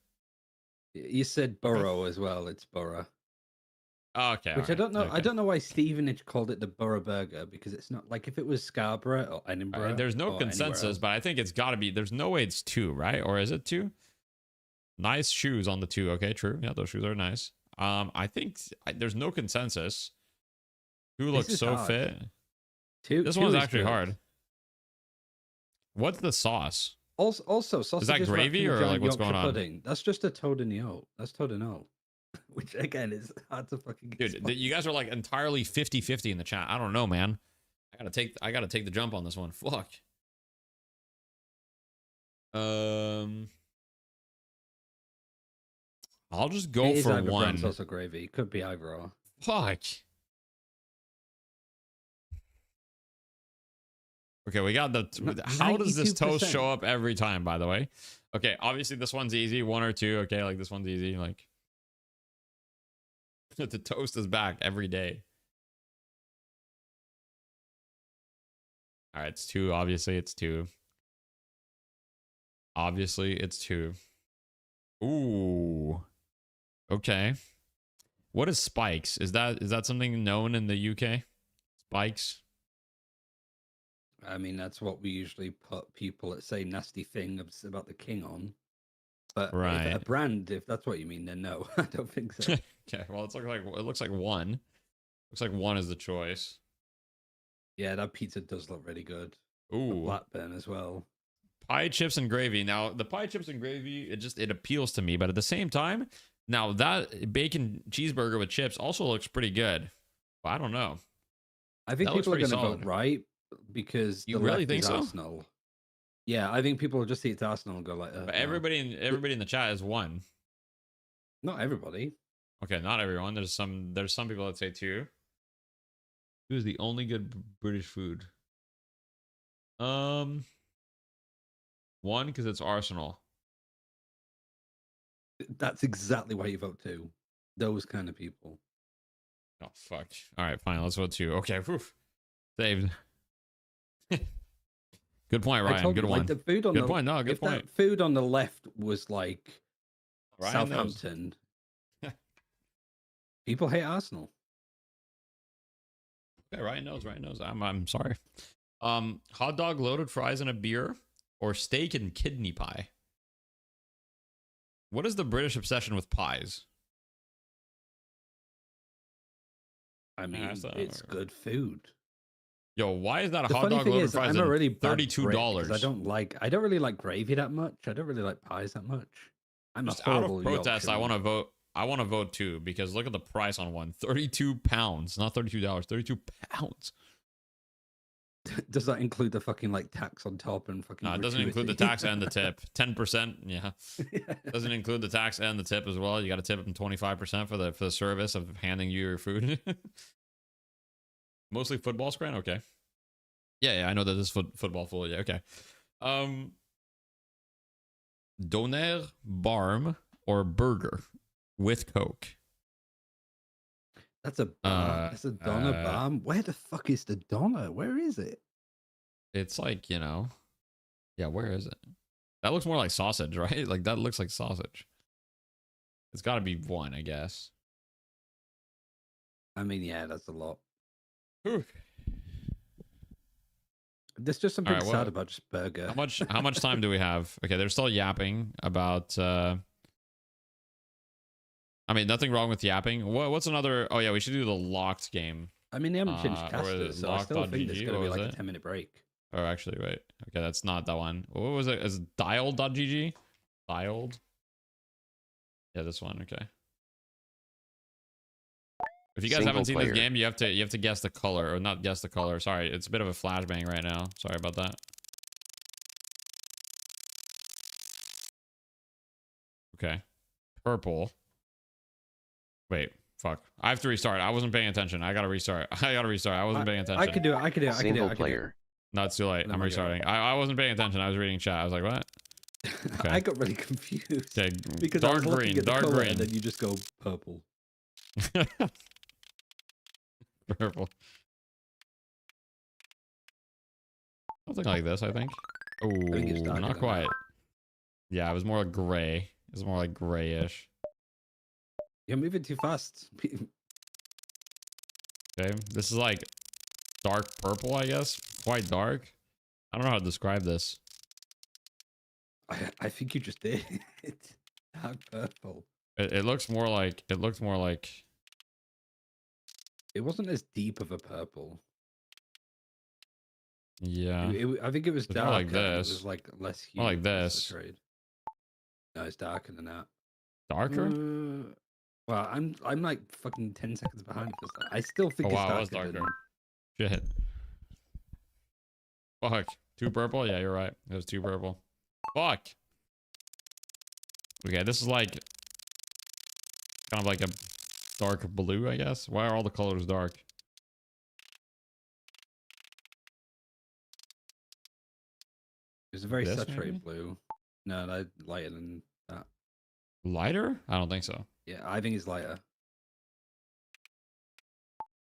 S1: Yorkshire.
S3: You said borough as well. It's borough.
S1: Okay.
S3: Which I
S1: alright,
S3: don't know. I
S1: okay.
S3: don't know why Stevenage called it the Borough Burger because it's not like if it was Scarborough or Edinburgh.
S1: There's no
S3: or anywhere
S1: consensus,
S3: else.
S1: but I think it's got to be. There's no way it's 2, right? Or is it 2? Nice shoes on the 2. Okay, true. Yeah, those shoes are nice. I think there's no consensus. 2
S3: This
S1: looks
S3: is
S1: so
S3: hard.
S1: fit. This
S3: Two
S1: one's
S3: is
S1: actually
S3: good.
S1: hard. What's the sauce?
S3: Also, sausages wrapped
S1: gravy
S3: in a
S1: or,
S3: giant
S1: like, what's
S3: Yorkshire
S1: going on?
S3: Pudding. That's just a toad in the oat. That's toad and oat. Which again is hard to fucking get.
S1: Dude, you guys are like entirely 50-50 in the chat. I don't know, man. I gotta take the jump on this one. Fuck. I'll just go
S3: It is
S1: for
S3: either brown
S1: 1.
S3: sauce or gravy. Could be either or.
S1: Fuck. Okay, we got the. How does this toast
S3: 92%.
S1: show up every time? By the way, okay. Obviously, this one's easy. 1 or 2. Okay, like this one's easy. Like the toast is back every day. All right, it's 2. Obviously, it's 2. Obviously, it's 2. Ooh. Okay. What is spikes? Is that something known in the UK? Spikes?
S3: I mean, that's what we usually put people that say nasty things about the king on. But
S1: Right.
S3: if a brand, if that's what you mean, then no, I don't think so.
S1: Okay, well, it looks like 1. Looks like 1 is the choice.
S3: Yeah, that pizza does look really good.
S1: Ooh.
S3: The Blackburn as well.
S1: Pie, chips, and gravy. Now, the pie, chips, and gravy, it appeals to me, but at the same time, now that bacon cheeseburger with chips also looks pretty good. But I don't know.
S3: I think
S1: That looks
S3: people are
S1: pretty
S3: going to
S1: solid.
S3: vote right because
S1: You
S3: the
S1: really
S3: left
S1: think
S3: is
S1: so?
S3: Arsenal. Yeah, I think people will just see it's Arsenal and go like,
S1: But
S3: no.
S1: everybody in the chat is 1.
S3: Not everybody.
S1: Okay, not everyone. There's some people that say 2. 2 is the only good British food. 1 because it's Arsenal.
S3: That's exactly why you vote 2. Those kind of people.
S1: Oh fuck. All right, fine. Let's vote 2. Okay, whew. Saved. Good point,
S3: I
S1: Ryan.
S3: told
S1: Good
S3: you,
S1: one.
S3: like, the food on
S1: Good
S3: the,
S1: point. No, good
S3: if
S1: point.
S3: that food on the left was like
S1: Ryan knows.
S3: Southampton, people hate Arsenal.
S1: Okay, Ryan knows. Ryan knows. I'm sorry. Hot dog, loaded fries, and a beer, or steak and kidney pie. What is the British obsession with pies?
S3: I mean,
S1: Yeah, so-
S3: it's good food.
S1: Yo, why is that a
S3: The
S1: hot
S3: funny
S1: dog
S3: thing
S1: loaded
S3: is,
S1: fries
S3: I'm a
S1: and
S3: really bad
S1: $32?
S3: I don't really like gravy that much. I don't really like pies that much. I'm
S1: Just
S3: a
S1: out
S3: horrible
S1: of protest, I
S3: Yorkshireman.
S1: want to vote. I want to vote 2 because look at the price on one. 32 pounds, not $32. 32 pounds.
S3: Does that include the fucking like tax on top and fucking?
S1: No, it doesn't include the
S3: gratuity?
S1: tax and the tip. 10%. Yeah. Doesn't include the tax and the tip as well. You got to tip them 25% for the service of handing you your food. Mostly football scran. Okay. Yeah, I know that this football full. Yeah, okay. Doner, barm, or burger with Coke.
S3: That's a bar. That's a Donna Barm. Where the fuck is the Donna? Where is it?
S1: It's like, yeah, where is it? That looks more like sausage, right? Like that looks like sausage. It's got to be 1, I guess.
S3: I mean, yeah, that's a lot.
S1: Whew.
S3: There's just something
S1: All right,
S3: sad about just burger.
S1: How much time do we have? Okay, they're still yapping about I mean, nothing wrong with yapping. What's another? Oh yeah, we should do the locked game.
S3: I mean, they haven't changed
S1: or
S3: casters, so I still think there's
S1: lock.gg,
S3: going to
S1: what
S3: be
S1: was
S3: like
S1: it?
S3: a 10-minute break.
S1: Oh, actually, wait. Okay, that's not that one. What was it? Is it dialed.gg? Dialed? Yeah, this one. Okay. If you guys haven't seen this game, you have to guess the color, or not guess the color. Sorry, it's a bit of a flashbang right now. Sorry about that. Okay. Purple. Wait, fuck. I have to restart. I wasn't paying attention. I gotta restart. I wasn't paying attention.
S3: I could do it.
S9: Single player.
S1: No, it's too late. I'm restarting. I wasn't paying attention. I was reading chat. I was like, what? Okay.
S3: I got really confused.
S1: Okay,
S3: Because I was
S1: dark
S3: looking
S1: green,
S3: at the
S1: dark
S3: colour
S1: green.
S3: and then you just go purple.
S1: Purple. Something like this, I think. Oh,
S3: it's darker
S1: not
S3: than
S1: quite.
S3: that.
S1: Yeah, it was more like gray. It was more like grayish.
S3: You're moving too fast.
S1: Okay, this is like dark purple, I guess. Quite dark. I don't know how to describe this.
S3: I think you just did. It's dark purple.
S1: It looks more like. It looked more like.
S3: It wasn't as deep of a purple.
S1: Yeah.
S3: I think it was
S1: It's more
S3: darker.
S1: like
S3: and
S1: this.
S3: It was like less
S1: More like
S3: hue across the
S1: this.
S3: trade. No, it's darker than that.
S1: Darker?
S3: Well, I'm like fucking 10 seconds behind this. I still think
S1: Oh
S3: it's
S1: wow, it
S3: darker.
S1: was darker.
S3: Than...
S1: Shit. Fuck. Too purple? Yeah, you're right. It was too purple. Fuck. Okay, this is like kind of like a dark blue, I guess. Why are all the colors dark?
S3: It's a very
S1: This,
S3: saturated
S1: maybe?
S3: blue. No, no, lighter than that.
S1: Lighter? I don't think so.
S3: Yeah, I think it's lighter.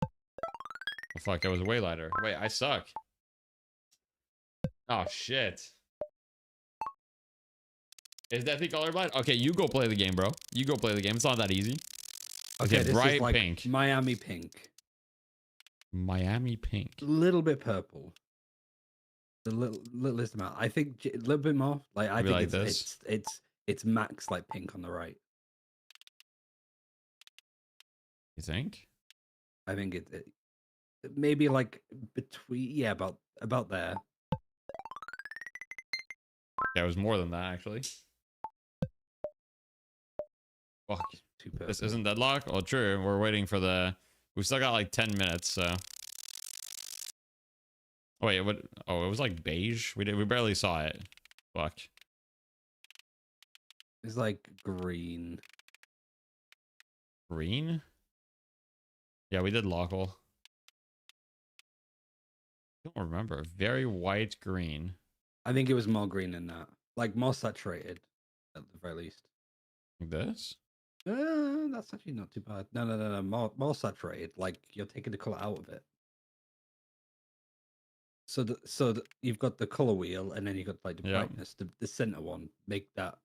S1: Oh, fuck, it was way lighter. Wait, I suck. Oh shit. Is Deathy colorblind? Okay, you go play the game, bro. You go play the game. It's not that easy.
S3: Okay, this
S1: bright
S3: is like
S1: pink.
S3: Miami pink.
S1: Miami pink.
S3: Little bit purple. The littlest amount. I think a little bit more. Like I
S1: Maybe
S3: think
S1: like
S3: it's
S1: this?
S3: it's max like pink on the right.
S1: You think?
S3: I think it maybe like between about there.
S1: Yeah, it was more than that actually. Fuck.
S3: Too purple.
S1: This isn't Deadlock? Oh, true. We're waiting for the... We've still got like 10 minutes, so... Oh, wait, what? Oh, it was like beige? We barely saw it. Fuck.
S3: It's like green.
S1: Green? Yeah, we did Lockle. I don't remember. Very white green.
S3: I think it was more green than that. Like more saturated, at the very least.
S1: Like this?
S3: That's actually not too bad. No. More saturated. Like you're taking the color out of it. So you've got the color wheel, and then you got like the brightness. The center one, make that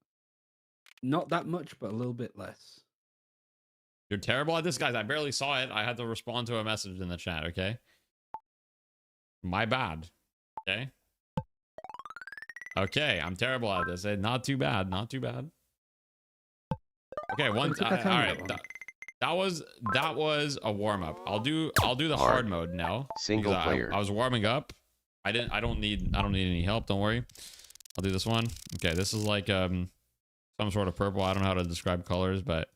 S3: not that much, but a little bit less.
S1: You're terrible at this, guys. I barely saw it. I had to respond to a message in the chat. Okay. My bad. Okay. Okay, I'm terrible at this. Not too bad. Not too bad. Okay, all right. That was a warm up. I'll do the hard mode now.
S9: Single player.
S1: I was warming up. I don't need any help. Don't worry. I'll do this one. Okay, this is like some sort of purple. I don't know how to describe colors, but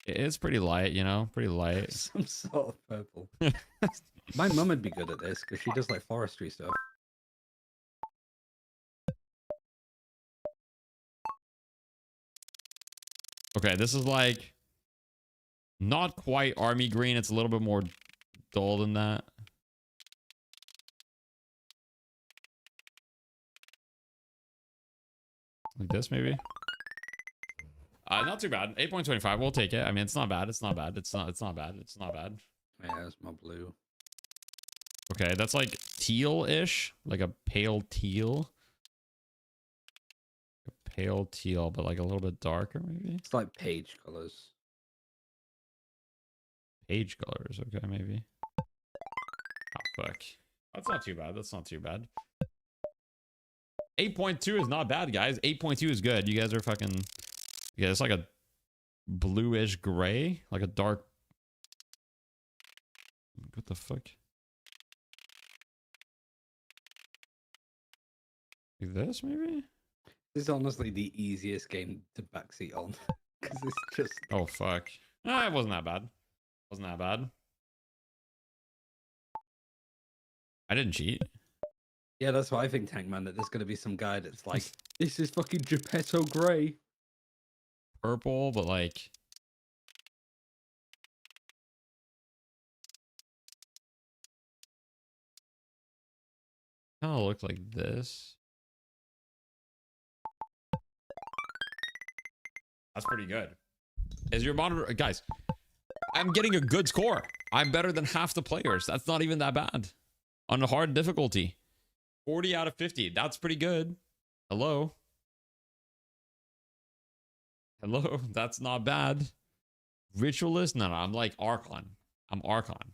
S1: it's pretty light. You know, pretty light.
S3: Some sort of purple. My mum would be good at this because she does like forestry stuff.
S1: Okay, this is like not quite army green. It's a little bit more dull than that. Like this, maybe. Not too bad. 8.25. We'll take it. I mean, it's not bad. It's not bad. It's not bad. It's not bad.
S3: Yeah, that's my blue.
S1: Okay, that's like teal-ish, like a pale teal. Pale teal, but like a little bit darker, maybe.
S3: It's like page colors.
S1: Page colors, okay, maybe. Oh fuck, that's not too bad. That's not too bad. 8.2 is not bad, guys. 8.2 is good. You guys are fucking. Yeah, it's like a bluish gray, like a dark. What the fuck? Like this, maybe.
S3: This is honestly the easiest game to backseat on because it's just.
S1: Oh fuck! It wasn't that bad. Wasn't that bad. I didn't cheat.
S3: Yeah, that's what I think, Tank Man. That there's gonna be some guy that's like, this is fucking Geppetto Gray.
S1: Purple, but like. Kind of look like this. That's pretty good. Is your monitor, guys? I'm getting a good score. I'm better than half the players. That's not even that bad. On a hard difficulty. 40 out of 50. That's pretty good. Hello. Hello. That's not bad. Ritualist? No, I'm like Archon. I'm Archon.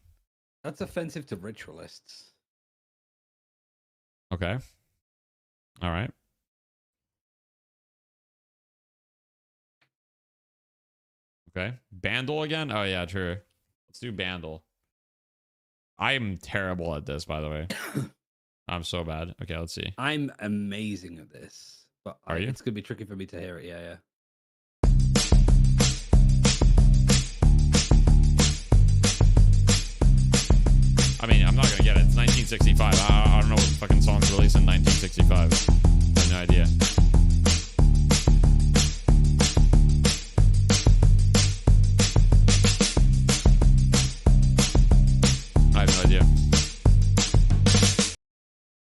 S3: That's offensive to ritualists.
S1: Okay. All right. Okay. Bandle again? Oh, yeah, true. Let's do Bandle. I am terrible at this, by the way. I'm so bad. Okay, let's see.
S3: I'm amazing at this. But
S1: Are you?
S3: It's going to be tricky for me to hear it. Yeah, yeah.
S1: I mean, I'm not going to get it. It's 1965. I don't know what fucking song's released in 1965. I have no idea. I have no idea.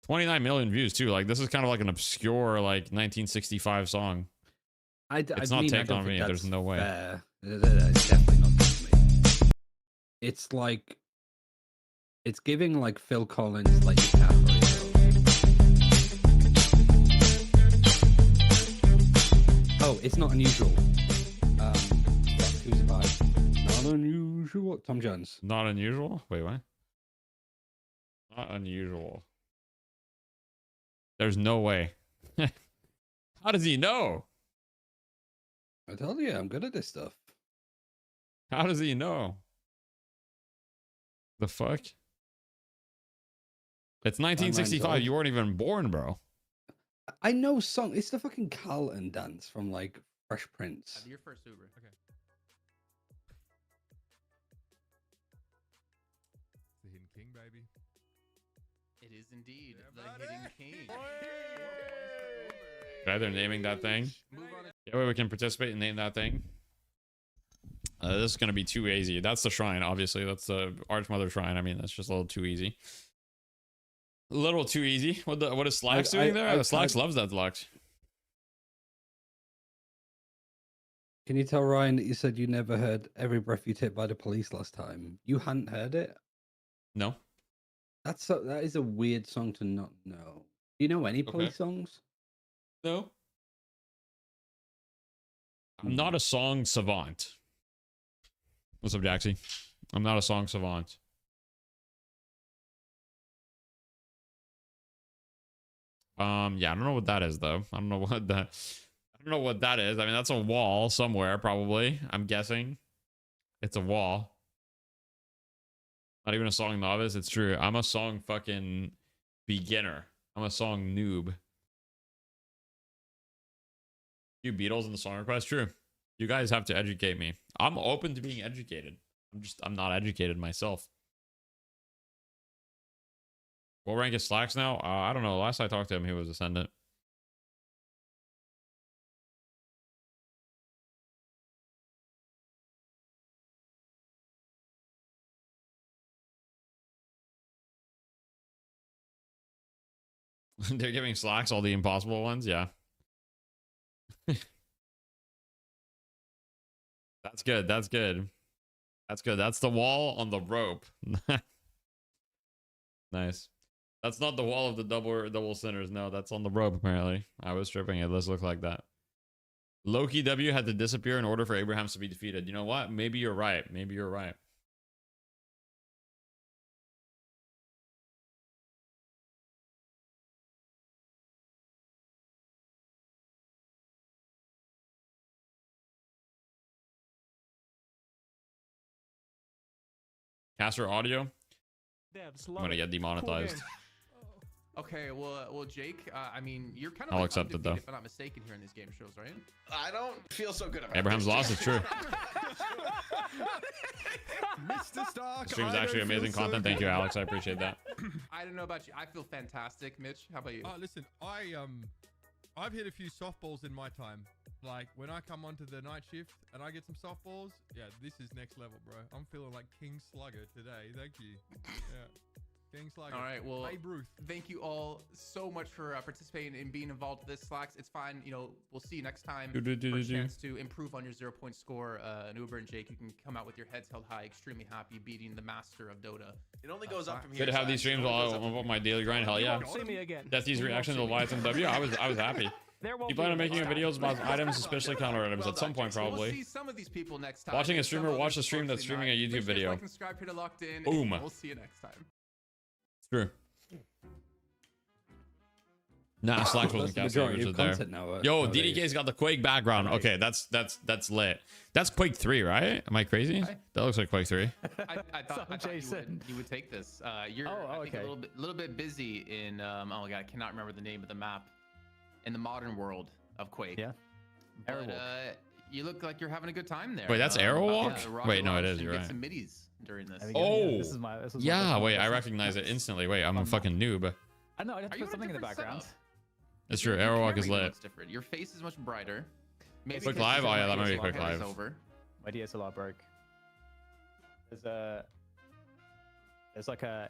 S1: 29 million views too. Like this is kind of like an obscure like 1965 song. It's not taken on me. There's no way.
S3: Fair. It's definitely not for me. It's like it's giving like Phil Collins like DiCaprio. it's not unusual. Who's it by? Not unusual. Tom Jones.
S1: Not unusual? Wait, what? Not unusual. There's no way. How does he know?
S3: I told you, I'm good at this stuff.
S1: How does he know? The fuck? It's 1965. You weren't even born, bro.
S3: I know song. It's the fucking Carlton dance from like Fresh Prince.
S9: Your first Uber. Okay.
S10: The Hidden King, baby.
S9: It is indeed the Hidden King.
S1: Okay, they're naming that thing. Yeah, wait, we can participate and name that thing. This is gonna be too easy. That's the shrine, obviously. That's the Archmother shrine. I mean, that's just a little too easy. A little too easy. What is Slacks doing there? Slacks loves Deadlock.
S3: Can you tell Ryan that you said you never heard Every Breath You Take by the Police last time? You hadn't heard it?
S1: No.
S3: That is a weird song to not know. Do you know any police songs?
S1: No. I'm not a song savant. What's up, Jaxie? I'm not a song savant. Yeah, I don't know what that is though. I don't know what that is. I mean, that's a wall somewhere, probably. I'm guessing. It's a wall. Not even a song novice. It's true. I'm a song fucking beginner. I'm a song noob. You Beatles in the song request? True. You guys have to educate me. I'm open to being educated. I'm not educated myself. What rank is Slacks now? I don't know. Last I talked to him, he was Ascendant. They're giving Slacks all the impossible ones? Yeah. That's good. That's good. That's good. That's the wall on the rope. Nice. That's not the wall of the double sinners. No, that's on the rope, apparently. I was tripping. It does look like that. Loki W had to disappear in order for Abrahams to be defeated. You know what? Maybe you're right. Maybe you're right. Caster audio? I'm gonna get demonetized.
S9: Okay, well, Jake, I mean, you're kind of
S1: I'll
S9: like
S1: accept it though.
S9: if I'm not mistaken here in these game shows, right?
S6: I don't feel so good about
S1: Abraham's lost. It's true.
S10: Mr. Stark.
S1: The stream's actually amazing content. Thank you, Alex. I appreciate that.
S9: I don't know about you. I feel fantastic, Mitch. How about you?
S10: Listen, I've hit a few softballs in my time. Like when I come onto the night shift and I get some softballs, yeah, this is next level, bro. I'm feeling like King Slugger today. Thank you. Yeah. King Slugger.
S9: All right, well,
S10: Babe Ruth.
S9: Thank you all so much for participating and being involved with this, Slacks. It's fine. You know, we'll see you next time for a chance to improve on your 0-point score. And Uber and Jake, you can come out with your heads held high, extremely happy, beating the master of Dota.
S6: It only goes up from here.
S1: Good to have these streams while on my daily grind. Hell yeah.
S11: See me again.
S1: Deathy's reaction to Leviathan W. I was happy. You plan on making videos about items, especially counter items, at some point probably.
S9: We'll see some of these people next time.
S1: Watching a streamer watch a stream that's streaming a YouTube video.
S9: Like and subscribe here to Locked In.
S1: Boom.
S9: We'll see you next time.
S1: It's true. Nah, Slacks wasn't casting there. Yo, DDK's got the Quake background. Okay, that's lit. That's Quake 3, right? Am I crazy? That looks like Quake 3.
S9: I thought you would take this. You're I think a little bit busy in oh my god, I cannot remember the name of the map in the modern world of Quake.
S11: Yeah.
S9: But you look like you're having a good time there.
S1: Wait, that's Aerowalk?
S9: Yeah,
S1: wait, no, it is. You're
S9: get
S1: right.
S9: some middies during this.
S1: Oh,
S11: this is my
S1: yeah. Wait, I recognize it instantly. Wait, I'm a fucking noob.
S11: I know. I have to put something in the background.
S1: It's true. Aerowalk is lit.
S9: Different. Your face is much brighter. Maybe
S1: Quick live? Oh yeah, that might be quick live.
S11: My DSLR broke. There's like a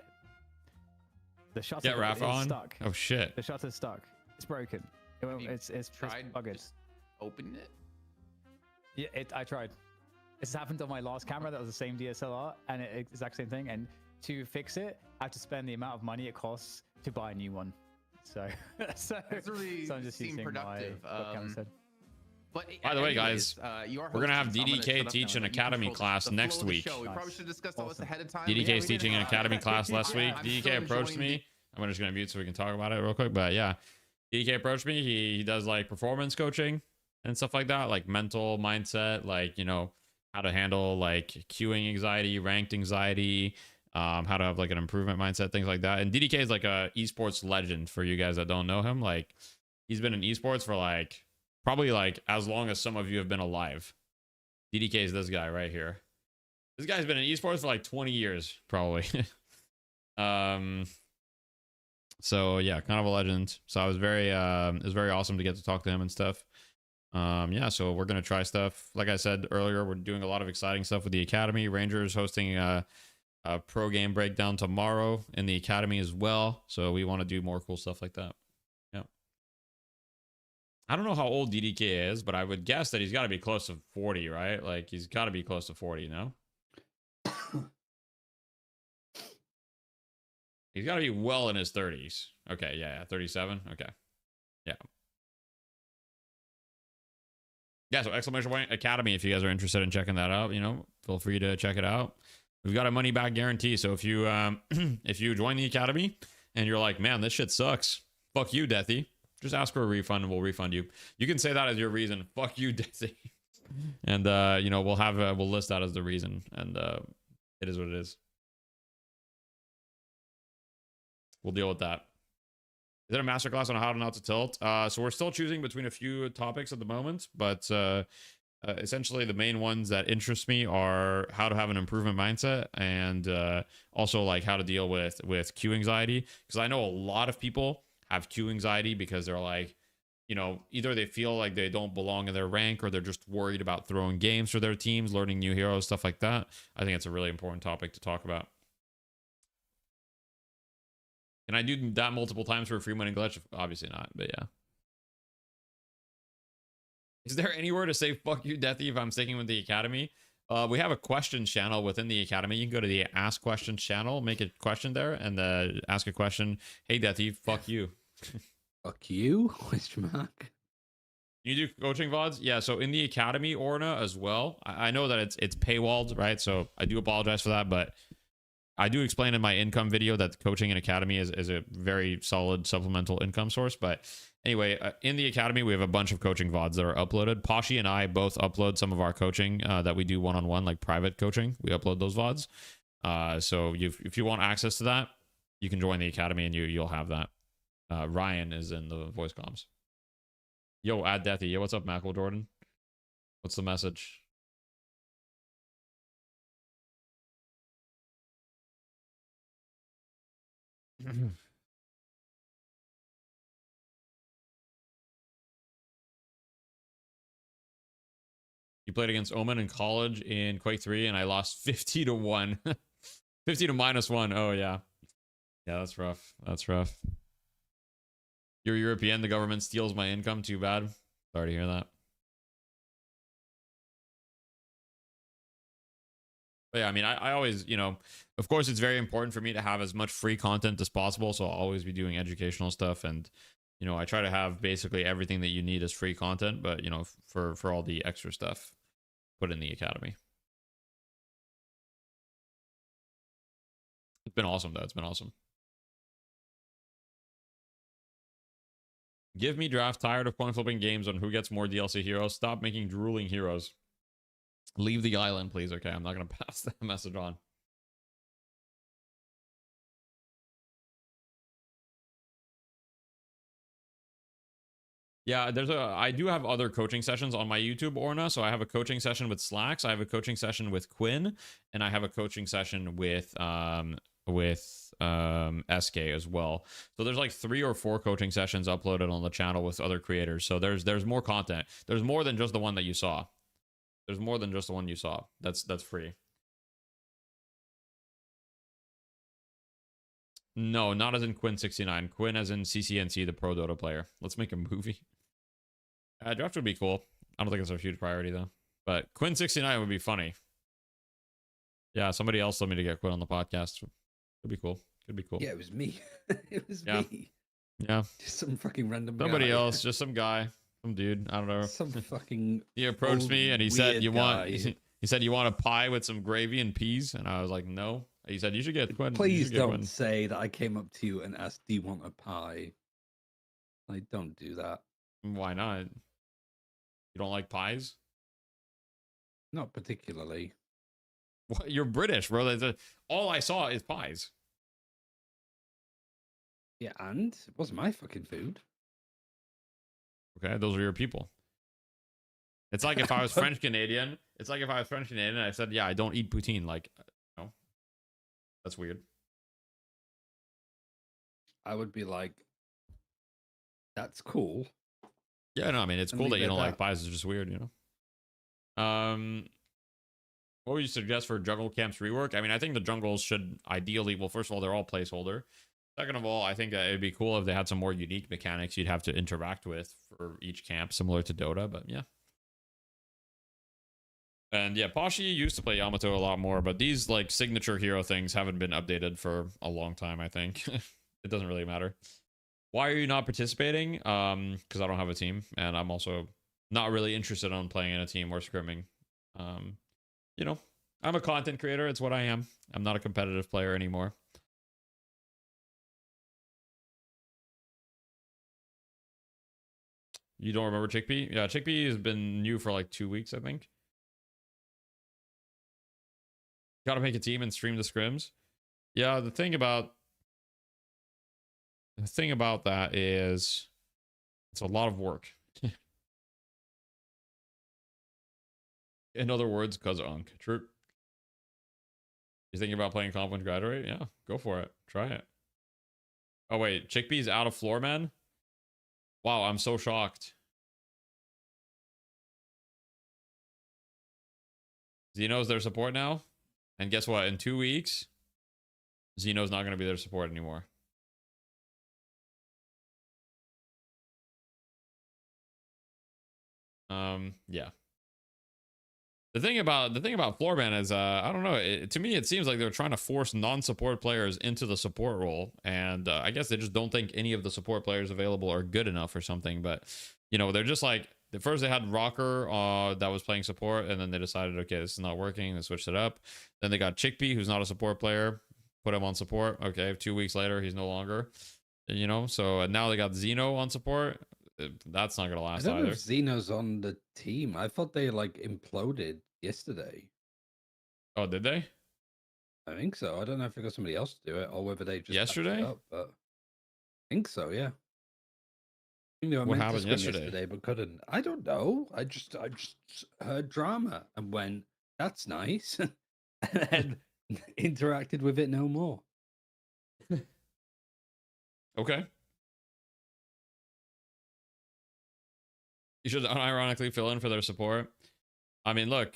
S11: the shutter is stuck.
S1: Oh shit.
S11: The shutter's stuck. It's broken. It's
S9: tried
S11: buggered.
S9: Opening it.
S11: Yeah, I tried. This happened on my last camera. That was the same DSLR and exact same thing. And to fix it, I have to spend the amount of money it costs to buy a new one. So,
S9: That's really
S11: so I'm just using
S9: productive.
S11: my webcam instead.
S9: But
S1: By the way,
S9: anyways,
S1: guys,
S9: you are
S1: we're gonna have
S9: hosting, so I'm gonna
S1: DDK
S9: shut up
S1: teach
S9: now
S1: an
S9: and let you
S1: academy
S9: control
S1: class
S9: the flow
S1: next
S9: of the
S1: week.
S9: show. We probably should discuss all this ahead of time.
S1: DDK is teaching an academy class last week.
S9: I'm
S1: DDK
S9: still
S1: approached
S9: enjoying
S1: me. I'm just gonna mute so we can talk about it real quick. But yeah, DDK approached me. He does like performance coaching and stuff like that, like mental mindset, like, you know, how to handle like queuing anxiety, ranked anxiety, how to have like an improvement mindset, things like that. And DDK is like a esports legend for you guys that don't know him. Like, he's been in esports for like probably like as long as some of you have been alive. DDK is this guy right here. This guy's been in esports for like 20 years, probably. So yeah, kind of a legend. So I was very it was very awesome to get to talk to him and stuff. Yeah, so we're gonna try stuff. Like I said earlier, we're doing a lot of exciting stuff with the academy. Rangers hosting a pro game breakdown tomorrow in the academy as well. So we want to do more cool stuff like that. Yeah. I don't know how old DDK is, but I would guess that he's got to be close to 40, right? Like, he's got to be close to 40, no? He's got to be well in his 30s. Okay, yeah, 37. Okay. Yeah. Yeah, so exclamation point academy, if you guys are interested in checking that out, you know, feel free to check it out. We've got a money back guarantee. So if you if you join the academy and you're like, man, this shit sucks, fuck you, Deathy, just ask for a refund and we'll refund you. You can say that as your reason. Fuck you, Deathy. And you know, we'll list that as the reason. And it is what it is. We'll deal with that. Is there a masterclass on how to not to tilt? So we're still choosing between a few topics at the moment, but essentially the main ones that interest me are how to have an improvement mindset and also like how to deal with queue anxiety. Because I know a lot of people have queue anxiety because they're like, you know, either they feel like they don't belong in their rank or they're just worried about throwing games for their teams, learning new heroes, stuff like that. I think it's a really important topic to talk about. Can I do that multiple times for a free money glitch? Obviously not, but yeah. Is there anywhere to say fuck you, Deathy, if I'm sticking with the academy? We have a question channel within the academy. You can go to the ask questions channel, make a question there, and ask a question. Hey, Deathy, fuck you.
S3: Fuck you? Question mark.
S1: You do coaching VODs? Yeah, so in the academy, Orna, as well. I know that it's paywalled, right? So I do apologize for that, but I do explain in my income video that coaching in academy is a very solid supplemental income source. But anyway, in the academy, we have a bunch of coaching VODs that are uploaded. Poshy and I both upload some of our coaching that we do one-on-one, like private coaching. We upload those VODs. So if you want access to that, you can join the academy and you'll have that. Ryan is in the voice comms. Yo, add Deathy. Yo, what's up, Mackle Jordan? What's the message? You played against Omen in college in Quake 3 and I lost 50 to 1. 50 to -1. Oh yeah. Yeah, that's rough. That's rough. You're European, the government steals my income. Too bad. Sorry to hear that. But yeah, I mean, I always, you know, of course, it's very important for me to have as much free content as possible. So I'll always be doing educational stuff. And, you know, I try to have basically everything that you need as free content. But, you know, for all the extra stuff, put in the academy. It's been awesome, though. It's been awesome. Give me draft. Tired of coin flipping games on who gets more DLC heroes. Stop making drooling heroes. Leave the island, please. Okay, I'm not going to pass that message on. Yeah, I do have other coaching sessions on my YouTube, Orna. So I have a coaching session with Slacks. I have a coaching session with Quinn, and I have a coaching session with SK as well. So there's like 3 or 4 coaching sessions uploaded on the channel with other creators. So there's more content. There's more than just the one that you saw. There's more than just the one you saw. That's free. No, not as in Quinn69. Quinn as in CCNC, the pro Dota player. Let's make a movie. Draft would be cool. I don't think it's a huge priority though. But Quinn69 would be funny. Yeah, somebody else told me to get Quinn on the podcast. Could be cool. Could be cool.
S3: Yeah, it was me. It was me.
S1: Yeah.
S3: Just some fucking random
S1: Somebody
S3: guy.
S1: else, just some guy. Some dude, I don't know.
S3: Some fucking.
S1: He approached
S3: old,
S1: me and he said,
S3: weird
S1: "You want?"
S3: guy.
S1: He said, "You want a pie with some gravy and peas?" And I was like, "No." He said, "You should get Quinn.
S3: Please don't say that I came up to you and asked, "Do you want a pie?" Like, don't do that.
S1: Why not? You don't like pies?
S3: Not particularly.
S1: What? You're British, bro. All I saw is pies.
S3: Yeah, and it wasn't my fucking food.
S1: Okay, those are your people. It's like if I was French Canadian. It's like if I was French Canadian and I said, "Yeah, I don't eat poutine." Like, no, that's weird.
S3: I would be like, "That's cool."
S1: Yeah, no, I mean it's
S3: And
S1: cool
S3: leave
S1: that
S3: it
S1: you
S3: at
S1: don't like
S3: that.
S1: pies. It's just weird, you know. What would you suggest for jungle camps rework? I mean, I think the jungles should ideally. Well, first of all, they're all placeholder. Second of all, I think that it'd be cool if they had some more unique mechanics you'd have to interact with for each camp, similar to Dota. But yeah. And yeah, Pashi used to play Yamato a lot more, but these like signature hero things haven't been updated for a long time, I think. It doesn't really matter. Why are you not participating? Because I don't have a team, and I'm also not really interested in playing in a team or scrimming. You know, I'm a content creator. It's what I am. I'm not a competitive player anymore. You don't remember Chickpea? Yeah, Chickpea has been new for like 2 weeks, I think. Gotta make a team and stream the scrims. Yeah, the thing about that is it's a lot of work. In other words, cuz Unk. True. You thinking about playing Confluent Graduate? Yeah, go for it. Try it. Oh wait, Chickpea's out of floor, man? Wow, I'm so shocked. Xeno's their support now? And guess what? In 2 weeks, Xeno's not going to be their support anymore. Yeah. The thing about Floorban is, I don't know. To me, it seems like they're trying to force non-support players into the support role, and I guess they just don't think any of the support players available are good enough or something. But you know, they're just like at first they had Rocker that was playing support, and then they decided, okay, this is not working. They switched it up. Then they got Chickpea, who's not a support player, put him on support. Okay, 2 weeks later, he's no longer. You know, so now they got Xeno on support. That's not gonna last
S3: I don't
S1: either.
S3: know if Xeno's on the team. I thought they like imploded yesterday.
S1: Oh, did they?
S3: I think so. I don't know if they got somebody else to do it or whether they just
S1: yesterday.
S3: Up, but I think so. Yeah. I think they were
S1: What
S3: meant
S1: happened
S3: to yesterday, but couldn't. I don't know. I just heard drama and went, "That's nice," and then interacted with it no more.
S1: Okay. You should unironically fill in for their support. I mean, look.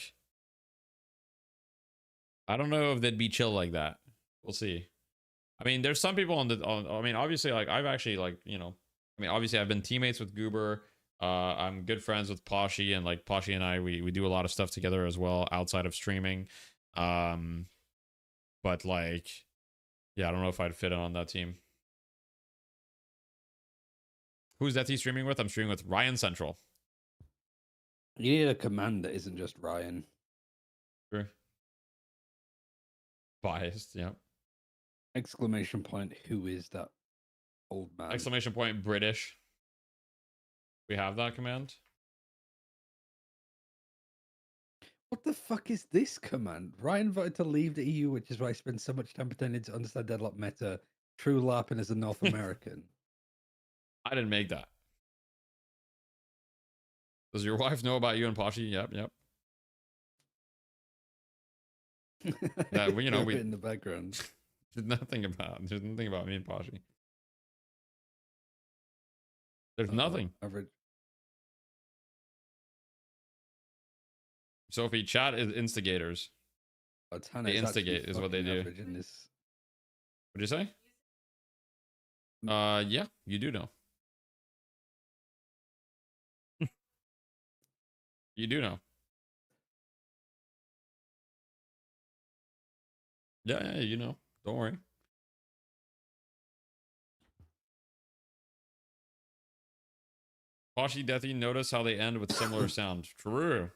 S1: I don't know if they'd be chill like that. We'll see. I mean, there's some people I mean, obviously, like, I've actually, like, you know, I mean, obviously, I've been teammates with Goober. I'm good friends with Pashi, and, like, Pashi and I, we do a lot of stuff together as well outside of streaming. But, like, yeah, I don't know if I'd fit in on that team. Who's that streaming with? I'm streaming with Ryan Central.
S3: You need a command that isn't just Ryan.
S1: Sure. Biased, yeah.
S3: Exclamation point, who is that old man?
S1: Exclamation point, British. We have that command.
S3: What the fuck is this command? Ryan voted to leave the EU, which is why I spend so much time pretending to understand Deadlock meta. True LARPing as a North American.
S1: I didn't make that. Does your wife know about you and Pashi? Yep. Yeah, you know, we
S3: in the background.
S1: There's nothing about me and Pashi. There's nothing.
S3: Average.
S1: Sophie, chat is instigators. They instigate is what they do.
S3: What'd
S1: you say? Yeah, you do know. You do know. Yeah, you know. Don't worry. Poshy Deathy, notice how they end with similar sound. True.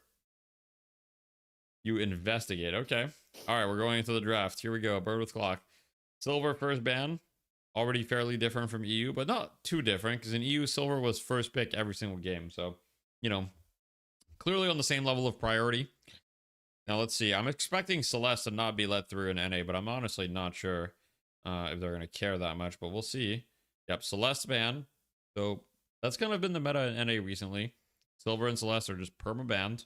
S1: You investigate. Okay. All right, we're going into the draft. Here we go. Bird with clock. Silver first ban. Already fairly different from EU, but not too different because in EU, Silver was first pick every single game. So, you know, clearly on the same level of priority. Now, let's see. I'm expecting Celeste to not be let through in NA, but I'm honestly not sure if they're going to care that much, but we'll see. Yep, Celeste ban. So that's kind of been the meta in NA recently. Silver and Celeste are just perma-banned.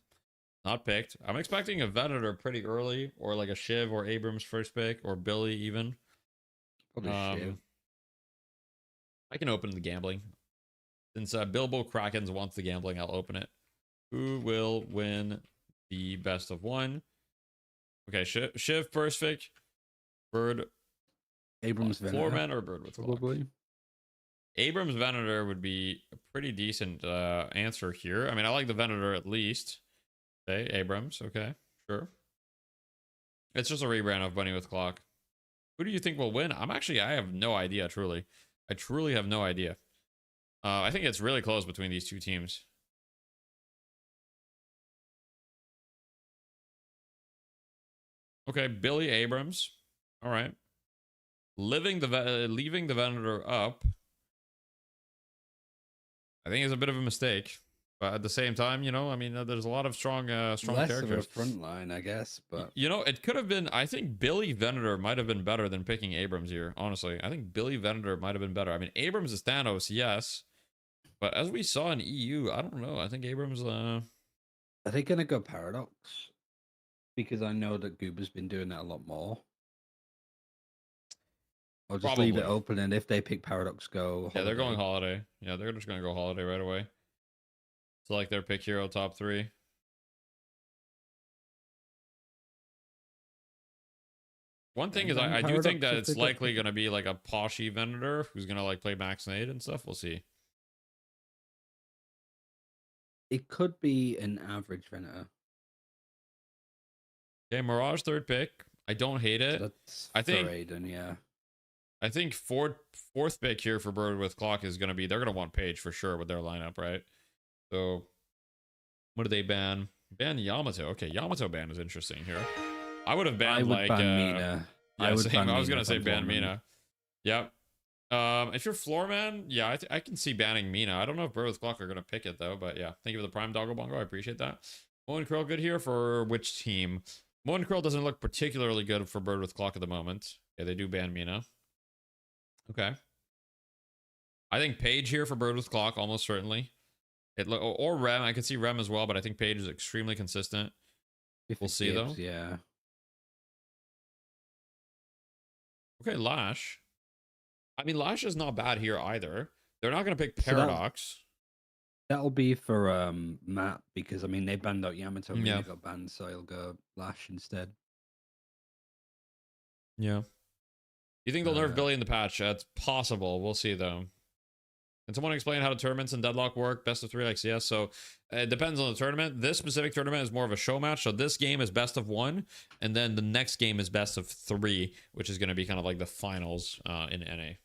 S1: Not picked. I'm expecting a Venator pretty early, or like a Shiv or Abrams first pick, or Billy even.
S3: Probably Shiv.
S1: I can open the gambling. Since Bilbo Krakens wants the gambling, I'll open it. Who will win the best of one? Okay, Shiv first pick. Bird.
S3: Abrams Venator.
S1: Floorman or Bird with probably. Clock? Abrams Venator would be a pretty decent answer here. I mean, I like the Venator at least. Okay, Abrams. Okay, sure. It's just a rebrand of Bunny with Clock. Who do you think will win? I have no idea, truly. I truly have no idea. I think it's really close between these two teams. Okay, Billy Abrams. All right. Leaving the Venator up, I think is a bit of a mistake. But at the same time, you know, I mean, there's a lot of strong
S3: Less
S1: characters.
S3: of a front line, I guess. But
S1: you know, it could have been. I think Billy Venator might have been better than picking Abrams here. Honestly, I think Billy Venator might have been better. I mean, Abrams is Thanos, yes, but as we saw in EU, I don't know. I think Abrams.
S3: Are they gonna go Paradox? Because I know that Goober's been doing that a lot more. I'll just leave it open, and if they pick Paradox, go. Holiday.
S1: Yeah, they're going Holiday. Yeah, they're just gonna go Holiday right away. Select their pick hero top 3. One thing is, I do think that it's likely going to be like a poshy Venator who's going to like play Max Nade and stuff. We'll see.
S3: It could be an average Venator.
S1: Okay, Mirage third pick. I don't hate it.
S3: So that's
S1: I think
S3: Aiden, yeah.
S1: I think fourth pick here for Bird with Clock is going to be, they're going to want Page for sure with their lineup, right? So, what do they ban? Ban Yamato. Okay, Yamato ban is interesting here. I would have banned ban
S3: Mina.
S1: Yeah, I was gonna say ban Mina. Yep. If you're Floorman, yeah, I can see banning Mina. I don't know if Bird with Clock are gonna pick it though, but yeah, thank you for the Prime Doggo Bongo. I appreciate that. Mo and Krill good here for which team? Mo and Krill doesn't look particularly good for Bird with Clock at the moment. Yeah, they do ban Mina. Okay. I think Page here for Bird with Clock, almost certainly. Or Rem. I could see Rem as well, but I think Page is extremely consistent. We'll see though.
S3: Yeah.
S1: Okay, Lash. I mean, Lash is not bad here either. They're not going to pick Paradox.
S3: So that'll be for Matt, because I mean they banned out Yamato.
S1: Yeah.
S3: They got banned, so he'll go Lash instead.
S1: Yeah. You think they'll nerf Billy in the patch? It's possible. We'll see though. Can someone explain how the tournaments and Deadlock work? Best of 3 XCS. So it depends on the tournament. This specific tournament is more of a show match. So this game is best of 1, and then the next game is best of 3, which is going to be kind of like the finals in NA.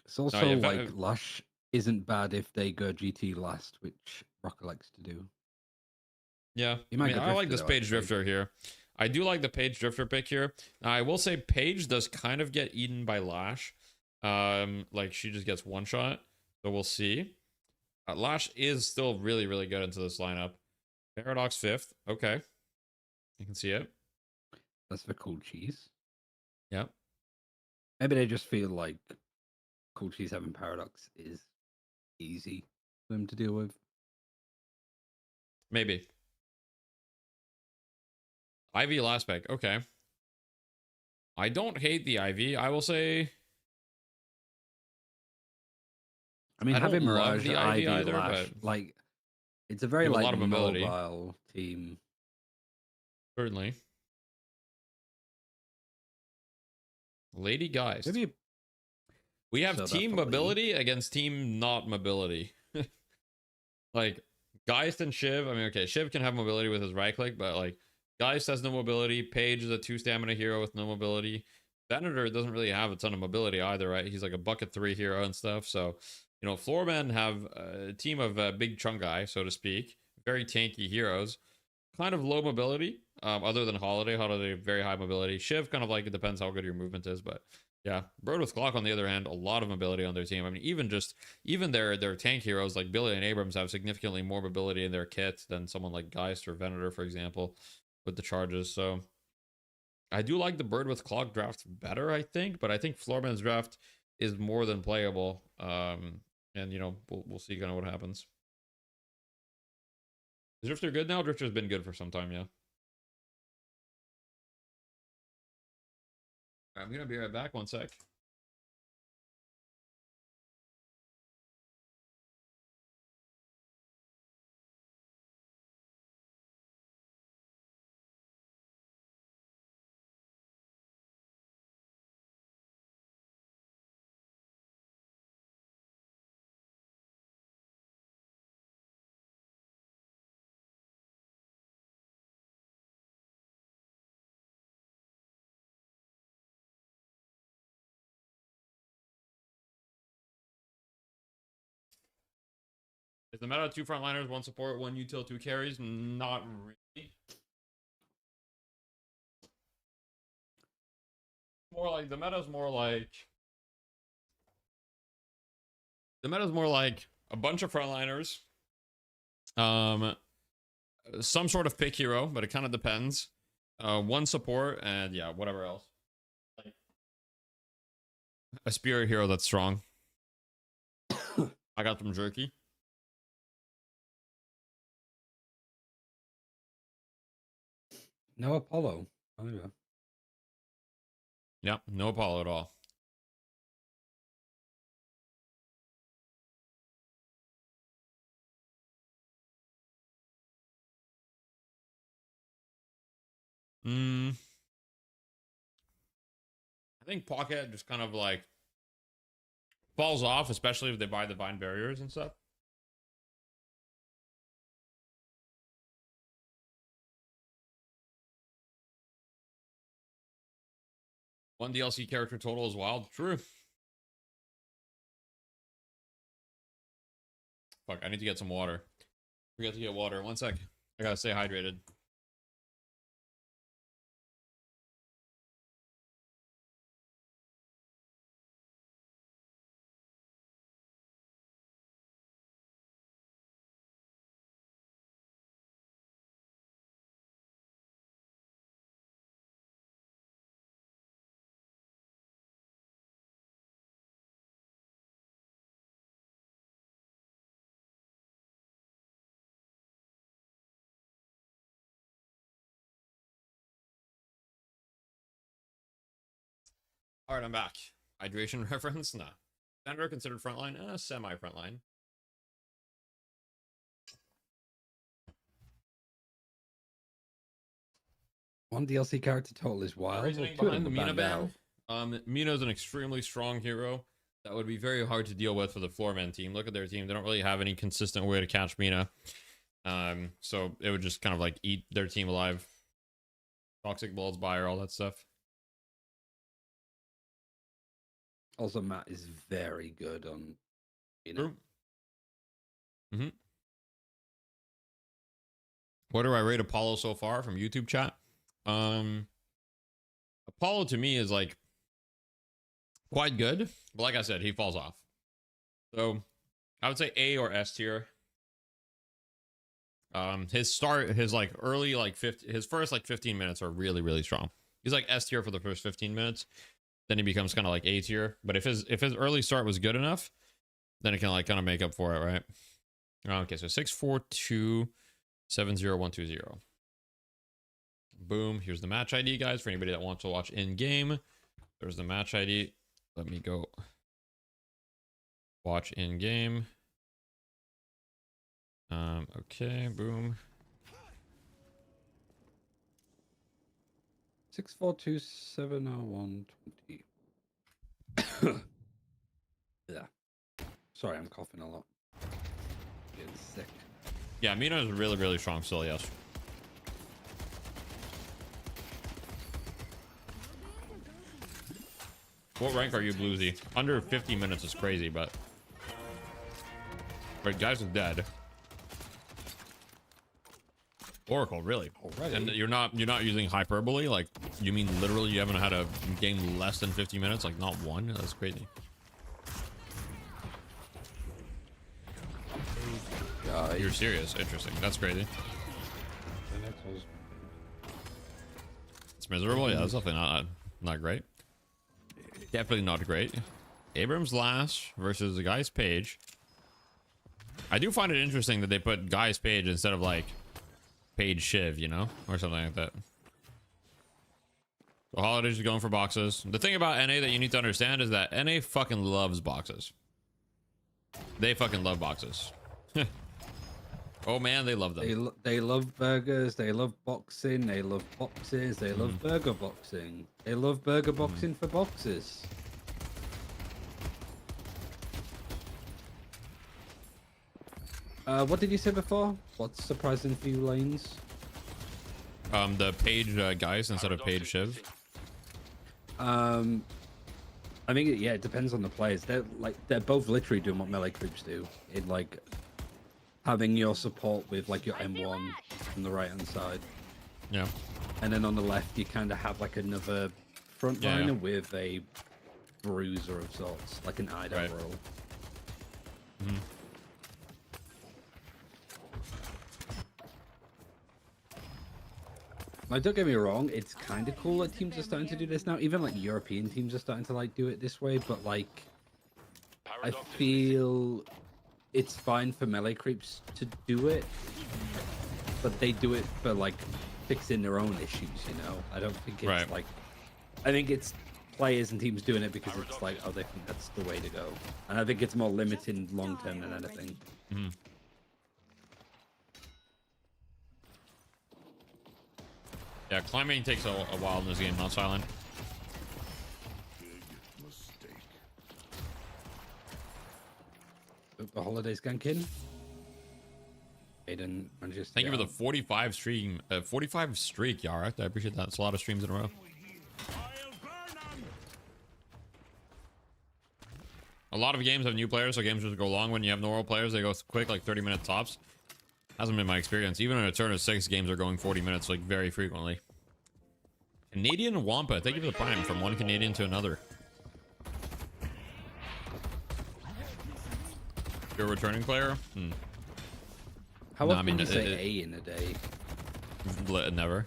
S3: It's also like Lush isn't bad if they go GT last, which Rocker likes to do.
S1: Yeah, I like this Page Drifter here. I do like the Page Drifter pick here. I will say Page does kind of get eaten by Lash. Like she just gets one shot, so we'll see. Lash is still really, really good into this lineup. Paradox 5th. Okay, you can see it.
S3: That's the cool cheese.
S1: Yep.
S3: Maybe they just feel like cool cheese having Paradox is easy for them to deal with.
S1: Maybe. IV last pick. Okay. I don't hate the IV. I will say.
S3: I mean, having Mirage
S1: the
S3: IV
S1: either,
S3: Lash,
S1: but
S3: like it's a very
S1: a
S3: like
S1: lot of mobility.
S3: mobile team.
S1: Certainly. Lady Geist.
S3: Maybe
S1: we have team mobility against team not mobility. Like Geist and Shiv. I mean, okay, Shiv can have mobility with his right click, but like Geist has no mobility. Page is a 2 stamina hero with no mobility. Venator doesn't really have a ton of mobility either, right? He's like a bucket 3 hero and stuff. So You know, Floormen have a team of big Chungai, so to speak, very tanky heroes, kind of low mobility, other than Holiday, very high mobility. Shiv, kind of like, it depends how good your movement is, but yeah. Bird with Clock, on the other hand, a lot of mobility on their team. I mean, even their tank heroes like Billy and Abrams have significantly more mobility in their kit than someone like Geist or Venator, for example, with the charges. So I do like the Bird with Clock draft better, I think, but I think Floorman's draft is more than playable. And you know, we'll see kind of what happens. Is Drifter good now? Drifter's been good for some time, yeah. I'm gonna be right back, one sec. Is the meta 2 frontliners, 1 support, 1 util, 2 carries? Not really. More like the meta's more like a bunch of frontliners, some sort of pick hero, but it kind of depends. 1 support, and yeah, whatever else. Like a spirit hero that's strong. I got some jerky.
S3: No Apollo. Oh, yeah.
S1: Yeah, no Apollo at all. I think Pocket just kind of like falls off, especially if they buy the Vine barriers and stuff. One DLC character total is wild. True. Fuck, I need to get some water. Forgot to get water. 1 sec. I gotta stay hydrated. All right, I'm back. Hydration reference? Nah. Vendor considered frontline? Semi-frontline.
S3: One DLC character total is wild.
S1: Reasoning behind the Mina ban. Mina's an extremely strong hero that would be very hard to deal with for the Floorman team. Look at their team. They don't really have any consistent way to catch Mina. So it would just kind of like eat their team alive. Toxic Balls, Buyer, all that stuff.
S3: Also, Matt is very good on, you know.
S1: Mm-hmm. What do I rate Apollo so far from YouTube chat? Apollo to me is like quite good, but like I said, he falls off. So I would say A or S tier. His like early like his first like 15 minutes are really, really strong. He's like S tier for the first 15 minutes. Then he becomes kind of like A tier. But if his early start was good enough, then it can like kind of make up for it, right? Okay, so 642-70120. Boom. Here's the match ID, guys, for anybody that wants to watch in game. There's the match ID. Let me go watch in game. Okay, boom.
S3: 642-70120. Yeah. Sorry, I'm coughing a lot. Getting sick.
S1: Yeah, Mina is really, really strong still, yes. What rank are you, Bluesy? Under 50 minutes is crazy, but Wait, guys is dead. Oracle, really?
S3: Already?
S1: And you're not using hyperbole? Like, you mean literally you haven't had a game less than 50 minutes? Like, not one? That's crazy. You're serious? Interesting. That's crazy. It's miserable. Yeah, that's definitely not great. Definitely not great. Abrams Lash versus the Guy's Page. I do find it interesting that they put Guy's Page instead of like Page Shiv, you know, or something like that. The Holidays are going for boxes. The thing about NA that you need to understand is that NA fucking loves boxes. They fucking love boxes. Oh man, they love them.
S3: They love burgers. They love boxing. They love boxes. They love burger boxing. They love burger boxing for boxes. What did you say before? What's surprising for you, Lanes?
S1: The Page guys instead of Page Shiv.
S3: I think it depends on the players. They're both literally doing what melee creeps do. In like having your support with like your M1 on the right hand side.
S1: Yeah.
S3: And then on the left you kind of have like another frontliner with a bruiser of sorts, like an IDO role. Like, don't get me wrong, it's kind of cool that teams are starting to do this now. Even like European teams are starting to like do it this way, but like I feel it's fine for melee creeps to do it, but they do it for like fixing their own issues, you know? I don't think it's like, I think it's players and teams doing it because it's like, oh, they think that's the way to go. And I think it's more limiting long term than anything.
S1: Yeah, climbing takes a while in this game, not silent.
S3: The Holidays ganking. Aiden manages to
S1: Thank you for the 45 streak, Yara. I appreciate that. It's a lot of streams in a row. A lot of games have new players, so games just go long. When you have normal players, they go quick, like 30-minute tops. Hasn't been my experience. Even in a turn of 6, games are going 40 minutes, like very frequently. Canadian Wampa, thank you for the prime from one Canadian to another. You're a returning player?
S3: How often do you say A in a day?
S1: Never.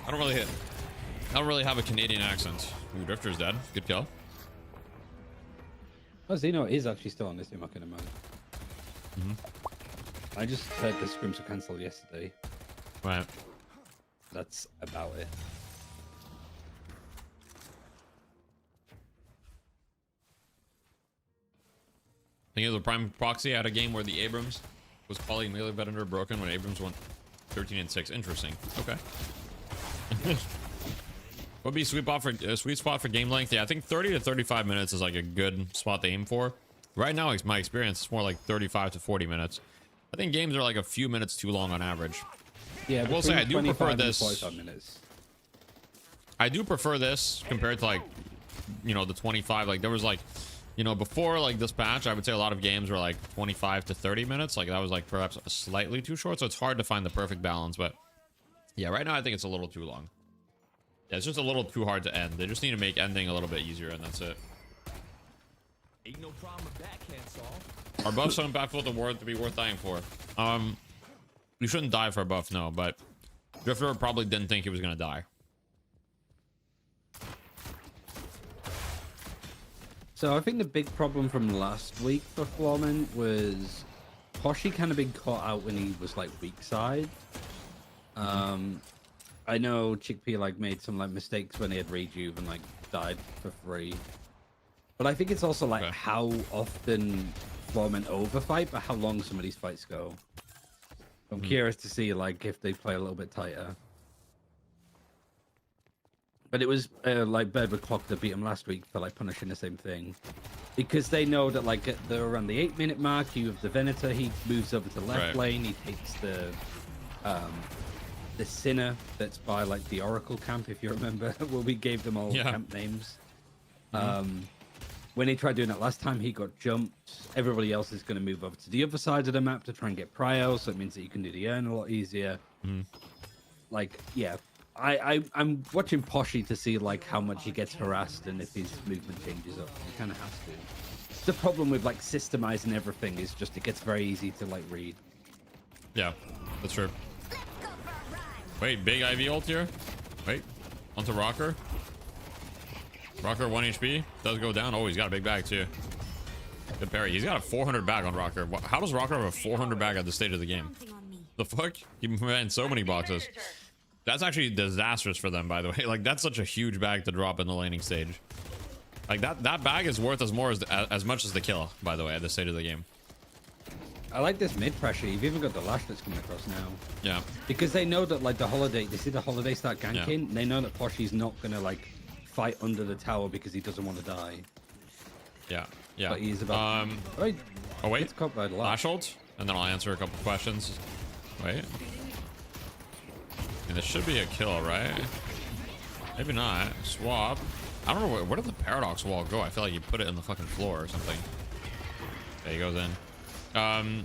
S1: I don't really have a Canadian accent. Ooh, Drifter's dead. Good kill.
S3: Oh, Zeno is actually still on this team, I can imagine. I just heard the scrims were cancelled yesterday.
S1: Right.
S3: That's about it.
S1: I think it was a prime proxy at a game where the Abrams was calling melee veteran broken when Abrams went 13-6. Interesting. Okay. Would be sweet spot for game length. Yeah, I think 30 to 35 minutes is like a good spot to aim for. Right now, my experience is more like 35 to 40 minutes. I think games are like a few minutes too long on average.
S3: Yeah,
S1: I will say I do prefer this.
S3: 45 minutes.
S1: I do prefer this compared to like, you know, the 25. Like there was like, you know, before like this patch, I would say a lot of games were like 25 to 30 minutes. Like that was like perhaps slightly too short. So it's hard to find the perfect balance. But yeah, right now I think it's a little too long. Yeah, it's just a little too hard to end. They just need to make ending a little bit easier, and that's it.
S7: Ain't no problem with that, can't solve.
S1: Are buffs on Battlefield award to be worth dying for? You shouldn't die for a buff, no, but Drifter probably didn't think he was gonna die.
S3: So I think the big problem from last week for Florman was Poshy kind of being caught out when he was like weak side. I know Chickpea like made some like mistakes when he had rejuve and like died for free. But I think it's also like how often Florman overfight, but how long some of these fights go. I'm curious to see like if they play a little bit tighter. But it was like Bedward Clock that beat him last week for like punishing the same thing. Because they know that like at around the 8-minute mark, you have the Venator, he moves over to left lane, he takes the Sinner that's by like the Oracle camp, if you remember, where we gave them all camp names. when he tried doing that last time, he got jumped. Everybody else is going to move over to the other side of the map to try and get prio, so it means that you can do the urn a lot easier. Like, yeah, I'm watching Poshy to see like how much he gets harassed and if his movement changes up. He kind of has to. The problem with like systemizing everything is just it gets very easy to like read.
S1: Yeah, that's true. Wait, big IV ult here. Wait, onto Rocker. Rocker 1 HP. Does go down. Oh, he's got a big bag too. Good parry. He's got a 400 bag on Rocker. How does Rocker have a 400 bag at this stage of the game? The fuck? He ran so many boxes. That's actually disastrous for them, by the way. Like, that's such a huge bag to drop in the laning stage. Like, that bag is worth as much as the kill, by the way, at this stage of the game.
S3: I like this mid pressure. You've even got the lash that's coming across now.
S1: Yeah.
S3: Because they know that like the holiday, they see the holiday start ganking. Yeah. They know that Poshy's not gonna like fight under the tower because he doesn't want to die.
S1: Yeah. Yeah.
S3: But he's about.
S1: Oh wait. Lash ult, and then I'll answer a couple questions. Wait. And this should be a kill, right? Maybe not. Swap. I don't know where did the paradox wall go? I feel like you put it in the fucking floor or something. There he goes in. Damn,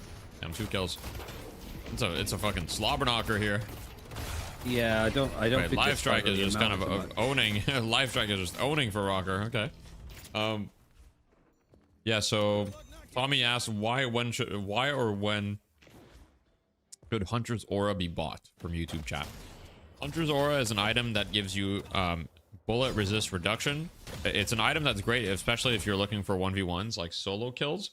S1: 2 kills. It's a fucking slobber knocker here.
S3: Yeah, I don't.
S1: Wait, Life Strike is just kind of owning. Life Strike is just owning for Rocker. Okay. Yeah. So Tommy asked why or when should Hunter's Aura be bought from YouTube chat. Hunter's Aura is an item that gives you bullet resist reduction. It's an item that's great, especially if you're looking for 1v1s like solo kills.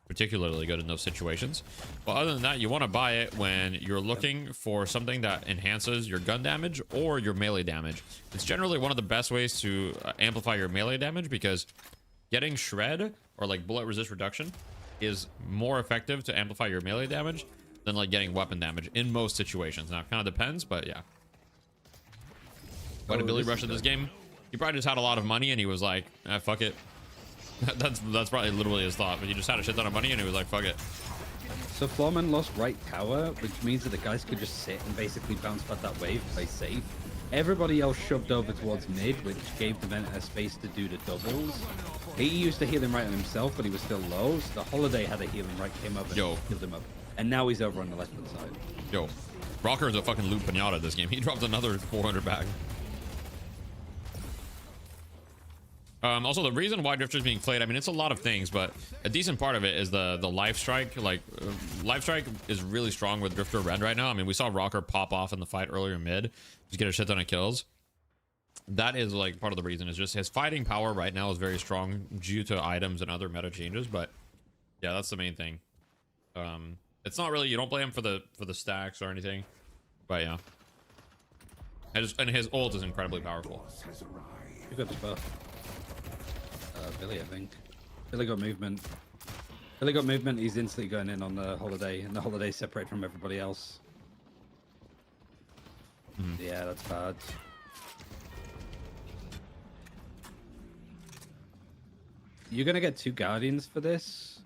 S1: Particularly good in those situations. But other than that, you want to buy it when you're looking for something that enhances your gun damage or your melee damage. It's generally one of the best ways to amplify your melee damage because getting shred or like bullet resist reduction is more effective to amplify your melee damage than like getting weapon damage in most situations. Now it kind of depends, but yeah. Why did Billy rush in this game? He probably just had a lot of money and he was like, fuck it. That's probably literally his thought, but he just had a shit ton of money and he was like, fuck it.
S3: So Florman lost right tower, which means that the guys could just sit and basically bounce back that wave, play safe. Everybody else shoved over towards mid, which gave the Venta space to do the doubles. He used to heal him right on himself, but he was still low, so the Holiday had a healing right, came up and healed him up. And now he's over on the left-hand side.
S1: Yo, Rocker is a fucking loot pinata this game. He dropped another 400 bag. Also, the reason why Drifter's being played, I mean, it's a lot of things, but a decent part of it is the Life Strike. Like, Life Strike is really strong with Drifter Red right now. I mean, we saw Rocker pop off in the fight earlier mid, just get a shit ton of kills. That is, like, part of the reason. Is just his fighting power right now is very strong due to items and other meta changes, but yeah, that's the main thing. It's not really, you don't play him for the stacks or anything, but yeah. And his ult is incredibly powerful.
S3: You got the buff. Billy, I think. Billy got movement. Billy got movement. He's instantly going in on the Holiday, and the Holiday's separate from everybody else. Yeah, that's bad. You're gonna get 2 Guardians for this.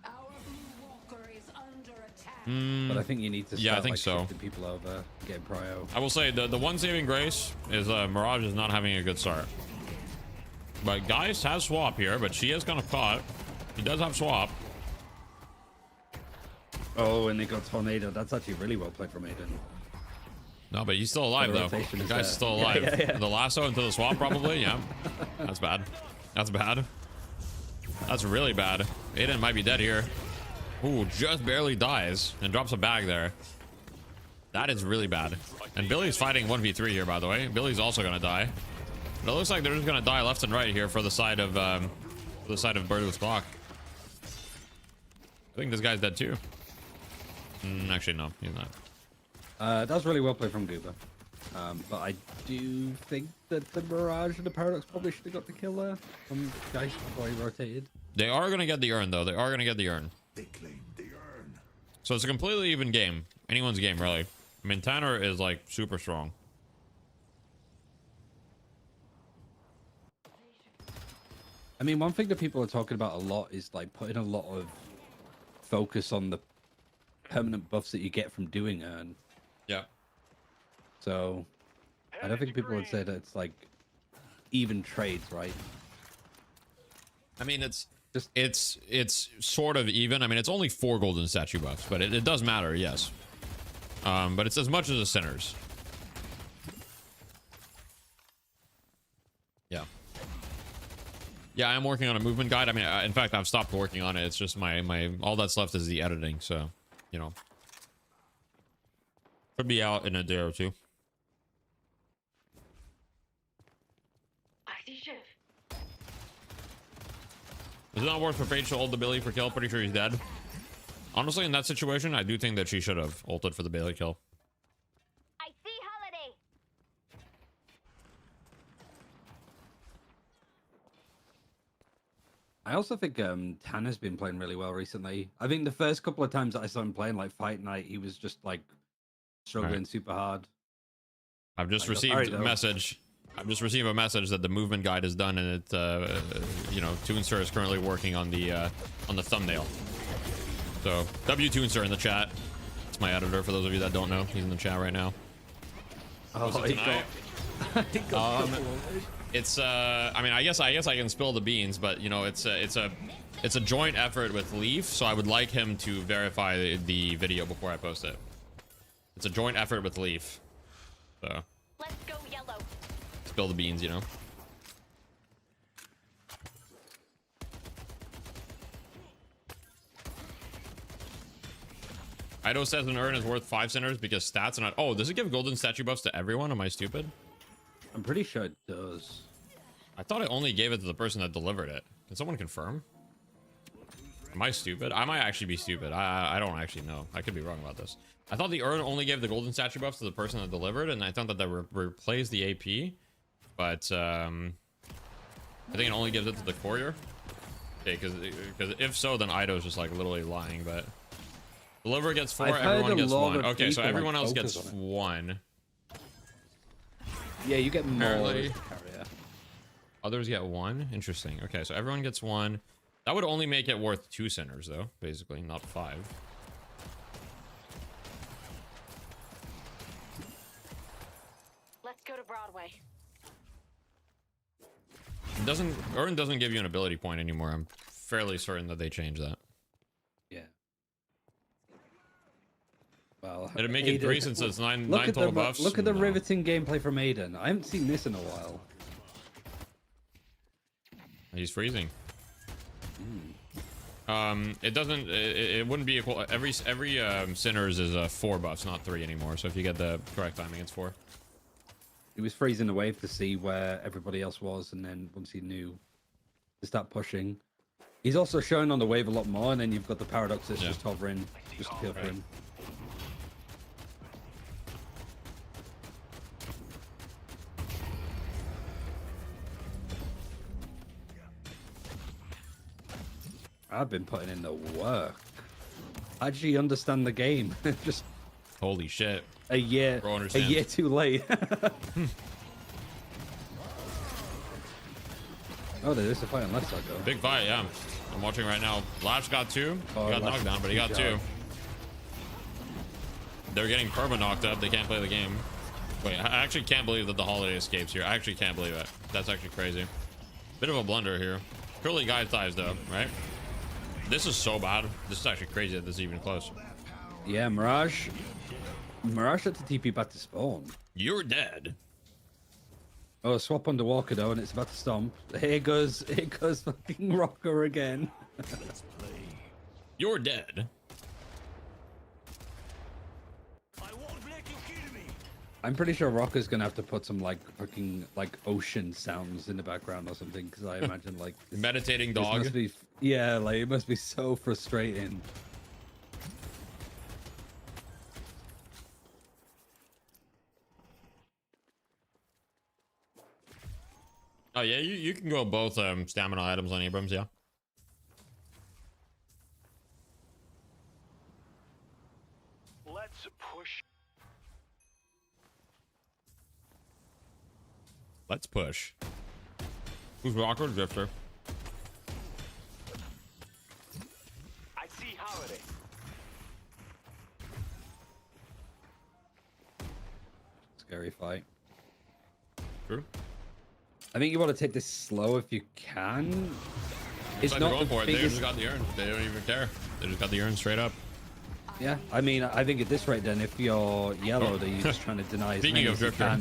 S8: Our blue walker is under attack.
S3: But I think you need to start,
S1: yeah, I think
S3: like,
S1: so.
S3: shifting people over, getting prio.
S1: I will say the one saving grace is Mirage is not having a good start. But Geist has swap here, but she is kind of caught. He does have swap.
S3: Oh, and they got Tornado. That's actually really well played from Aiden.
S1: No, but he's still alive, though. The guy's still alive. Yeah. The lasso into the swap, probably. Yeah. That's bad. That's bad. That's really bad. Aiden might be dead here. Ooh, just barely dies and drops a bag there. That is really bad. And Billy's fighting 1v3 here, by the way. Billy's also going to die. But it looks like they're just gonna die left and right here for the side of Bird with Clock. I think this guy's dead too. Actually, no, he's not.
S3: That was really well played from Goober. But I do think that the Mirage and the Paradox probably should have got the kill there from Geist before he rotated.
S1: They are gonna get the urn though. They are gonna get the urn.
S5: They claim the urn.
S1: So it's a completely even game. Anyone's game, really. I mean, Tanner is like super strong.
S3: I mean, one thing that people are talking about a lot is like putting a lot of focus on the permanent buffs that you get from doing urn.
S1: Yeah.
S3: So I don't think people would say that it's like even trades, right?
S1: I mean, it's sort of even. I mean, it's only 4 golden statue buffs, but it does matter, yes. But it's as much as the Sinners. Yeah. Yeah, I'm working on a movement guide. I mean, in fact, I've stopped working on it. It's just my all that's left is the editing. So, you know, could be out in a day or two.
S2: I see shift.
S1: Is it not worth for Paige to ult the Billy for kill? Pretty sure he's dead. Honestly, in that situation, I do think that she should have ulted for the Bailey kill.
S2: I see Holiday.
S3: I also think Tanner's been playing really well recently. I think the first couple of times that I saw him playing like Fight Night, he was just like struggling super hard.
S1: I've just received a message. I've just received a message that the movement guide is done, and it, you know, Toonster is currently working on the thumbnail. So Toonster in the chat. It's my editor. For those of you that don't know, he's in the chat right now.
S3: Oh, he got
S1: it's I mean, I guess I can spill the beans, but you know, it's a joint effort with Leaf, so I would like him to verify the video before I post it. It's a joint effort with Leaf, so
S2: Let's go yellow.
S1: spill the beans, you know. Ido says an urn is worth 5 Sinners because stats are not. Oh, does it give golden statue buffs to everyone? Am I stupid?
S3: I'm pretty sure it does.
S1: I thought it only gave it to the person that delivered it. Can someone confirm? Am I stupid? I might actually be stupid. I don't actually know. I could be wrong about this. I thought the urn only gave the golden statue buffs to the person that delivered, and I thought that replaced the AP. But I think it only gives it to the courier. Okay, because if so, then Ido's just like literally lying. But deliver gets 4, everyone gets 1. Okay, so everyone else gets 1.
S3: Yeah, you get more.
S1: Apparently. Others get 1. Interesting. Okay, so everyone gets 1. That would only make it worth 2 Sinners, though, basically, not 5.
S2: Let's go to Broadway.
S1: Urn doesn't give you an ability point anymore. I'm fairly certain that they changed that.
S3: Yeah. Well,
S1: it'd make it 3 since it's 9 total buffs.
S3: Look at the riveting gameplay from Aiden. I haven't seen this in a while.
S1: He's freezing. It doesn't. It wouldn't be equal. Every Sinners is 4 buffs, not 3 anymore. So if you get the correct timing, it's 4.
S3: He was freezing the wave to see where everybody else was, and then once he knew, to start pushing. He's also showing on the wave a lot more, and then you've got the paradox that's just hovering, just appeal for him. I've been putting in the work. I actually understand the game. Just
S1: holy shit.
S3: A year too late. Oh, there is a fight on left side though.
S1: Big fight, yeah. I'm watching right now. Lash got 2. He got knocked down, but he got 2. They're getting perma knocked up. They can't play the game. Wait, I actually can't believe that the Holiday escapes here. I actually can't believe it. That's actually crazy. Bit of a blunder here. Curly guy ties though, right? This is so bad. This is actually crazy that this is even close.
S3: Yeah, Mirage had to TP back to spawn.
S1: You're dead.
S3: Oh, swap under Walker though, and it's about to stomp. Here goes fucking Rocker again.
S7: Let's play.
S1: You're dead.
S7: I won't let you kill me.
S3: I'm pretty sure Rocker's gonna have to put some like fucking like ocean sounds in the background or something, because I imagine like
S1: meditating dog.
S3: Must be, yeah, like it must be so frustrating.
S1: Oh yeah, you can go both stamina items on Abrams, yeah.
S6: Let's push.
S1: Let's push. Who's Rocker? Drifter.
S6: I see Holiday.
S3: Scary fight.
S1: True.
S3: I think you want to take this slow if you can.
S1: It's like they're going for it. They just got the urn. They don't even care. They just got the urn straight up.
S3: Yeah, I mean, I think at this rate, then, if you're yellow, that you're just trying to deny.
S1: Speaking of Drifter,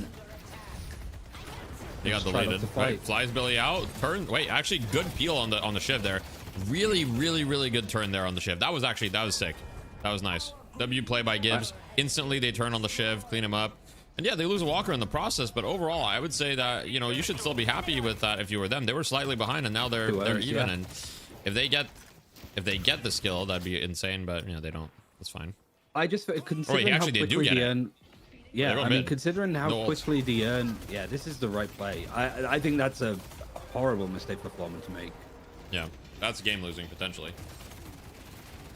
S1: they got deleted. Right, flies Billy out. Turn. Wait, actually, good peel on the shiv there. Really, really, really good turn there on the shiv. That was sick. That was nice. W play by Gibbs. Instantly, they turn on the shiv, clean him up. And yeah, they lose a walker in the process, but overall, I would say that, you know, you should still be happy with that if you were them. They were slightly behind, and now they're even. Yeah. And if they get the skill, that'd be insane. But you know, they don't. That's fine.
S3: I just considering how quickly the urn. Yeah, I mean, considering how quickly the urn. Yeah, this is the right play. I think that's a horrible mistake for Florman to make.
S1: Yeah, that's game losing potentially.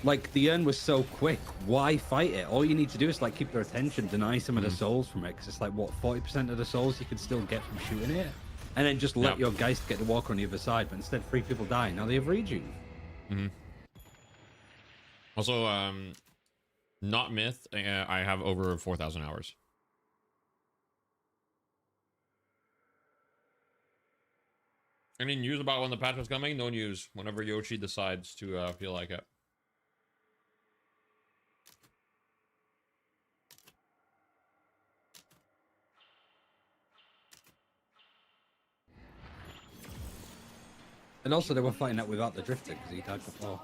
S3: Like, the urn was so quick, why fight it? All you need to do is like keep their attention, deny some of the souls from it, because it's like, what, 40% of the souls you can still get from shooting it, and then just let your guys get the walker on the other side. But instead 3 people die. Now they have reju.
S1: Also, not myth, I have over 4,000 hours. Any news about when the patch is coming? No news. Whenever Yoshi decides to feel like it.
S3: And also, they were fighting that without the drifter because he died before.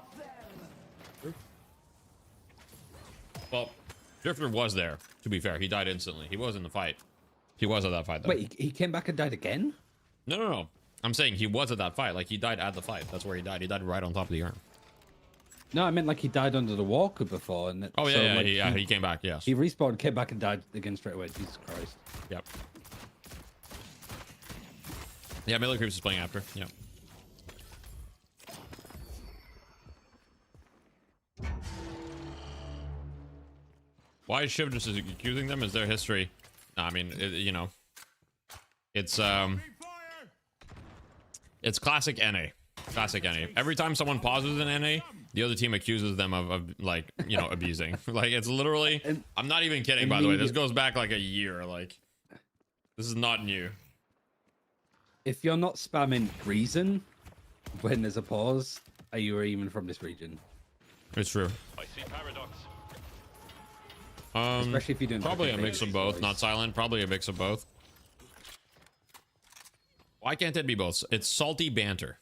S1: Well, Drifter was there, to be fair. He died instantly. He was in the fight. He was at that fight, though.
S3: Wait, he came back and died again?
S1: No. I'm saying he was at that fight. Like, he died at the fight. That's where he died. He died right on top of the urn.
S3: No, I meant like he died under the walker before. And
S1: oh, yeah, he came back, yes.
S3: He respawned, came back and died again straight away. Jesus Christ.
S1: Yep. Yeah, Melee Creeps is playing after. Yep. Why is Shiv just accusing them? Is their history? No, I mean, you know, it's classic NA. Classic NA. Every time someone pauses an NA, the other team accuses them of like, you know, abusing. Like, it's literally, I'm not even kidding, by the way. This goes back like a year. Like, this is not new.
S3: If you're not spamming reason when there's a pause, are you even from this region?
S1: It's true.
S7: I see paradox.
S3: Especially if you're doing
S1: probably a mix of both. Not silent. Probably a mix of both. Why can't it be both? It's salty banter.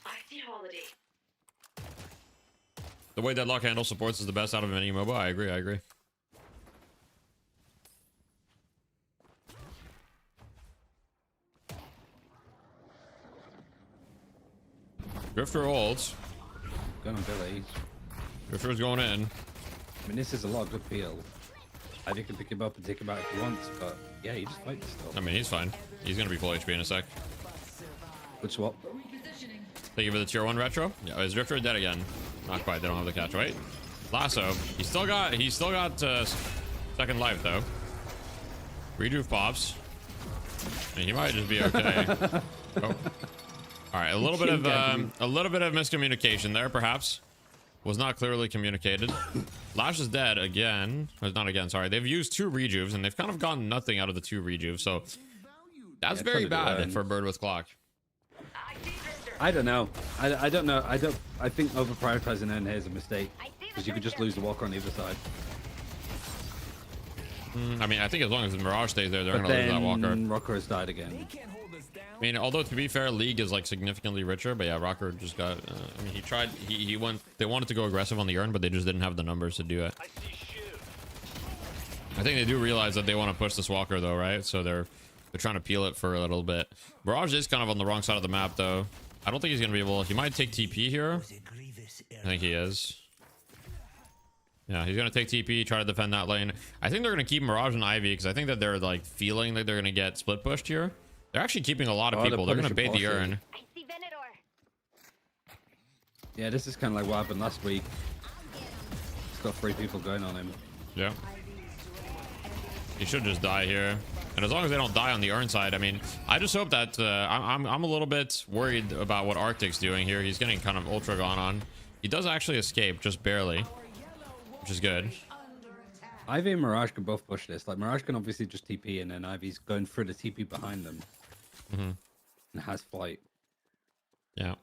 S2: I see holiday.
S1: The way Deadlock handles supports is the best out of any MOBA. I agree. Drifter holds.
S3: Going on Billy.
S1: Drifter's going in.
S3: I mean, this is a lot of good peel. Either you can pick him up and take him out if he wants, but yeah, he just fights still.
S1: I mean, he's fine. He's gonna be full HP in a sec.
S3: Good swap.
S1: Thank you for the tier 1 retro. Yeah, is Drifter dead again? Not quite. They don't have the catch, right? Lasso. He's still got second life though. Rejuve pops. I mean, he might just be okay. Oh. All right, a little bit of miscommunication there, perhaps. Was not clearly communicated. Lash is dead again. Not again, sorry. They've used 2 rejuves, and they've kind of gotten nothing out of the 2 rejuves, so that's very bad for Bird with Clock.
S3: I don't know. I don't know. I think over prioritizing N here is a mistake because you could just lose the walker on the other side.
S1: I mean, I think as long as the Mirage stays there, they're gonna lose that walker.
S3: Rocker has died again.
S1: I mean, although to be fair, League is like significantly richer, but yeah, Rocker just got. I mean, he tried. He went. They wanted to go aggressive on the urn, but they just didn't have the numbers to do it. I think they do realize that they want to push this walker though, right? So they're trying to peel it for a little bit. Mirage is kind of on the wrong side of the map though. I don't think he's gonna be able. He might take TP here. I think he is. Yeah, he's gonna take TP, try to defend that lane. I think they're gonna keep Mirage and Ivy because I think that they're like feeling like they're gonna get split pushed here. They're actually keeping a lot of people. They're gonna bait the urn.
S2: I see Venator.
S3: Yeah, this is kind of like what happened last week. He's got 3 people going on him.
S1: Yeah. He should just die here. And as long as they don't die on the urn side, I mean, I just hope that I'm a little bit worried about what Arctic's doing here. He's getting kind of ultra gone on. He does actually escape, just barely, which is good.
S3: Ivy and Mirage can both push this. Like, Mirage can obviously just TP, and then Ivy's going through the TP behind them. And has flight.
S1: Yeah.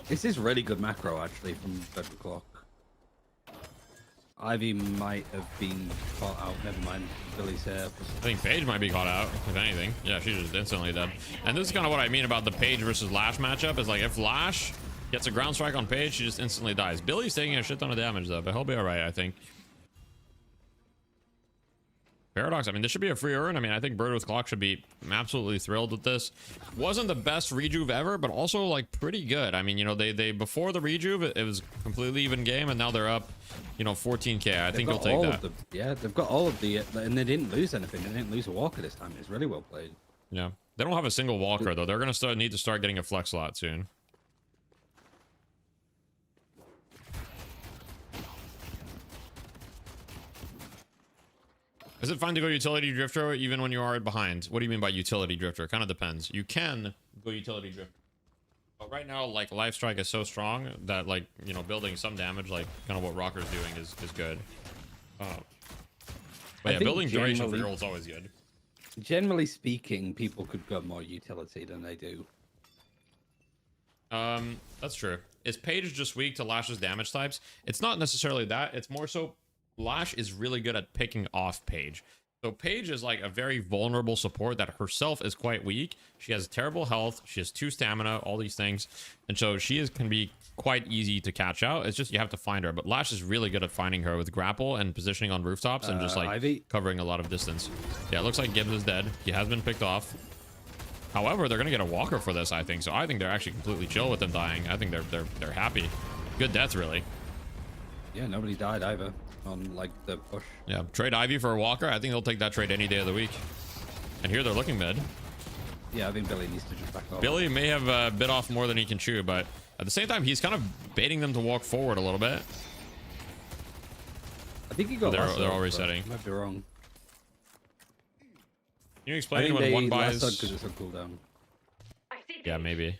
S3: This is really good macro, actually, from Deadlock. Ivy might have been caught out. Never mind. Billy's here.
S1: I think Paige might be caught out, if anything. Yeah, she's just instantly dead. And this is kind of what I mean about the Paige versus Lash matchup. Is like, if Lash gets a ground strike on Paige, she just instantly dies. Billy's taking a shit ton of damage, though, but he'll be all right, I think. Paradox, I mean, this should be a free earn. I mean, I think Bird with Clock should be absolutely thrilled with this. Wasn't the best rejuve ever, but also, like, pretty good. I mean, you know, they before the rejuve, it was completely even game, and now they're up, you know, 14k. I think he'll take that.
S3: Yeah, they've got all of the... And they didn't lose anything. They didn't lose a Walker this time. It's really well played.
S1: Yeah. They don't have a single Walker, though. They're going to need to start getting a flex slot soon. Is it fine to go utility drifter even when you are behind? What do you mean by utility drifter? Kind of depends. You can go utility drifter. But right now, like, Life Strike is so strong that, like, you know, building some damage, like kind of what Rocker's doing is good. But yeah, building duration for your ult is always good.
S3: Generally speaking, people could go more utility than they do.
S1: That's true. Is Paige just weak to Lash's damage types? It's not necessarily that. It's more so Lash is really good at picking off Paige. So Paige is like a very vulnerable support that herself is quite weak. She has terrible health. She has 2 stamina, all these things. And so she can be quite easy to catch out. It's just you have to find her. But Lash is really good at finding her with grapple and positioning on rooftops and just like
S3: Ivy
S1: covering a lot of distance. Yeah, it looks like Gibbs is dead. He has been picked off. However, they're going to get a Walker for this, I think. So I think they're actually completely chill with them dying. I think they're happy. Good death, really.
S3: Yeah, nobody died either on like the push.
S1: Yeah, trade Ivy for a Walker. I think they'll take that trade any day of the week. And here they're looking mid.
S3: Yeah, I think Billy needs to just back off.
S1: Billy may have bit off more than he can chew, but at the same time, he's kind of baiting them to walk forward a little bit.
S3: I think he got.
S1: They're all resetting.
S3: Might be wrong.
S1: Can you explain when one buys?
S3: Because it's a cooldown.
S1: Yeah, maybe.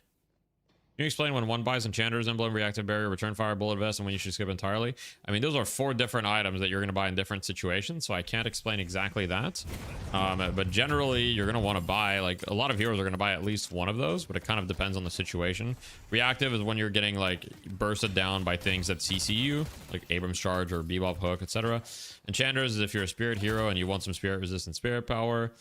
S1: Can you explain when one buys Enchanter's Emblem, Reactive Barrier, Return Fire, Bullet Vest, and when you should skip entirely? I mean, those are 4 different items that you're going to buy in different situations, so I can't explain exactly that. But generally, you're going to want to buy, like, a lot of heroes are going to buy at least one of those, but it kind of depends on the situation. Reactive is when you're getting, like, bursted down by things that CC you, like Abrams Charge or Bebop Hook, etc. Enchanters is if you're a Spirit hero and you want some Spirit Resistant Spirit Power.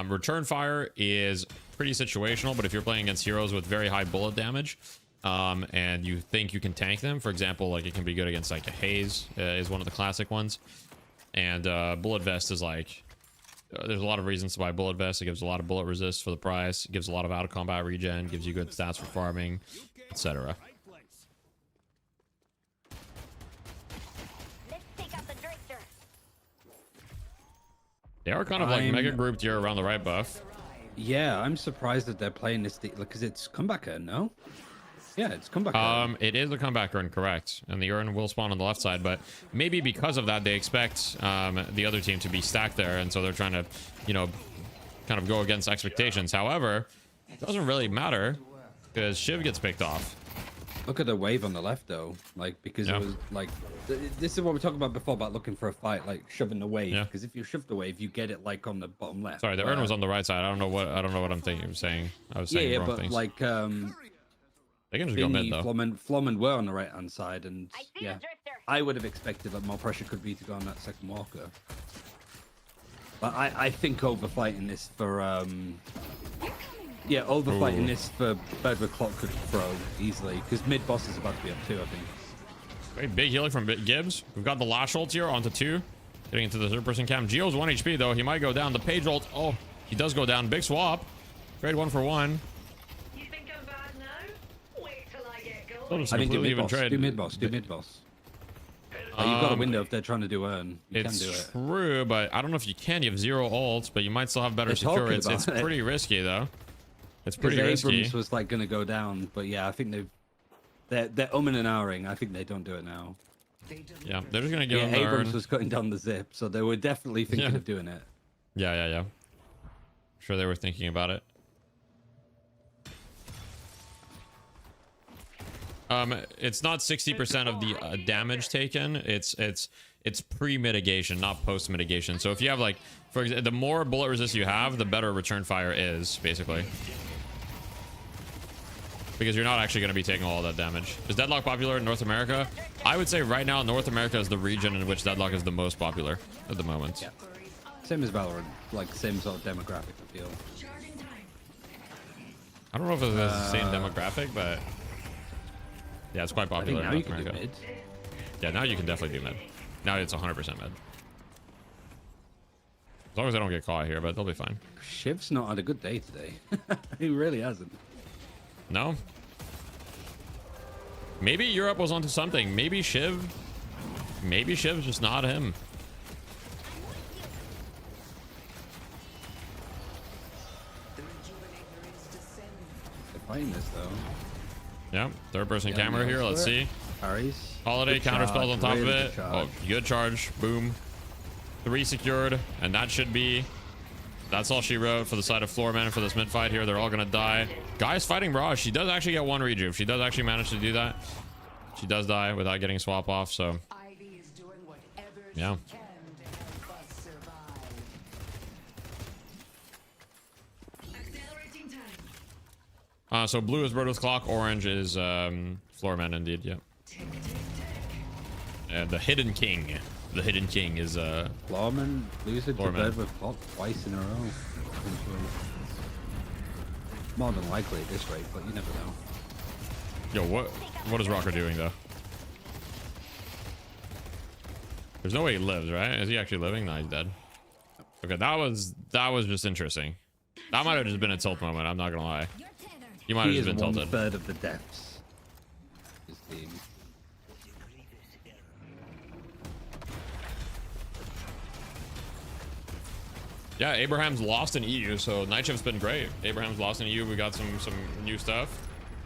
S1: Return Fire is pretty situational, but if you're playing against heroes with very high bullet damage and you think you can tank them, for example, like it can be good against like a Haze is one of the classic ones. And Bullet Vest is like there's a lot of reasons to buy Bullet Vest. It gives a lot of bullet resist for the price. It gives a lot of out of combat regen, gives you good stats for farming, etc. They are kind of like mega grouped here around the right buff.
S3: Yeah, I'm surprised that they're playing this because it's comeback urn, no? Yeah, it's comeback urn.
S1: It is a comeback urn, correct. And the urn will spawn on the left side, but maybe because of that, they expect the other team to be stacked there. And so they're trying to, you know, kind of go against expectations. However, it doesn't really matter because Shiv gets picked off.
S3: Look at the wave on the left, though. Like, because it was like, this is what we talked about before about looking for a fight, like shoving the wave. Because if you shove the wave, you get it like on the bottom left.
S1: Sorry, the urn was on the right side. I don't know what I'm thinking. I was saying wrong things.
S3: Like,
S1: they can just go mid though.
S3: Flommen were on the right hand side, and yeah, I would have expected that more pressure could be to go on that second Walker. But I think overfighting this for yeah, overfighting this for Bird with Clock could throw easily, because mid boss is about to be up 2, I think.
S1: Very big healing from Gibbs. We've got the Lash ult here onto 2. Getting into the third-person cam. Geo's 1 HP, though. He might go down. The Page ult. Oh, he does go down. Big swap. Trade 1 for 1.
S8: You think I'm bad now? Wait till I get
S1: going. I think do mid boss.
S3: Do mid boss. Do mid boss. You've got a window if they're trying to do urn. You can do it.
S1: It's true, but I don't know if you can. You have 0 ults, but you might still have better secure. It's pretty risky, though. It's pretty risky.
S3: Abrams was like going to go down, but yeah, I think they're umming and ahhing. I think they don't do it now.
S1: Yeah, they're just going to give him
S3: Abrams was cutting down the zip, so they were definitely thinking of doing it.
S1: Yeah. Sure, they were thinking about it. It's not 60% of the damage taken. It's pre-mitigation, not post-mitigation. So if you have like, for example, the more bullet resist you have, the better return fire is, basically. Because you're not actually going to be taking all that damage. Is Deadlock popular in North America? I would say right now, North America is the region in which Deadlock is the most popular at the moment.
S3: Yeah. Same as Valorant, like same sort of demographic, I feel.
S1: I don't know if it's the same demographic, but yeah, it's quite popular in North America.
S3: Mid.
S1: Yeah, now you can definitely do mid. Now it's 100% mid. As long as I don't get caught here, but they'll be fine.
S3: Shiv's not had a good day today. He really hasn't.
S1: No? Maybe Europe was onto something. Maybe Shiv's just not him.
S3: They're fighting this though.
S1: Yeah, third person camera here. Let's see.
S3: Parries.
S1: Holiday counter spells on top of it.
S3: Charge.
S1: Oh, good charge. Boom. 3 secured, and that should be. That's all she wrote for the side of Floorman for this mid fight here. They're all gonna die. Guy's fighting Mirage. She does actually get 1 rejuve. She does actually manage to do that. She does die without getting swap off. So yeah. So blue is Bird Clock. Orange is Floorman indeed. Yeah. And the Hidden King. The Hidden King is
S3: Floorman loses to Bird with Clock twice in a row. More than likely at this rate, but you never know.
S1: Yo, what is Rocker doing though? There's no way he lives, right? Is he actually living? No, he's dead. Okay, that was just interesting. That might have just been a tilt moment. I'm not gonna lie. You might have just been tilted.
S3: 1/3 of the deaths. His team.
S1: Yeah, Abraham's lost in EU, so Night Shift's been great. Abraham's lost in EU. We got some new stuff.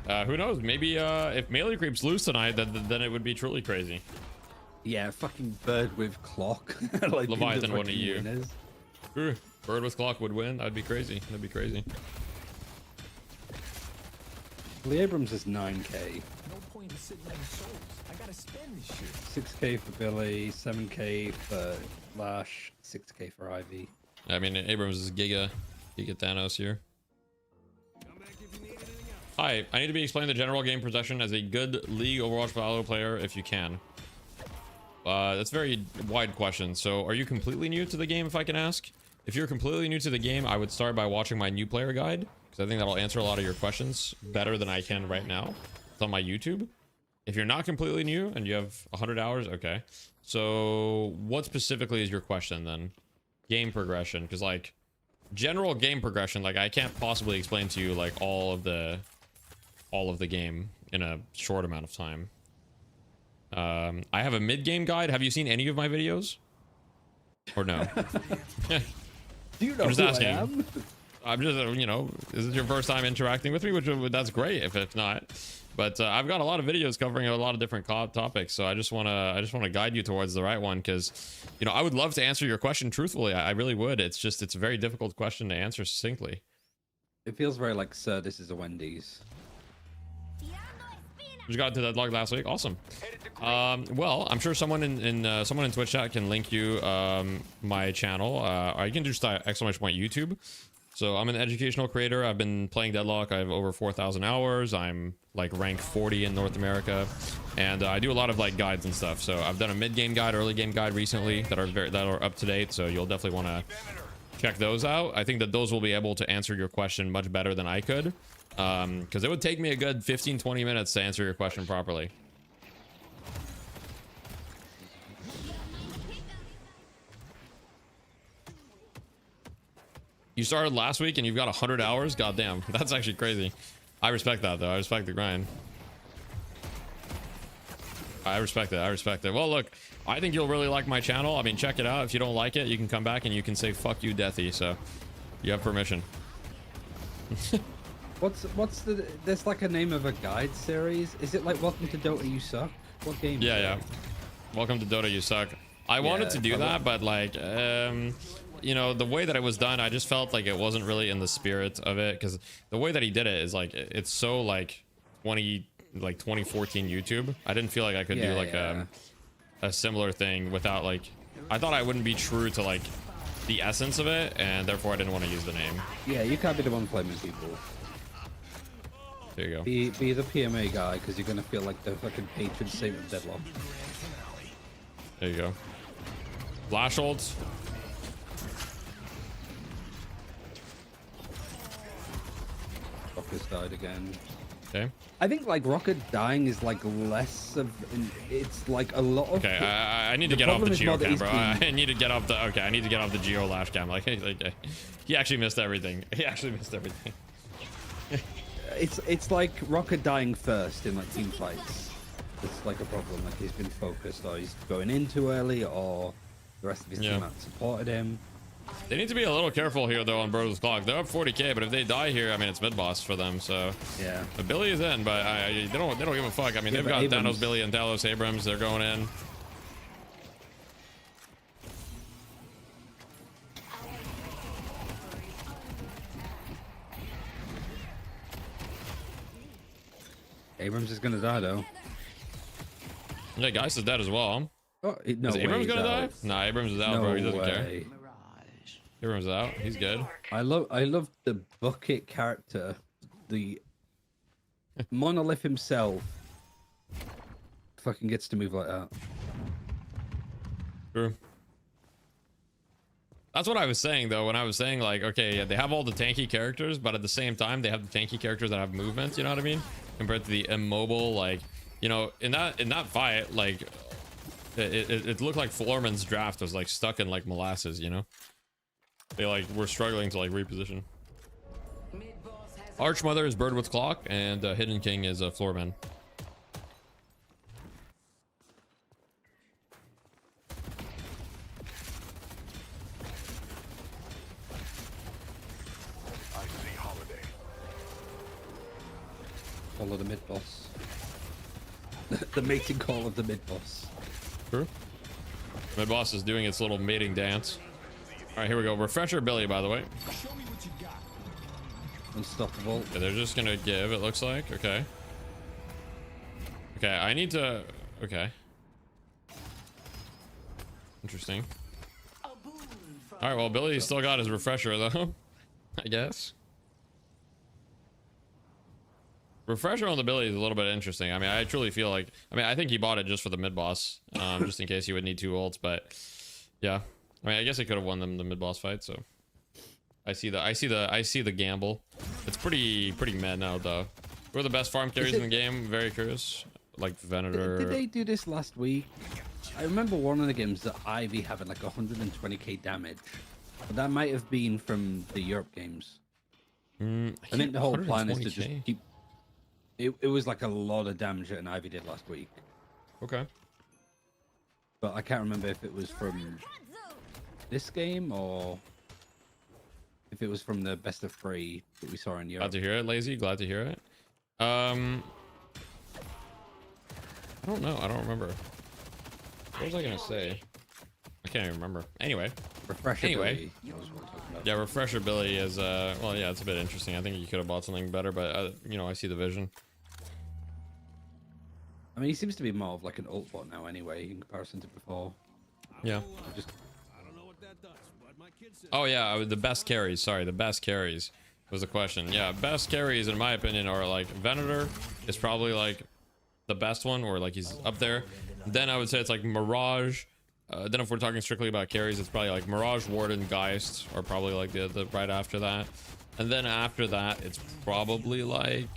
S1: Who knows? Maybe if melee creeps loose tonight, then it would be truly crazy.
S3: Yeah, fucking Bird with Clock. Like
S1: Leviathan won EU. Bird with Clock would win. That'd be crazy. That'd be crazy.
S3: Lee Abrams is 9k.
S7: No point in sitting on the souls. I gotta spend this shit.
S3: 6k for Billy, 7k for Lash, 6k for Ivy.
S1: I mean, Abrams is Giga Thanos here. Hi, I need to be explaining the general game progression as a good League Overwatch Valor player if you can. That's a very wide question. So are you completely new to the game, if I can ask? If you're completely new to the game, I would start by watching my new player guide, because I think that'll answer a lot of your questions better than I can right now. It's on my YouTube. If you're not completely new and you have 100 hours, okay. So what specifically is your question then? Game progression, because like general game progression, like I can't possibly explain to you like all of the game in a short amount of time. I have a mid-game guide. Have you seen any of my videos? Or no?
S3: Do you know
S1: I'm just
S3: who
S1: asking.
S3: I am?
S1: I'm just, you know, is this your first time interacting with me? Which that's great if not. But I've got a lot of videos covering a lot of different topics, so I just wanna guide you towards the right one, because you know I would love to answer your question truthfully. I really would. It's a very difficult question to answer succinctly.
S3: It feels very like, sir, this is a Wendy's.
S1: Just got to Deadlock last week. Awesome. Well, I'm sure someone in Twitch chat can link you my channel. Or you can just !YouTube. So I'm an educational creator. I've been playing Deadlock. I have over 4,000 hours. I'm like rank 40 in North America, and I do a lot of like guides and stuff. So I've done a mid-game guide, early game guide recently that are up to date. So you'll definitely want to check those out. I think that those will be able to answer your question much better than I could, because it would take me a good 15-20 minutes to answer your question properly. You started last week and you've got 100 hours? Goddamn, that's actually crazy. I respect that though. I respect the grind. I respect it. I respect it. Well, look, I think you'll really like my channel. I mean, check it out. If you don't like it, you can come back and you can say fuck you, Deathy. So you have permission.
S3: What's the? There's like a name of a guide series. Is it like Welcome to Dota You Suck? What game?
S1: Yeah. Welcome to Dota You Suck. I wanted to do that, but like, you know, the way that it was done, I just felt like it wasn't really in the spirit of it, because the way that he did it is like, it's so like 20, like 2014 YouTube. I didn't feel like I could do like a similar thing without like, I thought I wouldn't be true to like the essence of it, and therefore I didn't want to use the name.
S3: Yeah, you can't be the one blaming people.
S1: There you go.
S3: Be the PMA guy, because you're gonna feel like the fucking patron saint of Deadlock.
S1: There you go. Flash ults.
S3: Rocket's died again.
S1: Okay.
S3: I think like Rocket dying is like less of it's like a lot of.
S1: Okay, I need to get off the Geo cam, bro. I need to get off the. Okay, I need to get off the Geo lash cam. Like he actually missed everything. He actually missed everything.
S3: It's like Rocket dying first in like team fights. It's like a problem. Like he's been focused, or he's going in too early, or the rest of his team hasn't supported him.
S1: They need to be a little careful here though on Brothers Clock. They're up 40k, but if they die here, I mean it's mid boss for them. So
S3: yeah,
S1: Billy is in, but they don't give a fuck. I mean they've got Thanos, Billy, and Talos Abrams. They're going in.
S3: Abrams is gonna die though.
S1: Yeah, Geist is dead as well.
S3: Oh, no
S1: is Abrams gonna die?
S3: Out.
S1: Nah, Abrams is out,
S3: No
S1: bro. He doesn't
S3: way.
S1: care. Abrams is out. He's good.
S3: I love the bucket character, the Monolith himself. Fucking gets to move like that.
S1: True. That's what I was saying though, when I was saying like, okay, yeah, they have all the tanky characters, but at the same time, they have the tanky characters that have movement. You know what I mean? Compared to the immobile, like, you know, in that fight, like, it looked like Florman's draft was like stuck in like molasses. You know, they like were struggling to like reposition. Archmother is Bird with Clock, and Hidden King is Floorman.
S3: Follow the mid boss. The mating call of the mid boss.
S1: True. Mid boss is doing its little mating dance. All right, here we go. Refresher Billy, by the way.
S5: Show me what you got.
S3: Unstoppable.
S1: Yeah, they're just gonna give. It looks like. Okay. Okay, I need to. Okay. Interesting. All right. Well, Billy still got his refresher though. I guess. Refresher on the Billy is a little bit interesting. I mean, I truly feel like, I mean, I think he bought it just for the mid boss, just in case he would need 2 ults. But yeah, I mean, I guess he could have won them the mid boss fight. So I see the gamble. It's pretty mad now though. Who are the best farm carries in the game? Very curious. Like Venator.
S3: Did they do this last week? I remember one of the games that Ivy having like 120k damage, but that might have been from the Europe games. I think the whole plan is to just keep. It was like a lot of damage that an Ivy did last week.
S1: Okay.
S3: But I can't remember if it was from this game or if it was from the best of 3 that we saw in Europe.
S1: Glad to hear it, Lazy. Glad to hear it. I don't know. I don't remember. What was I gonna say? I can't even remember. Anyway.
S3: Refresher
S1: anyway.
S3: Billy was what I'm talking about.
S1: Yeah, Refresher Billy is well, yeah, it's a bit interesting. I think you could have bought something better, but you know, I see the vision.
S3: I mean, he seems to be more of like an ult bot now anyway, in comparison to before.
S1: Yeah.
S3: Just...
S7: I don't know what that does, but my kid said.
S1: Oh yeah, the best carries. Sorry, the best carries was the question. Yeah, best carries in my opinion are like Venator is probably like the best one, or like he's up there. Then I would say it's like Mirage. Then if we're talking strictly about carries, it's probably like Mirage, Warden, Geist, or probably like the right after that. And then after that, it's probably like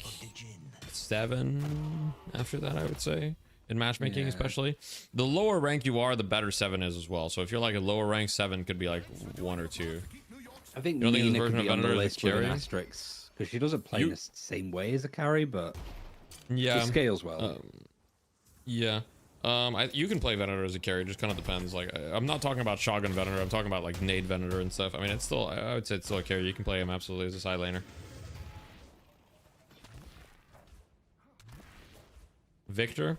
S1: 7 after that, I would say, in matchmaking. Yeah. Especially the lower rank you are, the better 7 is as well. So if you're like a lower rank, 7 could be like 1 or 2.
S3: I think Nina could be on the list with an asterisk because she doesn't play in the same way as a carry, but
S1: yeah,
S3: she scales well.
S1: Yeah. You can play Venator as a carry, just kind of depends. Like, I'm not talking about Shogun Venator, I'm talking about like Nade Venator and stuff. I mean, it's still, I would say it's still a carry. You can play him absolutely as a side laner. Victor.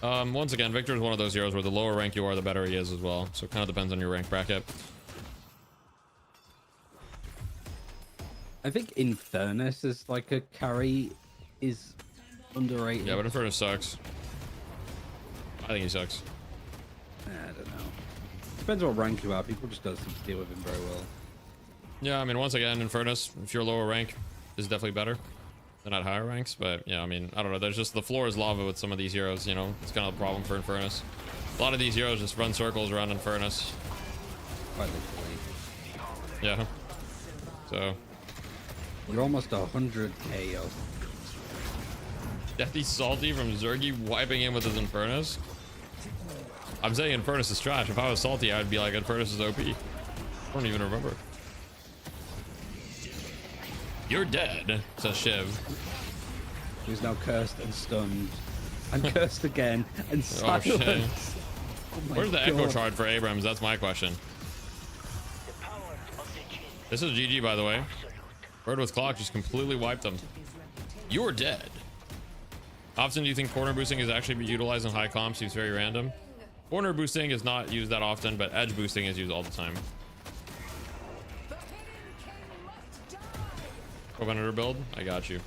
S1: Once again, Victor is one of those heroes where the lower rank you are, the better he is as well. So it kind of depends on your rank bracket.
S3: I think Infernus as like a carry is Underrated.
S1: Yeah, but Inferno sucks. I think he sucks.
S3: I don't know. Depends what rank you are. People just don't seem to deal with him very well.
S1: Yeah, I mean, once again, Infernus, if you're lower rank, is definitely better than at higher ranks. But yeah, I mean, I don't know. There's just the floor is lava with some of these heroes. You know, it's kind of a problem for Infernus. A lot of these heroes just run circles around Infernus.
S3: Quite literally.
S1: Yeah. So.
S3: You're almost 100k, yo.
S1: Deathy Salty from Zergy wiping in with his Infernus. I'm saying Infernus is trash. If I was Salty, I'd be like, Infernus is OP. I don't even remember. You're dead, says Shiv.
S3: He's now cursed and stunned. And cursed again and silenced.
S1: Oh, shit.
S3: Oh
S1: Where's the
S3: God.
S1: echo shard for Abrams? That's my question. This is GG, by the way. Bird with Clock just completely wiped them. You're dead. Often do you think corner boosting is actually utilized in high comps? Seems very random. Corner boosting is not used that often, but edge boosting is used all the time. Venator build? I got you.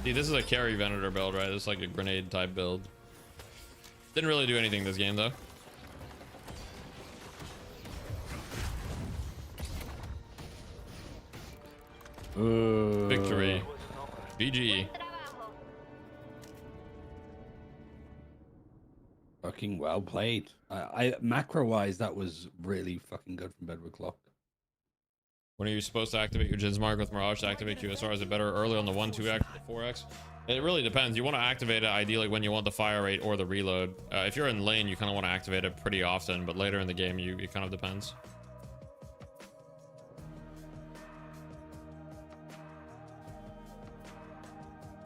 S1: See, this is a carry Venator build, right? This is like a grenade type build. Didn't really do anything this game, though. Victory. GG.
S3: Fucking well played. I macro wise, that was really fucking good from Bedrock Clock.
S1: When are you supposed to activate your Jins mark with Mirage to activate QSR? Is it better early on the 1, 2x, or 4x? It really depends. You want to activate it ideally when you want the fire rate or the reload. If you're in lane, you kind of want to activate it pretty often, but later in the game, it kind of depends.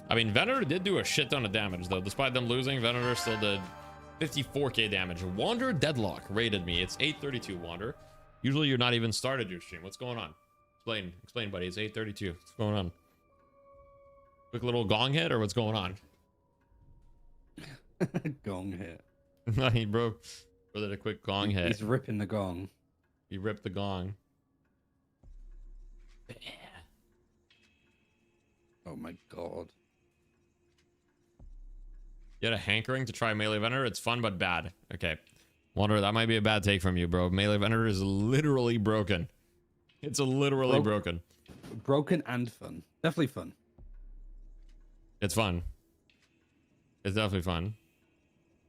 S1: I mean, Venator did do a shit ton of damage, though. Despite them losing, Venator still did 54k damage. Wander Deadlock raided me. It's 8:32, Wander. Usually you're not even started your stream. What's going on? Explain, buddy. It's 8:32. What's going on? Quick little gong hit, or what's going on?
S3: Gong hit.
S1: No, he broke. Did a quick gong hit.
S3: He's ripping the gong.
S1: He ripped the gong.
S3: Oh my God.
S1: You had a hankering to try melee Venator? It's fun but bad. Okay. Wonder, that might be a bad take from you, bro. Melee Venator is literally broken. It's literally broken.
S3: Broken and fun. Definitely fun.
S1: It's fun. It's definitely fun.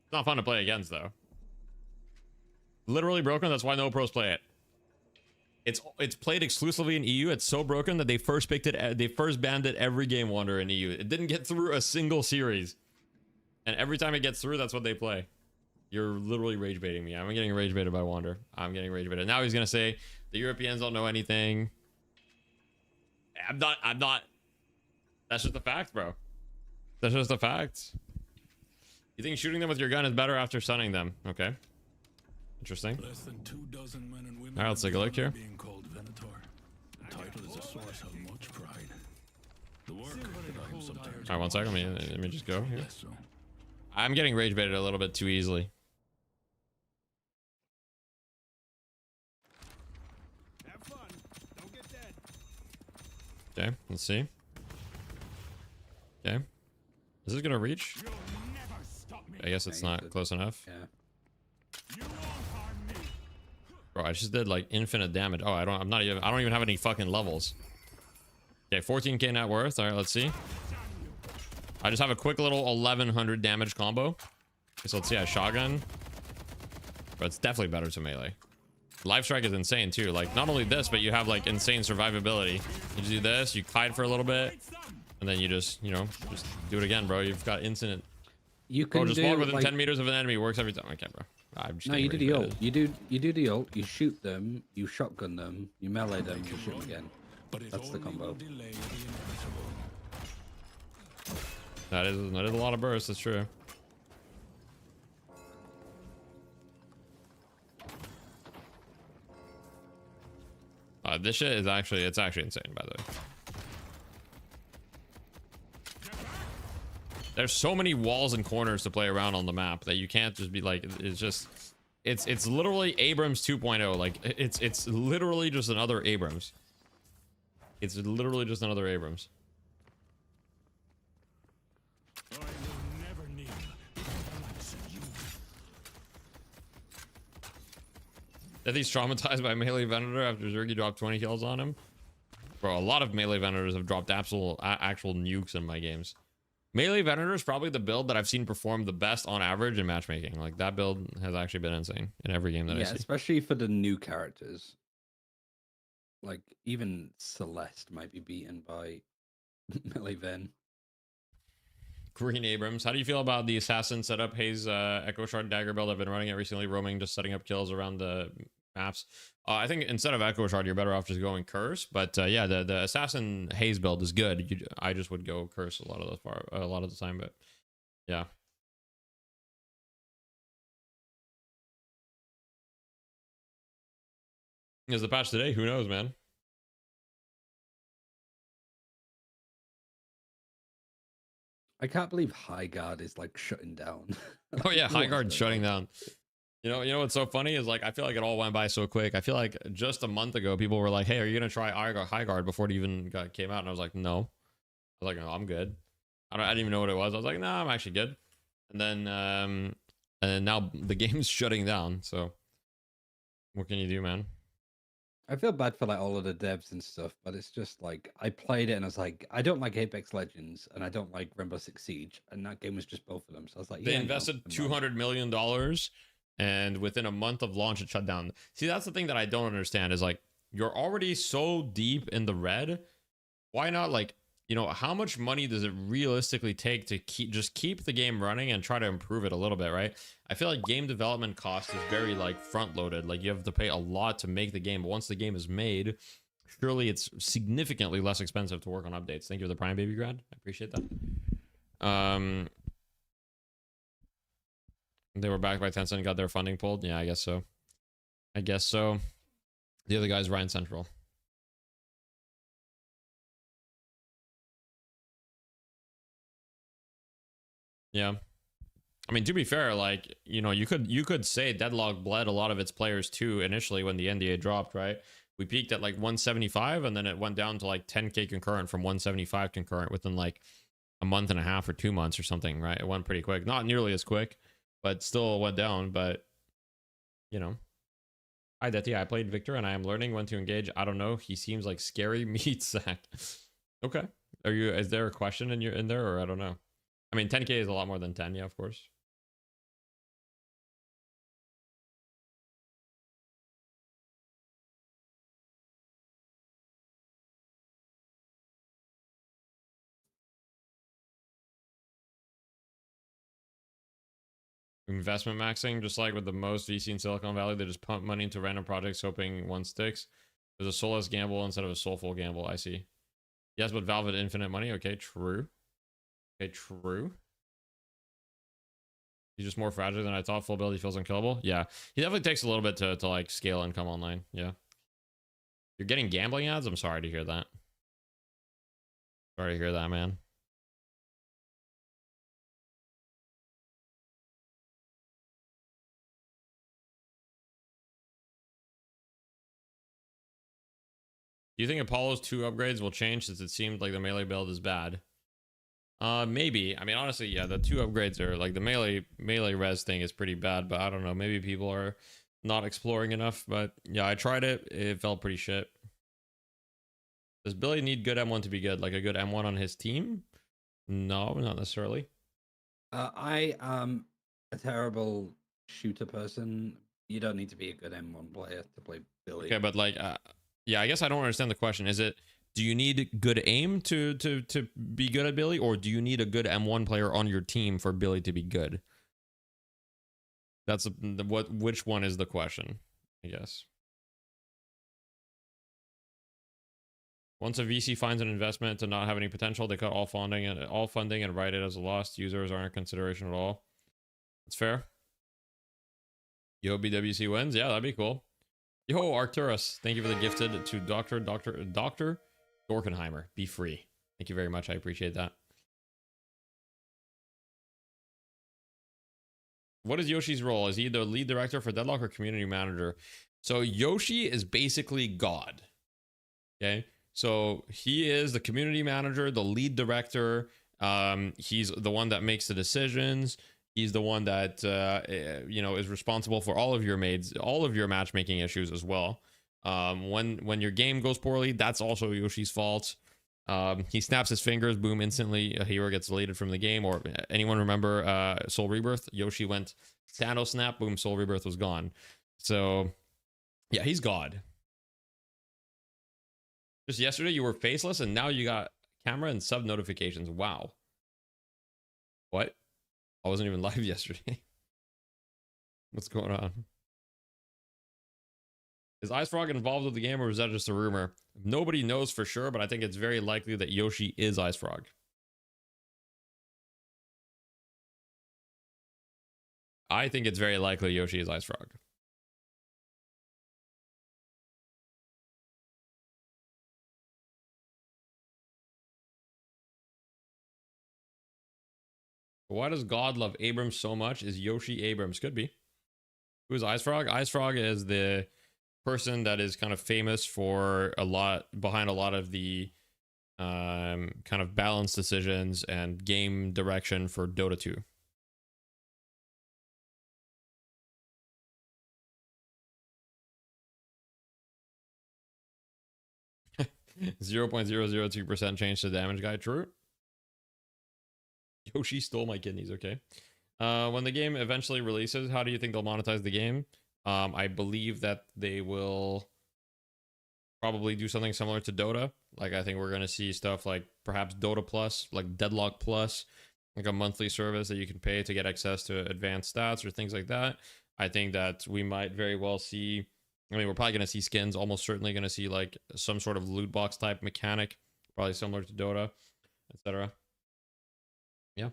S1: It's not fun to play against, though. Literally broken. That's why no pros play it. It's played exclusively in EU. It's so broken that they first picked it. They first banned it every game Wonder in EU. It didn't get through a single series. And every time it gets through, that's what they play. You're literally rage baiting me. I'm getting rage baited by Wander. I'm getting rage baited. Now he's gonna say the Europeans don't know anything. I'm not. That's just a fact, bro. That's just a fact. You think shooting them with your gun is better after stunning them? Okay. Interesting.
S5: Less than 24 men and women.
S1: All right, let's take a look here.
S5: Being called Venator. The title is a source of much pride. The work that I am sometimes.
S1: All right, 1 second. Let me just go here.
S5: Yes, so.
S1: I'm getting rage baited a little bit too easily.
S7: Have fun. Don't get dead.
S1: Okay, let's see. Okay. Is this gonna reach?
S7: You'll never stop me.
S1: I guess it's not close enough.
S3: Yeah.
S7: You won't harm me.
S1: Bro, I just did like infinite damage. Oh, I don't even have any fucking levels. Okay, 14k net worth. All right, let's see. I just have a quick little 1100 damage combo. Okay, so let's see. I shotgun. But it's definitely better to melee. Life strike is insane too. Like not only this, but you have like insane survivability. You do this, you kite for a little bit, and then you just, just do it again, bro. You've got infinite.
S3: You can
S1: just
S3: do,
S1: walk within
S3: like,
S1: 10 meters of an enemy. Works every time. Okay, bro. I'm just
S3: no, you do the ult. You do the ult. You shoot them. You shotgun them. You melee them. You shoot them again. That's the combo.
S1: That is a lot of bursts. That's true. This shit is actually insane, by the way. There's so many walls and corners to play around on the map that you can't just be like, it's literally Abrams 2.0. Like it's literally just another Abrams. It's literally just another Abrams.
S5: I will never kneel before the likes of you.
S1: That he's traumatized by melee Venator after Zergy dropped 20 kills on him. Bro, a lot of melee Venators have dropped actual nukes in my games. Melee Venator is probably the build that I've seen perform the best on average in matchmaking. Like, that build has actually been insane in every game that I see.
S3: Especially for the new characters. Like, even Celeste might be beaten by melee Ven.
S1: Green Abrams, how do you feel about the assassin setup? Hayes Echo Shard Dagger build. I've been running it recently, roaming, just setting up kills around the maps. I think instead of Echo Shard, you're better off just going Curse. But yeah, the assassin Hayes build is good. I just would go Curse a lot of the time. But yeah. Is the patch today? Who knows, man?
S3: I can't believe High Guard is like shutting down.
S1: Oh yeah, High Guard shutting down. You know what's so funny is, like, I feel like it all went by so quick. I feel like just a month ago, people were like, "Hey, are you gonna try High Guard?" before it even came out, and I was like, "No." I was like, "No, I'm good." I didn't even know what it was. I was like, "No, I'm actually good." And then now the game's shutting down. So what can you do, man?
S3: I feel bad for like all of the devs and stuff, but it's just like I played it and I was like, I don't like Apex Legends and I don't like Rainbow Six Siege, and that game was just both of them. So I was like,
S1: they invested $200 million, and within a month of launch, it shut down. See, that's the thing that I don't understand is, like, you're already so deep in the red. Why not, like, you know, how much money does it realistically take to keep the game running and try to improve it a little bit, right? I feel like game development cost is very, like, front loaded. Like, you have to pay a lot to make the game, but once the game is made, surely it's significantly less expensive to work on updates. Thank you for the Prime Baby Grad. I appreciate that. They were backed by Tencent and got their funding pulled. Yeah, I guess so. The other guy's Ryan Central. Yeah. I mean, to be fair, like, you know, you could say Deadlock bled a lot of its players too initially when the NDA dropped, right? We peaked at like 175 and then it went down to like 10k concurrent from 175 concurrent within like a month and a half or 2 months or something, right? It went pretty quick. Not nearly as quick, but still went down. But, you know. Hi, Detti. I played Victor and I am learning when to engage. I don't know. He seems like scary meat sack. Okay. Is there a question in there, or I don't know? I mean, 10k is a lot more than 10, yeah, of course. Investment maxing, just like with the most VC in Silicon Valley, they just pump money into random projects hoping one sticks. There's a soulless gamble instead of a soulful gamble. I see. Yes, but Valve had infinite money. Okay, true. Okay, true. He's just more fragile than I thought. Full build, he feels unkillable. Yeah, he definitely takes a little bit to like scale and come online. Yeah. You're getting gambling ads? I'm sorry to hear that. Sorry to hear that, man. Do you think Apollo's 2 upgrades will change since it seemed like the melee build is bad? Maybe. I mean, honestly, yeah, the 2 upgrades are like the melee res thing is pretty bad, but I don't know. Maybe people are not exploring enough. But yeah, I tried it. It felt pretty shit. Does Billy need good M1 to be good? Like a good M1 on his team? No, not necessarily.
S3: I am a terrible shooter person. You don't need to be a good M1 player to play Billy.
S1: Okay, but like, yeah, I guess I don't understand the question. Is it, do you need good aim to be good at Billy, or do you need a good M1 player on your team for Billy to be good? That's which one is the question, I guess. Once a VC finds an investment to not have any potential, they cut all funding and write it as a loss. Users aren't in consideration at all. That's fair. Yo, BWC wins. Yeah, that'd be cool. Yo, Arcturus, thank you for the gifted to Dr. Dorkenheimer. Be free. Thank you very much. I appreciate that. What is Yoshi's role? Is he the lead director for Deadlock or community manager? So Yoshi is basically God. Okay. So he is the community manager, the lead director, He's the one that makes the decisions. He's the one that you know, is responsible for all of your matchmaking issues as well. When your game goes poorly, that's also Yoshi's fault. He snaps his fingers, boom, instantly a hero gets deleted from the game. Or anyone remember Soul Rebirth? Yoshi went Thanos snap, boom, Soul Rebirth was gone. So yeah, he's God. Just yesterday you were faceless and now you got camera and sub notifications. Wow. What? I wasn't even live yesterday. What's going on? Is Ice Frog involved with the game, or is that just a rumor? Nobody knows for sure, but I think it's very likely that Yoshi is Ice Frog. I think it's very likely Yoshi is Ice Frog. Why does God love Abrams so much? Is Yoshi Abrams? Could be. Who is Ice Frog? Ice Frog is the person that is kind of famous for behind a lot of the kind of balance decisions and game direction for Dota 2. .002% change to damage guy. True. Yoshi stole my kidneys. Okay. When the game eventually releases, how do you think they'll monetize the game? I believe that they will probably do something similar to Dota. Like, I think we're going to see stuff like perhaps Dota Plus, like Deadlock Plus, like a monthly service that you can pay to get access to advanced stats or things like that. I think that we might very well see, I mean, we're probably going to see skins, almost certainly going to see like some sort of loot box type mechanic, probably similar to Dota, etc. Yeah.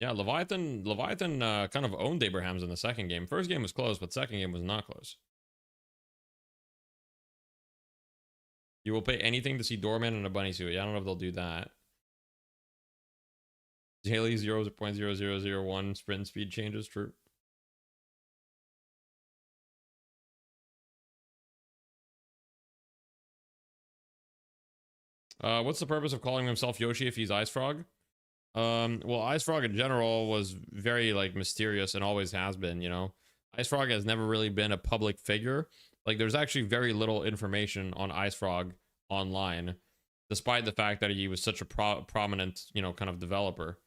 S1: Yeah, Leviathan kind of owned Abrahams in the second game. First game was close, but second game was not close. You will pay anything to see Doorman in a bunny suit. Yeah, I don't know if they'll do that. Daily 0.0001 sprint speed changes. True. What's the purpose of calling himself Yoshi if he's Ice Frog? Well, Ice Frog in general was very like mysterious and always has been, you know. Ice Frog has never really been a public figure. Like, there's actually very little information on Ice Frog online, despite the fact that he was such a prominent, you know, kind of developer,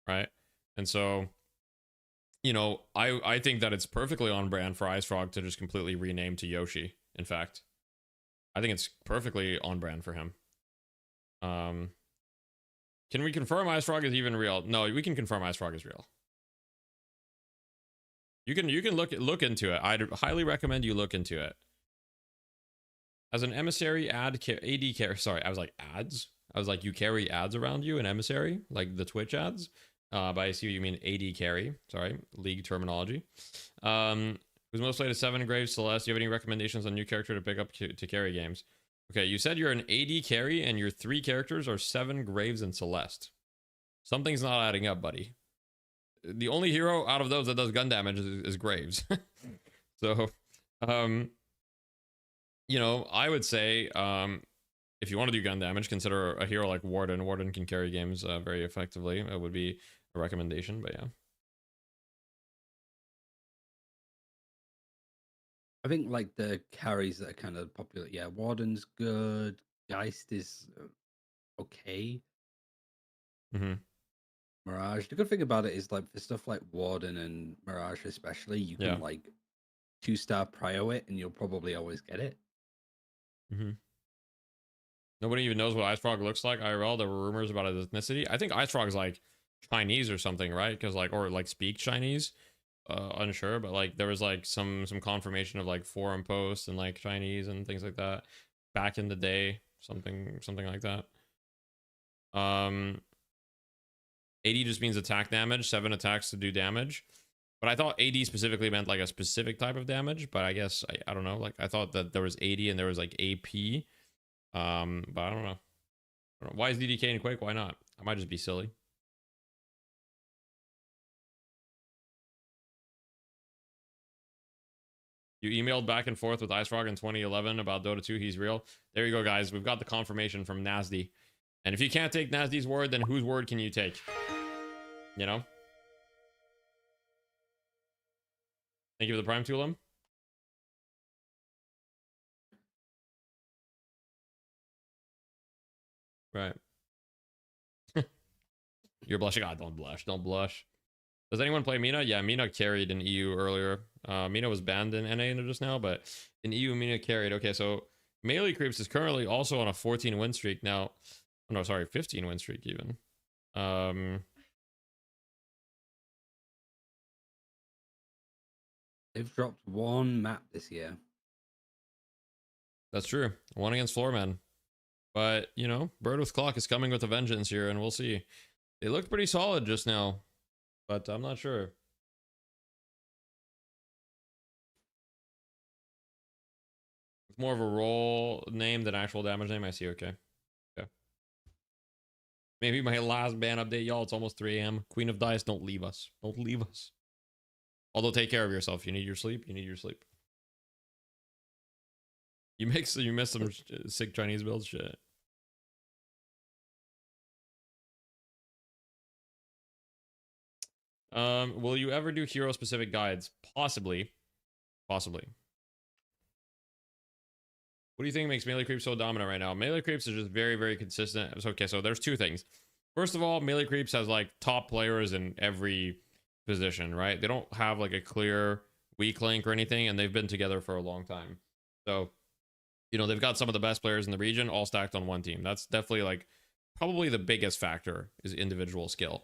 S1: right? And so, you know, I think that it's perfectly on brand for Ice Frog to just completely rename to Yoshi. In fact, I think it's perfectly on brand for him. Can we confirm Ice Frog is even real? No, we can confirm Ice Frog is real. You can look into it. I'd highly recommend you look into it. As an emissary AD carry, sorry, I was like ads. I was like, you carry ads around you, an emissary, like the Twitch ads. But I see what you mean, AD carry. Sorry, league terminology. Who's most played as 7 Graves Celeste? Do you have any recommendations on new character to pick up to carry games? Okay, you said you're an AD carry and your 3 characters are 7 Graves and Celeste. Something's not adding up, buddy. The only hero out of those that does gun damage is Graves. So, you know, I would say, if you want to do gun damage, consider a hero like Warden. Warden can carry games very effectively. It would be a recommendation, but yeah.
S3: I think like the carries that are kind of popular. Yeah, Warden's good. Geist is okay. Mirage. The good thing about it is like for stuff like Warden and Mirage especially, you can like 2-star prio it and you'll probably always get it.
S1: Nobody even knows what Ice Frog looks like IRL. There were rumors about his ethnicity. I think Ice Frog's like Chinese or something, right? Because like, or like speak Chinese. Unsure, but like there was like some confirmation of like forum posts and like Chinese and things like that back in the day, something like that. 80 just means attack damage, 7 attacks to do damage, but I thought 80 specifically meant like a specific type of damage, but I guess I don't know, like I thought that there was 80 and there was like AP, but I don't know. Why is DDK in Quake? Why not? I might just be silly. You emailed back and forth with Ice Frog in 2011 about Dota 2. He's real. There you go, guys. We've got the confirmation from Nasty. And if you can't take Nasty's word, then whose word can you take? You know? Thank you for the Prime Tulum. Right. You're blushing. God, don't blush. Don't blush. Does anyone play Mina? Yeah, Mina carried in EU earlier. Mina was banned in NA just now, but in EU, Mina carried. Okay, so Melee Creeps is currently also on a 14 win streak now. Oh, no, sorry, 15 win streak even.
S3: They've dropped one map this year.
S1: That's true. One against Floorman. But, you know, Bird with Clock is coming with a vengeance here, and we'll see. They looked pretty solid just now, but I'm not sure. It's more of a role name than actual damage name. I see. Okay. Okay. Maybe my last ban update, y'all. It's almost 3 a.m. Queen of Dice, don't leave us. Don't leave us. Although, take care of yourself. You need your sleep. You need your sleep. You miss some sick Chinese builds. Shit. Will you ever do hero specific guides? Possibly. Possibly. What do you think makes Melee Creeps so dominant right now? Melee Creeps is just very, very consistent. Okay, so there's two things. First of all, Melee Creeps has like top players in every position, right? They don't have like a clear weak link or anything, and they've been together for a long time. So, you know, they've got some of the best players in the region all stacked on one team. That's definitely like probably the biggest factor is individual skill.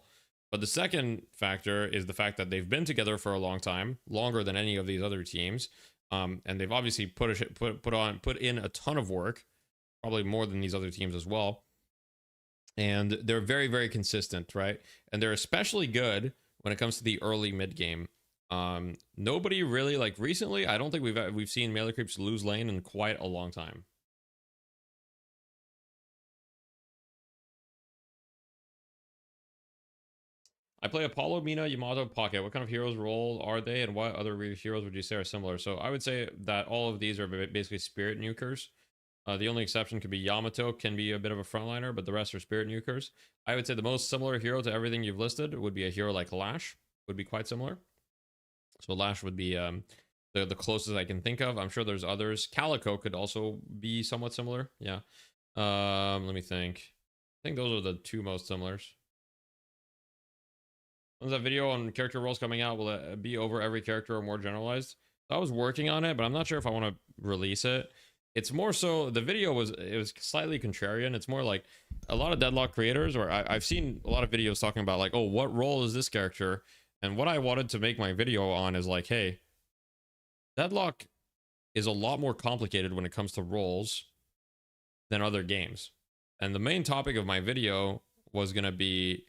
S1: But the second factor is the fact that they've been together for a long time, longer than any of these other teams. And they've obviously put in a ton of work, probably more than these other teams as well. And they're very, very consistent, right? And they're especially good when it comes to the early mid game. Nobody really, like recently, I don't think we've seen Melee Creeps lose lane in quite a long time. I play Apollo, Mina, Yamato, Pocket. What kind of heroes role are they, and what other heroes would you say are similar? So I would say that all of these are basically spirit nukers. The only exception could be Yamato, can be a bit of a frontliner, but the rest are spirit nukers. I would say the most similar hero to everything you've listed would be a hero like Lash, would be quite similar. So Lash would be the closest I can think of. I'm sure there's others. Calico could also be somewhat similar. Yeah. Let me think. I think those are the two most similars. When's that video on character roles coming out? Will it be over every character or more generalized? I was working on it, but I'm not sure if I want to release it. It's more so the video was slightly contrarian. It's more like a lot of Deadlock creators, or I've seen a lot of videos talking about like, oh, what role is this character? And what I wanted to make my video on is like, hey, Deadlock is a lot more complicated when it comes to roles than other games. And the main topic of my video was going to be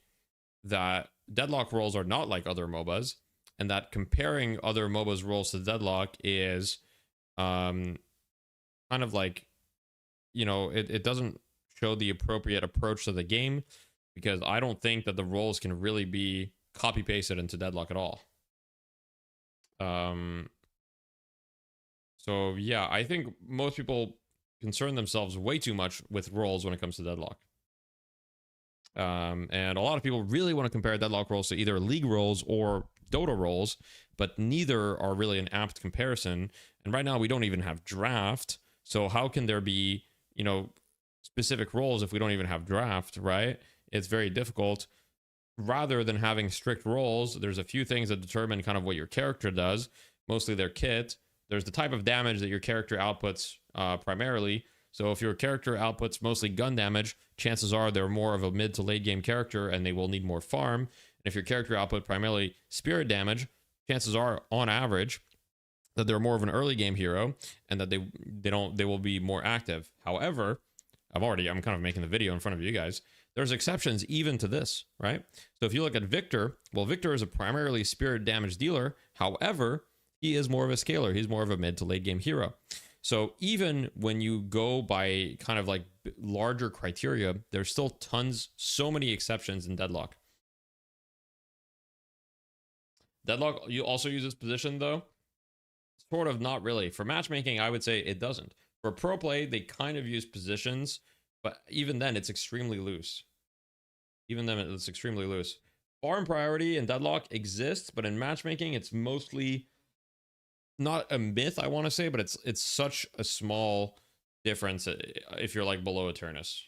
S1: that Deadlock roles are not like other MOBAs, and that comparing other MOBAs roles to Deadlock is kind of like, you know, it doesn't show the appropriate approach to the game, because I don't think that the roles can really be copy pasted into Deadlock at all. So yeah, I think most people concern themselves way too much with roles when it comes to Deadlock. And a lot of people really want to compare Deadlock roles to either League roles or Dota roles, but neither are really an apt comparison. And right now we don't even have draft. So how can there be, you know, specific roles if we don't even have draft, right? It's very difficult. Rather than having strict roles, there's a few things that determine kind of what your character does, mostly their kit. There's the type of damage that your character outputs primarily. So if your character outputs mostly gun damage, chances are they're more of a mid to late game character and they will need more farm. And if your character output primarily spirit damage, chances are on average that they're more of an early game hero and that they will be more active. However, I'm kind of making the video in front of you guys. There's exceptions even to this, right? So if you look at Victor, well, Victor is a primarily spirit damage dealer. However, he is more of a scaler. He's more of a mid to late game hero. So even when you go by kind of like larger criteria, there's still so many exceptions in Deadlock. Deadlock, you also use this position though? Sort of, not really. For matchmaking, I would say it doesn't. For pro play, they kind of use positions But even then, it's extremely loose. Even then, it's extremely loose. Farm priority and Deadlock exists, but in matchmaking, it's mostly not a myth, I want to say, but it's such a small difference if you're like below Eternus.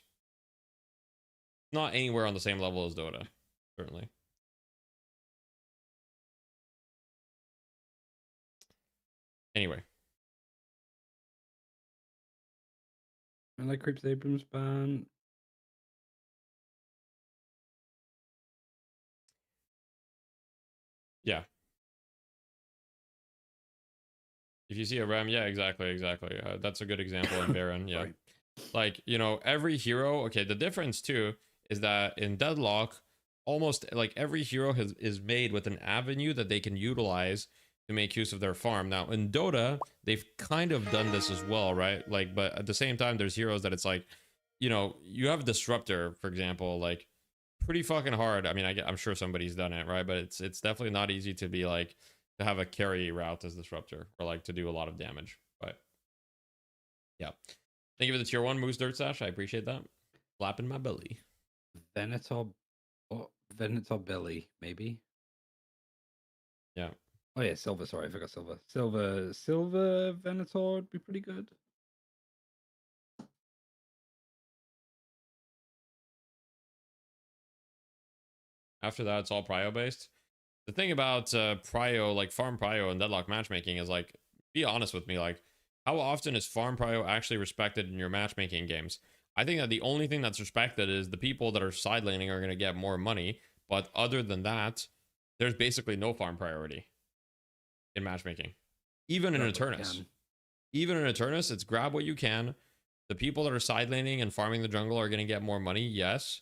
S1: Not anywhere on the same level as Dota, certainly. Anyway.
S3: I like Creeps Abrams ban.
S1: Yeah. If you see a Rem, yeah, exactly. That's a good example in Baron, yeah. Right. Like, you know, every hero, okay, the difference too is that in Deadlock, almost like every hero is made with an avenue that they can utilize to make use of their farm. Now, in Dota, they've kind of done this as well, right? Like, but at the same time, there's heroes that it's like, you know, you have Disruptor, for example, like, pretty fucking hard. I mean, I'm sure somebody's done it, right? But it's definitely not easy to be like, to have a carry route as Disruptor, or like to do a lot of damage. But yeah. Thank you for the tier 1 Moose Dirt Sash. I appreciate that. Flapping my belly.
S3: Venator belly, maybe.
S1: Yeah.
S3: Oh yeah, silver. Sorry, I forgot silver. Silver Venator would be pretty good.
S1: After that, it's all prio based. The thing about prio, like farm prio and Deadlock matchmaking is like, be honest with me, like how often is farm prio actually respected in your matchmaking games? I think that the only thing that's respected is the people that are side laning are going to get more money. But other than that, there's basically no farm priority in matchmaking. Even in Eternus. Even in Eternus, it's grab what you can. The people that are side laning and farming the jungle are going to get more money, yes.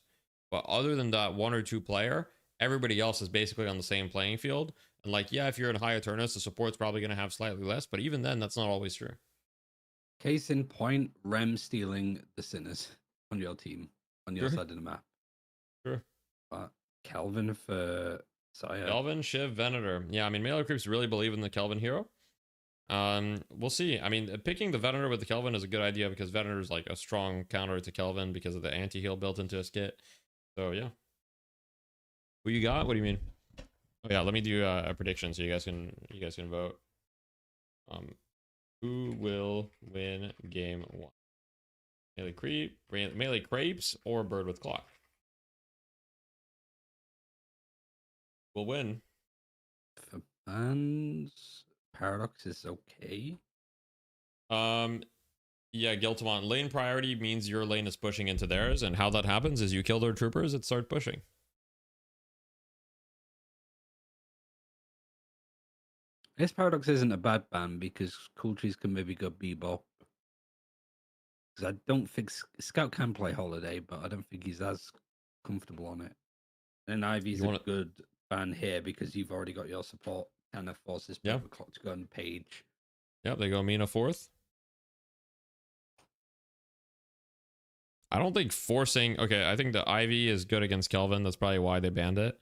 S1: But other than that 1 or 2 player, everybody else is basically on the same playing field. And like, yeah, if you're in high Eternus, the support's probably going to have slightly less. But even then, that's not always true.
S3: Case in point, Rem stealing the Sinners on your team, on your side of the map.
S1: Sure.
S3: But Kelvin for Saya.
S1: Kelvin, Shiv, Venator. Yeah, I mean, Melee Creeps really believe in the Kelvin hero. We'll see. I mean, picking the Venator with the Kelvin is a good idea because Venator is like a strong counter to Kelvin because of the anti-heal built into his kit. So, yeah. Who you got? What do you mean? Oh, yeah, let me do a prediction so you guys can vote. Who will win game 1? Melee Crepes or Bird with Clock? Will win.
S3: For bans, Paradox is okay.
S1: Yeah, Giltamon. Lane priority means your lane is pushing into theirs, and how that happens is you kill their troopers, it starts pushing.
S3: This Paradox isn't a bad ban because Cool Trees can maybe go Bebop. Because I don't think Scout can play Holiday, but I don't think he's as comfortable on it. And Ivy's a good ban here because you've already got your support. Kind of forces Bird with Clock to go on Page.
S1: Yep, they go Mina 4th. I don't think forcing. Okay, I think the Ivy is good against Kelvin. That's probably why they banned it.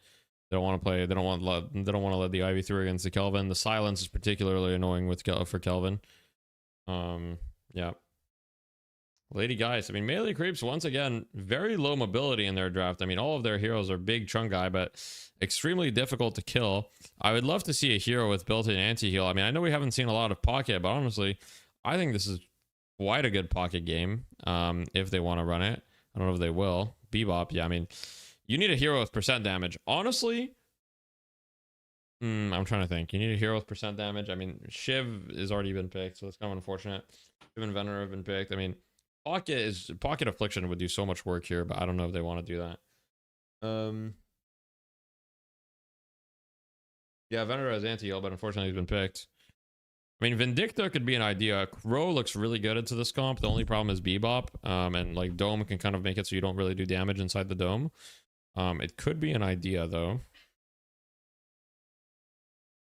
S1: They don't want to play. They don't want to let the Ivy through against the Kelvin. The silence is particularly annoying for Kelvin. Yeah. Lady Guys. I mean, Melee Creeps once again very low mobility in their draft. I mean, all of their heroes are big chunk guy, but extremely difficult to kill. I would love to see a hero with built-in anti-heal. I mean, I know we haven't seen a lot of pocket, but honestly, I think this is quite a good pocket game. If they want to run it, I don't know if they will. Bebop. Yeah, I mean. You need a hero with percent damage. Honestly, I'm trying to think. You need a hero with percent damage. I mean, Shiv has already been picked, so that's kind of unfortunate. Shiv and Venator have been picked. I mean, Pocket Affliction would do so much work here, but I don't know if they want to do that. Yeah, Venator has anti-heal, but unfortunately he's been picked. I mean, Vindicta could be an idea. Crow looks really good into this comp. The only problem is Bebop, and like Dome can kind of make it so you don't really do damage inside the Dome. It could be an idea though.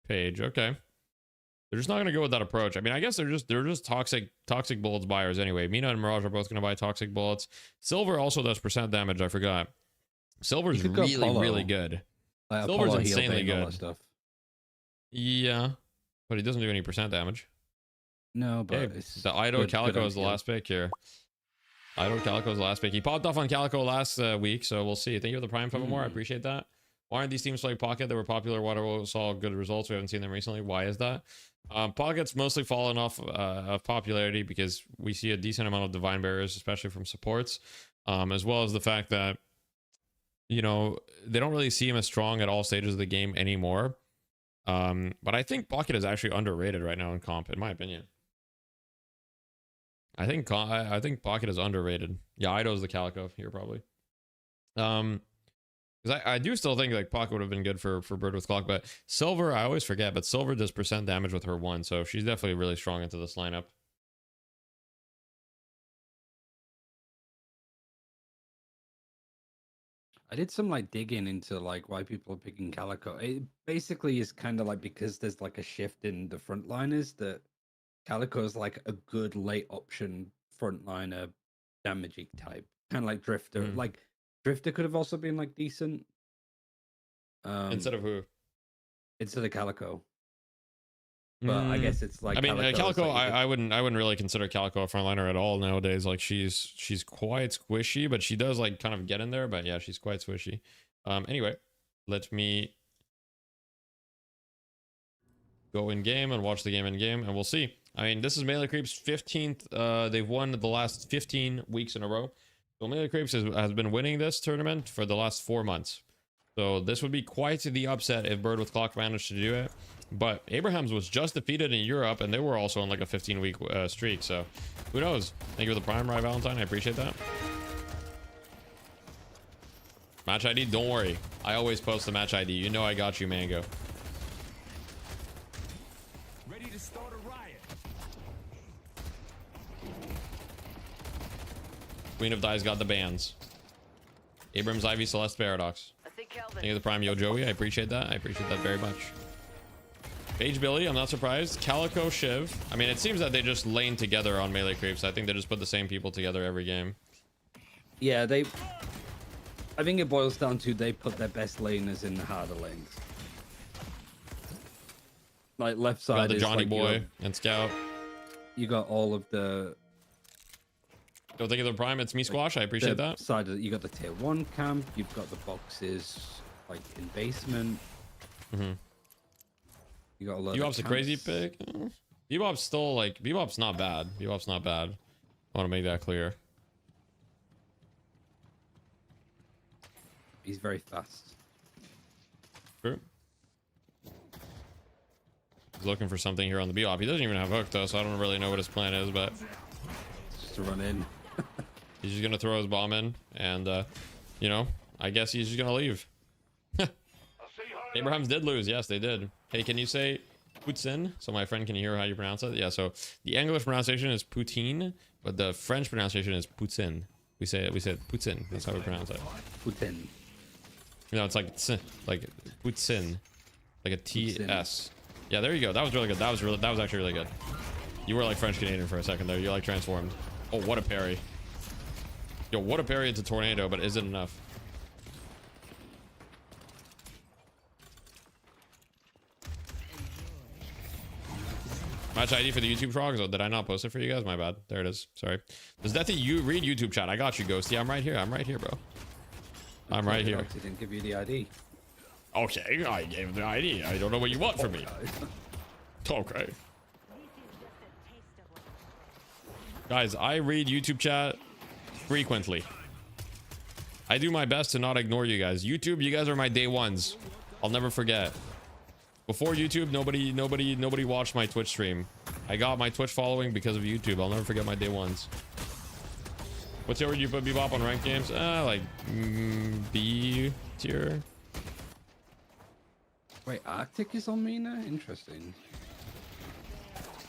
S1: Page, okay. They're just not gonna go with that approach. I mean, I guess they're just toxic bullets buyers anyway. Mina and Mirage are both gonna buy toxic bullets. Silver also does percent damage. I forgot. Silver's really good. Silver's insanely good. Stuff. Yeah, but he doesn't do any percent damage.
S3: No, but
S1: the Ido Calico is the last pick here. I don't Calico's last pick. He popped off on Calico last week, so we'll see. Thank you for the Prime for more. I appreciate that. Why aren't these teams playing Pocket? They were popular. Water saw good results. We haven't seen them recently. Why is that? Pocket's mostly fallen off of popularity because we see a decent amount of divine barriers, especially from supports, as well as the fact that, you know, they don't really see him as strong at all stages of the game anymore. But I think Pocket is actually underrated right now in comp, in my opinion. I think Pocket is underrated. Yeah, Ido's the Calico here probably. Because I do still think like Pocket would have been good for Bird with Clock, but Silver, I always forget, but Silver does percent damage with her 1, so she's definitely really strong into this lineup.
S3: I did some like digging into like why people are picking Calico. It basically is kind of like because there's like a shift in the frontliners that Calico is like a good late option frontliner damaging type, kind of like Drifter. Like Drifter could have also been like decent.
S1: Instead of who?
S3: Instead of Calico. But I guess it's like
S1: I mean Calico,
S3: like,
S1: I wouldn't really consider Calico a frontliner at all nowadays. Like she's quite squishy, but she does like kind of get in there. But yeah, she's quite squishy. Anyway, let me go in game and watch the game in game, and we'll see. I mean, this is Melee Creep's 15th. They've won the last 15 weeks in a row. So Melee Creeps has been winning this tournament for the last 4 months. So this would be quite the upset if Bird with Clock managed to do it. But Abrahams was just defeated in Europe, and they were also on like a 15-week streak. So who knows? Thank you for the Prime, Rye Valentine. I appreciate that. Match ID, don't worry. I always post the match ID. You know I got you, Mango.
S7: Ready to start a riot.
S1: Queen of Dice got the bans. Abrams, Ivy, Celeste, Paradox. Thank you for the Prime, Yo Joey. I appreciate that. I appreciate that very much. Page Billy, I'm not surprised. Calico, Shiv. I mean, it seems that they just lane together on Melee Creeps. I think they just put the same people together every game.
S3: Yeah, I think it boils down to they put their best laners in the harder lanes. Like left side
S1: got the
S3: is
S1: Johnny
S3: like
S1: Boy and Scout.
S3: You got all of the.
S1: Don't think of the Prime. It's me, Squash. I appreciate that.
S3: Side of, you got the tier 1 camp. You've got the boxes like in basement. You got a lot.
S1: Bebop's a crazy pick. Bebop's still like Bebop's not bad. Bebop's not bad. I want to make that clear.
S3: He's very fast.
S1: True. He's looking for something here on the Bebop. He doesn't even have hook though, so I don't really know what his plan is, but
S3: just to run in.
S1: He's just gonna throw his bomb in, and you know, I guess he's just gonna leave. Abrahams did lose. Yes, they did. Hey, can you say Poutine so my friend can hear how you pronounce it? Yeah, so the English pronunciation is poutine, but the French pronunciation is poutine. We said poutine. That's how we pronounce it.
S3: Poutine.
S1: You know, it's like poutine, like a TS. Yeah, there you go. That was really good. That was actually really good. You were like French Canadian for a second there. You're like transformed. Oh, what a parry. Yo, what a parry into tornado, but is it enough? Match ID for the YouTube frogs. Oh, did I not post it for you guys? My bad. There it is. Sorry. Does Deathy you read YouTube chat? I got you, Ghosty. I'm right here. I'm right here, bro. I'm right here.
S3: He didn't give you the ID.
S1: Okay, I gave him the ID. I don't know what you want from me. Okay. Guys, I read YouTube chat frequently. I do my best to not ignore you guys. YouTube, you guys are my day ones. I'll never forget. Before YouTube, nobody watched my Twitch stream. I got my Twitch following because of YouTube. I'll never forget my day ones. What tier would you put Bebop on ranked games? Like B tier.
S3: Wait, Arctic is on me now? Interesting.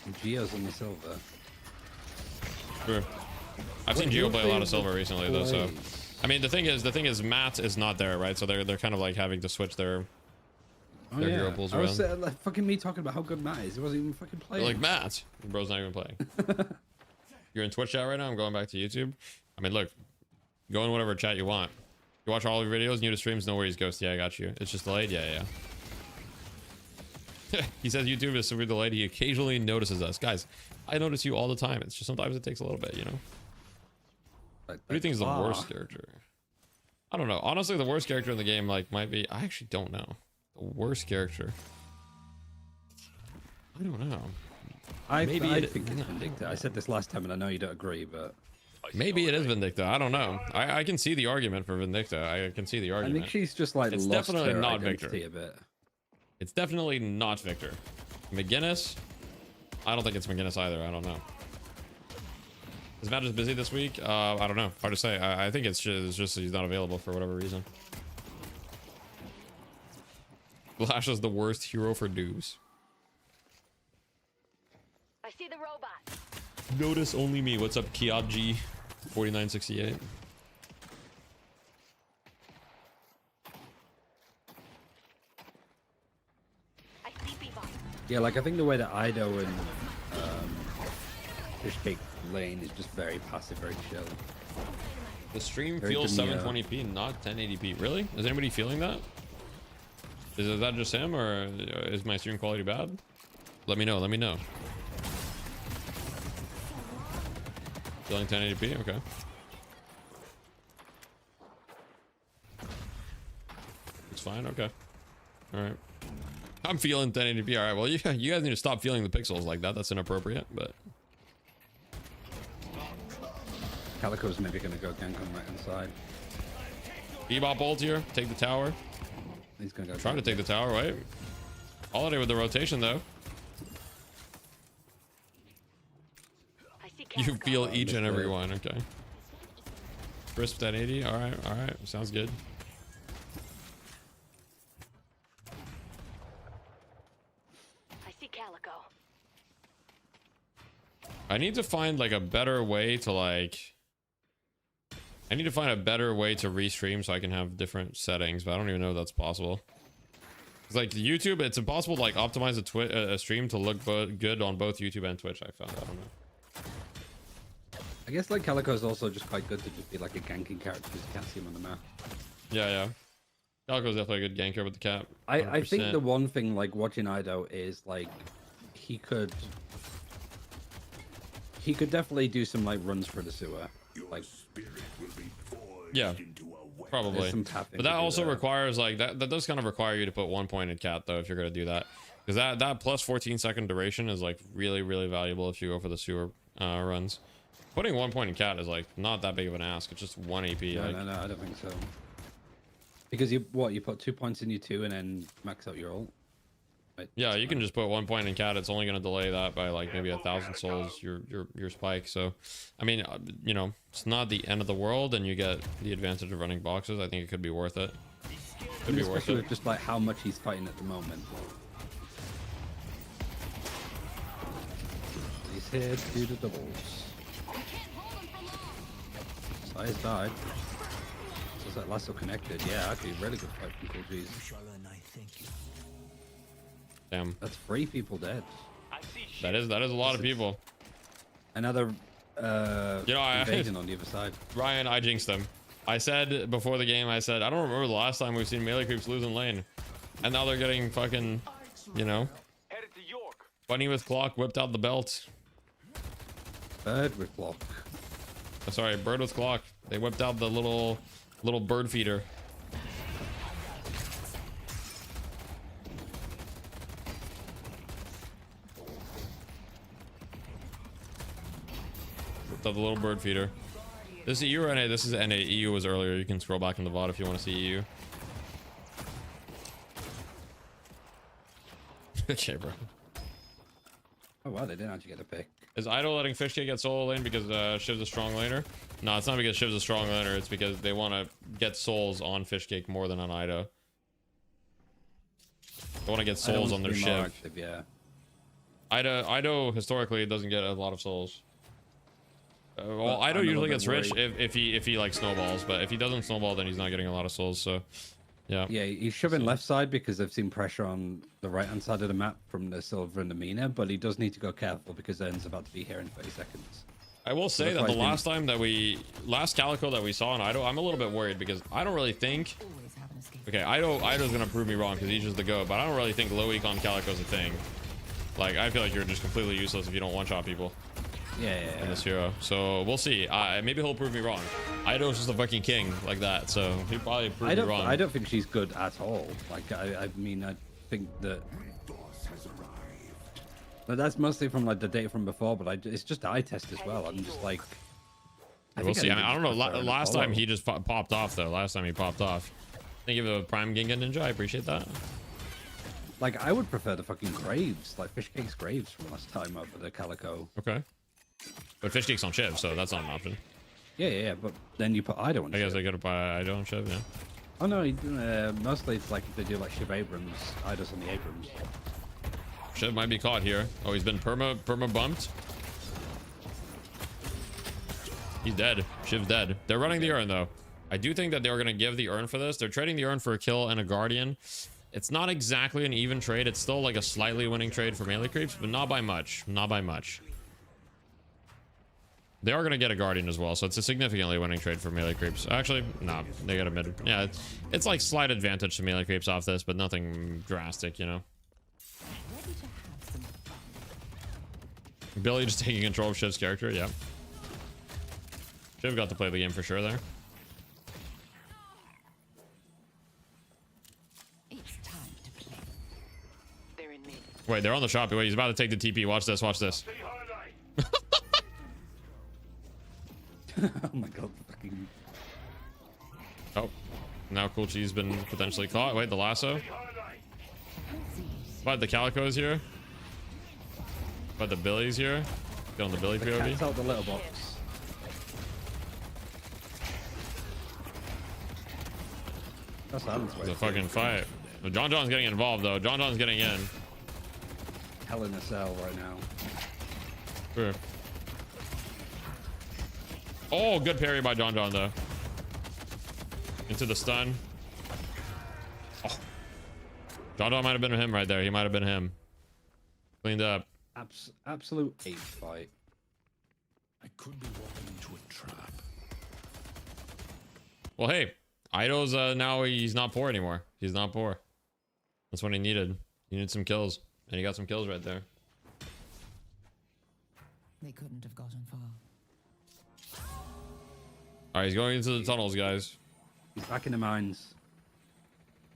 S3: And Geo's on the silver.
S1: Sure. I've seen Geo play a lot of silver recently though, so I mean the thing is Matt is not there, right? So they're kind of like having to switch their hero pools around.
S3: I was like, fucking me talking about how good Matt is. He wasn't even fucking playing.
S1: They're like, Matt, bro's not even playing. You're in Twitch chat right now. I'm going back to YouTube. I mean, look, go in whatever chat you want. You watch all your videos, new to streams, no worries, Ghost. Yeah, I got you. It's just delayed. Yeah. He says YouTube is super delayed. He occasionally notices us. Guys, I notice you all the time. It's just sometimes it takes a little bit, you know?
S3: Like,
S1: Who do you think is the worst character? I don't know. Honestly, the worst character in the game like might be. I actually don't know. The worst character. I don't know.
S3: I think it's Vindicta. I said this last time, and I know you don't agree, but
S1: maybe it is Vindicta. I don't know. I can see the argument for Vindicta. I can see the argument.
S3: I think she's just like
S1: it's
S3: lost
S1: definitely
S3: her
S1: not
S3: identity
S1: Victor.
S3: a bit.
S1: It's definitely not Victor. McGinnis. I don't think it's McGinnis either. I don't know. Is Matt just busy this week? I don't know. Hard to say. I think it's just he's not available for whatever reason. Flash is the worst hero for noobs.
S2: I see the robot.
S1: Notice only me. What's up, Kiabji 4968?
S2: I see Bebop.
S3: Yeah, like I think the way that Ido and Fishcake lane is just very passive, very chill.
S1: The stream
S3: Very
S1: feels
S3: demure.
S1: 720p, not 1080p. Really? Is anybody feeling that? Is that just him, or is my stream quality bad? Let me know. Let me know. Feeling 1080p? Okay. It's fine. Okay. All right. I'm feeling 1080p. All right. Well, you guys need to stop feeling the pixels like that. That's inappropriate. But
S3: Calico's maybe gonna go gank on right hand side.
S1: Bebop ult here. Take the tower.
S3: He's gonna go.
S1: Trying to take the tower, right? Holiday with the rotation though.
S2: I see
S1: You
S2: Calico.
S1: feel each and every one. Okay. Crisp 1080. All right. All right. Sounds good.
S2: I see Calico.
S1: I need to find like a better way to I need to find a better way to restream so I can have different settings, but I don't even know if that's possible. It's like YouTube, it's impossible to like optimize a stream to look good on both YouTube and Twitch. I found. I don't know.
S3: I guess like Calico's also just quite good to just be like a ganking character because you can't see him on the map.
S1: Yeah, yeah. Calico's definitely a good ganker with the cap.
S3: I think
S1: 100%.
S3: the one thing like watching Ido is like he could definitely do some like runs for the sewer. Like
S1: yeah, probably. But that also requires like that does kind of require you to put 1 point in cat though if you're gonna do that, because that plus 14-second duration is like really valuable if you go for the sewer runs. Putting 1 point in cat is like not that big of an ask. It's just 1 AP.
S3: No,
S1: like,
S3: no, I don't think so. Because you put 2 points in your 2 and then max out your ult. Right.
S1: yeah, you can just put 1 point in cat. It's only going to delay that by like maybe 1,000 souls your spike. So I mean, you know, it's not the end of the world, and you get the advantage of running boxes. I think it could be worth it. Could be worth
S3: especially
S1: it.
S3: with just like how much he's fighting at the moment. He's here to do the doubles. Size died. Is that lasso connected? Yeah, actually really good fight from Cool G's.
S1: Damn.
S3: That's 3 people dead.
S1: That is a lot of people.
S3: Another
S1: you know,
S3: invasion on the other side.
S1: Ryan, I jinxed them. I said before the game, I said I don't remember the last time we've seen melee creeps lose in lane, and now they're getting fucking, you know,
S6: Headed to York.
S1: Bunny with clock whipped out the belt.
S3: Bird with block.
S1: Oh, sorry, bird with clock. They whipped out the little bird feeder. Whipped out the little bird feeder. This is EU or NA? This is NA. EU was earlier. You can scroll back in the VOD if you want to see EU. Okay, bro.
S3: Oh wow, they didn't actually get a pick.
S1: Is Idol letting Fishcake get solo lane because Shiv's a strong laner? No, it's not because Shiv's a strong laner. It's because they want to get souls on Fishcake more than on Ido. They want to get souls on their Shiv.
S3: Active, yeah.
S1: Ido historically doesn't get a lot of souls. Well, Ido usually gets rich if he like snowballs, but if he doesn't snowball, then he's not getting a lot of souls. So, yeah.
S3: Yeah, he's shoving left side because they've seen pressure on the right hand side of the map from the Silver and the Mina, but he does need to go careful because Zen's about to be here in 30 seconds.
S1: I will say that the last Calico that we saw in Ido, I'm a little bit worried because I don't really think. Okay, Ido's gonna prove me wrong because he's just the GOAT, but I don't really think low econ Calico's a thing. Like, I feel like you're just completely useless if you don't one-shot people.
S3: Yeah.
S1: in this hero. So we'll see. Maybe he'll prove me wrong. Ido's just a fucking king like that, so he probably proved me wrong.
S3: I don't think she's good at all. Like I mean, I think that. But that's mostly from like the data from before. But it's just eye test as well. I'm just like.
S1: We'll see. I mean, I don't know. Last time he just popped off though. Last time he popped off. Thank you for the Prime Ginga Ninja. I appreciate that.
S3: Like, I would prefer the fucking Graves, like Fishcake's Graves from last time over the Calico.
S1: Okay. But Fishcake's on Shiv, so that's not an option.
S3: Yeah, but then you put Ido on
S1: I guess I gotta buy Ido on Shiv, yeah.
S3: Oh no, mostly it's like if they do like Shiv Abrams, Ido's on the Abrams.
S1: Shiv might be caught here. Oh, he's been perma bumped. He's dead. Shiv's dead. They're running the urn though. I do think that they're gonna give the urn for this. They're trading the urn for a kill and a guardian. It's not exactly an even trade. It's still like a slightly winning trade for melee creeps, but not by much. Not by much. They are going to get a guardian as well, so it's a significantly winning trade for melee creeps. Actually, no, they got a mid. Yeah, it's like slight advantage to melee creeps off this, but nothing drastic, you know. Billy just taking control of Shiv's character, yeah. Shiv got to play the game for sure there. Wait, they're on the shop. Wait, he's about to take the TP. Watch this. Watch this.
S3: Oh my god, fucking.
S1: Oh, now Cool Cheese been potentially caught. Wait, the lasso. But the Calico's here. But the Billy's here. Killing the Billy POV.
S3: Can't tell the little box. That's
S1: It's a fucking fight. John John's getting involved though. John John's getting in.
S3: Hell in a cell right now.
S1: Sure. Oh, good parry by John John though. Into the stun. Oh. John John might have been him right there. He might have been him. Cleaned up.
S3: Absolute ape fight.
S5: I could be walking into a trap.
S1: Well, hey, Ido's now he's not poor anymore. He's not poor. That's what he needed. He needed some kills. And he got some kills right there.
S8: They couldn't have gotten far.
S1: Alright, he's going into the tunnels, guys.
S3: He's back in the mines.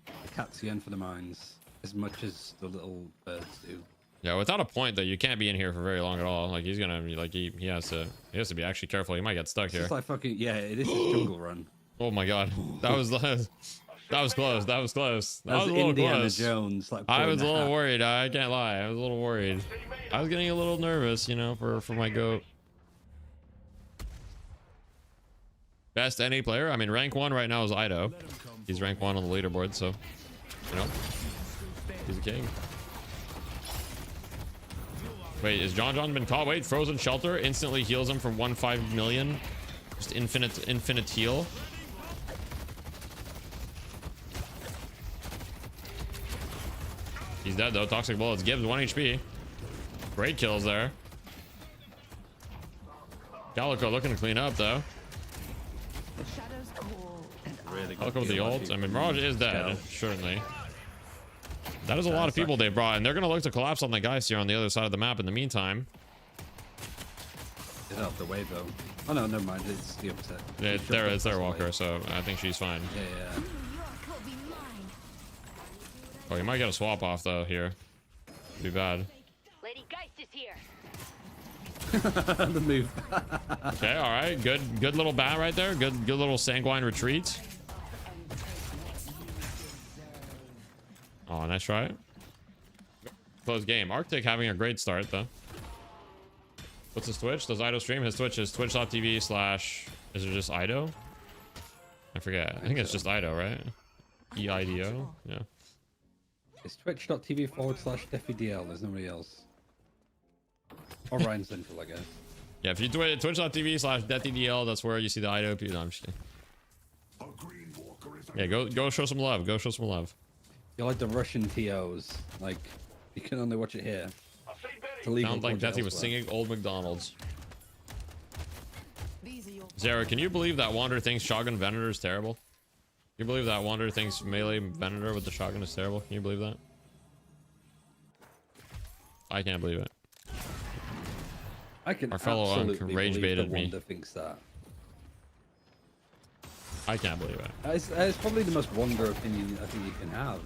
S3: The cat's the end for the mines. As much as the little birds do.
S1: Yeah, without a point though, you can't be in here for very long at all. Like he's gonna like he has to be actually careful. He might get stuck here.
S3: It's like fucking this is jungle run.
S1: Oh my god. That was that was close. That was close. That was a little
S3: Indiana
S1: close.
S3: Jones. Like
S1: I was a little worried. I can't lie. I was a little worried. I was getting a little nervous, you know, for my goat. Best NA player? I mean, rank 1 right now is Ido. He's rank 1 on the leaderboard, so, you know, he's a king. Wait, is John John been caught? Wait, Frozen Shelter instantly heals him from 1.5 million. Just infinite heal. He's dead though. Toxic Bullets. Gibbs 1 HP. Great kills there. Calico looking to clean up though.
S3: Really
S1: Calico with the ult. I mean, Mirage is dead. Certainly. That is a lot of people they brought, and they're gonna look to collapse on the guys here on the other side of the map in the meantime.
S3: Get out the way though. Oh no, never mind. It's the opposite.
S1: It's their Walker, so I think she's fine.
S3: Yeah.
S1: Oh, you might get a swap off though here. Be bad.
S2: Lady Geist is here.
S3: The move.
S1: Okay, all right. Good little bat right there. Good little sanguine retreat. Oh, nice try. Close game. Arctic having a great start though. What's his Twitch? Does Ido stream? His Twitch is twitch.tv/ is it just Ido? I forget. I think it's just Ido, right? EIDO. Yeah.
S3: It's twitch.tv/DeffyDL. There's nobody else. Or Ryan Central, I guess.
S1: Yeah, if you twitch.tv/DeffyDL, that's where you see the Ido. No, I'm just kidding. Yeah, go show some love. Go show some love.
S3: You're like the Russian TOs. Like, you can only watch it here.
S1: Sounds like Deathy was singing Old McDonald's. Zara, can you believe that Wander thinks Shotgun Venator is terrible? Can you believe that Wander thinks melee Venator with the shotgun is terrible? Can you believe that? I can't believe it.
S3: I can
S1: Our fellow
S3: absolutely
S1: rage
S3: believe
S1: baited
S3: that
S1: me.
S3: Wanda thinks that.
S1: I can't believe it.
S3: It's probably the most Wanda opinion I think you can have.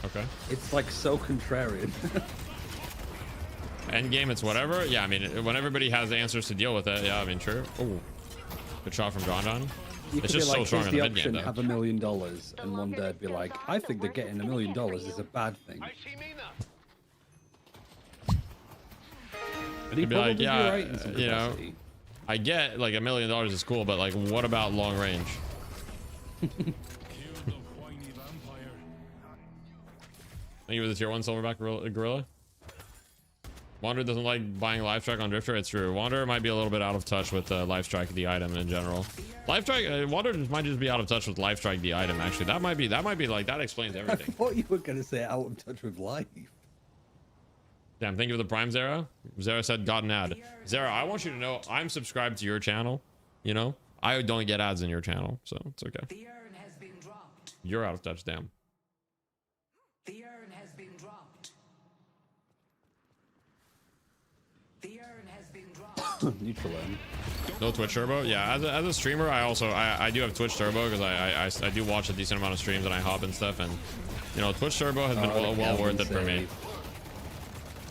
S1: Okay.
S3: It's like so contrarian.
S1: Endgame, it's whatever. Yeah, I mean, when everybody has answers to deal with it, yeah, I mean, true. Oh, good shot from John Don. It's just so strong in the mid game, though.
S3: Have $1 million, and Wanda'd be like, I think that getting $1 million is a bad thing. But
S1: He'd be like,
S3: probably
S1: yeah,
S3: right in some
S1: you know,
S3: capacity.
S1: I get like $1 million is cool, but like, what about long range? Thank you for the tier 1 silverback gorilla. Wander doesn't like buying life strike on Drifter. It's true. Wander might be a little bit out of touch with life strike, the item in general. Life strike, Wander might just be out of touch with life strike, the item. Actually, that might be like that explains
S3: I
S1: everything.
S3: thought you were gonna say out of touch with life.
S1: Damn, thank you for the Prime, Zara. Zara said, got an ad. Zara, I want you to know I'm subscribed to your channel. You know, I don't get ads in your channel, so it's okay.
S8: The urn has been dropped.
S1: You're out of touch, damn.
S8: The urn has been dropped. The urn has been dropped.
S3: Neutral end.
S1: No Twitch Turbo. Yeah, as a streamer, I do have Twitch Turbo because I do watch a decent amount of streams and I hop and stuff, and you know, Twitch Turbo has been well worth it for me.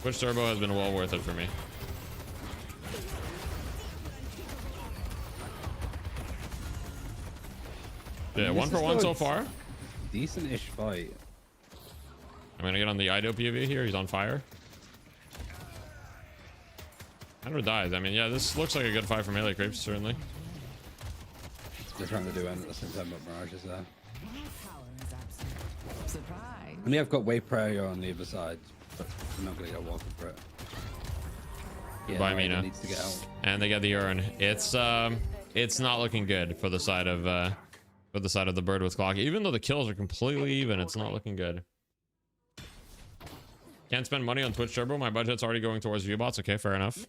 S1: Twitch Turbo has been well worth it for me. Yeah,
S3: I mean,
S1: 1 for 1 so far.
S3: Decent-ish fight.
S1: I'm gonna get on the Ido POV here. He's on fire. Never dies. I mean, yeah, this looks like a good fight for melee creeps, certainly.
S3: They're trying to do it at the same time, but Mirage is there.
S8: Surprise.
S3: I mean, I've got wave prayer on the other side, but I'm not gonna get a walker for it. Yeah,
S1: Goodbye, Mina.
S3: Needs to get out.
S1: And they get the urn. It's not looking good for the side of the bird with clock. Even though the kills are completely even, it's not looking good. Can't spend money on Twitch Turbo. My budget's already going towards Viewbots. Okay, fair enough.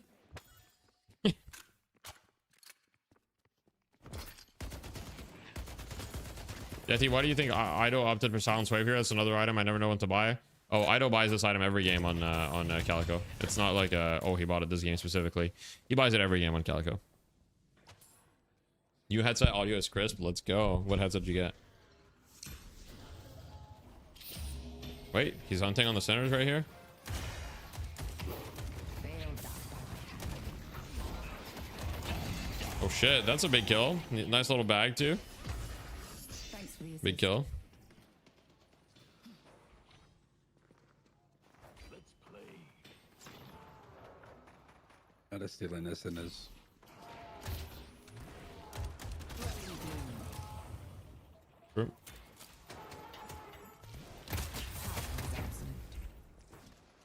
S1: Deathy, why do you think Ido opted for Silence Wave here? That's another item I never know when to buy. Oh, Ido buys this item every game on Calico. It's not like oh, he bought it this game specifically. He buys it every game on Calico. New headset audio is crisp. Let's go. What headset did you get? Wait, he's hunting on the centers right here. Oh shit, that's a big kill. Nice little bag too. Big kill.
S3: Gotta steal in this and there's.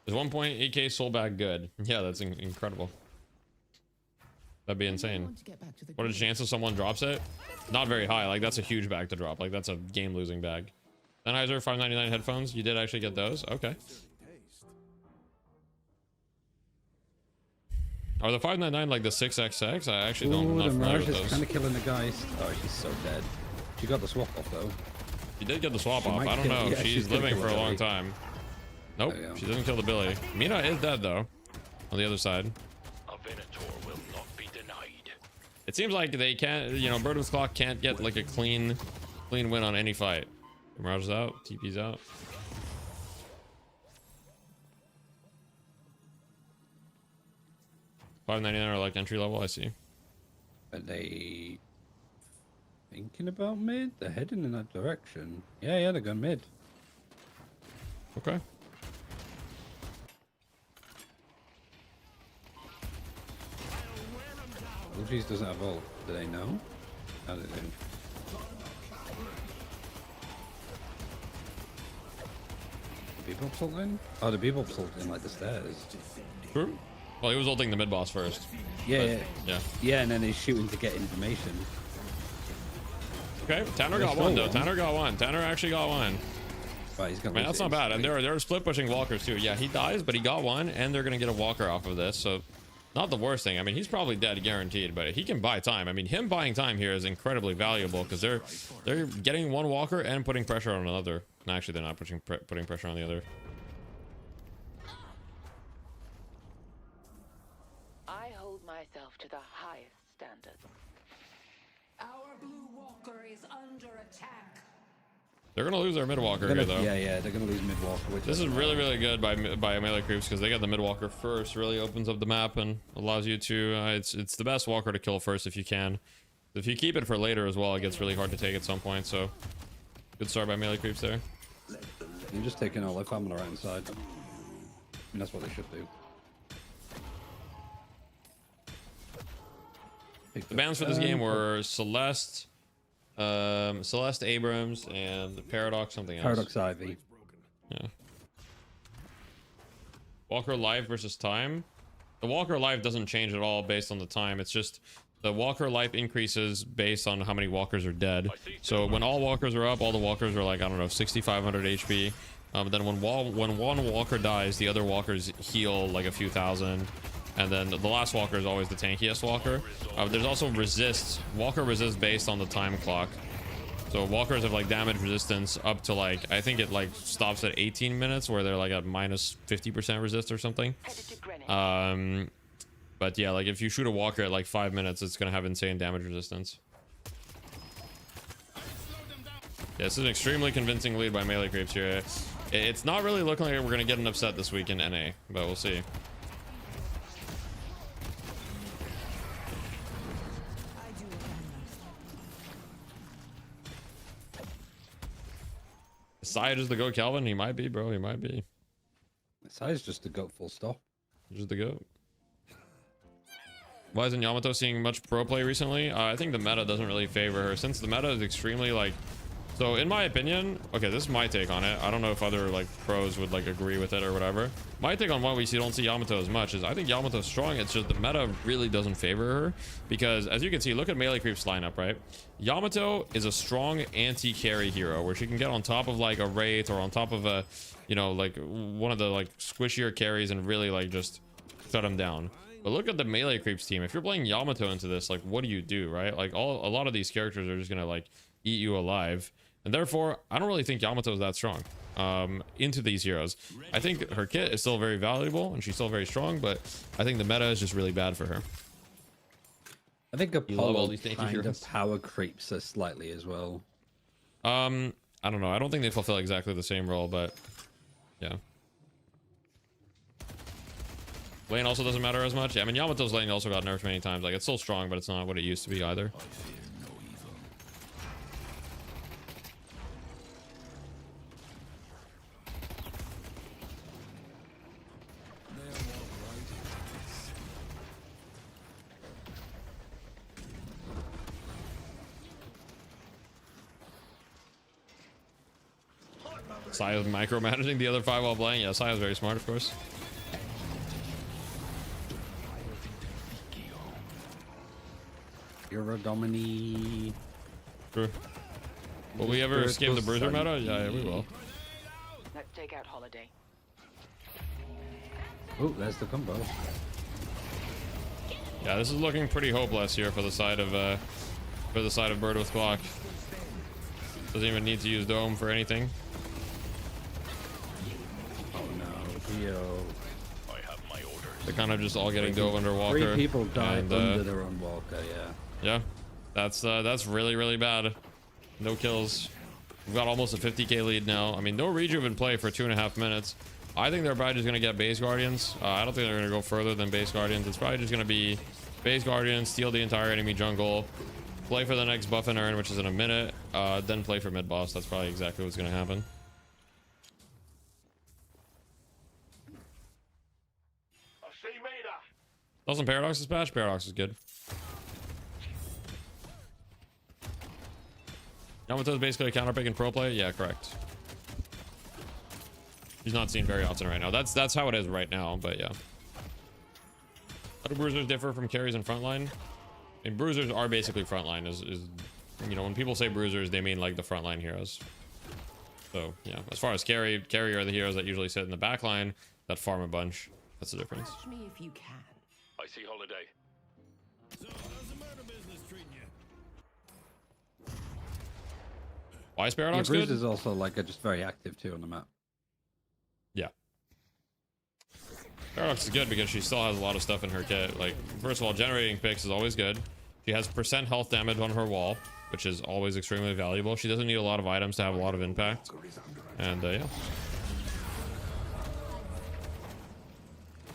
S1: Is 1.8k soul bag good? Yeah, that's incredible. That'd be insane. What are the chances someone drops it? Not very high. Like, that's a huge bag to drop. Like, that's a game-losing bag. Sennheiser 599 headphones. You did actually get those? Okay. Are the 599 like the 6XX? I actually don't know.
S3: Mirage is kind of killing the guys. Oh, she's so dead. She got the swap off though.
S1: She did get the swap off. I don't know.
S3: Yeah,
S1: she's living for a long time. Nope.
S3: Oh, yeah.
S1: She doesn't kill the Billy. Mina is dead though. On the other side. It seems like they can't, you know, Bird with Clock can't get like a clean win on any fight. Mirage is out, TP's out. $5.99 are like entry level, I see.
S3: Are they thinking about mid? They're heading in that direction. Yeah, they're going mid.
S1: Okay.
S3: Ultries doesn't have ult. Do they know? How do they do? The Bebop's ulting? Oh, the Bebop's ulting like the stairs.
S1: True. Well, he was ulting the mid boss first.
S3: Yeah.
S1: Yeah,
S3: and then he's shooting to get information.
S1: Okay, Tanner got one though. Tanner got one. Tanner actually got one.
S3: Right, he's got
S1: Man, that's not bad. And they're split pushing walkers too. Yeah, he dies, but he got one, and they're gonna get a walker off of this. So, not the worst thing. I mean, he's probably dead guaranteed, but he can buy time. I mean, him buying time here is incredibly valuable because they're getting one walker and putting pressure on another. No, actually, they're not putting pressure on the other.
S2: hold myself to the highest standards.
S8: Our blue walker is under attack.
S1: They're gonna lose their mid walker here though.
S3: Yeah, they're gonna lose mid walker.
S1: This is really, really good by melee creeps because they got the mid walker first. Really opens up the map and allows you to. It's the best walker to kill first if you can. If you keep it for later as well, it gets really hard to take at some point. So good start by melee creeps there.
S3: You're just taking all their farm on the right side. I mean, that's what they should do.
S1: The bans for this game were Celeste, Celeste Abrams, and Paradox something else.
S3: Paradox Ivy.
S1: Yeah. Walker life versus time. The Walker life doesn't change at all based on the time. It's just the Walker life increases based on how many walkers are dead. So when all walkers are up, all the walkers are like, I don't know, 6,500 HP. Then when one walker dies, the other walkers heal like a few thousand. And then the last walker is always the tankiest walker. There's also resist. Walker resists based on the time clock. So walkers have like damage resistance up to like, I think it like stops at 18 minutes where they're like at minus 50% resist or something. But yeah, like if you shoot a walker at like 5 minutes, it's gonna have insane damage resistance. Yeah, this is an extremely convincing lead by melee creeps here. It's not really looking like we're gonna get an upset this week in NA, but we'll see. Side is the GOAT, Calvin. He might be, bro. He might be.
S3: Side is just the GOAT, full stop.
S1: Just the GOAT. Why isn't Yamato seeing much pro play recently? I think the meta doesn't really favor her, since the meta is extremely like. So in my opinion, okay, this is my take on it. I don't know if other like pros would like agree with it or whatever. My take on why we don't see Yamato as much is I think Yamato's strong. It's just the meta really doesn't favor her because as you can see, look at melee creeps lineup, right? Yamato is a strong anti-carry hero where she can get on top of like a Wraith or on top of a, you know, like one of the like squishier carries and really like just shut him down. But look at the melee creeps team. If you're playing Yamato into this, like what do you do, right? Like a lot of these characters are just gonna like eat you alive. And therefore, I don't really think Yamato is that strong into these heroes. I think her kit is still very valuable and she's still very strong, but I think the meta is just really bad for her.
S3: I think Apollo kind of power creeps her slightly as well.
S1: I don't know. I don't think they fulfill exactly the same role, but yeah. Lane also doesn't matter as much. Yeah, I mean, Yamato's lane also got nerfed many times. Like, it's still strong, but it's not what it used to be either. Saya's micromanaging the other 5 while playing. Yeah, Saya's very smart, of course.
S3: You're a Domini.
S1: True. Will we ever escape the bruiser meta? Yeah, we will.
S2: Let's take out Holiday.
S3: Oh, there's the combo.
S1: Yeah, this is looking pretty hopeless here for the side of Bird with Clock. Doesn't even need to use Dome for anything.
S3: Yo.
S1: They're kind of just all getting dove under Walker.
S3: 3 people died under their own Walker, yeah.
S1: Yeah, that's really, really bad. No kills. We've got almost a 50k lead now. I mean, no rejuve in play for 2.5 minutes. I think they're probably just going to get base guardians. I don't think they're going to go further than base guardians. It's probably just going to be base guardians, steal the entire enemy jungle, play for the next buff and earn, which is in a minute, then play for mid boss. That's probably exactly what's going to happen. Doesn't Paradox dispatch? Paradox is good. Yamato's basically a counter pick in pro play. Yeah, correct. He's not seen very often right now. That's how it is right now, but yeah. How do bruisers differ from carries in frontline? I mean, bruisers are basically frontline. Is you know, when people say bruisers, they mean like the frontline heroes. So yeah, as far as carry are the heroes that usually sit in the back line that farm a bunch. That's the difference.
S8: Catch me if you can.
S5: I see Holiday.
S7: So, how's the murder business treating you?
S1: Why is Paradox
S3: Bruce
S1: good?
S3: is also like just very active too on the map.
S1: Yeah. Paradox is good because she still has a lot of stuff in her kit. Like, first of all, generating picks is always good. She has % health damage on her wall, which is always extremely valuable. She doesn't need a lot of items to have a lot of impact. And yeah.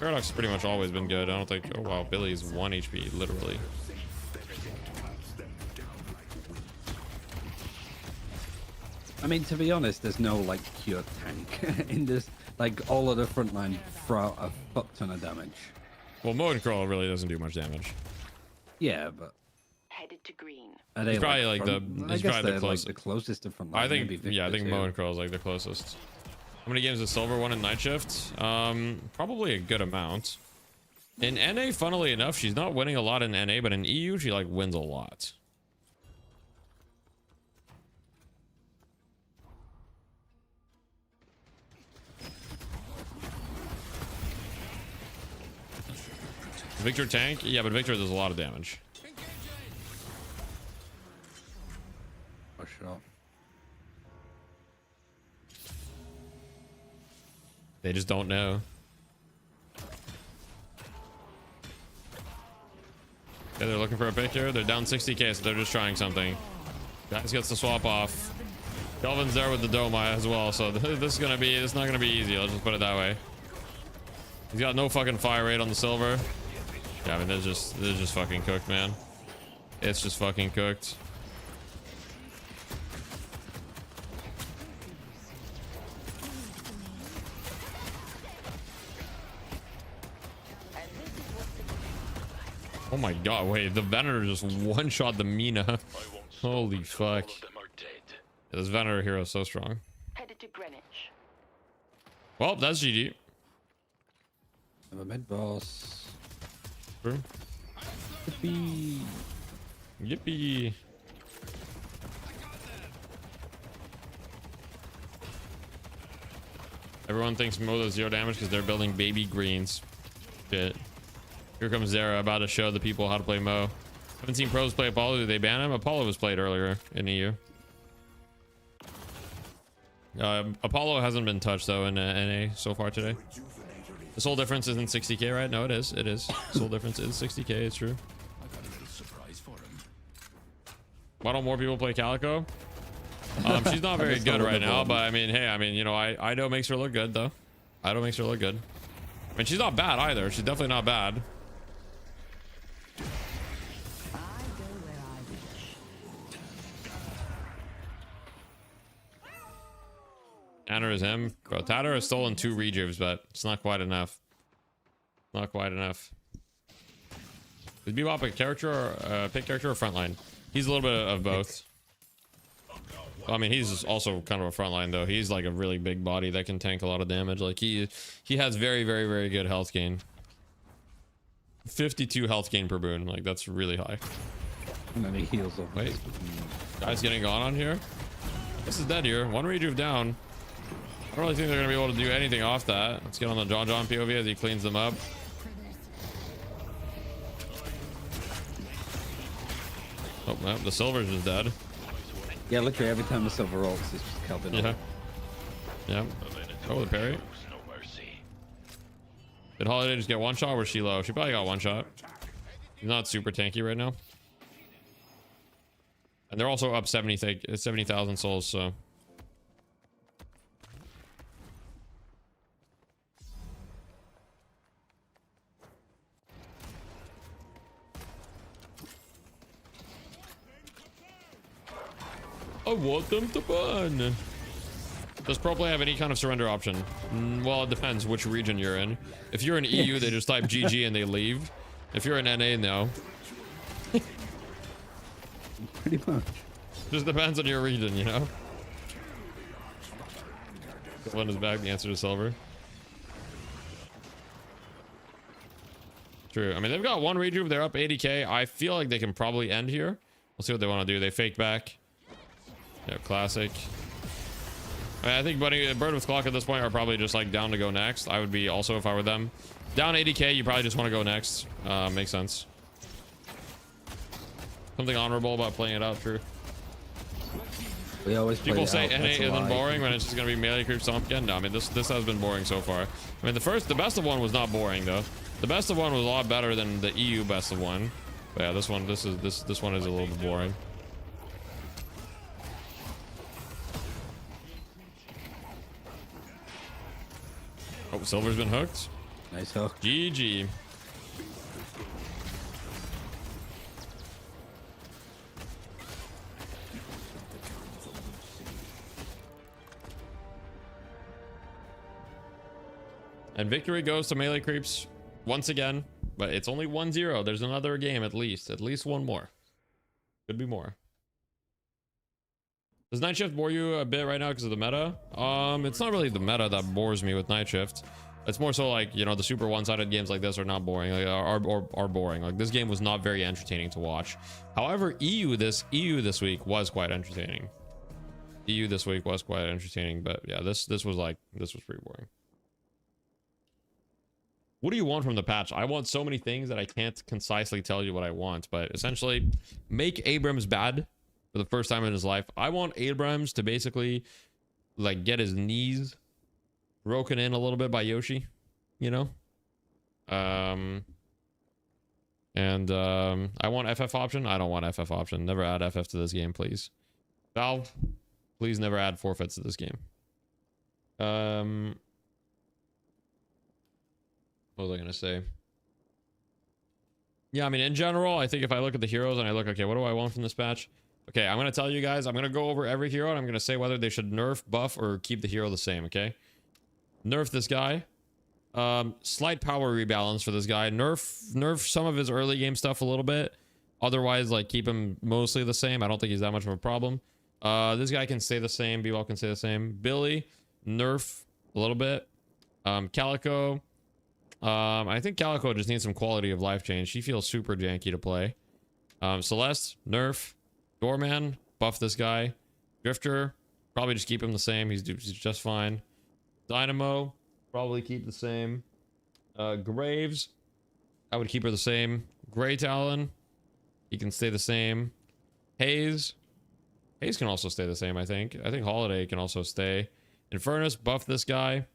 S1: Paradox has pretty much always been good. I don't think... Oh wow, Billy's 1 HP, literally.
S3: I mean, to be honest, there's no like pure tank in this. Like, all of the frontline throw out a fuck ton of damage.
S1: Well, Mo and Crawl really doesn't do much damage.
S3: Yeah, but
S2: Headed to green.
S1: He's probably like the...
S3: I
S1: He's
S3: guess
S1: probably
S3: they're
S1: the
S3: like
S1: closest.
S3: the closest to frontline.
S1: I think...
S3: Maybe
S1: Yeah, I think
S3: Victor,
S1: Mo
S3: too.
S1: and Crawl is like the closest. How many games does Silver won in Night Shift? Probably a good amount. In NA, funnily enough, she's not winning a lot in NA, but in EU, she like wins a lot. Victor tank? Yeah, but Victor does a lot of damage.
S3: For sure.
S1: They just don't know. Yeah, they're looking for a pick here. They're down 60k, so they're just trying something. Guys gets the swap off. Kelvin's there with the Domai as well, so this is gonna be... It's not gonna be easy. I'll just put it that way. He's got no fucking fire rate on the Silver. Yeah, I mean, they're just fucking cooked, man. It's just fucking cooked. Oh my god, wait, the Venator just one-shot the Mina. Holy fuck. Yeah, this Venator hero is so strong.
S2: Headed to Greenwich.
S1: Well, that's GG.
S3: I'm a mid boss.
S1: True.
S3: Yippee.
S1: Yippee. Everyone thinks Mo does 0 damage because they're building baby greens. Shit. Here comes Zera about to show the people how to play Mo. Haven't seen pros play Apollo. Did they ban him? Apollo was played earlier in EU. Apollo hasn't been touched though in NA so far today. The sole difference isn't 60k, right? No, it is. It is. Sole difference is 60k. It's true. Why don't more people play Calico? She's not very good right now, but I mean, hey, I mean, you know, Ido makes her look good though. Ido makes her look good. I mean, she's not bad either. She's definitely not bad. Tanner is him. Bro, Tanner has stolen 2 rejuves, but it's not quite enough. Not quite enough. Is Bebop a character or a pick character or frontline? He's a little bit of both. I mean, he's also kind of a frontline though. He's like a really big body that can tank a lot of damage. Like he has very, very, very good health gain. 52 health gain per boon. Like that's really high.
S3: And then he heals up.
S1: Wait, guys getting gone on here. This is dead here. 1 rejuve down. I don't really think they're gonna be able to do anything off that. Let's get on the John POV as he cleans them up. Oh, well, the Silver's just dead.
S3: Yeah, literally every time the Silver rolls, it's just Kelvin.
S1: Yeah. Yeah. Oh, the parry. Did Holiday just get 1 shot or was she low? She probably got 1 shot. He's not super tanky right now. And they're also up 70,000 souls, so. I want them to burn. Does pro play have any kind of surrender option? Well, it depends which region you're in. If you're in EU, they just type GG and they leave. If you're in NA, no.
S3: Pretty much.
S1: Just depends on your region, you know? One is back, the answer to Silver. True. I mean, they've got 1 rejuve, they're up 80k. I feel like they can probably end here. We'll see what they want to do. They fake back. Yeah, classic. I mean, I think Bird with Clock at this point are probably just like down to go next. I would be also if I were them. Down 80k, you probably just want to go next. Makes sense. Something honorable about playing it out, true.
S3: We always play
S1: People
S3: it
S1: say
S3: out.
S1: NA
S3: That's a
S1: and then
S3: lie.
S1: boring when it's just gonna be melee creep stomp again. No, I mean this has been boring so far. I mean the best of one was not boring though. The best of one was a lot better than the EU best of one. But yeah, this one is a little bit boring. Oh, Silver's been hooked.
S3: Nice hook.
S1: GG. And victory goes to melee creeps once again, but it's only 1-0. There's another game at least one more. Could be more. Does Night Shift bore you a bit right now because of the meta? It's not really the meta that bores me with Night Shift. It's more so like, you know, the super one-sided games like this are not boring, like are boring. Like this game was not very entertaining to watch. However, EU this week was quite entertaining. EU this week was quite entertaining, but yeah, this was pretty boring. What do you want from the patch? I want so many things that I can't concisely tell you what I want, but essentially make Abrams bad for the first time in his life. I want Abrams to basically like get his knees broken in a little bit by Yoshi, you know? I want FF option. I don't want FF option. Never add FF to this game, please. Valve, please never add forfeits to this game. What was I gonna say? Yeah, I mean, in general, I think if I look at the heroes and I look, okay, what do I want from this patch? Okay, I'm gonna tell you guys, I'm gonna go over every hero and I'm gonna say whether they should nerf, buff, or keep the hero the same, okay? Nerf this guy. Slight power rebalance for this guy. Nerf some of his early game stuff a little bit. Otherwise, like, keep him mostly the same. I don't think he's that much of a problem. This guy can stay the same. B-Wall can stay the same. Billy, nerf a little bit. Calico. I think Calico just needs some quality of life change. She feels super janky to play. Celeste, nerf. Doorman, buff this guy. Drifter, probably just keep him the same. He's just fine. Dynamo, probably keep the same. Graves, I would keep her the same. Grey Talon, he can stay the same. Hayes can also stay the same, I think. I think Holiday can also stay. Infernus, buff this guy.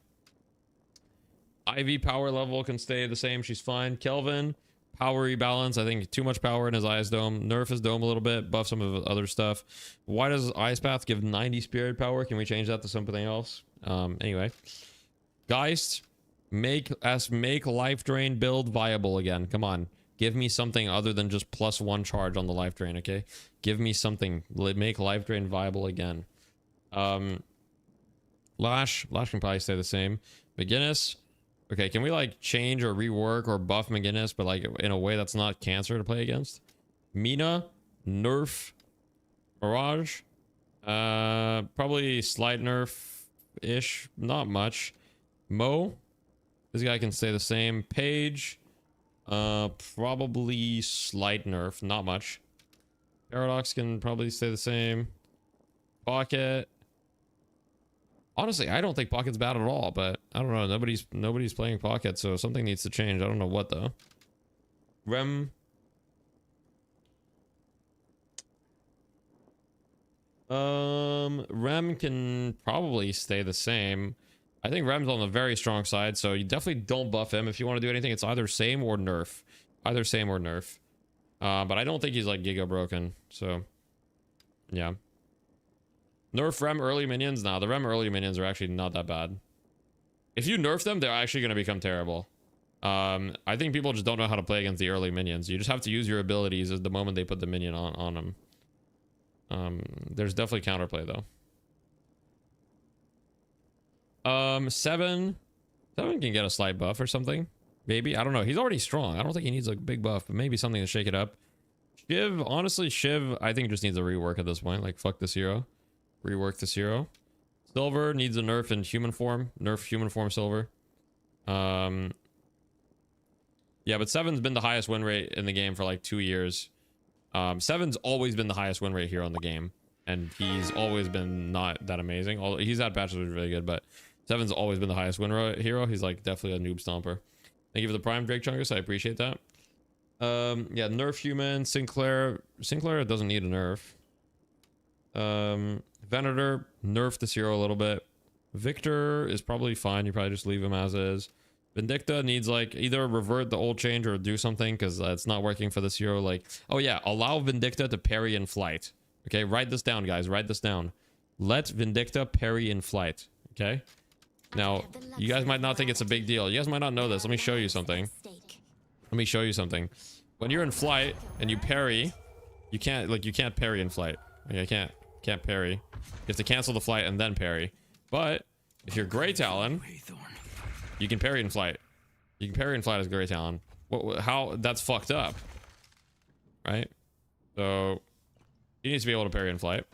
S1: Ivy power level can stay the same. She's fine. Kelvin, power rebalance. I think too much power in his Ice Dome. Nerf his Dome a little bit. Buff some of the other stuff. Why does Ice Path give 90 spirit power? Can we change that to something else? Anyway. Geist, make life drain build viable again. Come on. Give me something other than just +1 charge on the life drain, okay? Give me something. Make life drain viable again. Lash can probably stay the same. McGinnis. Okay, can we like change or rework or buff McGinnis, but like in a way that's not cancer to play against? Mina, nerf, Mirage, probably slight nerf-ish, not much. Mo, this guy can stay the same. Page, probably slight nerf, not much. Paradox can probably stay the same. Pocket. Honestly, I don't think Pocket's bad at all, but I don't know. Nobody's playing Pocket, so something needs to change. I don't know what though. Rem can probably stay the same. I think Rem's on the very strong side, so you definitely don't buff him. If you want to do anything, it's either same or nerf. Either same or nerf. But I don't think he's like giga broken, so yeah. Nerf Rem early minions? Nah, the Rem early minions are actually not that bad. If you nerf them, they're actually going to become terrible. I think people just don't know how to play against the early minions. You just have to use your abilities at the moment they put the minion on them. There's definitely counterplay though. Seven can get a slight buff or something. Maybe. I don't know. He's already strong. I don't think he needs a big buff, but maybe something to shake it up. Shiv, honestly, I think just needs a rework at this point. Like, fuck this hero. Rework this hero. Silver needs a nerf in human form. Nerf human form Silver. Yeah, but Seven's been the highest win rate in the game for like 2 years. Seven's always been the highest win rate hero in the game, and he's always been not that amazing. He's had patches which are really good, but Seven's always been the highest win rate hero. He's like definitely a noob stomper. Thank you for the prime, Drake Chungus. I appreciate that. Yeah, nerf human. Sinclair doesn't need a nerf. Venator, nerf this hero a little bit. Victor is probably fine. You probably just leave him as is. Vindicta needs like either revert the old change or do something because it's not working for this hero. Like, oh yeah, allow Vindicta to parry in flight. Okay, write this down, guys. Write this down. Let Vindicta parry in flight. Okay. Now, you guys might not think it's a big deal. You guys might not know this. Let me show you something. Let me show you something. When you're in flight and you parry, you can't parry in flight. Okay, can't parry. You have to cancel the flight and then parry. But if you're Grey Talon, you can parry in flight. You can parry in flight as Grey Talon. How? That's fucked up, right? So he needs to be able to parry in flight.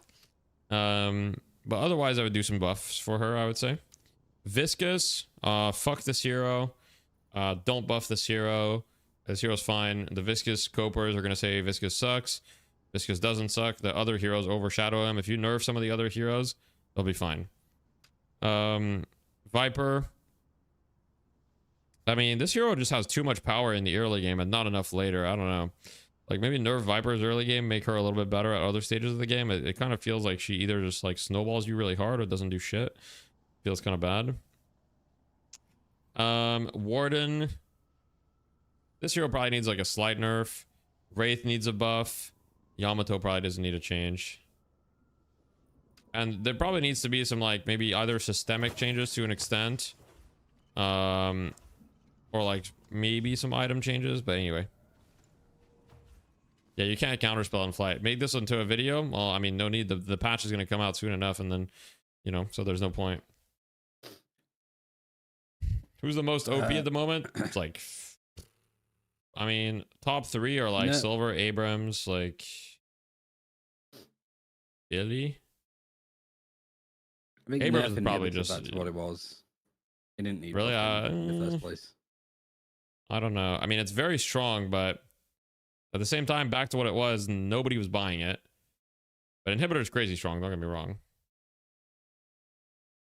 S1: But otherwise, I would do some buffs for her. I would say Viscous. Fuck this hero. Don't buff this hero. This hero's fine. The Viscous Copers are gonna say Viscous sucks. Viscous doesn't suck. The other heroes overshadow him. If you nerf some of the other heroes, they'll be fine. Viper. I mean, this hero just has too much power in the early game and not enough later. I don't know. Like maybe nerf Viper's early game, make her a little bit better at other stages of the game. It kind of feels like she either just like snowballs you really hard or doesn't do shit. Feels kind of bad. Warden. This hero probably needs like a slight nerf. Wraith needs a buff. Yamato probably doesn't need a change. And there probably needs to be some like maybe either systemic changes to an extent. Or like maybe some item changes, but anyway. Yeah, you can't counterspell in flight. Make this into a video. Well, I mean, no need. The patch is going to come out soon enough, and then, you know, so there's no point. Who's the most OP at the moment? It's like, I mean, top 3 are like Silver, Abrams, like Billy. Abrams is probably just
S3: that's what it was. He didn't need
S1: really
S3: in the first place.
S1: I don't know. I mean, it's very strong, but at the same time, back to what it was, nobody was buying it. But Inhibitor is crazy strong, don't get me wrong.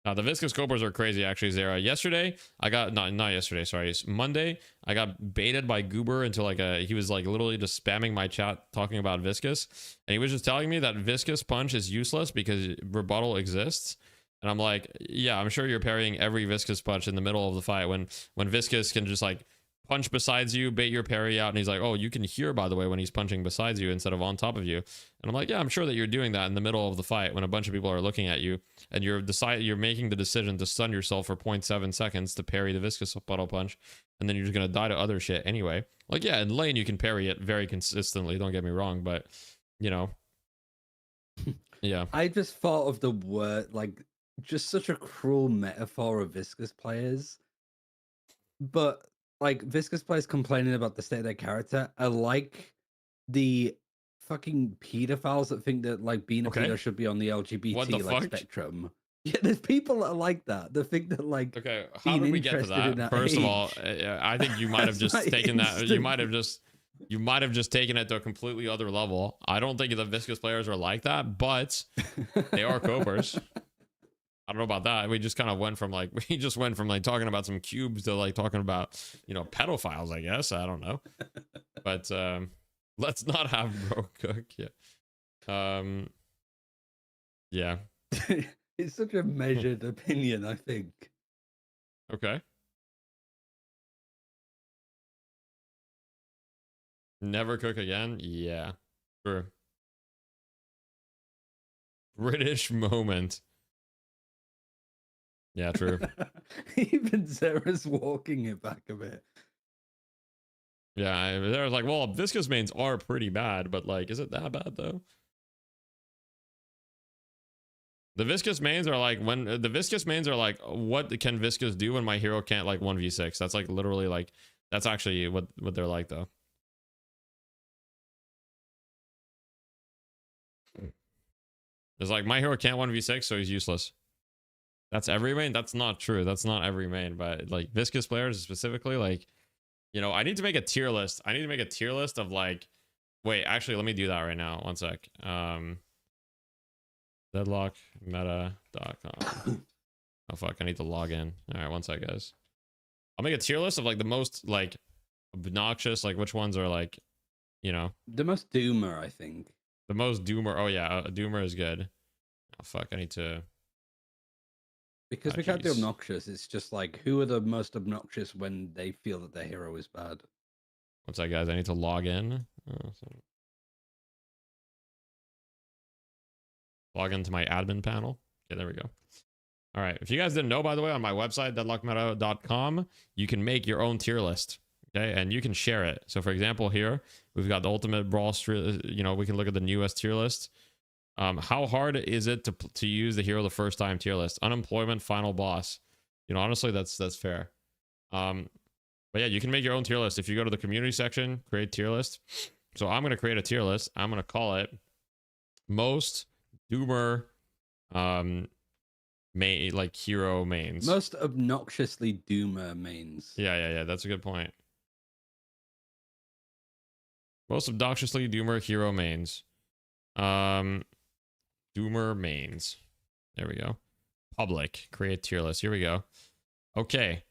S1: The Viscous Copers are crazy, actually, Zara. Yesterday, I got... not yesterday, sorry. Monday, I got baited by Goober into like a... He was like literally just spamming my chat talking about Viscous. And he was just telling me that Viscous Punch is useless because rebuttal exists. And I'm like, yeah, I'm sure you're parrying every Viscous Punch in the middle of the fight when Viscous can just like punch besides you, bait your parry out, and he's like, oh, you can hear, by the way, when he's punching besides you instead of on top of you. And I'm like, yeah, I'm sure that you're doing that in the middle of the fight when a bunch of people are looking at you, and you're making the decision to stun yourself for 0.7 seconds to parry the Viscous Bottle Punch, and then you're just gonna die to other shit anyway. Like, yeah, in lane you can parry it very consistently, don't get me wrong, but, you know. Yeah.
S3: I just thought of the word, like, just such a cruel metaphor of Viscous players. But like Viscous players complaining about the state of their character are like the fucking pedophiles that think that like being a pedo should be on the LGBT like spectrum. Yeah, there's people that are like that. They think that like
S1: how did we get to that? First of all, I think you might have just taken that. You might have just taken it to a completely other level. I don't think the Viscous players are like that, but they are copers. I don't know about that. We just kind of went from like talking about some cubes to like talking about, you know, pedophiles, I guess. I don't know. But let's not have bro cook. Yeah. Yeah.
S3: It's such a measured opinion, I think.
S1: Okay. Never cook again? Yeah. True. British moment. Yeah, true.
S3: Even Zera's walking it back a bit.
S1: Yeah, they're like, well, Viscous mains are pretty bad, but like, is it that bad though? The Viscous mains are like, what can Viscous do when my hero can't like 1v6? That's like literally like, that's actually what they're like though. It's like, my hero can't 1v6, so he's useless. That's every main? That's not true. That's not every main, but like Viscous players specifically, like, you know, I need to make a tier list. I need to make a tier list of like, wait, actually, let me do that right now. One sec. Deadlockmeta.com. Oh, fuck. I need to log in. All right, one sec, guys. I'll make a tier list of like the most like obnoxious, like which ones are like, you know.
S3: The most doomer, I think.
S1: The most doomer. Oh, yeah. Doomer is good. Oh, fuck, I need to...
S3: Because
S1: Oh,
S3: we can't do
S1: jeez.
S3: obnoxious. It's just like, who are the most obnoxious when they feel that their hero is bad?
S1: What's that, guys? I need to log in. Oh, log into my admin panel. Okay, there we go. All right. If you guys didn't know, by the way, on my website, deadlockmeta.com, you can make your own tier list. Okay, and you can share it. So, for example, here we've got the Ultimate Brawl. You know, we can look at the newest tier list. How hard is it to use the hero the first time tier list? Unemployment, final boss. You know, honestly, that's fair. But yeah, you can make your own tier list if you go to the community section, create tier list. So I'm gonna create a tier list. I'm gonna call it most Doomer like hero mains.
S3: Most obnoxiously Doomer mains.
S1: Yeah. That's a good point. Most obnoxiously Doomer hero mains. Doomer mains. There we go. Public. Create tier list. Here we go. Okay.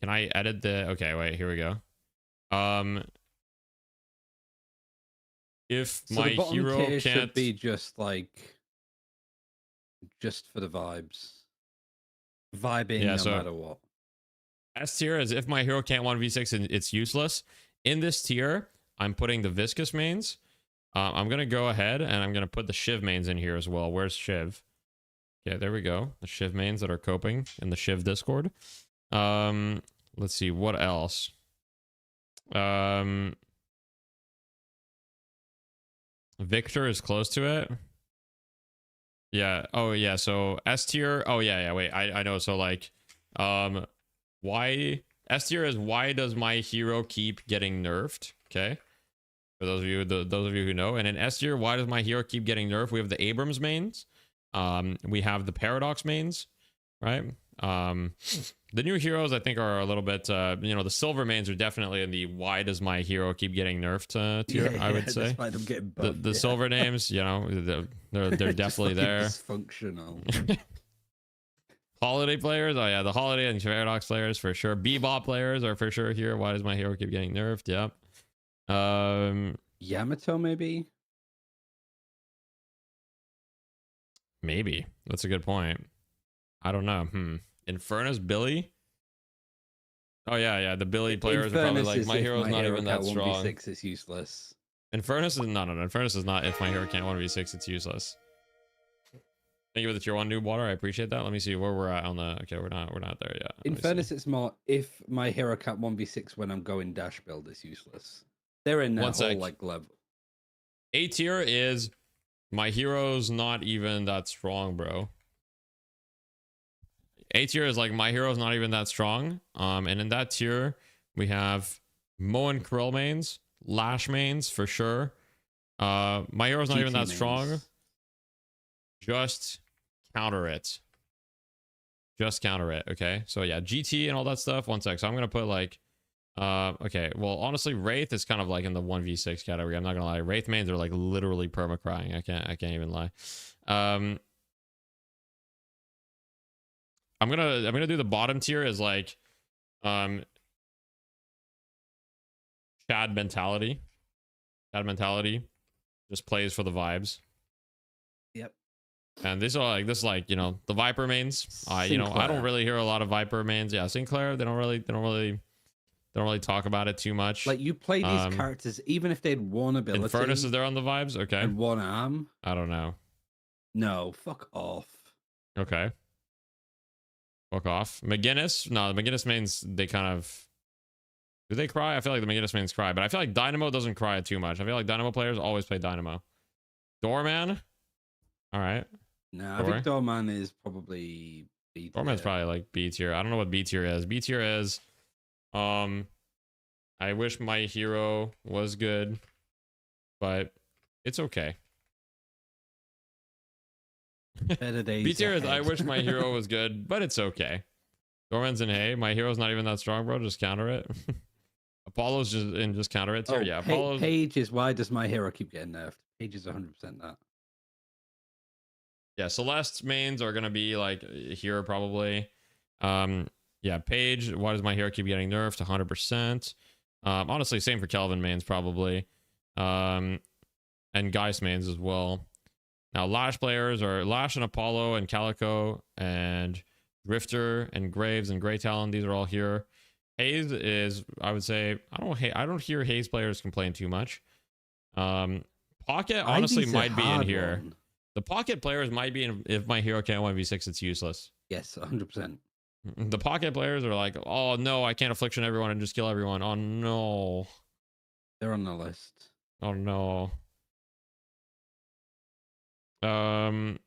S1: Can I edit the... Okay, wait. Here we go. If
S3: So
S1: my
S3: the bottom
S1: hero
S3: tier
S1: can't...
S3: should be just like... Just for the vibes. Vibing
S1: Yeah,
S3: no
S1: so
S3: matter what.
S1: S tier is if my hero can't 1v6 and it's useless. In this tier, I'm putting the Viscous mains. I'm going to go ahead and I'm going to put the Shiv mains in here as well. Where's Shiv? Okay, there we go. The Shiv mains that are coping in the Shiv Discord. Let's see. What else? Victor is close to it. Yeah. Oh, yeah. So S tier. Oh, yeah. Wait, I know. So like, why S tier is why does my hero keep getting nerfed? Okay. For those of you, those of you who know, and in S tier, why does my hero keep getting nerfed? We have the Abrams mains. We have the Paradox mains, right? The new heroes I think are a little bit, you know, the silver mains are definitely in the why does my hero keep getting nerfed tier. I would say
S3: despite them getting buffed,
S1: the silver names, you know, they're definitely there.
S3: Dysfunctional.
S1: Holiday players, oh yeah, the Holiday and Paradox players for sure. Bebop players are for sure here. Why does my hero keep getting nerfed? Yep.
S3: Yamato maybe.
S1: Maybe that's a good point. I don't know. Infernus Billy. Oh yeah. The Billy players are probably like my hero's not even that strong.
S3: 1v6 is useless.
S1: Infernus is no. Infernus is not. If my hero can't 1v6, it's useless. Thank you for the tier 1 noob water. I appreciate that. Let me see where we're at on the. Okay, we're not there yet.
S3: Infernus, it's more if my hero can't 1v6 when I'm going dash build, it's useless. They're in that whole like level.
S1: A tier is my hero's not even that strong, bro. A tier is like my hero's not even that strong. And in that tier, we have Mo and Krill mains, Lash mains for sure. My hero's not even that strong. Just counter it. Just counter it. Okay. So yeah, GT and all that stuff. One sec. So I'm gonna put like okay, well honestly Wraith is kind of like in the 1v6 category. I'm not gonna lie. Wraith mains are like literally perma crying. I can't even lie. I'm gonna do the bottom tier as like Chad mentality. Chad mentality just plays for the vibes.
S3: Yep.
S1: And this is like, you know, the Viper mains. You know, I don't really hear a lot of Viper mains. Yeah, Sinclair, they don't really talk about it too much.
S3: Like you play these characters even if they had one ability.
S1: Infernus is there on the vibes, okay.
S3: And one arm.
S1: I don't know.
S3: No, fuck off.
S1: Okay. Fuck off. McGinnis? No, the McGinnis mains, they kind of... Do they cry? I feel like the McGinnis mains cry, but I feel like Dynamo doesn't cry too much. I feel like Dynamo players always play Dynamo. Doorman? Alright.
S3: No, I think Doorman is probably B tier.
S1: Doorman's probably like B tier. I don't know what B tier is. B tier is... I wish my hero was good, but it's okay.
S3: Better days
S1: B tier is
S3: ahead.
S1: I wish my hero was good, but it's okay. Dorman's in hey, my hero's not even that strong, bro. Just counter it. Apollo's just counter it tier. Yeah, Apollo's...
S3: Page is why does my hero keep getting nerfed? Page is 100% that.
S1: Yeah, Celeste mains are gonna be like here probably. Yeah, Page. Why does my hero keep getting nerfed? 100%. Honestly, same for Kelvin mains probably. And Geist mains as well. Now, Lash players are Lash and Apollo and Calico and Drifter and Graves and Grey Talon. These are all here. Haze is, I would say, I don't hear Haze players complain too much. Pocket honestly might be in here.
S3: One.
S1: The Pocket players might be in. If my hero can't 1v6, it's useless.
S3: Yes, 100%.
S1: The Pocket players are like, oh no, I can't affliction everyone and just kill everyone. Oh no.
S3: They're on the list.
S1: Oh no.
S3: Seven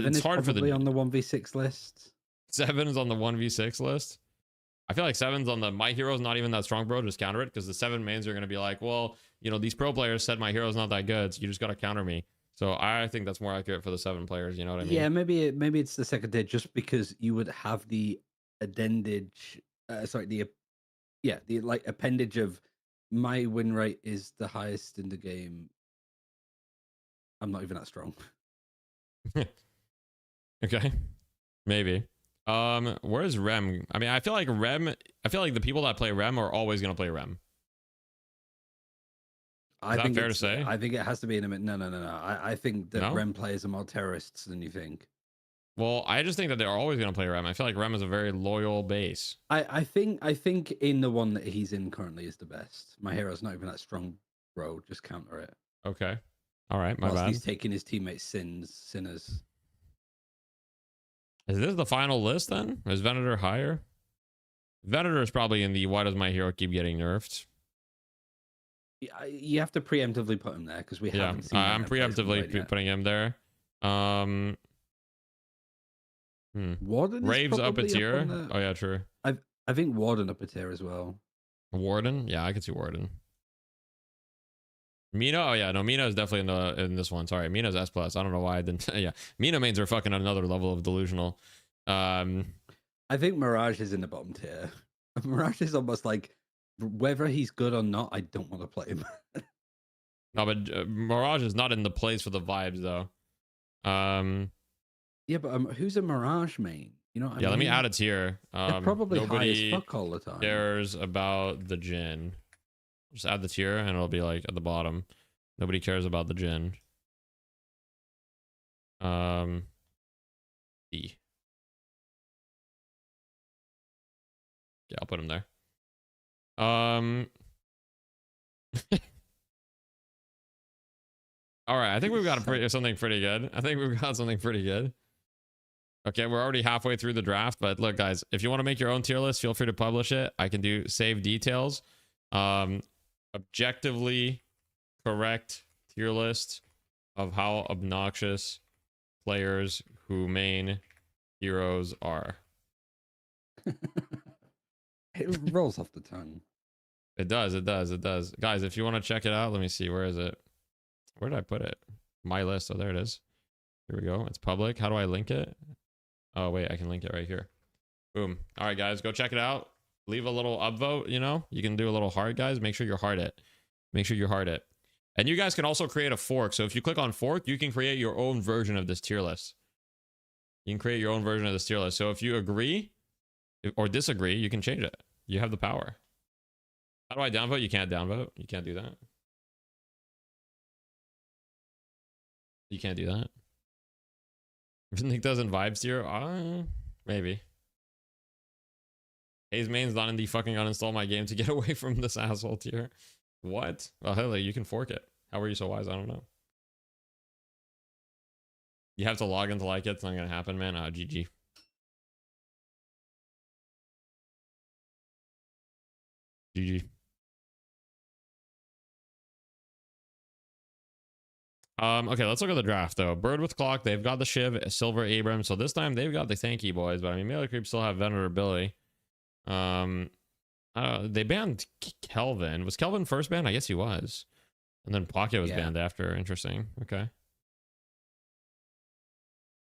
S1: it's
S3: is
S1: hard
S3: probably
S1: for the
S3: on the 1v6 list.
S1: 7 is on the 1v6 list. I feel like 7's on the my hero's not even that strong, bro. Just counter it, because the 7 mains are gonna be like, well, you know, these pro players said my hero's not that good, so you just gotta counter me. So I think that's more accurate for the 7 players. You know what I mean?
S3: Yeah, maybe it's the second tier, just because you would have the appendage. The like appendage of my win rate is the highest in the game. I'm not even that strong.
S1: Okay, maybe. Where's Rem? I mean, I feel like the people that play Rem are always gonna play Rem. Is that fair to say?
S3: I think it has to be in a minute. No. I think that
S1: No?
S3: Rem players are more terrorists than you think.
S1: Well, I just think that they're always gonna play Rem. I feel like Rem is a very loyal base.
S3: I think in the one that he's in currently is the best. My hero's not even that strong, bro. Just counter it.
S1: Okay. All right, my
S3: Whilst
S1: bad.
S3: he's taking his teammates' sinners.
S1: Is this the final list then? Is Venator higher? Venator is probably in the why does my hero keep getting nerfed?
S3: You have to preemptively put him there because we haven't seen.
S1: I'm preemptively putting him there.
S3: Warden
S1: Raves up a
S3: probably
S1: tier. Oh yeah, true.
S3: I think Warden up a tier as well.
S1: Warden? Yeah, I could see Warden. Mina? Oh yeah, no, Mina is definitely in this one. Sorry, Mina's S+. I don't know why I didn't. Yeah, Mina mains are fucking another level of delusional.
S3: I think Mirage is in the bottom tier. Mirage is almost like, whether he's good or not, I don't want to play him.
S1: No, but Mirage is not in the place for the vibes though.
S3: Yeah, but who's a Mirage main? You know what I mean?
S1: Yeah, let me add it here.
S3: They're probably high
S1: Nobody
S3: as fuck all the time.
S1: cares about the Jhin. Just add the tier and it'll be like at the bottom. Nobody cares about the Jhin. E. Yeah, I'll put him there. All right, I think we've got something pretty good. Okay, we're already halfway through the draft, but look, guys, if you want to make your own tier list, feel free to publish it. I can do save details. Objectively correct tier list of how obnoxious players who main heroes are.
S3: It rolls off the tongue.
S1: It does. Guys, if you want to check it out, let me see. Where is it? Where did I put it? My list. Oh, there it is. Here we go. It's public. How do I link it? Oh, wait, I can link it right here. Boom. All right, guys, go check it out. Leave a little upvote, you know? You can do a little heart, guys. Make sure you heart it. And you guys can also create a fork. So if you click on fork, you can create your own version of this tier list. So if you agree or disagree, you can change it. You have the power. How do I downvote? You can't downvote. You can't do that. You can't do that. Nick doesn't vibes tier? Maybe. Haze main's not in the fucking uninstall my game to get away from this asshole tier. What? Well, hell, you can fork it. How are you so wise? I don't know. You have to log in to like it. It's not gonna happen, man. GG. GG. Okay, let's look at the draft though. Bird with Clock, they've got the Shiv, Silver, Abrams. So this time they've got the tanky boys, but I mean, melee creeps still have vulnerability. They banned Kelvin. Was Kelvin first banned? I guess he was. And then Pocket was banned after. Interesting. Okay.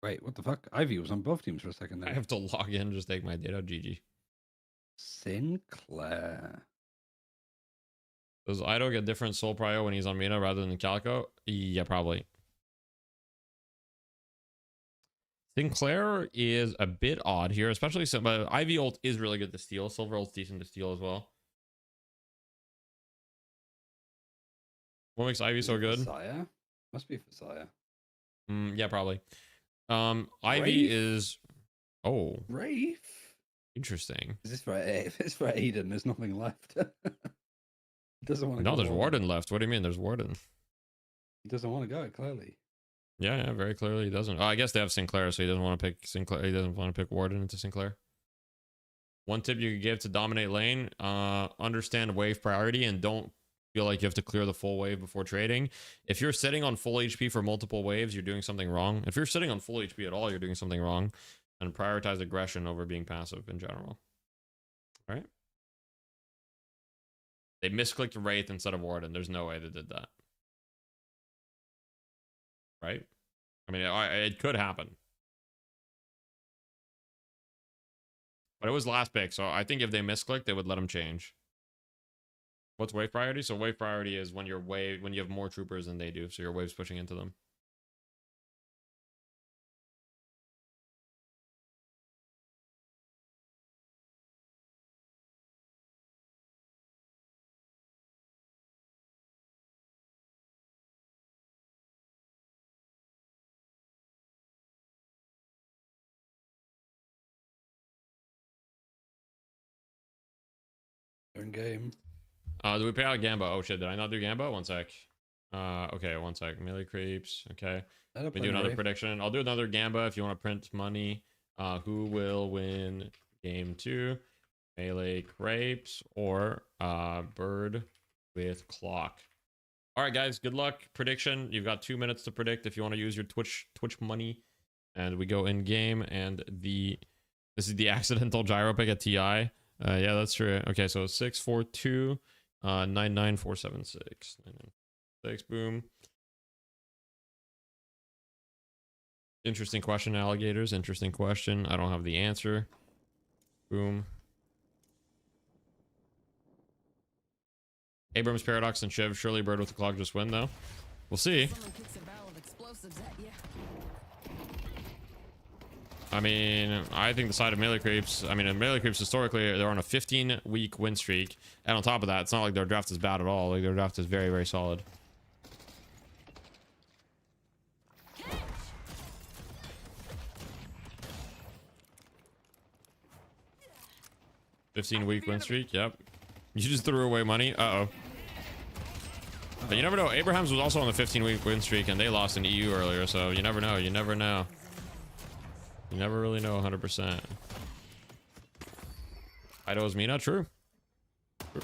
S3: Wait, what the fuck? Ivy was on both teams for a second there.
S1: I have to log in, just take my data. GG.
S3: Sinclair.
S1: Does Ido get different soul prio when he's on Mina rather than Calico? Yeah, probably. Sinclair is a bit odd here, especially but Ivy ult is really good to steal. Silver ult's decent to steal as well. What makes Ivy so good?
S3: Messiah? Must be for Sire.
S1: Yeah, probably. Ivy
S3: Wraith?
S1: is. Oh,
S3: Wraith?
S1: interesting.
S3: Is this for if it's for Aiden? There's nothing left. He doesn't want to.
S1: No,
S3: go
S1: there's
S3: on.
S1: Warden left. What do you mean? There's Warden.
S3: He doesn't want to go. Clearly.
S1: Yeah, very clearly he doesn't. Oh, I guess they have Sinclair, so he doesn't want to pick Sinclair. He doesn't want to pick Warden into Sinclair. One tip you could give to dominate lane: understand wave priority and don't feel like you have to clear the full wave before trading. If you're sitting on full HP for multiple waves, you're doing something wrong. If you're sitting on full HP at all, you're doing something wrong. And prioritize aggression over being passive in general. All right? They misclicked Wraith instead of Warden. There's no way they did that. Right? I mean, it could happen. But it was last pick, so I think if they misclicked, they would let them change. What's wave priority? So wave priority is when you have more troopers than they do, so your wave's pushing into them.
S3: They're in game.
S1: Do we pay out Gamba? Oh shit, did I not do Gamba? One sec. Okay, one sec. Melee creeps. Okay. We do another prediction. I'll do another Gamba if you want to print money. Who will win game 2? Melee crepes or bird with clock. All right, guys. Good luck. Prediction. You've got 2 minutes to predict if you want to use your Twitch money. And we go in game. And this is the accidental gyro pick at TI. Yeah, that's true. Okay, so 642 99476. 996. Boom. Interesting question, alligators. Interesting question. I don't have the answer. Boom. Abrams, Paradox, and Shiv. Surely Bird with the clock just win, though. We'll see. I mean, I think the side of melee creeps. I mean, melee creeps historically, they're on a 15-week win streak. And on top of that, it's not like their draft is bad at all. Like, their draft is very, very solid. $15-week win streak. Yep. You just threw away money. Uh-oh. But you never know. Abrahams was also on the 15-week win streak, and they lost in EU earlier, so you never know. You never know. You never really know 100%. Ido's Mina, true. True.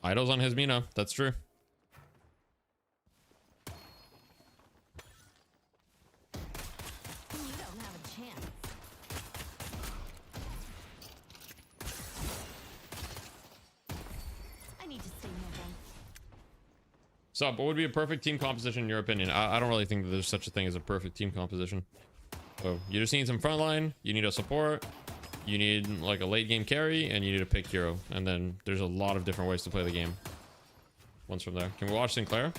S1: Ido's on his Mina, that's true. So, what would be a perfect team composition in your opinion? I don't really think that there's such a thing as a perfect team composition. So, you just need some frontline, you need a support, you need like a late game carry, and you need a pick hero. And then there's a lot of different ways to play the game. Once from there. Can we watch Sinclair?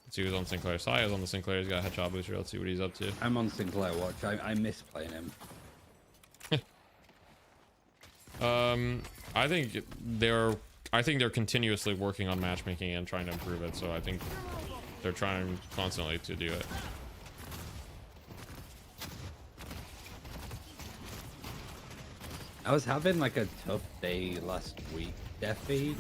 S1: Let's see who's on Sinclair. Sai is on the Sinclair. He's got a headshot booster. Let's see what he's up to.
S3: I'm on Sinclair watch. I miss playing him.
S1: I think they're continuously working on matchmaking and trying to improve it, so I think they're trying constantly to do it.
S3: I was having like a tough day last week, Deafy.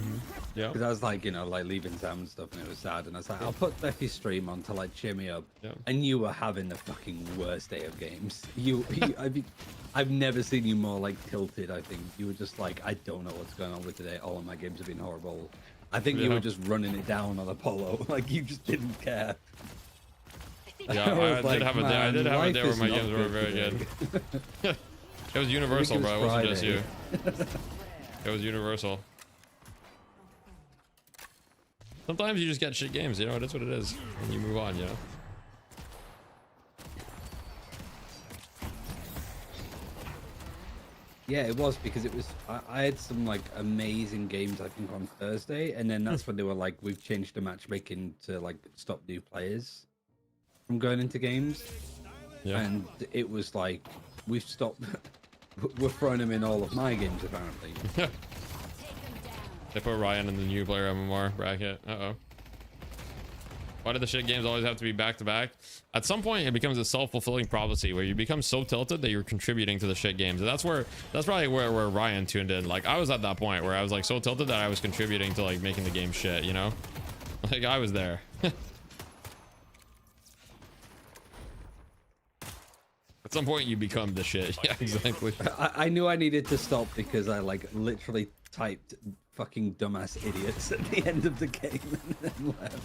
S1: Yeah.
S3: Because I was like, you know, like leaving Sam and stuff, and it was sad. And I was like, I'll put Deafy's stream on to like cheer me up.
S1: Yeah.
S3: And you were having the fucking worst day of games. I've never seen you more like tilted. I think you were just like, I don't know what's going on with today. All of my games have been horrible. I think you were just running it down on Apollo. Like you just didn't care.
S1: Yeah, I did have a day where my games were very good. It was universal, bro. It wasn't just you. It was universal. Sometimes you just get shit games, you know. That's what it is, and you move on, you know.
S3: Yeah, it was because it was. I had some like amazing games I think on Thursday, and then that's when they were like, we've changed the matchmaking to like stop new players from going into games.
S1: Yeah.
S3: And it was like, we've stopped. We're throwing him in all of my games, apparently.
S1: They put Ryan in the new player MMR bracket. Uh-oh. Why do the shit games always have to be back-to-back? At some point, it becomes a self-fulfilling prophecy where you become so tilted that you're contributing to the shit games. And that's probably where Ryan tuned in. Like, I was at that point where I was like so tilted that I was contributing to like making the game shit, you know? Like, I was there. At some point, you become the shit. Yeah, exactly.
S3: I knew I needed to stop because I like literally typed fucking dumbass idiots at the end of the game and then left.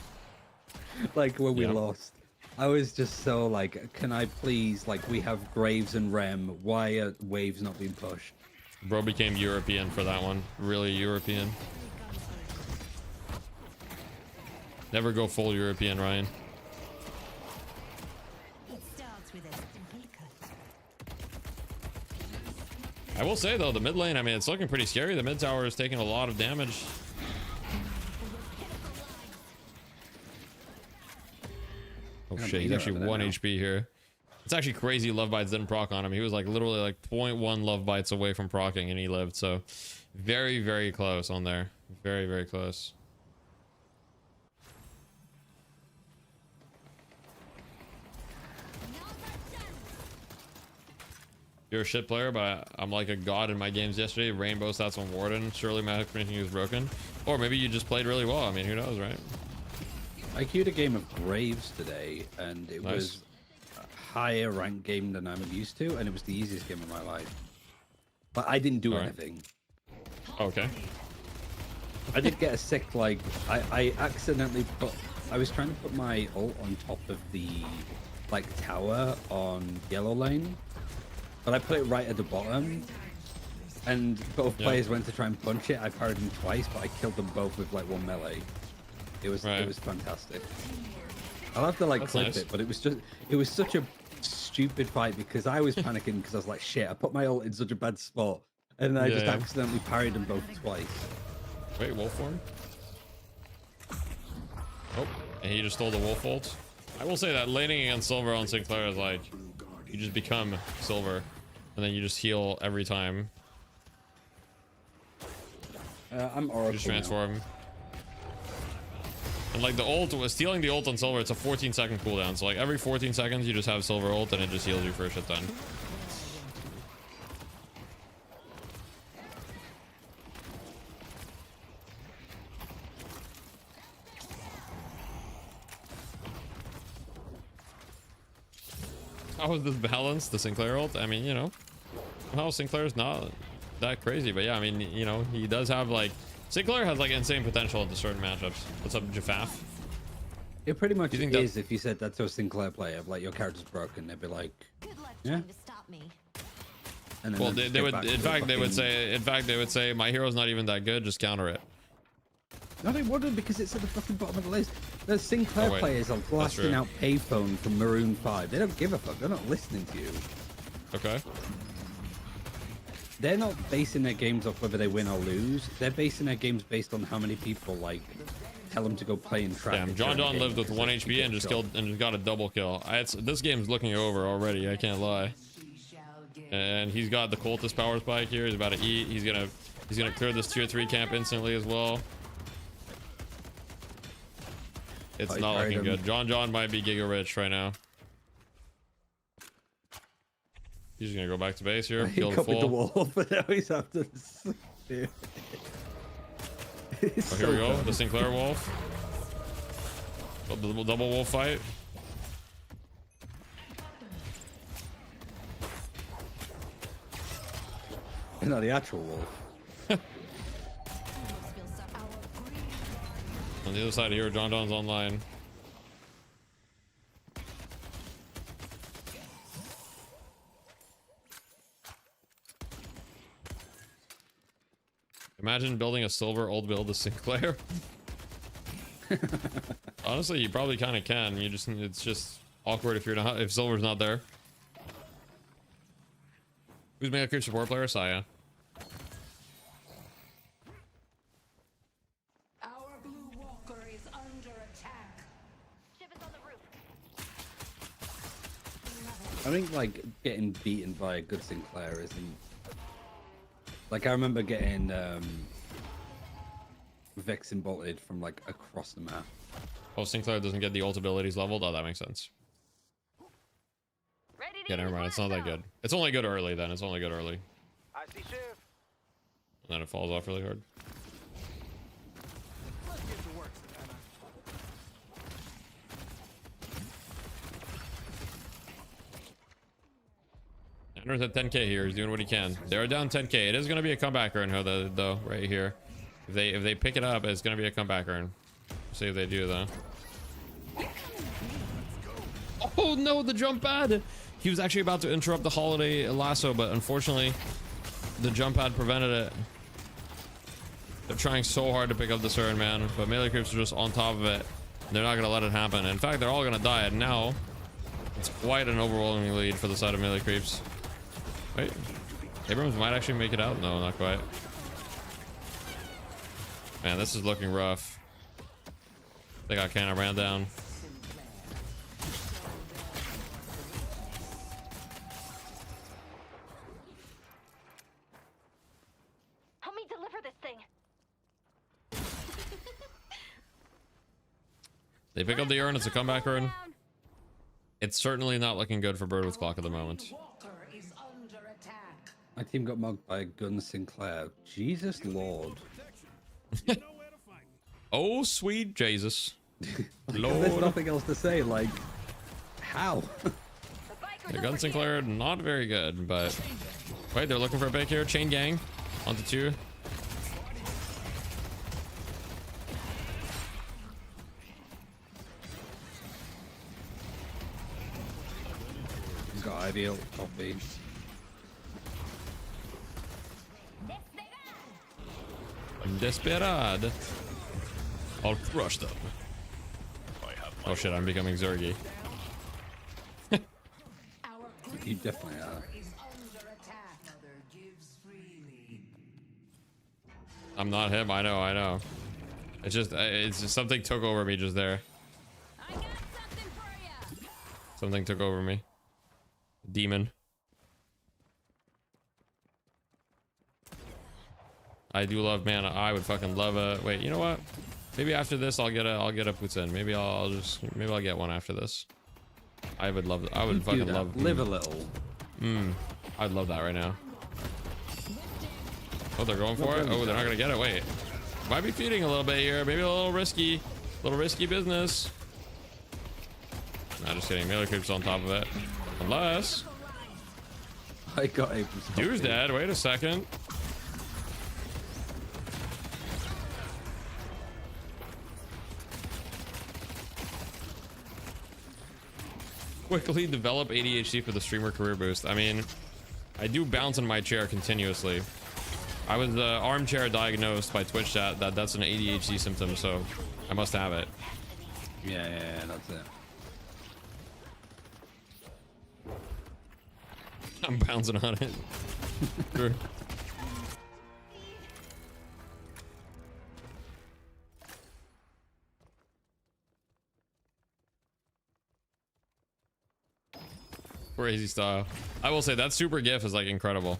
S3: Like when we lost, I was just so like, can I please, like, we have Graves and Rem, why are waves not being pushed?
S1: Bro became European for that one. Really European. Never go full European, Ryan.
S4: It starts with a simple cut.
S1: I will say though, the mid lane, I mean, it's looking pretty scary. The mid tower is taking a lot of damage. Oh shit, he's actually 1 HP here. It's actually crazy love bites didn't proc on him. He was like literally like 0.1 love bites away from procking and he lived. So very, very close on there. Very, very close. You're a shit player, but I'm like a god in my games yesterday. Rainbow stats on Warden. Surely matchmaking was broken. Or maybe you just played really well. I mean, who knows, right?
S3: I queued a game of Graves today, and it was a higher ranked game than I'm used to, and it was the easiest game of my life. But I didn't do anything.
S1: Okay.
S3: I did get a sick, like, I accidentally I was trying to put my ult on top of the, like, tower on yellow lane, but I put it right at the bottom, and both players went to try and punch it. I parried them twice, but I killed them both with, like, one melee. It was fantastic. I'll have to like clip it, but it was such a stupid fight because I was panicking because I was like, shit, I put my ult in such a bad spot, and then I just accidentally parried them both twice.
S1: Wait, wolf form? Oh, and he just stole the wolf ult. I will say that laning against silver on Sinclair is like, you just become silver, and then you just heal every time.
S3: I'm Oracle.
S1: You just transform. And like the ult was stealing the ult on silver, it's a 14-second cooldown. So like every 14 seconds you just have silver ult and it just heals you for a shit ton. How is this balanced, the Sinclair ult? I mean, you know, how Sinclair's not that crazy, but yeah, I mean, you know, he does have like, Sinclair has like insane potential into certain matchups. What's up, Jafaf?
S3: It pretty much is if you said that to a Sinclair player, like your character's broken, they'd be like, yeah. And then
S1: well, they would, in fact, they would say, my hero's not even that good, just counter it.
S3: No, they wouldn't, because it's at the fucking bottom of the list. The Sinclair players are blasting out Payphone from Maroon 5. They don't give a fuck. They're not listening to you.
S1: Okay.
S3: They're not basing their games off whether they win or lose. They're basing their games based on how many people like tell them to go play and track.
S1: Damn, John lived with 1 HP and just killed and just got a double kill. This game's looking over already. I can't lie. And he's got the cultist power spike here. He's about to eat. He's gonna clear this tier 3 camp instantly as well. It's not looking good. John might be giga rich right now. He's just gonna go back to base here.
S3: He copied the wall, but now he's after the
S1: here we go. The Sinclair wolf. Oh, the double wolf fight.
S3: Not the actual wolf.
S1: On the other side here, John's online. Imagine building a silver old build of Sinclair. Honestly, you probably kind of can. It's just awkward if silver's not there. Who's Mega Creep support player? Saya.
S8: Our blue walker is under attack.
S2: Ship is on the roof.
S3: I think like getting beaten by a good Sinclair isn't like I remember getting Vex and bolted from like across the map.
S1: Oh, Sinclair doesn't get the ult abilities leveled. Oh, that makes sense. Yeah, never mind. It's not that good. It's only good early then. It's only good early.
S6: I see Shiv.
S1: And then it falls off really hard.
S7: Let's get to work, Savannah.
S1: Ender's at 10k here. He's doing what he can. They're down 10k. It is going to be a comeback earn though, right here. If they pick it up, it's going to be a comeback earn. See if they do though. Oh no, the jump pad. He was actually about to interrupt the holiday lasso, but unfortunately the jump pad prevented it. They're trying so hard to pick up this earn, man, but melee creeps are just on top of it. They're not going to let it happen. In fact, they're all going to die, and now it's quite an overwhelming lead for the side of melee creeps. Wait, Abrams might actually make it out. No, not quite. Man, this is looking rough. They got kind of ran down.
S2: Help me deliver this thing.
S1: They pick up the urn. It's a comeback urn. It's certainly not looking good for Bird with Clock at the moment.
S3: My team got mugged by Gun Sinclair. Jesus Lord.
S1: Oh, sweet Jesus. Lord.
S3: There's nothing else to say. Like, how?
S1: The Gun Sinclair, not very good, but wait, they're looking for a pick here. Chain gang onto 2.
S3: He's got ideal copy.
S1: Desperado. I'll crush them. Oh shit, I'm becoming Zergy.
S3: You definitely are.
S1: I'm not him. I know. It's just something took over me just there. Something took over me. Demon. I do love mana. I would fucking love a. Wait, you know what? Maybe after this, I'll get a Putin. Maybe I'll get one after this. I would love. I would fucking love.
S3: Live a little.
S1: I'd love that right now. Oh, they're going for it. Oh, they're not gonna get it. Wait, might be feeding a little bit here. Maybe a little risky business. Nah, just kidding. Melee creeps on top of it. Unless
S3: I got a.
S1: Dude's dead. Wait a second. Quickly develop ADHD for the streamer career boost. I mean, I do bounce in my chair continuously. I was armchair diagnosed by Twitch chat that's an ADHD symptom, so I must have it.
S3: Yeah, that's it.
S1: I'm bouncing on it. Sure. Crazy style. I will say that super gif is like incredible.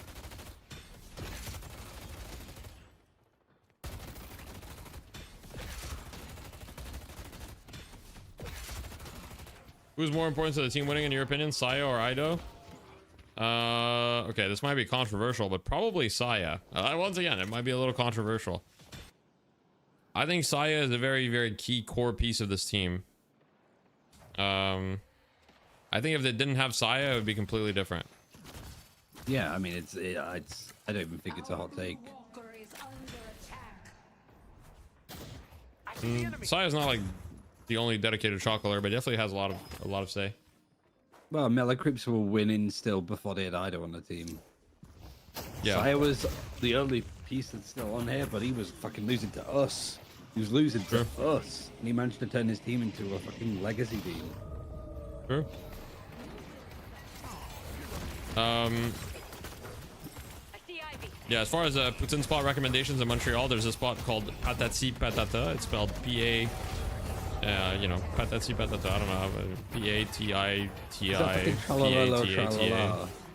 S1: Who's more important to the team winning in your opinion, Saya or Ido? Okay, this might be controversial, but probably Saya. Once again, it might be a little controversial. I think Saya is a very, very key core piece of this team. I think if they didn't have Saya, it would be completely different.
S3: Yeah, I mean, I don't even think it's a hot take.
S1: Saya's not like the only dedicated shot caller, but definitely has a lot of say.
S3: Well, melee creeps were winning still before they had Ido on the team.
S1: Yeah.
S3: Saya was the only piece that's still on here, but he was fucking losing to us. He was losing to us, and he managed to turn his team into a fucking legacy team.
S1: True. Yeah, as far as Putin spot recommendations in Montreal, there's a spot called Patati Patata. It's spelled P-A-T-A-T-A-T-A. You know, patati patata. I don't know. Patiti.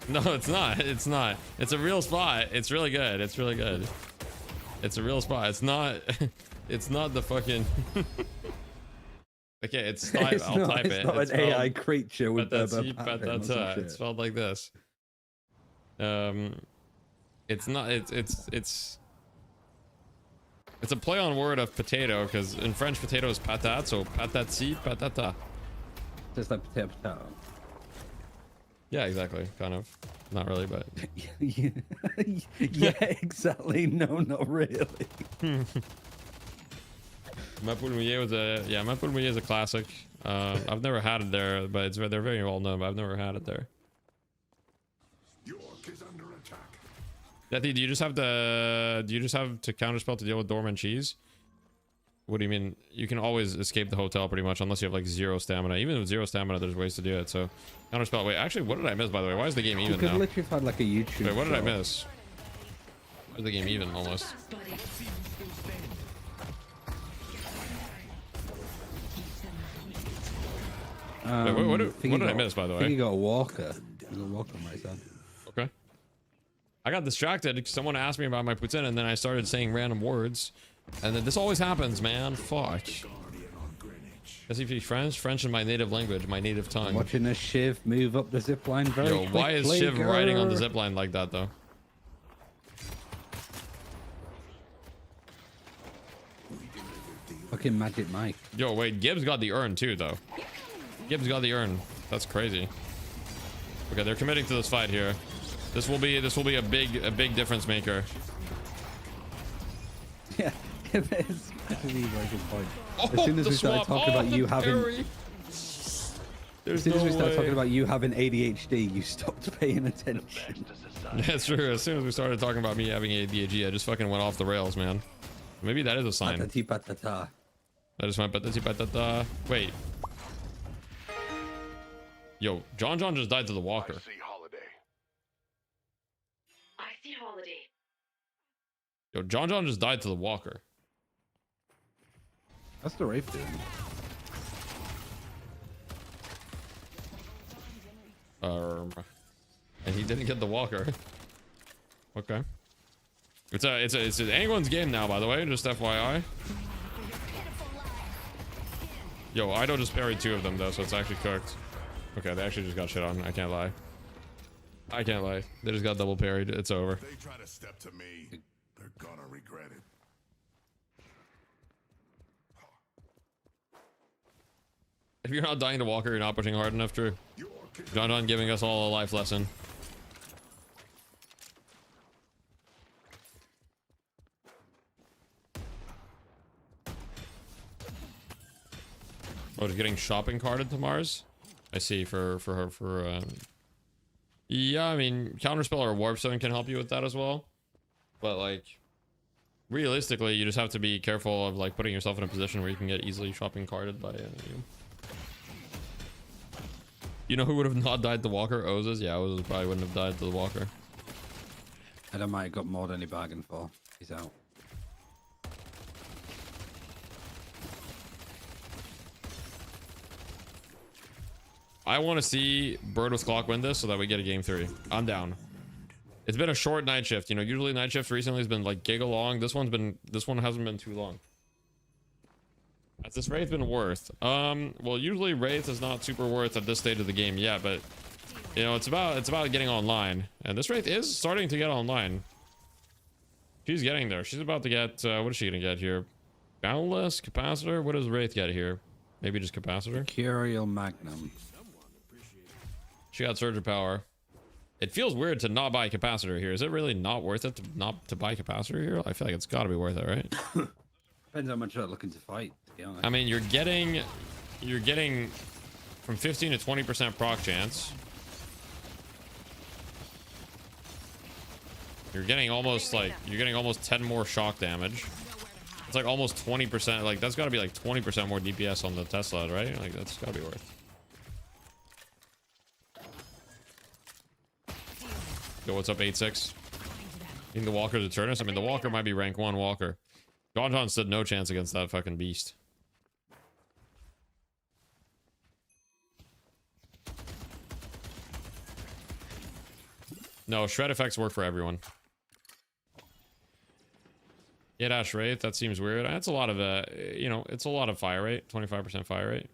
S1: No, it's not. It's not. It's a real spot. It's really good. It's really good. It's a real spot. It's not. It's not the fucking. Okay, it's. I'll type it.
S3: It's not an AI creature with
S1: patata. It's spelled like this. It's not. It's a play on word of potato, because in French potato is patate, so patati patata.
S3: Just like potato.
S1: Yeah, exactly. Kind of. Not really, but.
S3: Yeah, exactly. No, not really.
S1: Ma poule mouillée was a ma poule mouillée is a classic. I've never had it there, but they're very well known. But I've never had it there. Deathy, do you just have to counterspell to deal with dormant cheese? What do you mean? You can always escape the hotel pretty much, unless you have like 0 stamina. Even with 0 stamina, there's ways to do it. So counterspell. Wait, actually, what did I miss, by the way? Why is the game even now?
S3: You could literally find like a YouTube.
S1: Wait, what did I miss? Why is the game even almost? Wait, what did I miss, by the way?
S3: I think you got a walker. There's a walker on my side.
S1: Okay. I got distracted because someone asked me about my poutine, and then I started saying random words. And then this always happens, man. Fuck. SCP French? French is my native language, my native tongue.
S3: I'm watching a Shiv move up the zipline very quickly.
S1: Why is Shiv riding on the zipline like that, though?
S3: Fucking Magic Mike.
S1: Yo, wait, Gibbs got the urn too, though. Gibbs got the urn. That's crazy. Okay, they're committing to this fight here. This will be a big difference maker.
S3: Yeah, it's actually a very good point. As soon as we started talking about you having, as soon as we started talking about you having ADHD, you stopped paying attention.
S1: That's true. As soon as we started talking about me having ADHD, I just fucking went off the rails, man. Maybe that is a sign.
S3: Patati patata.
S1: I just went patati patata. Wait. Yo, John just died to the walker.
S2: I see Holiday.
S1: Yo, John just died to the walker.
S3: That's the Wraith dude.
S1: And he didn't get the walker. Okay. It's anyone's game now, by the way, just FYI. Yo, Ido just parried 2 of them though, so it's actually cooked. Okay, they actually just got shit on. I can't lie. I can't lie. They just got double parried. It's over.
S5: If they try to step to me, they're gonna regret it.
S1: If you're not dying to Walker, you're not pushing hard enough, Drew. John giving us all a life lesson. Oh, just getting shopping carted to Mars? I see, yeah, I mean, Counterspell or Warp Stone can help you with that as well. But, like, realistically, you just have to be careful of, like, putting yourself in a position where you can get easily shopping carted by you. You know who would have not died to Walker? Ozes? Yeah, Ozes probably wouldn't have died to the Walker.
S3: And I might have got more than he bargained for. He's out.
S1: I want to see Bird with Clock win this so that we get a game 3. I'm down. It's been a short night shift. You know, usually night shift recently has been like giga long. This one hasn't been too long. Has this Wraith been worth? Well, usually Wraith is not super worth at this stage of the game. Yeah, but you know, it's about getting online. And this Wraith is starting to get online. She's getting there. She's about to get, what is she gonna get here? Boundless? Capacitor? What does Wraith get here? Maybe just Capacitor?
S3: Mercurial Magnum.
S1: She got Surge of Power. It feels weird to not buy Capacitor here. Is it really not worth it to buy Capacitor here? I feel like it's got to be worth it, right?
S3: Depends how much you're looking to fight, to be honest.
S1: I mean, you're getting from 15 to 20% proc chance. You're getting almost 10 more shock damage. It's like almost 20%. Like that's got to be like 20% more DPS on the Tesla, right? Like that's got to be worth. Yo, what's up, 8-6? I think the Walker's Eternus. I mean, the Walker might be rank 1 Walker. John stood no chance against that fucking beast. No, shred effects work for everyone. 8 ash rate, that seems weird. That's a lot of you know, it's a lot of fire rate. 25% fire rate.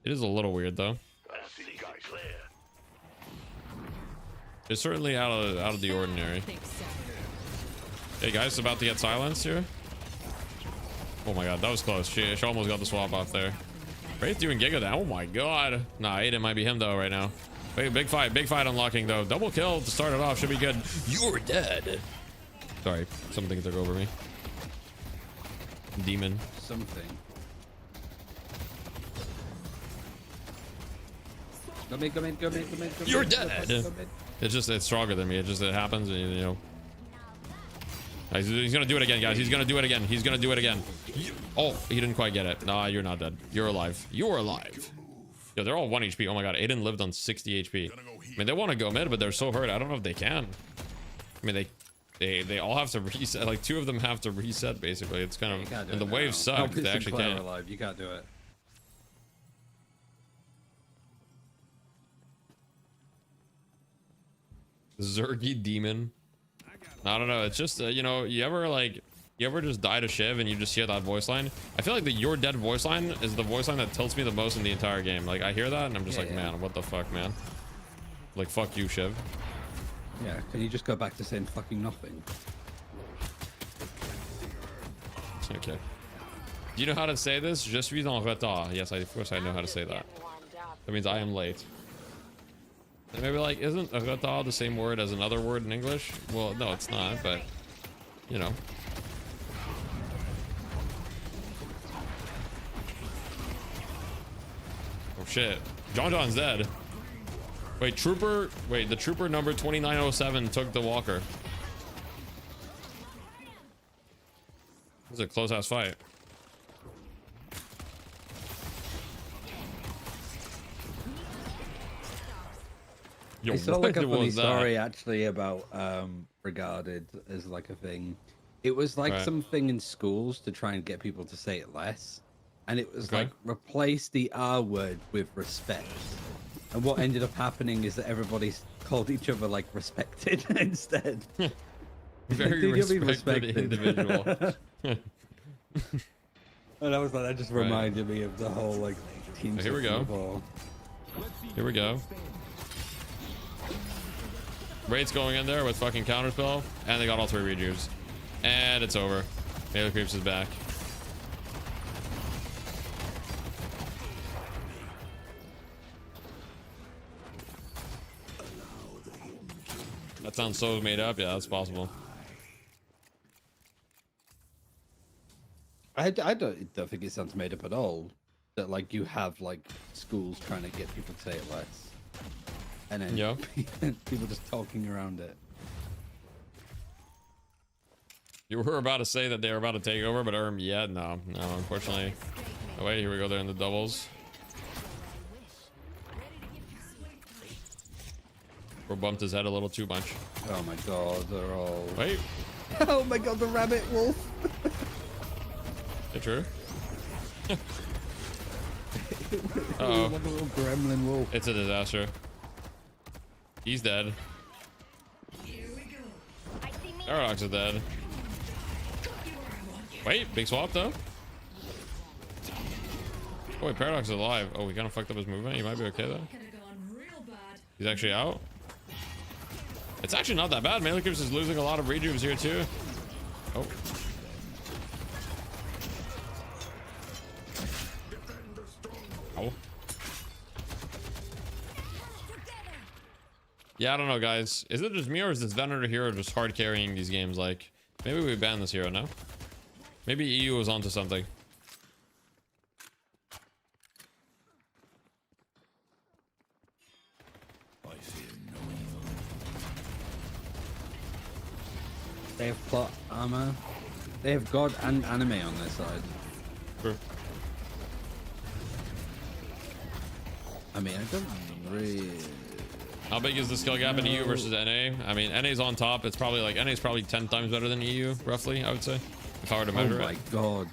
S1: It is a little weird though. It's certainly out of the ordinary. Hey guys, about to get silenced here. Oh my god, that was close. She almost got the swap off there. Wraith doing Giga down. Oh my god. Nah, Aiden might be him though right now. Wait, big fight unlocking though. Double kill to start it off should be good. You're dead. Sorry, something took over me. Demon.
S3: Something. Go mid.
S1: You're dead. It's stronger than me. It happens, and, you know. He's gonna do it again, guys. He's gonna do it again. Oh, he didn't quite get it. Nah, you're not dead. You're alive. You're alive. Yo, they're all 1 HP. Oh my god, Aiden lived on 60 HP. I mean, they want to go mid, but they're so hurt. I don't know if they can. I mean, they all have to reset. Like 2 of them have to reset. Basically, it's kind of, and the waves suck. They actually can't.
S3: Alive. You can't do it.
S1: Zergy demon. I don't know. It's just you know, you ever just die to Shiv and you just hear that voice line? I feel like the "You're dead" voice line is the voice line that tilts me the most in the entire game. Like I hear that and I'm just man, what the fuck, man? Like fuck you, Shiv.
S3: Yeah, can you just go back to saying fucking nothing?
S1: Okay. Do you know how to say this? Je suis en retard. Yes, of course I know how to say that. That means I am late. And maybe like, isn't retard the same word as another word in English? Well, no, it's not, but you know. Oh shit. John's dead. Wait, the trooper number 2907 took the walker. This is a close ass fight. Yo,
S3: I saw like a funny
S1: was that?
S3: story actually about regarded as like a thing. It was like something in schools to try and get people to say it less, and it was like replace the R word with respect. And what ended up happening is that everybody called each other like respected instead.
S1: Very respected individual.
S3: And I was like, that just reminded me of the whole like team.
S1: Here we go.
S3: Football.
S1: Here we go. Wraith's going in there with fucking counterspell, and they got all 3 rejuves. And it's over. Melee Creeps is back. That sounds so made up. Yeah, that's possible.
S3: I don't think it sounds made up at all. That like you have like schools trying to get people to say it less, and then people just talking around it.
S1: You were about to say that they were about to take over, but yeah, no, unfortunately. Oh wait, here we go. They're in the doubles. Or bumped his head a little too much.
S3: Oh my god, they're all.
S1: Wait.
S3: Oh my god, the rabbit wolf.
S1: Is it true? Uh-oh.
S3: Like a little gremlin wolf.
S1: It's a disaster. He's dead. Paradox is dead. Wait, big swap though. Oh wait, Paradox is alive. Oh, we kind of fucked up his movement. He might be okay though. He's actually out. It's actually not that bad. Melee Creeps is losing a lot of rejuves here too. Oh. Oh. Yeah, I don't know, guys. Is it just me or is this Venator hero just hard carrying these games? Like, maybe we ban this hero now. Maybe EU was onto something.
S3: They have plot armor. They have God and anime on their side.
S1: True.
S3: I mean, I don't really.
S1: How big is the skill gap in EU versus NA? I mean, NA's on top. It's probably like NA's probably 10 times better than EU, roughly. I would say, if I were to measure it.
S3: Oh my god.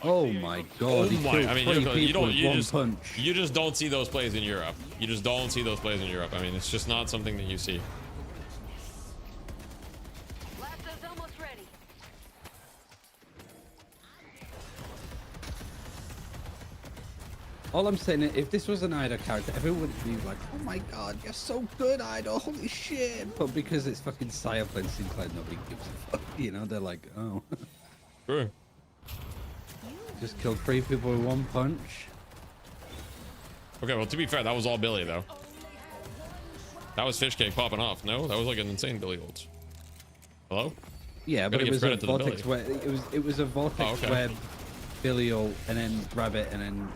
S3: Oh my god.
S1: Oh my! I mean, you just don't see those plays in Europe. You just don't see those plays in Europe. I mean, it's just not something that you see.
S3: All I'm saying is, if this was an Idol character, everyone would be like, "Oh my god, you're so good, Idol! Holy shit!" But because it's fucking Sire playing Sinclair, nobody gives a fuck. You know, they're like, "Oh."
S1: Sure.
S3: Just killed 3 people with 1 punch.
S1: Okay, well, to be fair, that was all Billy though. That was fish cake popping off. No, that was like an insane Billy ult. Hello?
S3: Yeah, but
S1: Gotta
S3: it
S1: give
S3: was a
S1: credit to the
S3: vortex
S1: Billy.
S3: where it was a vortex
S1: Oh, okay.
S3: where Billy ult and then Rabbit and then.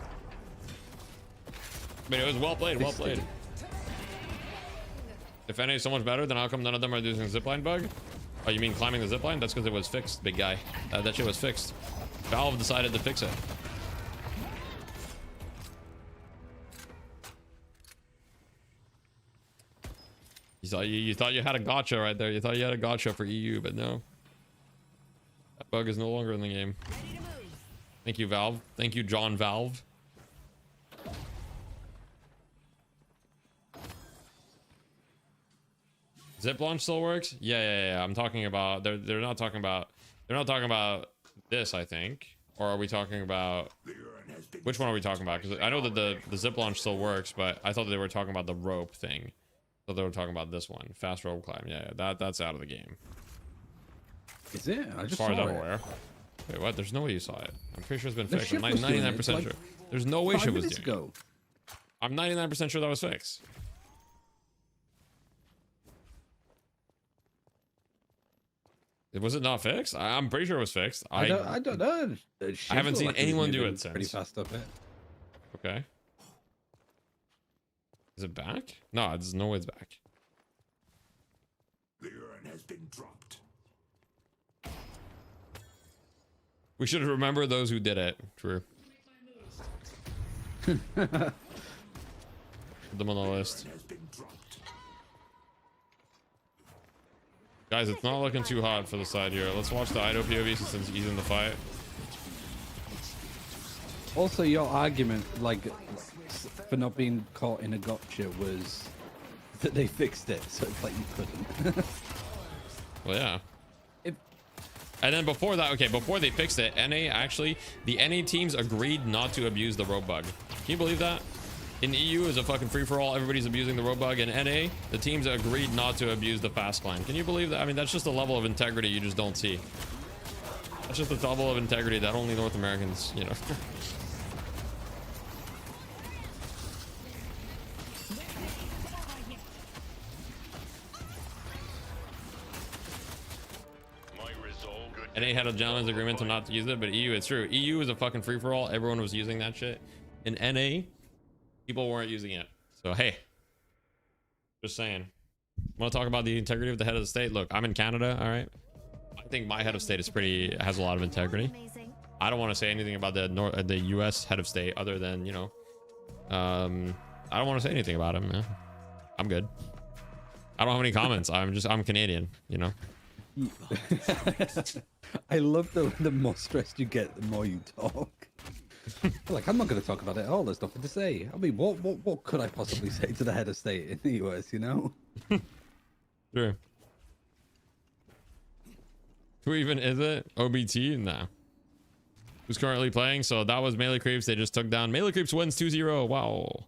S1: But it was well played, well played. If any is so much better, then how come none of them are using zipline bug? Oh, you mean climbing the zipline? That's because it was fixed, big guy. That shit was fixed. Valve decided to fix it. You thought you had a gotcha right there. You thought you had a gotcha for EU, but no. That bug is no longer in the game. Thank you, Valve. Thank you, John Valve. Zip launch still works? Yeah. I'm talking about they're not talking about this, I think. Or are we talking about which one are we talking about? Because I know that the zip launch still works, but I thought they were talking about the rope thing. So they were talking about this one, fast rope climb. Yeah, that's out of the game.
S3: Is it? I just
S1: as far as
S3: saw
S1: I'm
S3: it.
S1: aware. Wait, what? There's no way you saw it. I'm pretty sure it's been
S3: The
S1: fixed.
S3: ship
S1: I'm
S3: was doing it,
S1: 99%
S3: like,
S1: sure. There's no way
S3: 5
S1: shit was
S3: minutes
S1: doing
S3: ago.
S1: it. I'm 99% sure that was fixed. Was it not fixed? I'm pretty sure it was fixed.
S3: I don't know.
S1: I haven't seen
S3: Looked like it was
S1: anyone do
S3: moving
S1: it since.
S3: Pretty fast up it.
S1: Okay. Is it back? No, there's no way it's back.
S5: The urn has been dropped.
S1: We should remember those who did it. True. Put them on the list. Guys, it's not looking too hot for the side here. Let's watch the Ido POV since he's in the fight.
S3: Also, your argument, like, for not being caught in a gotcha was that they fixed it, so it's like you couldn't.
S1: Well, yeah. And then before that, okay, before they fixed it, the NA teams agreed not to abuse the rope bug. Can you believe that? In EU, is a fucking free-for-all. Everybody's abusing the rope bug. In NA, the teams agreed not to abuse the fast climb. Can you believe that? I mean, that's just a level of integrity you just don't see. That's just a level of integrity that only North Americans, you know. NA had a gentleman's agreement to not to use it, but EU, it's true. EU is a fucking free-for-all. Everyone was using that shit. In NA, people weren't using it. So, hey. Just saying. Want to talk about the integrity of the head of the state? Look, I'm in Canada, all right? I think my head of state has a lot of integrity. I don't want to say anything about the US head of state other than, you know, I don't want to say anything about him. Yeah. I'm good. I don't have any comments. I'm Canadian, you know?
S3: I love the more stressed you get, the more you talk. Like, I'm not going to talk about it at all. There's nothing to say. I mean, what could I possibly say to the head of state in the US, you know?
S1: Sure. Who even is it? OBT? Nah. Who's currently playing? So that was Melee Creeps. They just took down. Melee Creeps wins 2-0. Wow.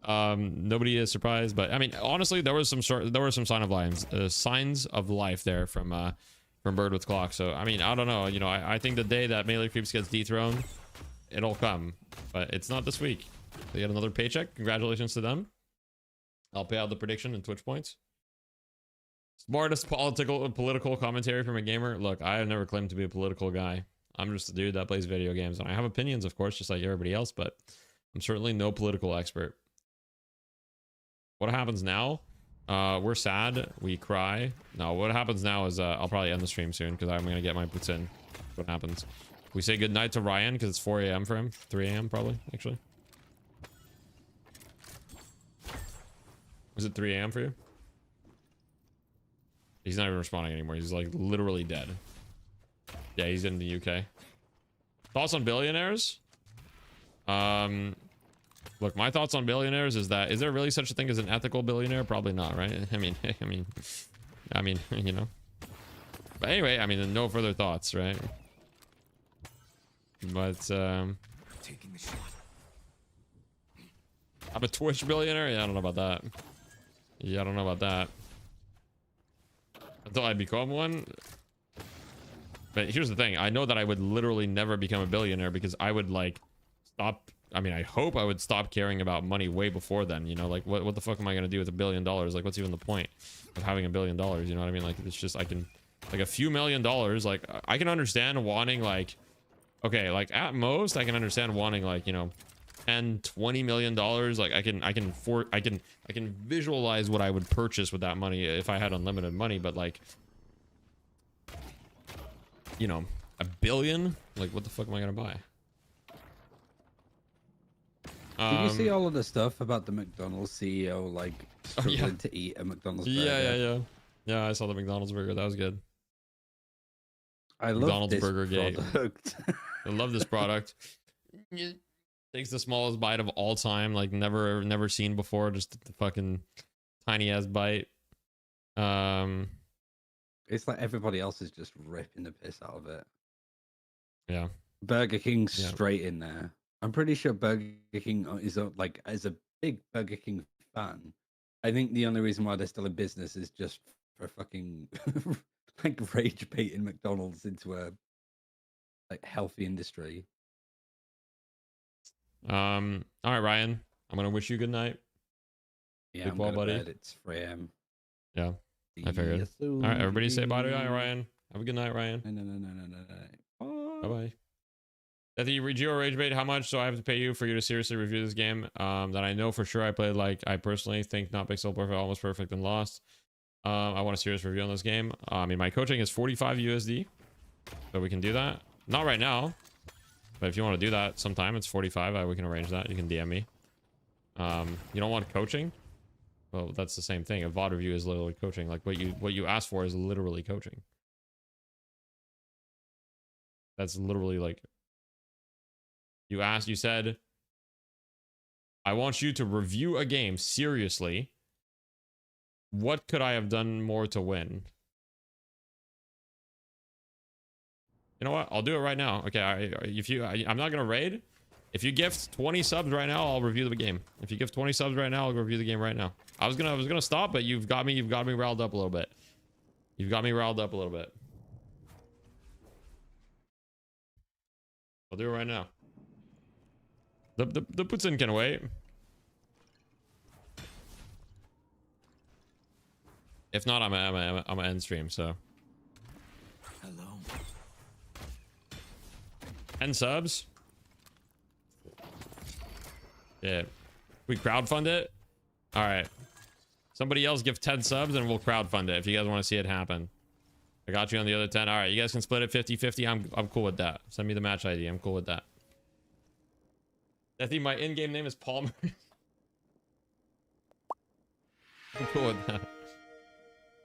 S1: Nobody is surprised, but I mean, honestly, there was some signs of life there from Bird with Clock. So I mean, I don't know. You know, I think the day that Melee Creeps gets dethroned, it'll come, but it's not this week. They get another paycheck. Congratulations to them. I'll pay out the prediction in Twitch points. Smartest political commentary from a gamer. Look, I have never claimed to be a political guy. I'm just a dude that plays video games, and I have opinions, of course, just like everybody else, but I'm certainly no political expert. What happens now? We're sad. We cry. No, what happens now is I'll probably end the stream soon because I'm going to get my boots in. What happens? We say goodnight to Ryan because it's 4 a.m. for him. 3 a.m. probably, actually. Is it 3 a.m. for you? He's not even responding anymore. He's like literally dead. Yeah, he's in the UK. Thoughts on billionaires? Look, my thoughts on billionaires is that, is there really such a thing as an ethical billionaire? Probably not, right? I mean, you know. But anyway, I mean, no further thoughts, right? But,
S5: Taking the shot.
S1: a Twitch billionaire? Yeah, I don't know about that. Yeah, I don't know about that. Until I become one. But here's the thing. I know that I would literally never become a billionaire because I would like stop. I mean, I hope I would stop caring about money way before then. You know, like what the fuck am I going to do with $1 billion? Like, what's even the point of having $1 billion? You know what I mean? Like, it's just, I can, like a few $1 million, like I can understand wanting like, okay, like at most I can understand wanting like, you know, $10-20 million. Like I can visualize what I would purchase with that money if I had unlimited money. But like, you know, $1 billion, like what the fuck am I gonna buy?
S3: Did you see all of the stuff about the McDonald's CEO like struggling to eat a McDonald's burger?
S1: Yeah, I saw the McDonald's burger. That was good.
S3: I love
S1: McDonald's
S3: this
S1: Burger Gate.
S3: product.
S1: I love this product. Takes the smallest bite of all time, like never seen before, just the fucking tiny ass bite.
S3: It's like everybody else is just ripping the piss out of it.
S1: Yeah.
S3: Burger King's straight in there. I'm pretty sure Burger King is like, as a big Burger King fan, I think the only reason why they're still in business is just for fucking like rage baiting McDonald's into a like healthy industry.
S1: All right, Ryan. I'm gonna wish you good night.
S3: Yeah,
S1: Sleep
S3: I'm
S1: well,
S3: going to
S1: buddy.
S3: bed. It's 3 a.m.
S1: Yeah, I figured. All right, everybody say bye to Ryan. Have a good night, Ryan.
S3: No.
S1: Bye bye. That you rage bait, how much do I have to pay you for you to seriously review this game? That I know for sure I played, like I personally think not pixel perfect, almost perfect, and lost. I want a serious review on this game. I mean, my coaching is 45 USD, so we can do that. Not right now, but if you want to do that sometime, it's 45. We can arrange that. You can DM me. You don't want coaching? Well, that's the same thing. A VOD review is literally coaching. Like what you asked for is literally coaching. That's literally like you said, I want you to review a game seriously. What could I have done more to win? You know what? I'll do it right now. Okay, I'm not gonna raid. If you gift 20 subs right now, I'll review the game. If you give 20 subs right now, I'll review the game right now. I was gonna stop, but you've got me riled up a little bit. You've got me riled up a little bit. I'll do it right now. The Putin can wait. If not, I'm a end stream. So.
S5: Hello.
S1: 10 subs. Yeah. We crowdfund it. All right. Somebody else give 10 subs and we'll crowdfund it if you guys want to see it happen. I got you on the other 10. All right, you guys can split it 50-50. I'm cool with that. Send me the match ID. I'm cool with that. I think my in-game name is Palmer. I'm cool with that.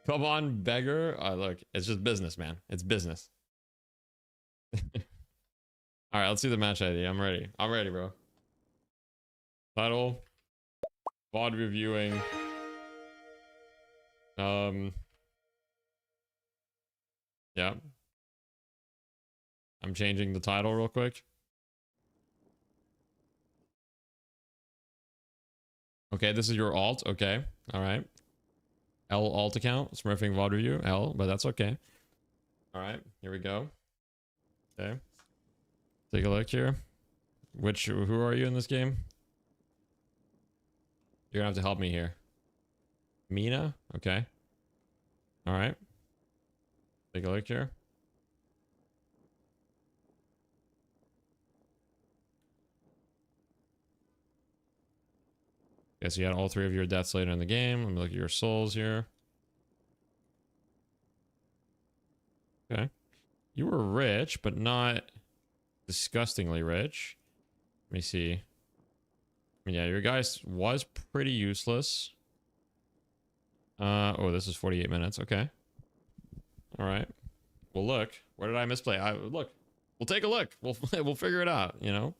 S1: Come on, beggar. Look, it's just business, man. It's business. All right, let's do the match ID. I'm ready. I'm ready, bro. Title. VOD reviewing. Yeah. I'm changing the title real quick. Okay, this is your alt. Okay. All right. L alt account. Smurfing VOD review. L, but that's okay. All right. Here we go. Okay. Take a look here. Who are you in this game? You're gonna have to help me here. Mina? Okay. All right. Take a look here. Okay, so you had all 3 of your deaths later in the game. Let me look at your souls here. Okay. You were rich, but not disgustingly rich. Let me see. I mean, yeah, your guy was pretty useless. Oh, this is 48 minutes. Okay. All right. Well, look. Where did I misplay? Look. We'll take a look. We'll figure it out, you know?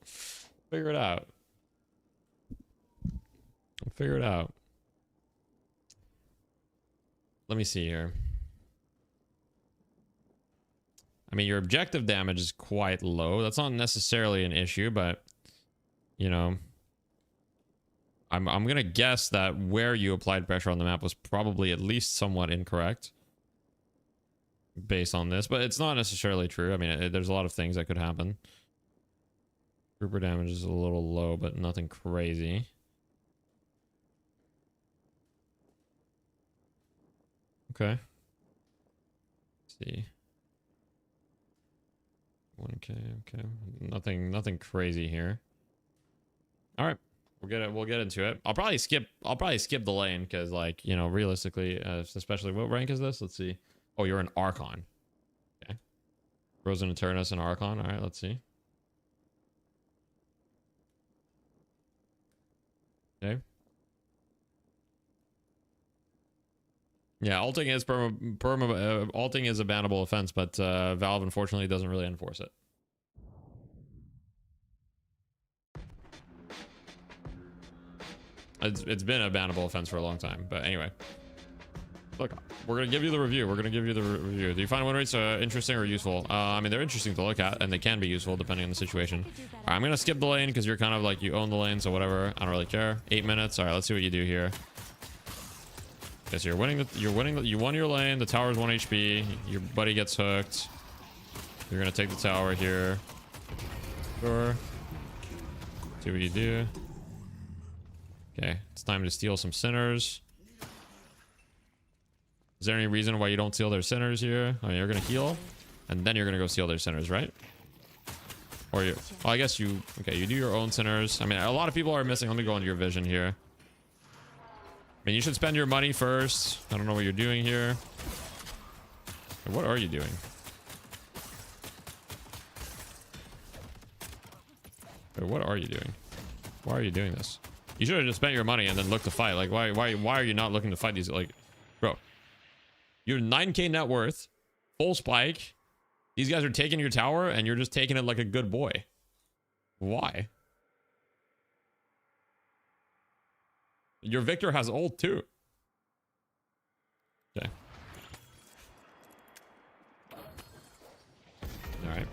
S1: Figure it out. We'll figure it out. Let me see here. I mean, your objective damage is quite low. That's not necessarily an issue, but, you know. I'm gonna guess that where you applied pressure on the map was probably at least somewhat incorrect based on this, but it's not necessarily true. I mean, there's a lot of things that could happen. Grouper damage is a little low, but nothing crazy. Okay. Let's see. 1K, okay. Nothing crazy here. All right. We'll get into it. I'll probably skip the lane because, like, you know, realistically, especially what rank is this? Let's see. Oh, you're an Archon. Okay. Frozen Eternus and Archon. All right, let's see. Okay. Yeah, alting is alting is a bannable offense, but Valve unfortunately doesn't really enforce it. It's been a bannable offense for a long time, but anyway. Look, we're gonna give you the review. Do you find win rates interesting or useful? I mean, they're interesting to look at, and they can be useful depending on the situation. All right, I'm gonna skip the lane because you're kind of like, you own the lane, so whatever. I don't really care. 8 minutes. All right, let's see what you do here. Okay, so you won your lane. The tower's 1 HP. Your buddy gets hooked. You're gonna take the tower here. Sure. See what you do. Okay, it's time to steal some sinners. Is there any reason why you don't steal their sinners here? I mean, you're gonna heal, and then you're gonna go steal their sinners, right? Or you? Well, I guess you. Okay, you do your own sinners. I mean, a lot of people are missing. Let me go into your vision here. I mean, you should spend your money first. I don't know what you're doing here. What are you doing? What are you doing? Why are you doing this? You should have just spent your money and then looked to fight. Like, why are you not looking to fight these? Like, bro, you're 9K net worth, full spike. These guys are taking your tower, and you're just taking it like a good boy. Why? Your Victor has ult too. Okay. All right.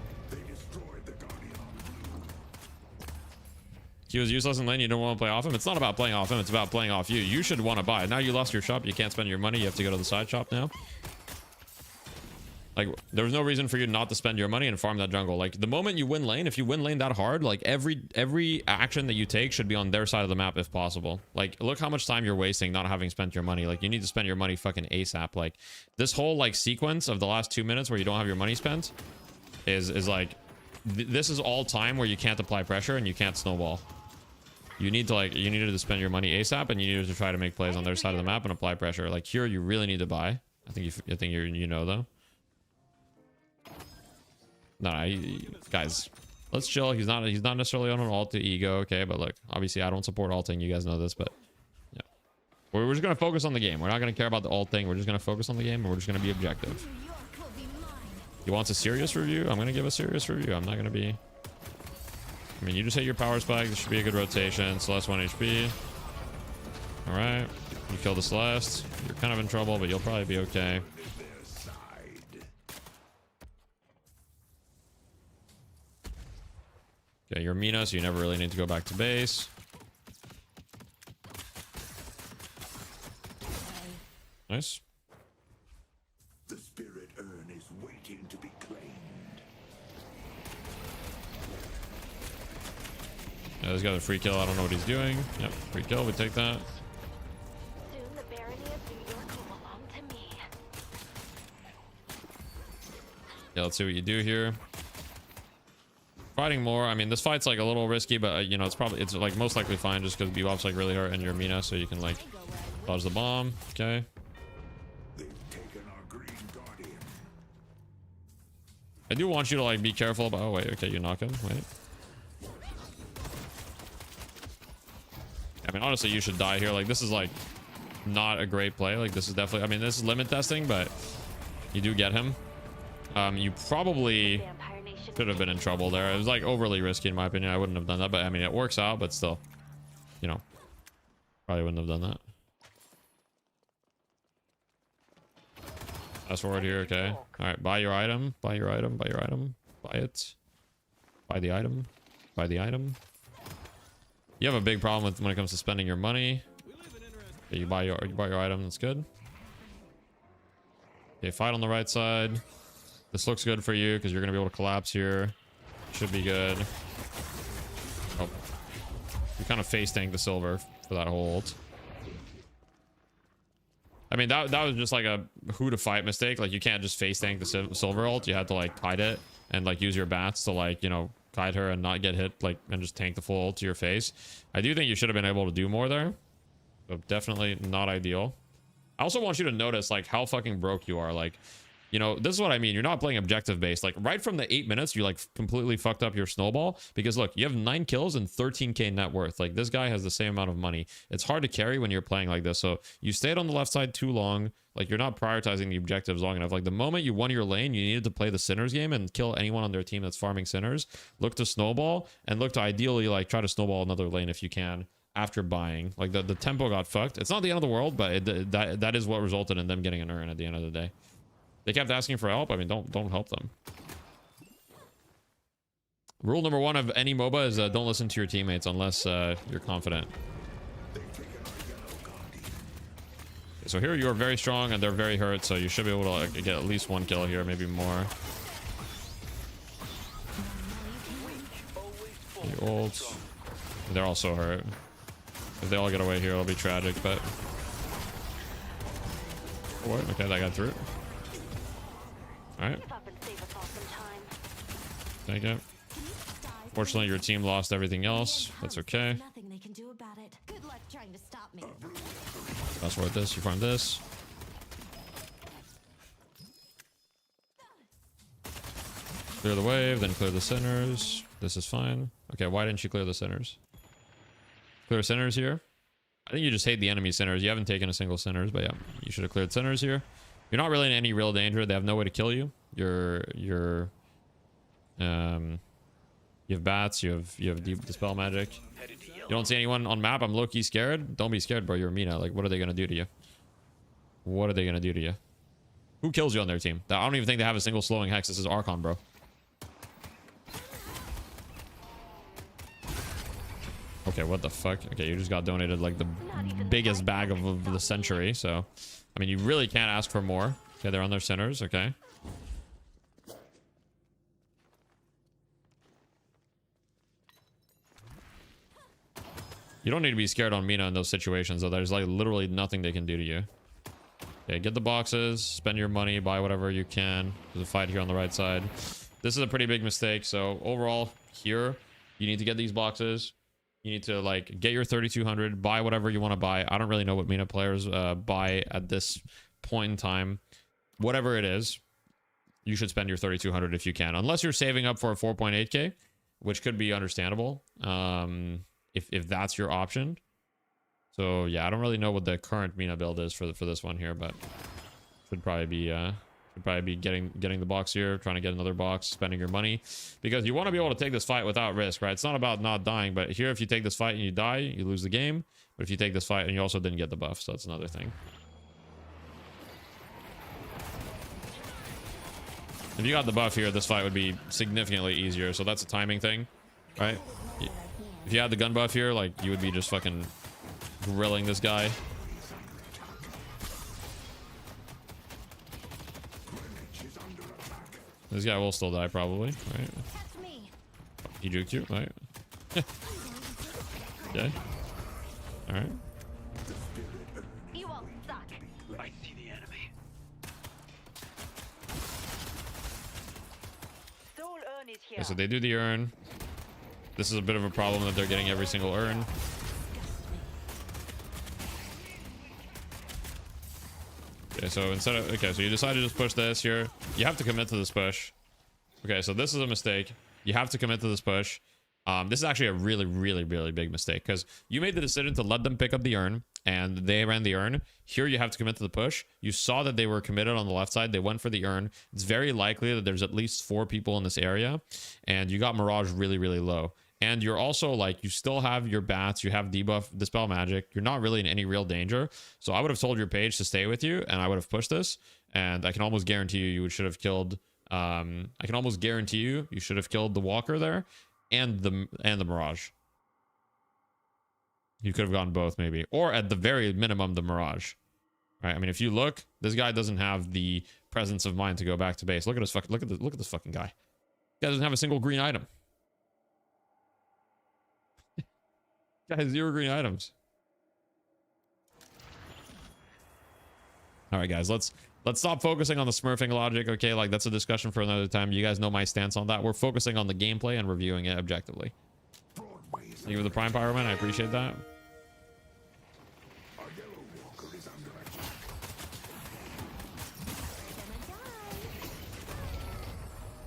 S1: He was useless in lane. You don't want to play off him. It's not about playing off him. It's about playing off you. You should want to buy. Now you lost your shop. You can't spend your money. You have to go to the side shop now. Like, there was no reason for you not to spend your money and farm that jungle. Like, the moment you win lane, if you win lane that hard, like, every action that you take should be on their side of the map if possible. Like, look how much time you're wasting not having spent your money. Like, you need to spend your money fucking ASAP. Like, this whole, like, sequence of the last 2 minutes where you don't have your money spent is like, this is all time where you can't apply pressure and you can't snowball. You need to, like, you needed to spend your money ASAP, and you needed to try to make plays on their side of the map and apply pressure. Like, here, you really need to buy. I think you know, though. No, guys, let's chill. He's not necessarily on an ult to ego, okay? But look, obviously I don't support ulting. You guys know this, but yeah, we're just gonna focus on the game. We're not gonna care about the ult thing. We're just gonna focus on the game, and we're just gonna be objective. He wants a serious review. I'm gonna give a serious review. I'm not gonna be. I mean, you just hit your power spike. This should be a good rotation. Celeste 1 HP. All right, you kill the Celeste. You're kind of in trouble, but you'll probably be okay. Okay, you're Mina, so you never really need to go back to base. Nice.
S5: The spirit urn is waiting to be claimed.
S1: Yeah, this guy's a free kill. I don't know what he's doing. Yep, free kill. We take that.
S2: Soon the barony of New York will belong to me.
S1: Yeah, let's see what you do here. Fighting more. I mean, this fight's like a little risky, but you know, it's like most likely fine just because Bebop's like really hurt and you're Mina, so you can like dodge the bomb. Okay.
S5: They've taken our green guardian.
S1: I do want you to like be careful about. Oh wait, okay, you knock him. Wait. I mean, honestly, you should die here. Like, this is like not a great play. Like, this is definitely. I mean, this is limit testing, but you do get him. You probably should have been in trouble there. It was like overly risky in my opinion. I wouldn't have done that, but I mean, it works out, but still, you know, probably wouldn't have done that. Fast forward here. Okay. All right. Buy your item. Buy your item. Buy your item. Buy it. Buy the item. Buy the item. You have a big problem with when it comes to spending your money. Okay, you buy your item. That's good. Okay, fight on the right side. This looks good for you because you're gonna be able to collapse here. Should be good. Oh, you kind of face tank the silver for that whole ult. I mean, that was just like a who to fight mistake. Like, you can't just face tank the silver ult. You had to like kite it and like use your bats to like, you know, kite her and not get hit, like, and just tank the full ult to your face. I do think you should have been able to do more there. So definitely not ideal. I also want you to notice like how fucking broke you are. Like, you know, this is what I mean. You're not playing objective based. Like, right from the 8 minutes, you like completely fucked up your snowball. Because look, you have 9 kills and 13k net worth. Like, this guy has the same amount of money. It's hard to carry when you're playing like this. So you stayed on the left side too long. Like, you're not prioritizing the objectives long enough. Like, the moment you won your lane, you needed to play the sinners game and kill anyone on their team that's farming sinners. Look to snowball and look to ideally like try to snowball another lane if you can after buying. Like, the tempo got fucked. It's not the end of the world, but that is what resulted in them getting an urn at the end of the day. They kept asking for help. I mean, don't help them. Rule number 1 of any MOBA is don't listen to your teammates unless you're confident. So here you are very strong and they're very hurt, so you should be able to like, get at least 1 kill here, maybe more. The ults. They're also hurt. If they all get away here, it'll be tragic, but... What? Okay, that got through. Alright. Thank you. Fortunately, your team lost everything else. That's okay.
S4: Nothing they can do about it. Good luck trying to stop me.
S1: That's worth this. You farm this. Clear the wave, then clear the sinners. This is fine. Okay, why didn't you clear the sinners? Clear sinners here. I think you just hate the enemy sinners. You haven't taken a single sinners, but yeah, you should have cleared sinners here. You're not really in any real danger. They have no way to kill you. You have bats. You have deep dispel magic. You don't see anyone on map. I'm low-key scared. Don't be scared, bro. You're Mina. Like, what are they gonna do to you? What are they gonna do to you? Who kills you on their team? I don't even think they have a single slowing hex. This is Archon, bro. Okay, what the fuck? Okay, you just got donated like the biggest bag of the century. So, I mean, you really can't ask for more. Okay, they're on their centers. Okay. You don't need to be scared on Mina in those situations, though. There's like literally nothing they can do to you. Okay, get the boxes, spend your money, buy whatever you can. There's a fight here on the right side. This is a pretty big mistake. So overall, here, you need to get these boxes. You need to like get your 3200, buy whatever you want to buy. I don't really know what Mina players buy at this point in time. Whatever it is, you should spend your 3200 if you can, unless you're saving up for a 4.8k, which could be understandable. If that's your option. So yeah, I don't really know what the current Mina build is for this one here, but should probably be getting the box here, trying to get another box, spending your money, because you want to be able to take this fight without risk, right? It's not about not dying, but here if you take this fight and you die, you lose the game. But if you take this fight and you also didn't get the buff, so that's another thing. If you got the buff here, this fight would be significantly easier. So that's a timing thing, right? If you had the gun buff here, like, you would be just fucking grilling this guy. This guy will still die probably, right? He juked you, right? Okay. Alright.
S2: You all suck.
S6: I see the enemy.
S2: Soul urn is here.
S1: Okay, so they do the urn. This is a bit of a problem that they're getting every single urn. Okay, so so you decide to just push this here. You have to commit to this push. Okay, so this is a mistake. You have to commit to this push. This is actually a really, really, really big mistake, because you made the decision to let them pick up the urn and they ran the urn. Here you have to commit to the push. You saw that they were committed on the left side. They went for the urn. It's very likely that there's at least 4 people in this area, and you got Mirage really, really low. And you're also like, you still have your bats, you have debuff, dispel magic. You're not really in any real danger. So I would have told your page to stay with you, and I would have pushed this. And I can almost guarantee you should have killed. I can almost guarantee you should have killed the Walker there, and the Mirage. You could have gone both maybe, or at the very minimum the Mirage. Right? I mean, if you look, this guy doesn't have the presence of mind to go back to base. Look at this fucking look at this fucking guy. This guy doesn't have a single green item. Guy has 0 green items. All right, guys, let's stop focusing on the smurfing logic. Okay, like that's a discussion for another time. You guys know my stance on that. We're focusing on the gameplay and reviewing it objectively. Thank you for the Prime Pyroman. I appreciate that.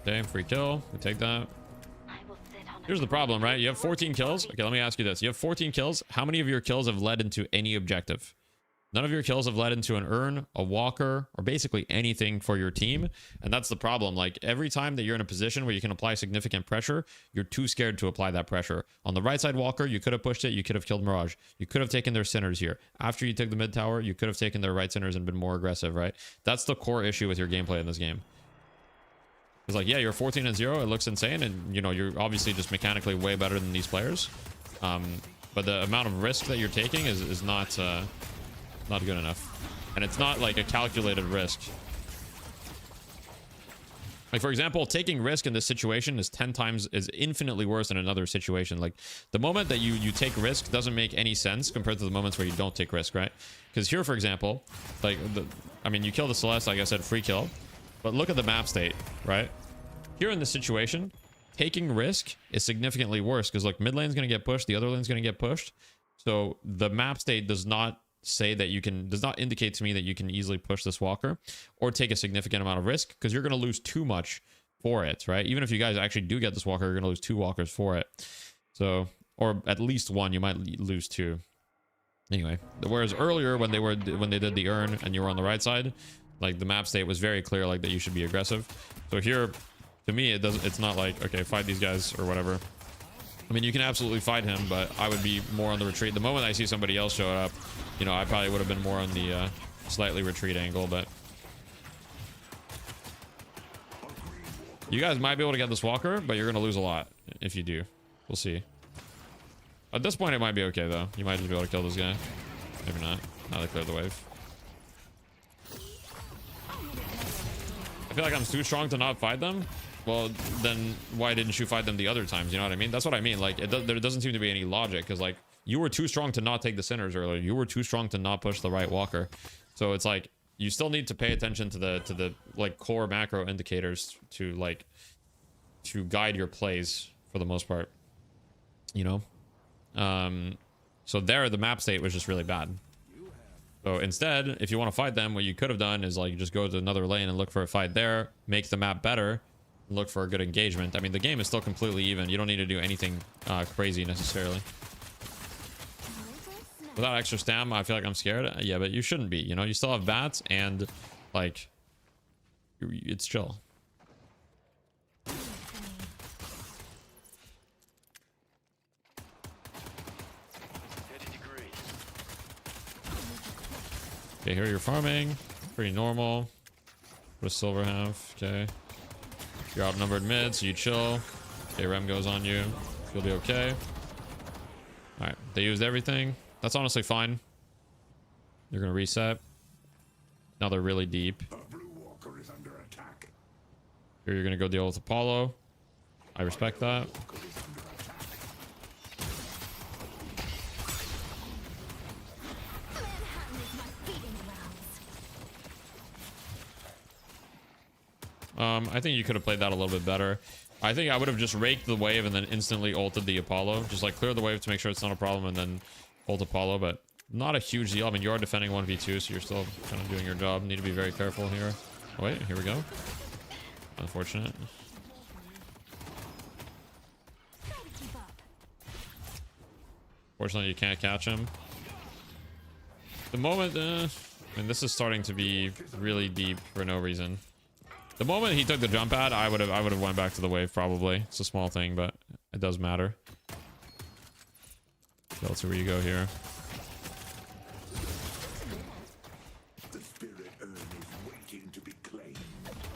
S1: Okay, free kill. We take that. Here's the problem, right? You have 14 kills. Okay, let me ask you this. You have 14 kills. How many of your kills have led into any objective? None of your kills have led into an urn, a walker, or basically anything for your team. And that's the problem. Like every time that you're in a position where you can apply significant pressure, you're too scared to apply that pressure. On the right side walker, you could have pushed it. You could have killed Mirage. You could have taken their sinners here. After you took the mid tower, you could have taken their right sinners and been more aggressive, right? That's the core issue with your gameplay in this game. It's like, yeah, you're 14-0. It looks insane. And, you know, you're obviously just mechanically way better than these players. But the amount of risk that you're taking is not good enough. And it's not like a calculated risk. Like, for example, taking risk in this situation is infinitely worse than another situation. Like, the moment that you take risk doesn't make any sense compared to the moments where you don't take risk, right? Because here, for example, like, I mean, you kill the Celeste, like I said, free kill. But look at the map state, right? Here in this situation, taking risk is significantly worse because, look, mid lane's going to get pushed, the other lane's going to get pushed. So the map state does not say that does not indicate to me that you can easily push this walker or take a significant amount of risk, because you're going to lose too much for it, right? Even if you guys actually do get this walker, you're going to lose 2 walkers for it. So, or at least 1, you might lose 2. Anyway, whereas earlier when they did the urn and you were on the right side, like the map state was very clear, like that you should be aggressive. So here, to me, it's not like, okay, fight these guys or whatever. I mean, you can absolutely fight him, but I would be more on the retreat. The moment I see somebody else show up, you know, I probably would have been more on the slightly retreat angle, but you guys might be able to get this walker, but you're going to lose a lot if you do. We'll see. At this point, it might be okay, though. You might just be able to kill this guy. Maybe not. Now they cleared the wave. I feel like I'm too strong to not fight them. Well, then why didn't you fight them the other times? You know what I mean? That's what I mean. Like, there doesn't seem to be any logic, because, like, you were too strong to not take the sinners earlier. You were too strong to not push the right walker. So it's like, you still need to pay attention to the like core macro indicators to guide your plays for the most part, you know? So there, the map state was just really bad. So instead, if you want to fight them, what you could have done is like just go to another lane and look for a fight there, make the map better, look for a good engagement. I mean, the game is still completely even. You don't need to do anything crazy necessarily. Without extra stam, I feel like I'm scared. Yeah, but you shouldn't be. You know, you still have bats and like it's chill. Okay, here you're farming. Pretty normal. What does silver have? Okay. You're outnumbered mid, so you chill. Okay, Rem goes on you. You'll be okay. Alright, they used everything. That's honestly fine. They're gonna reset. Now they're really deep. Here you're gonna go deal with Apollo. I respect that. I think you could have played that a little bit better. I think I would have just raked the wave and then instantly ulted the Apollo. Just like clear the wave to make sure it's not a problem and then ult Apollo, but not a huge deal. I mean, you are defending 1v2, so you're still kind of doing your job. Need to be very careful here. Oh, wait, here we go. Unfortunate. Fortunately, you can't catch him. The moment, I mean, this is starting to be really deep for no reason. The moment he took the jump pad, I would have went back to the wave probably. It's a small thing, but it does matter. Let's see where you go here.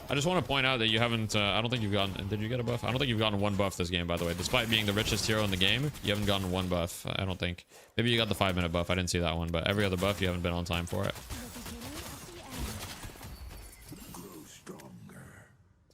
S1: I I just want to point out that you haven't, I don't think you've gotten, did you get a buff? I don't think you've gotten one buff this game, by the way. Despite being the richest hero in the game, you haven't gotten one buff, I don't think. Maybe you got the 5-minute buff, I didn't see that one, but every other buff, you haven't been on time for it.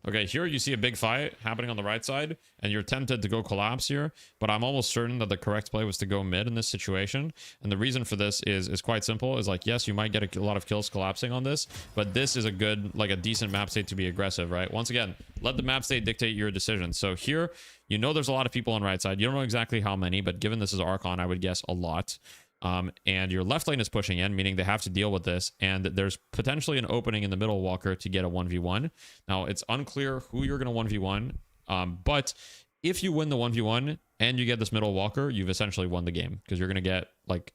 S1: Okay, here you see a big fight happening on the right side, and you're tempted to go collapse here, but I'm almost certain that the correct play was to go mid in this situation. And the reason for this is quite simple. Is like, yes, you might get a lot of kills collapsing on this, but this is a good, like a decent map state to be aggressive, right? Once again, let the map state dictate your decision. So here, you know there's a lot of people on right side. You don't know exactly how many, but given this is Archon, I would guess a lot. And your left lane is pushing in, meaning they have to deal with this, and there's potentially an opening in the middle walker to get a 1v1. Now, it's unclear who you're going to 1v1, but if you win the 1v1 and you get this middle walker, you've essentially won the game, because you're going to get like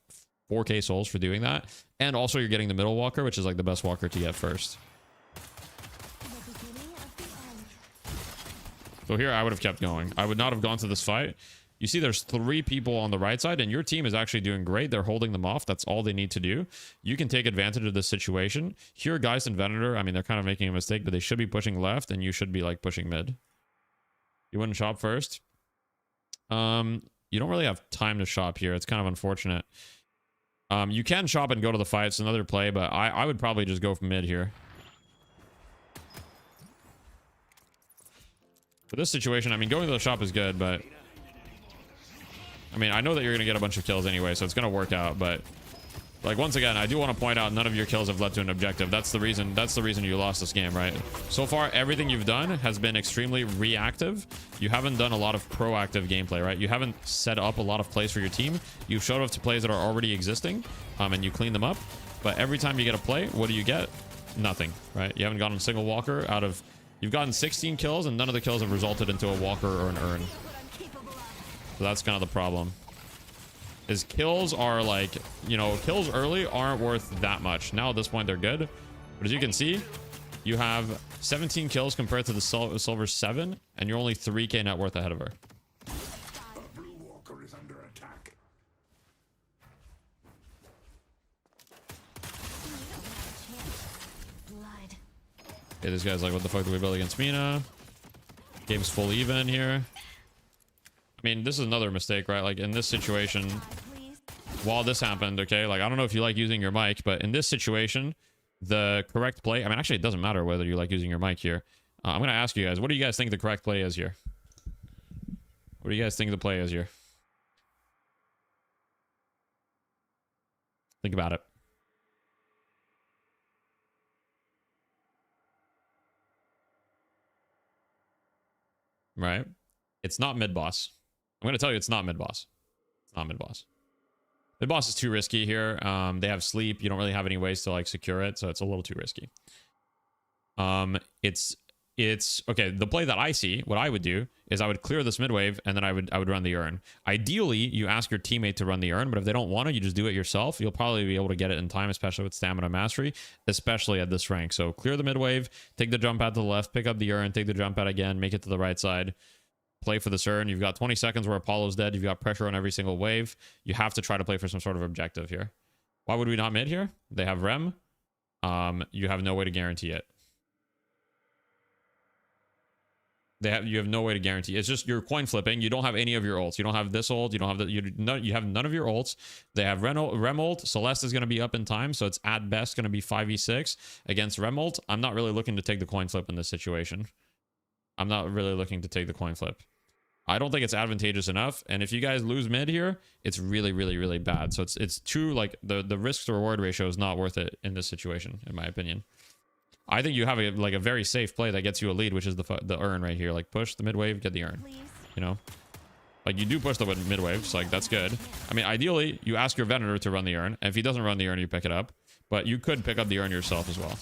S1: 4k souls for doing that, and also you're getting the middle walker, which is like the best walker to get first. So here I would have kept going. I would not have gone to this fight. You see there's 3 people on the right side, and your team is actually doing great. They're holding them off. That's all they need to do. You can take advantage of this situation. Here, Geist and Venator, I mean, they're kind of making a mistake, but they should be pushing left, and you should be, like, pushing mid. You wouldn't shop first? You don't really have time to shop here. It's kind of unfortunate. You can shop and go to the fight. It's another play, but I would probably just go from mid here. For this situation, I mean, going to the shop is good, but... I mean, I know that you're going to get a bunch of kills anyway, so it's going to work out, but like once again, I do want to point out none of your kills have led to an objective. That's the reason you lost this game, right? So far, everything you've done has been extremely reactive. You haven't done a lot of proactive gameplay, right? You haven't set up a lot of plays for your team. You've showed up to plays that are already existing, and you clean them up. But every time you get a play, what do you get? Nothing, right? You haven't gotten a single walker out of... You've gotten 16 kills, and none of the kills have resulted into a walker or an urn. So that's kind of the problem. Is kills are like, you know, kills early aren't worth that much. Now at this point they're good. But as you can see, you have 17 kills compared to the silver 7, and you're only 3k net worth ahead of her.
S5: Blue walker is under attack.
S1: Okay, this guy's like, what the fuck do we build against Mina? Game's full even here. I mean, this is another mistake, right? Like in this situation, while this happened, okay, like I don't know if you like using your mic, but in this situation, the correct play, I mean, actually it doesn't matter whether you like using your mic here. I'm going to ask you guys, what do you guys think the correct play is here? What do you guys think the play is here? Think about it. Right? It's not mid-boss. I'm going to tell you it's not mid-boss. It's not mid-boss. Mid-boss is too risky here. They have sleep. You don't really have any ways to like secure it, so it's a little too risky. It's okay. The play that I see, what I would do is I would clear this mid wave, and then I would run the urn. Ideally, you ask your teammate to run the urn, but if they don't want to, you just do it yourself. You'll probably be able to get it in time, especially with stamina mastery, especially at this rank. So clear the mid wave, take the jump pad to the left, pick up the urn, take the jump pad again, make it to the right side. Play for the urn. You've got 20 seconds where Apollo's dead. You've got pressure on every single wave. You have to try to play for some sort of objective here. Why would we not mid here? They have Rem. You have no way to guarantee it. You have no way to guarantee. It's just you're coin flipping. You don't have any of your ults. You don't have this ult. You don't have you have none of your ults. They have Rem ult. Celeste is going to be up in time, so it's at best going to be 5v6 against Rem ult. I'm not really looking to take the coin flip in this situation. I'm not really looking to take the coin flip. I don't think it's advantageous enough. And if you guys lose mid here, it's really, really, really bad. So it's too, like, the risk to reward ratio is not worth it in this situation, in my opinion. I think you have a very safe play that gets you a lead, which is the urn right here. Like, push the mid wave, get the urn. You know? Like, you do push the mid wave, so like that's good. I mean, ideally, you ask your Venator to run the urn. And if he doesn't run the urn, you pick it up. But you could pick up the urn yourself as well.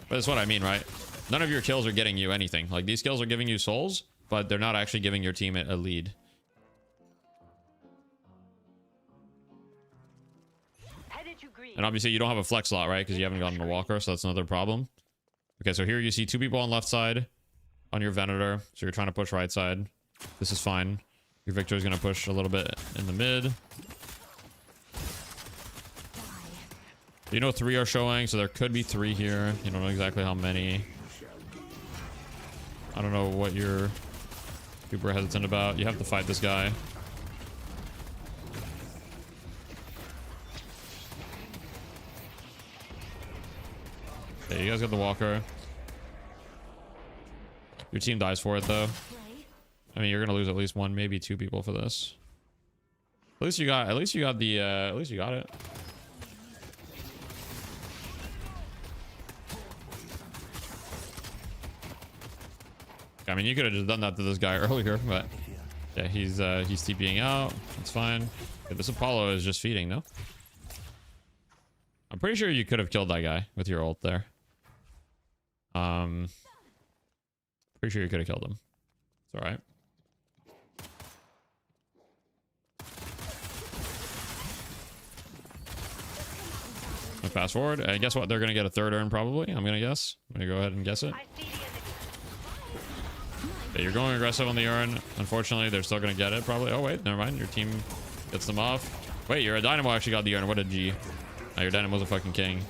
S1: But that's what I mean, right? None of your kills are getting you anything. Like, these kills are giving you souls, but they're not actually giving your team a lead. And obviously, you don't have a flex slot, right? Because you haven't gotten a walker, so that's another problem. Okay, so here you see 2 people on left side on your Venator. So you're trying to push right side. This is fine. Your Victor is going to push a little bit in the mid. You know 3 are showing, so there could be 3 here. You don't know exactly how many. I don't know what you're super hesitant about. You have to fight this guy. Okay, you guys got the walker. Your team dies for it though. I mean, you're gonna lose at least 1, maybe 2 people for this. At least you got it. I mean, you could have just done that to this guy earlier, but yeah, he's TPing out. It's fine. Okay, this Apollo is just feeding, no? I'm pretty sure you could have killed that guy with your ult there. Pretty sure you could have killed him. It's all right. Fast forward, and guess what? They're gonna get a 3rd urn probably. I'm gonna guess. I'm gonna go ahead and guess it. Yeah, you're going aggressive on the urn. Unfortunately, they're still gonna get it probably. Oh wait, never mind. Your team gets them off. Wait, your Dynamo actually got the urn. What a G. Oh, your Dynamo's a fucking king.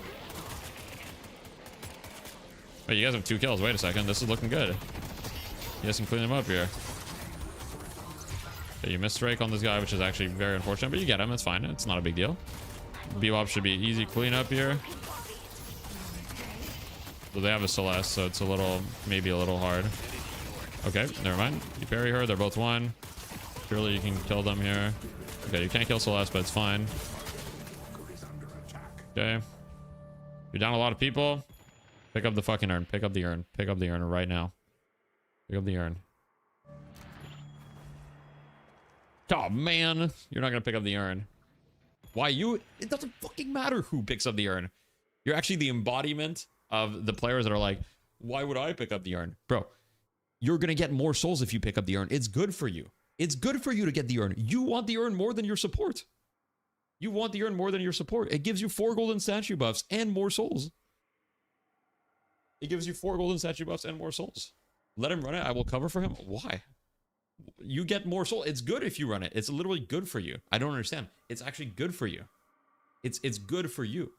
S1: Wait, you guys have 2 kills. Wait a second. This is looking good. You guys can clean them up here. Okay, you missed Drake on this guy, which is actually very unfortunate, but you get him. It's fine. It's not a big deal. Bebop should be easy clean up here. So they have a Celeste, so it's a little, maybe a little hard. Okay, never mind. You parry her. They're both 1. Surely you can kill them here. Okay, you can't kill Celeste, but it's fine. Okay. You're down a lot of people. Pick up the fucking urn. Pick up the urn. Pick up the urn right now. Pick up the urn. Oh, man. You're not going to pick up the urn. Why you? It doesn't fucking matter who picks up the urn. You're actually the embodiment of the players that are like, why would I pick up the urn? Bro, you're going to get more souls if you pick up the urn. It's good for you. It's good for you to get the urn. You want the urn more than your support. You want the urn more than your support. It gives you 4 golden statue buffs and more souls. It gives you 4 golden statue buffs and more souls. Let him run it. I will cover for him. Why? You get more soul. It's good if you run it. It's literally good for you. I don't understand. It's actually good for you. It's good for you.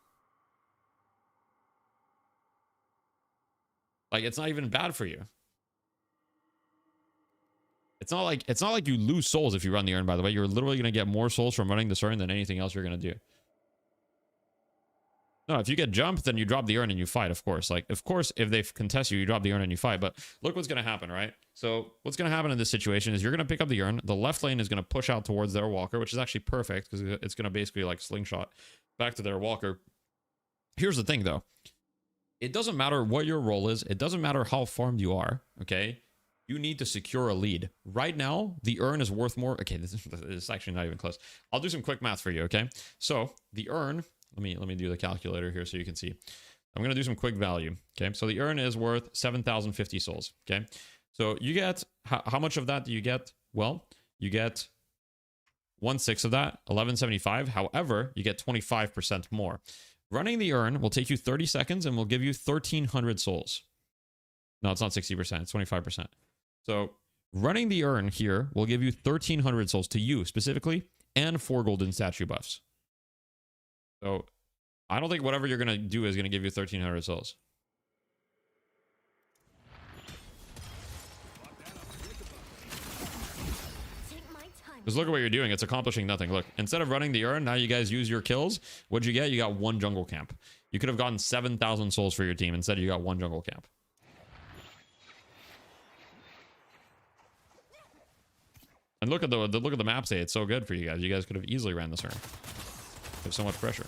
S1: Like, it's not even bad for you. It's not like you lose souls if you run the urn, by the way. You're literally going to get more souls from running this urn than anything else you're going to do. No, if you get jumped, then you drop the urn and you fight, of course. Like, of course, if they contest you, you drop the urn and you fight. But look what's going to happen, right? So what's going to happen in this situation is you're going to pick up the urn. The left lane is going to push out towards their walker, which is actually perfect because it's going to basically like slingshot back to their walker. Here's the thing, though. It doesn't matter what your role is. It doesn't matter how farmed you are, okay? You need to secure a lead. Right now, the urn is worth more. Okay, this is actually not even close. I'll do some quick math for you, okay? So the urn... Let me do the calculator here so you can see. I'm going to do some quick value. Okay. So the urn is worth 7,050 souls. Okay. So you get, how much of that do you get? Well, you get 1/6 of that, 1175. However, you get 25% more. Running the urn will take you 30 seconds and will give you 1,300 souls. No, it's not 60%. It's 25%. So running the urn here will give you 1,300 souls to you specifically and 4 golden statue buffs. So, I don't think whatever you're going to do is going to give you 1,300 souls. Just look at what you're doing. It's accomplishing nothing. Look, instead of running the urn, now you guys use your kills. What'd you get? You got 1 jungle camp. You could have gotten 7,000 souls for your team. Instead, you got 1 jungle camp. And look at the map say it's so good for you guys. You guys could have easily ran this urn. There's so much pressure.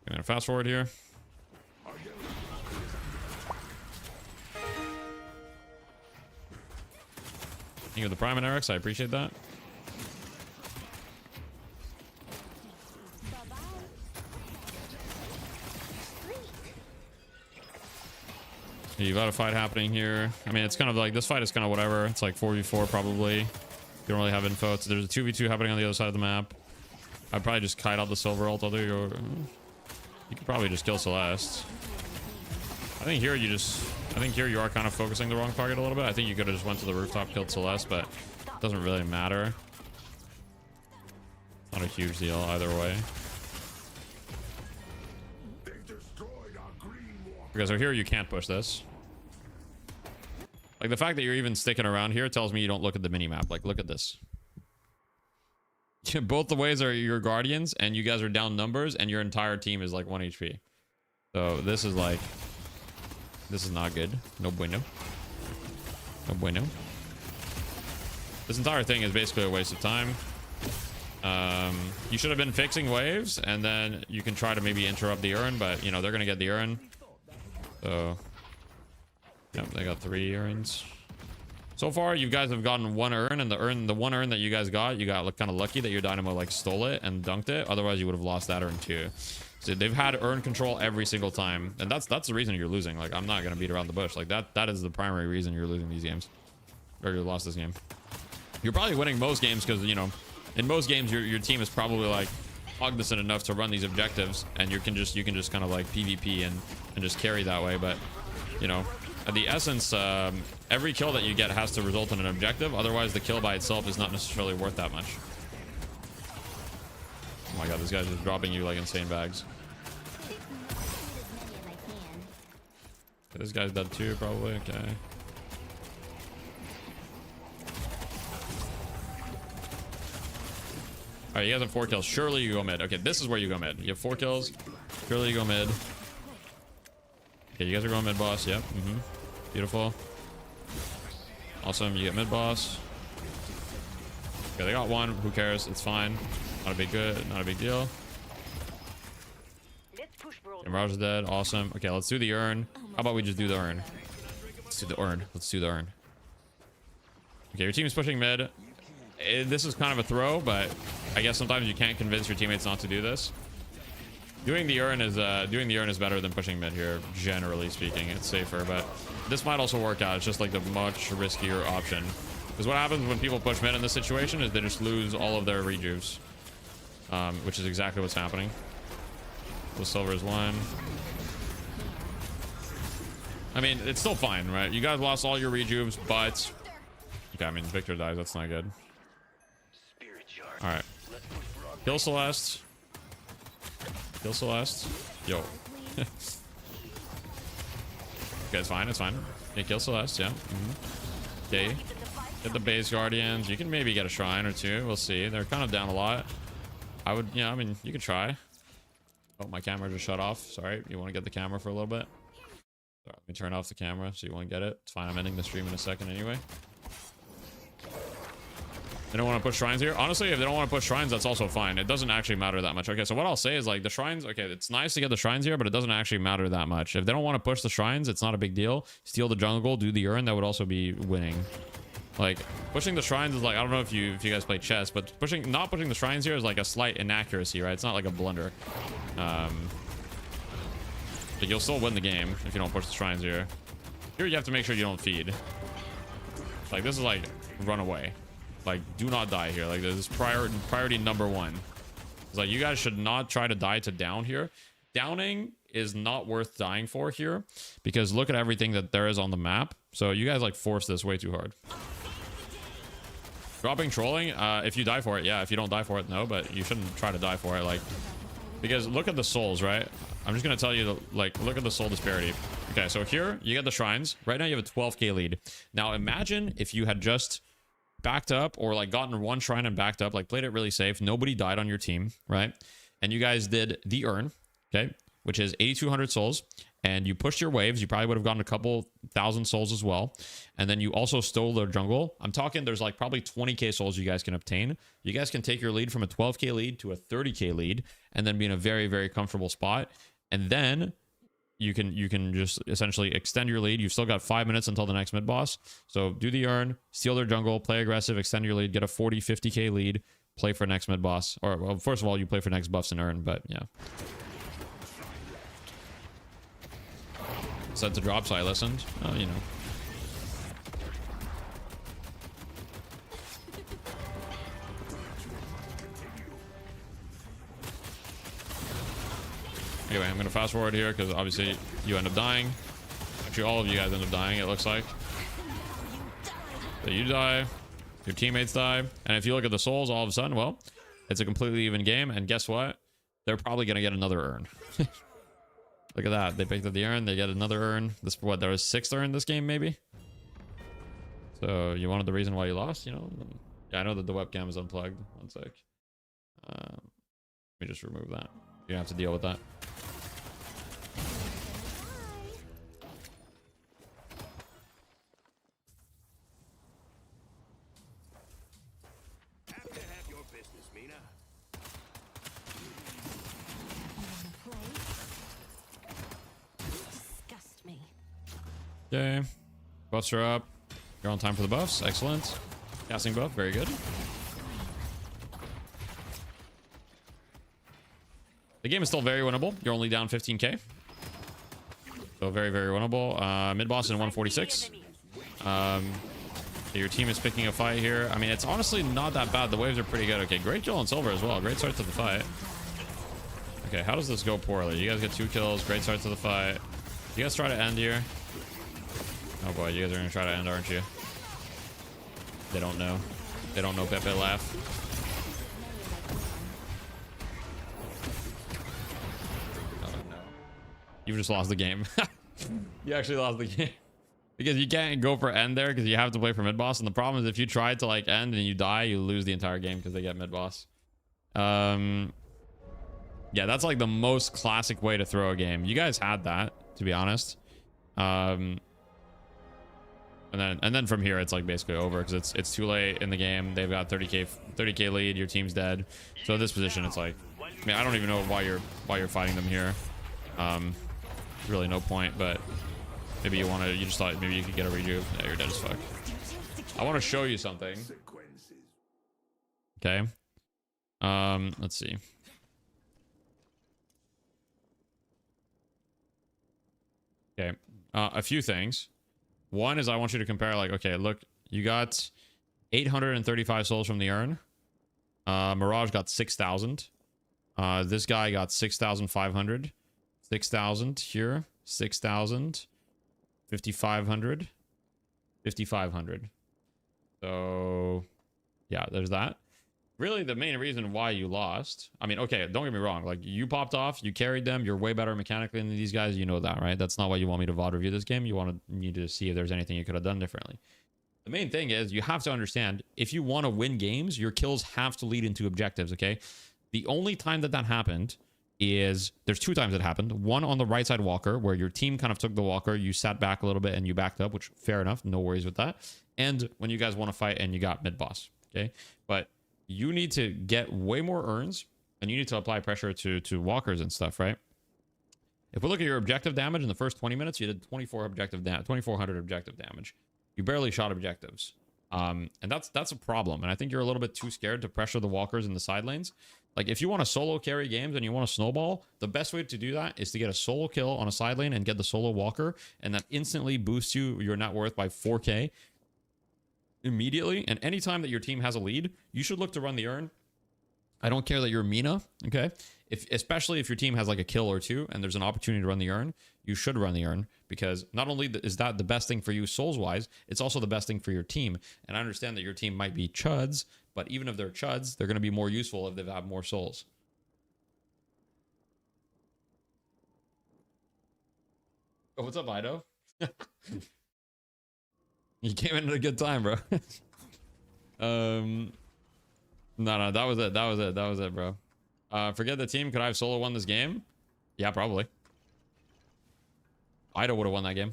S1: I'm gonna fast forward here. Thank you for the Prime and Eric's. I appreciate that. You've got a fight happening here. I mean, it's kind of like, this fight is kind of whatever. It's like 4v4 probably. You don't really have info. So there's a 2v2 happening on the other side of the map. I'd probably just kite out the silver ult. You could probably just kill Celeste. I think here you are kind of focusing the wrong target a little bit. I think you could have just went to the rooftop, killed Celeste, but it doesn't really matter. Not a huge deal either way. Okay, so here you can't push this. Like, the fact that you're even sticking around here tells me you don't look at the minimap. Like, look at this. Both the ways are your guardians, and you guys are down numbers, and your entire team is like 1 HP. So this is like, this is not good. No bueno. No bueno. This entire thing is basically a waste of time. You should have been fixing waves, and then you can try to maybe interrupt the urn, but you know they're gonna get the urn. So, yep, they got 3 urns. So far, you guys have gotten 1 urn, and the 1 urn that you guys got, you got kind of lucky that your dynamo like stole it and dunked it. Otherwise, you would have lost that urn too. So they've had urn control every single time, and that's the reason you're losing. Like, I'm not gonna beat around the bush. Like that is the primary reason you're losing these games, or you lost this game. You're probably winning most games because, you know, in most games your team is probably like cognizant enough to run these objectives, and you can just kind of like PvP and just carry that way. But you know, at the essence, every kill that you get has to result in an objective. Otherwise, the kill by itself is not necessarily worth that much. Oh my god, this guy's just dropping you like insane bags. Okay, this guy's dead too, probably. Okay. All right, you guys have 4 kills. Surely you go mid. Okay, this is where you go mid. You have 4 kills. Surely you go mid. Okay, you guys are going mid boss. Yep. Beautiful. Awesome. You get mid boss. Okay, they got 1. Who cares? It's fine. Not a big deal. Okay, Mirage is dead. Awesome. Okay, let's do the urn. How about we just do the urn? Let's do the urn. Okay, your team is pushing mid. This is kind of a throw, but I guess sometimes you can't convince your teammates not to do this. Doing the urn is better than pushing mid here, generally speaking. It's safer, but this might also work out. It's just like the much riskier option. Because what happens when people push mid in this situation is they just lose all of their rejuves, which is exactly what's happening. The silver is 1. I mean, it's still fine, right? You guys lost all your rejuves, but okay, I mean, Victor dies. That's not good. All right, kill Celeste. Yo. Okay, it's fine. Yeah, kill Celeste. Yeah. Okay. Get the base guardians. You can maybe get a shrine or 2. We'll see. They're kind of down a lot. I would, yeah, I mean, you could try. Oh, my camera just shut off. Sorry. You want to get the camera for a little bit? Sorry, let me turn off the camera so you won't get it. It's fine. I'm ending the stream in a second anyway. They don't want to push shrines here. Honestly, if they don't want to push shrines, that's also fine. It doesn't actually matter that much. Okay, so what I'll say is like the shrines, okay, it's nice to get the shrines here, but it doesn't actually matter that much. If they don't want to push the shrines, it's not a big deal. Steal the jungle, do the urn, that would also be winning. Like pushing the shrines is like, I don't know if you guys play chess, but not pushing the shrines here is like a slight inaccuracy, right? It's not like a blunder. But you'll still win the game if you don't push the shrines here. Here you have to make sure you don't feed. Like this is like run away. Like, do not die here. Like, this is priority number 1. It's like, you guys should not try to die to down here. Downing is not worth dying for here, because look at everything that there is on the map. So you guys, like, force this way too hard. Dropping trolling, if you die for it, yeah. If you don't die for it, no. But you shouldn't try to die for it, like, because look at the souls, right? I'm just going to tell you, like, look at the soul disparity. Okay, so here, you get the shrines. Right now, you have a 12k lead. Now, imagine if you had just backed up, or like gotten 1 shrine and backed up, like played it really safe, nobody died on your team, right? And you guys did the urn, okay, which is 8,200 souls, and you pushed your waves. You probably would have gotten a couple thousand souls as well, and then you also stole their jungle. I'm talking there's like probably 20k souls you guys can obtain. You guys can take your lead from a 12k lead to a 30k lead, and then be in a very, very comfortable spot. And then you can just essentially extend your lead. You've still got 5 minutes until the next mid boss. So do the urn, steal their jungle, play aggressive, extend your lead, get a 40, 50k lead, play for next mid boss. Or, well, first of all, you play for next buffs and urn, but yeah. Said to drop, so I listened. You know. Anyway, I'm going to fast forward here because obviously you end up dying. Actually, all of you guys end up dying, it looks like. So you die, your teammates die, and if you look at the souls, all of a sudden, well, It's a completely even game, and guess what? They're probably gonna get another urn. Look at that. They picked up the urn. They get another urn. This what? There was 6th urn this game, maybe. So you wanted the reason why you lost, you know? Yeah, I know that the webcam is unplugged. One sec. Let me just remove that. You don't have to deal with that.
S7: Happy to have your business, Mina.
S4: Disgust me.
S1: Okay. Buffs are up. You're on time for the buffs. Excellent. Casting buff. Very good. The game is still very winnable. You're only down 15k. So very, very winnable. Mid boss in 146. Your team is picking a fight here. I mean, it's honestly not that bad. The waves are pretty good. Okay, great kill on silver as well. Great start to the fight. Okay, how does this go poorly? You guys get 2 kills. Great start to the fight. You guys try to end here. Oh boy, you guys are gonna try to end, aren't you? They don't know. They don't know Pepe laugh. Oh no. You just lost the game. You actually lost the game. Because you can't go for end there because you have to play for mid boss. And the problem is if you try to like end and you die, you lose the entire game because they get mid boss. Yeah, that's like the most classic way to throw a game. You guys had that, to be honest. And then from here it's like basically over because it's too late in the game. They've got 30k lead. Your team's dead. So at this position, it's like, I mean, I don't even know why you're fighting them here. Really no point, but maybe you just thought maybe you could get a rejuve. Yeah, you're dead as fuck. I want to show you something. Okay. Let's see. Okay. A few things. One is I want you to compare, like, okay, look, you got 835 souls from the urn. Mirage got 6,000. This guy got 6,500. 6,000 here. 6,000. 5,500. 5,500. So, yeah, there's that. Really, the main reason why you lost, I mean, okay, don't get me wrong. Like, you popped off, you carried them, you're way better mechanically than these guys. You know that, right? That's not why you want me to VOD review this game. You wanted me to see if there's anything you could have done differently. The main thing is you have to understand, if you want to win games, your kills have to lead into objectives, okay? The only time that happened is, there's 2 times it happened. One on the right side walker, where your team kind of took the walker, you sat back a little bit and you backed up, which fair enough, no worries with that. And when you guys want to fight and you got mid boss, okay? But you need to get way more urns and you need to apply pressure to walkers and stuff, right? If we look at your objective damage in the first 20 minutes, you did 2,400 objective damage. You barely shot objectives. And that's a problem. And I think you're a little bit too scared to pressure the walkers in the side lanes. Like, if you want to solo carry games and you want to snowball, the best way to do that is to get a solo kill on a side lane and get the solo walker, and that instantly boosts your net worth by 4k immediately. And anytime that your team has a lead, you should look to run the urn. I don't care that you're Mina, okay? Especially if your team has like a kill or 2 and there's an opportunity to run the urn, you should run the urn, because not only is that the best thing for you souls wise, it's also the best thing for your team. And I understand that your team might be chuds, but even if they're chuds, they're going to be more useful if they have more souls. Oh, what's up, Ido? You came in at a good time, bro. No, that was it, bro. Forget the team. Could I have solo won this game? Yeah, probably. Ido would have won that game.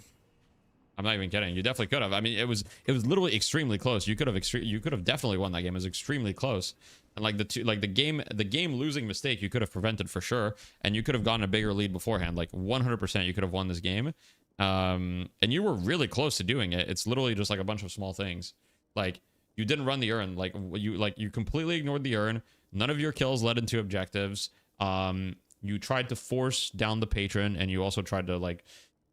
S1: I'm not even kidding. You definitely could have. I mean, it was literally extremely close. You could have definitely won that game. It was extremely close. And like the game losing mistake, you could have prevented for sure. And you could have gotten a bigger lead beforehand. Like 100% you could have won this game. And you were really close to doing it. It's literally just like a bunch of small things. Like, you didn't run the urn. Like you completely ignored the urn. None of your kills led into objectives. You tried to force down the patron, and you also tried to like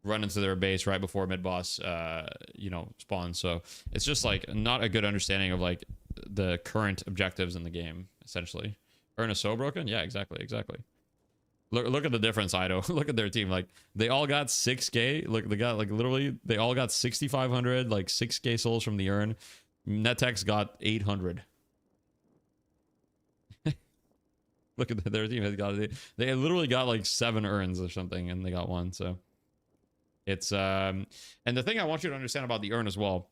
S1: run into their base right before mid boss spawns. So it's just like not a good understanding of like the current objectives in the game, essentially. Urn is so broken. Yeah, exactly. Look at the difference, Ido. Look at their team. Like, they all got 6k. Look, they got like literally they all got 6,500, like 6k souls from the urn. Netex got 800. Look at their team has got it. They literally got like 7 urns or something, and they got 1. So it's and the thing I want you to understand about the urn as well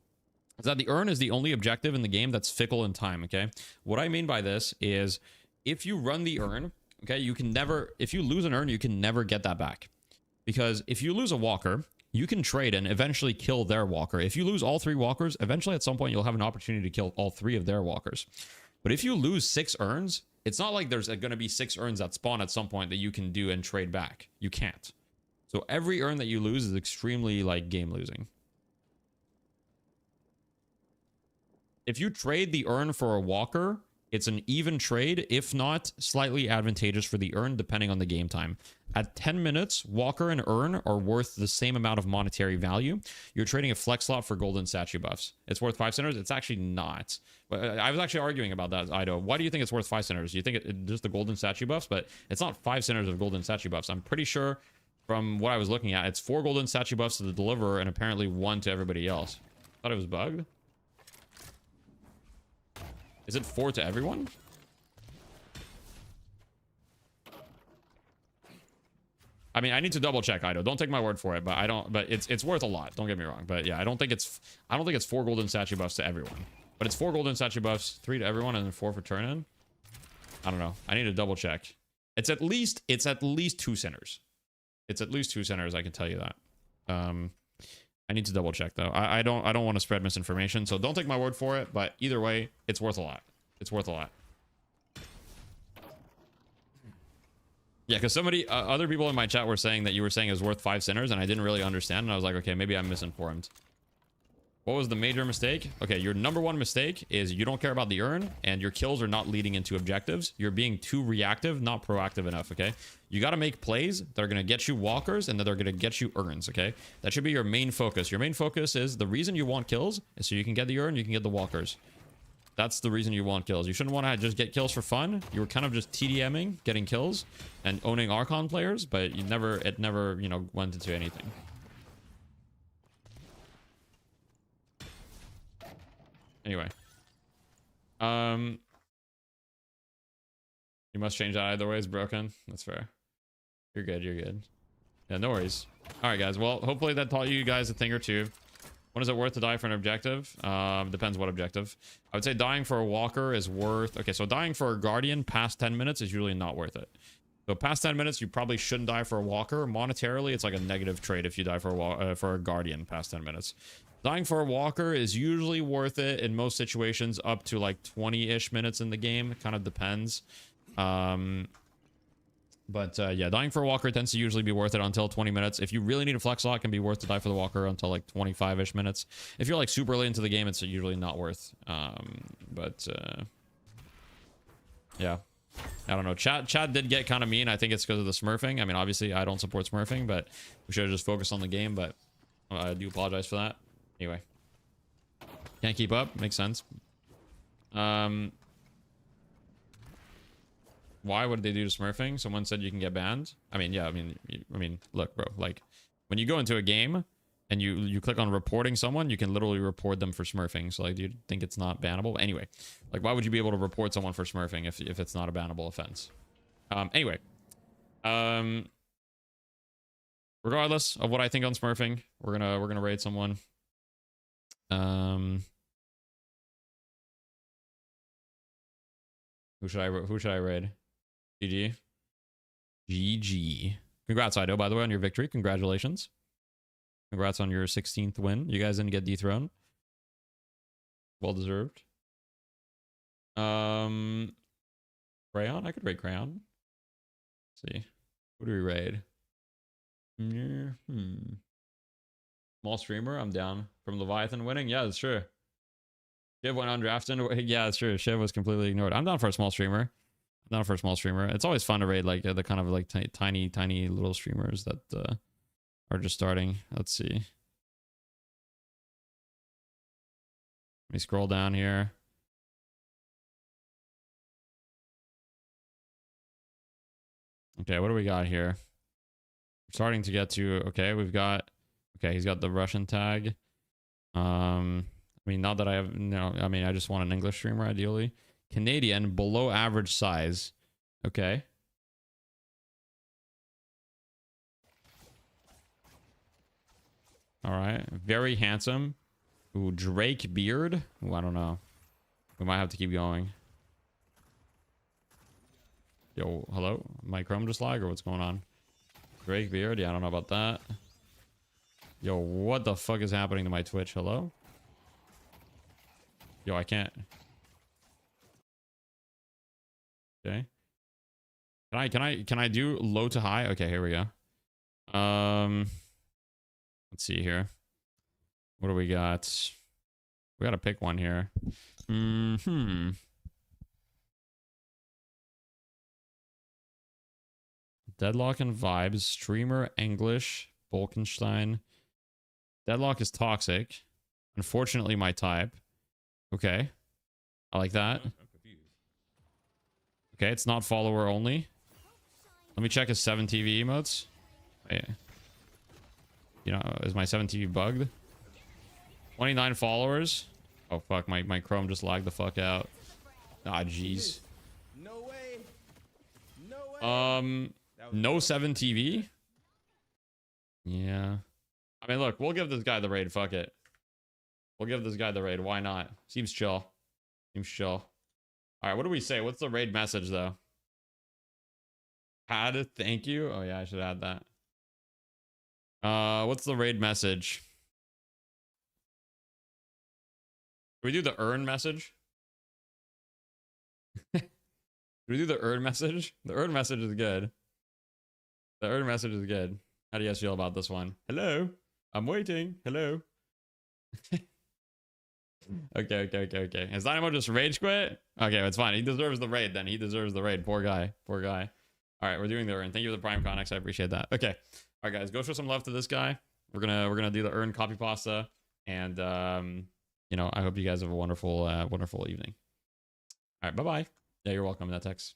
S1: is that the urn is the only objective in the game that's fickle in time. Okay, what I mean by this is if you run the urn, okay, you can never, if you lose an urn, you can never get that back, because if you lose a walker, you can trade and eventually kill their walker. If you lose all 3 walkers, eventually at some point you'll have an opportunity to kill all 3 of their walkers. But if you lose 6 urns, it's not like there's going to be 6 urns that spawn at some point that you can do and trade back. You can't. So every urn that you lose is extremely like game losing. If you trade the urn for a walker, it's an even trade, if not slightly advantageous for the urn, depending on the game time. At 10 minutes, walker and urn are worth the same amount of monetary value. You're trading a flex slot for golden statue buffs. It's worth 5 centers. It's actually not. I was actually arguing about that, Ido. Why do you think it's worth 5 centers? You think it just the golden statue buffs? But it's not 5 centers of golden statue buffs. I'm pretty sure from what I was looking at, it's 4 golden statue buffs to the deliverer and apparently 1 to everybody else. Thought it was bugged. Is it 4 to everyone? I mean, I need to double check, Ido. Don't take my word for it, but I don't. But it's worth a lot. Don't get me wrong. But yeah, I don't think it's 4 golden statue buffs to everyone. But it's 4 golden statue buffs, 3 to everyone, and then 4 for turn in. I don't know. I need to double check. It's at least 2 centers. It's at least 2 centers. I can tell you that. I need to double check though. I don't want to spread misinformation, so don't take my word for it. But either way, it's worth a lot. It's worth a lot. Yeah, because somebody, other people in my chat were saying that you were saying it was worth 5 centers, and I didn't really understand. And I was like, okay, maybe I'm misinformed. What was the major mistake? Okay, your number 1 mistake is you don't care about the urn, and your kills are not leading into objectives. You're being too reactive, not proactive enough, okay? You got to make plays that are going to get you walkers and that are going to get you urns, okay? That should be your main focus. Your main focus is the reason you want kills is so you can get the urn, you can get the walkers. That's the reason you want kills. You shouldn't want to just get kills for fun. You were kind of just TDMing, getting kills, and owning Archon players, but it never, you know, went into anything. Anyway. You must change that either way. It's broken. That's fair. You're good. You're good. Yeah, no worries. All right, guys. Well, hopefully that taught you guys a thing or two. When is it worth to die for an objective? Depends what objective. I would say dying for a walker is worth... Okay, so dying for a guardian past 10 minutes is usually not worth it. So past 10 minutes, you probably shouldn't die for a walker. Monetarily, it's like a negative trade if you die for a guardian past 10 minutes. Dying for a walker is usually worth it in most situations up to like 20-ish minutes in the game. It kind of depends. Yeah, dying for a walker tends to usually be worth it until 20 minutes. If you really need a flex slot, it can be worth to die for the walker until like 25-ish minutes. If you're like super early into the game, it's usually not worth. Yeah. I don't know. Chat did get kind of mean. I think it's because of the smurfing. I mean, obviously, I don't support smurfing, but we should have just focused on the game. But I do apologize for that. Anyway. Can't keep up. Makes sense. Why would they do smurfing? Someone said you can get banned. I mean, yeah. I mean, look, bro. Like, when you go into a game and you click on reporting someone, you can literally report them for smurfing. So, like, do you think it's not bannable? Anyway, like, why would you be able to report someone for smurfing if it's not a bannable offense? Anyway, regardless of what I think on smurfing, we're gonna raid someone. Who should I raid? GG. GG. Congrats, Ido, by the way, on your victory. Congratulations. Congrats on your 16th win. You guys didn't get dethroned. Well deserved. Crayon? I could raid Crayon. Let's see. Who do we raid? Small streamer, I'm down. From Leviathan winning? Yeah, that's true. Shiv went undrafted. Yeah, that's true. Shiv was completely ignored. I'm down for a small streamer. It's always fun to raid like the kind of like tiny little streamers that are just starting. Let's see. Let me scroll down here. Okay, what do we got here? We're starting to get to... Okay, we've got... Okay, he's got the Russian tag. I mean, not that I have... No, I mean, I just want an English streamer, ideally. Canadian, below average size. Okay. All right. Very handsome. Ooh, Drake beard. Ooh, I don't know. We might have to keep going. Yo, hello? My Chrome just lag or what's going on? Drake beard? Yeah, I don't know about that. Yo, what the fuck is happening to my Twitch? Hello? Yo, I can't. Okay. Can I do low to high? Okay, here we go. Let's see here. What do we got? We gotta pick one here. Deadlock and vibes. Streamer English. Bolkenstein. Deadlock is toxic. Unfortunately, my type. Okay. I like that. Okay, it's not follower only. Let me check his 7 TV emotes. Wait. You know, is my 7 TV bugged? 29 followers. Oh fuck, my Chrome just lagged the fuck out. Ah, jeez.
S7: No way. No way.
S1: No 7 TV. Yeah. I mean, look, we'll give this guy the raid. Fuck it. We'll give this guy the raid. Why not? Seems chill. Seems chill. All right, what do we say? What's the raid message though? Add thank you. Oh yeah, I should add that. What's the raid message? Can we do the earn message? Can we do the earn message? The earn message is good. The earn message is good. How do you guys feel about this one? Hello? I'm waiting. Hello? Okay. Is Dynamo just rage quit? Okay, it's fine. He deserves the raid then. He deserves the raid. Poor guy. Poor guy. All right, we're doing the earn. Thank you for the Prime Connex. I appreciate that. Okay. All right, guys, go show some love to this guy. We're gonna do the earn copy pasta, and you know, I hope you guys have a wonderful wonderful evening. All right, bye bye. Yeah, you're welcome. That text.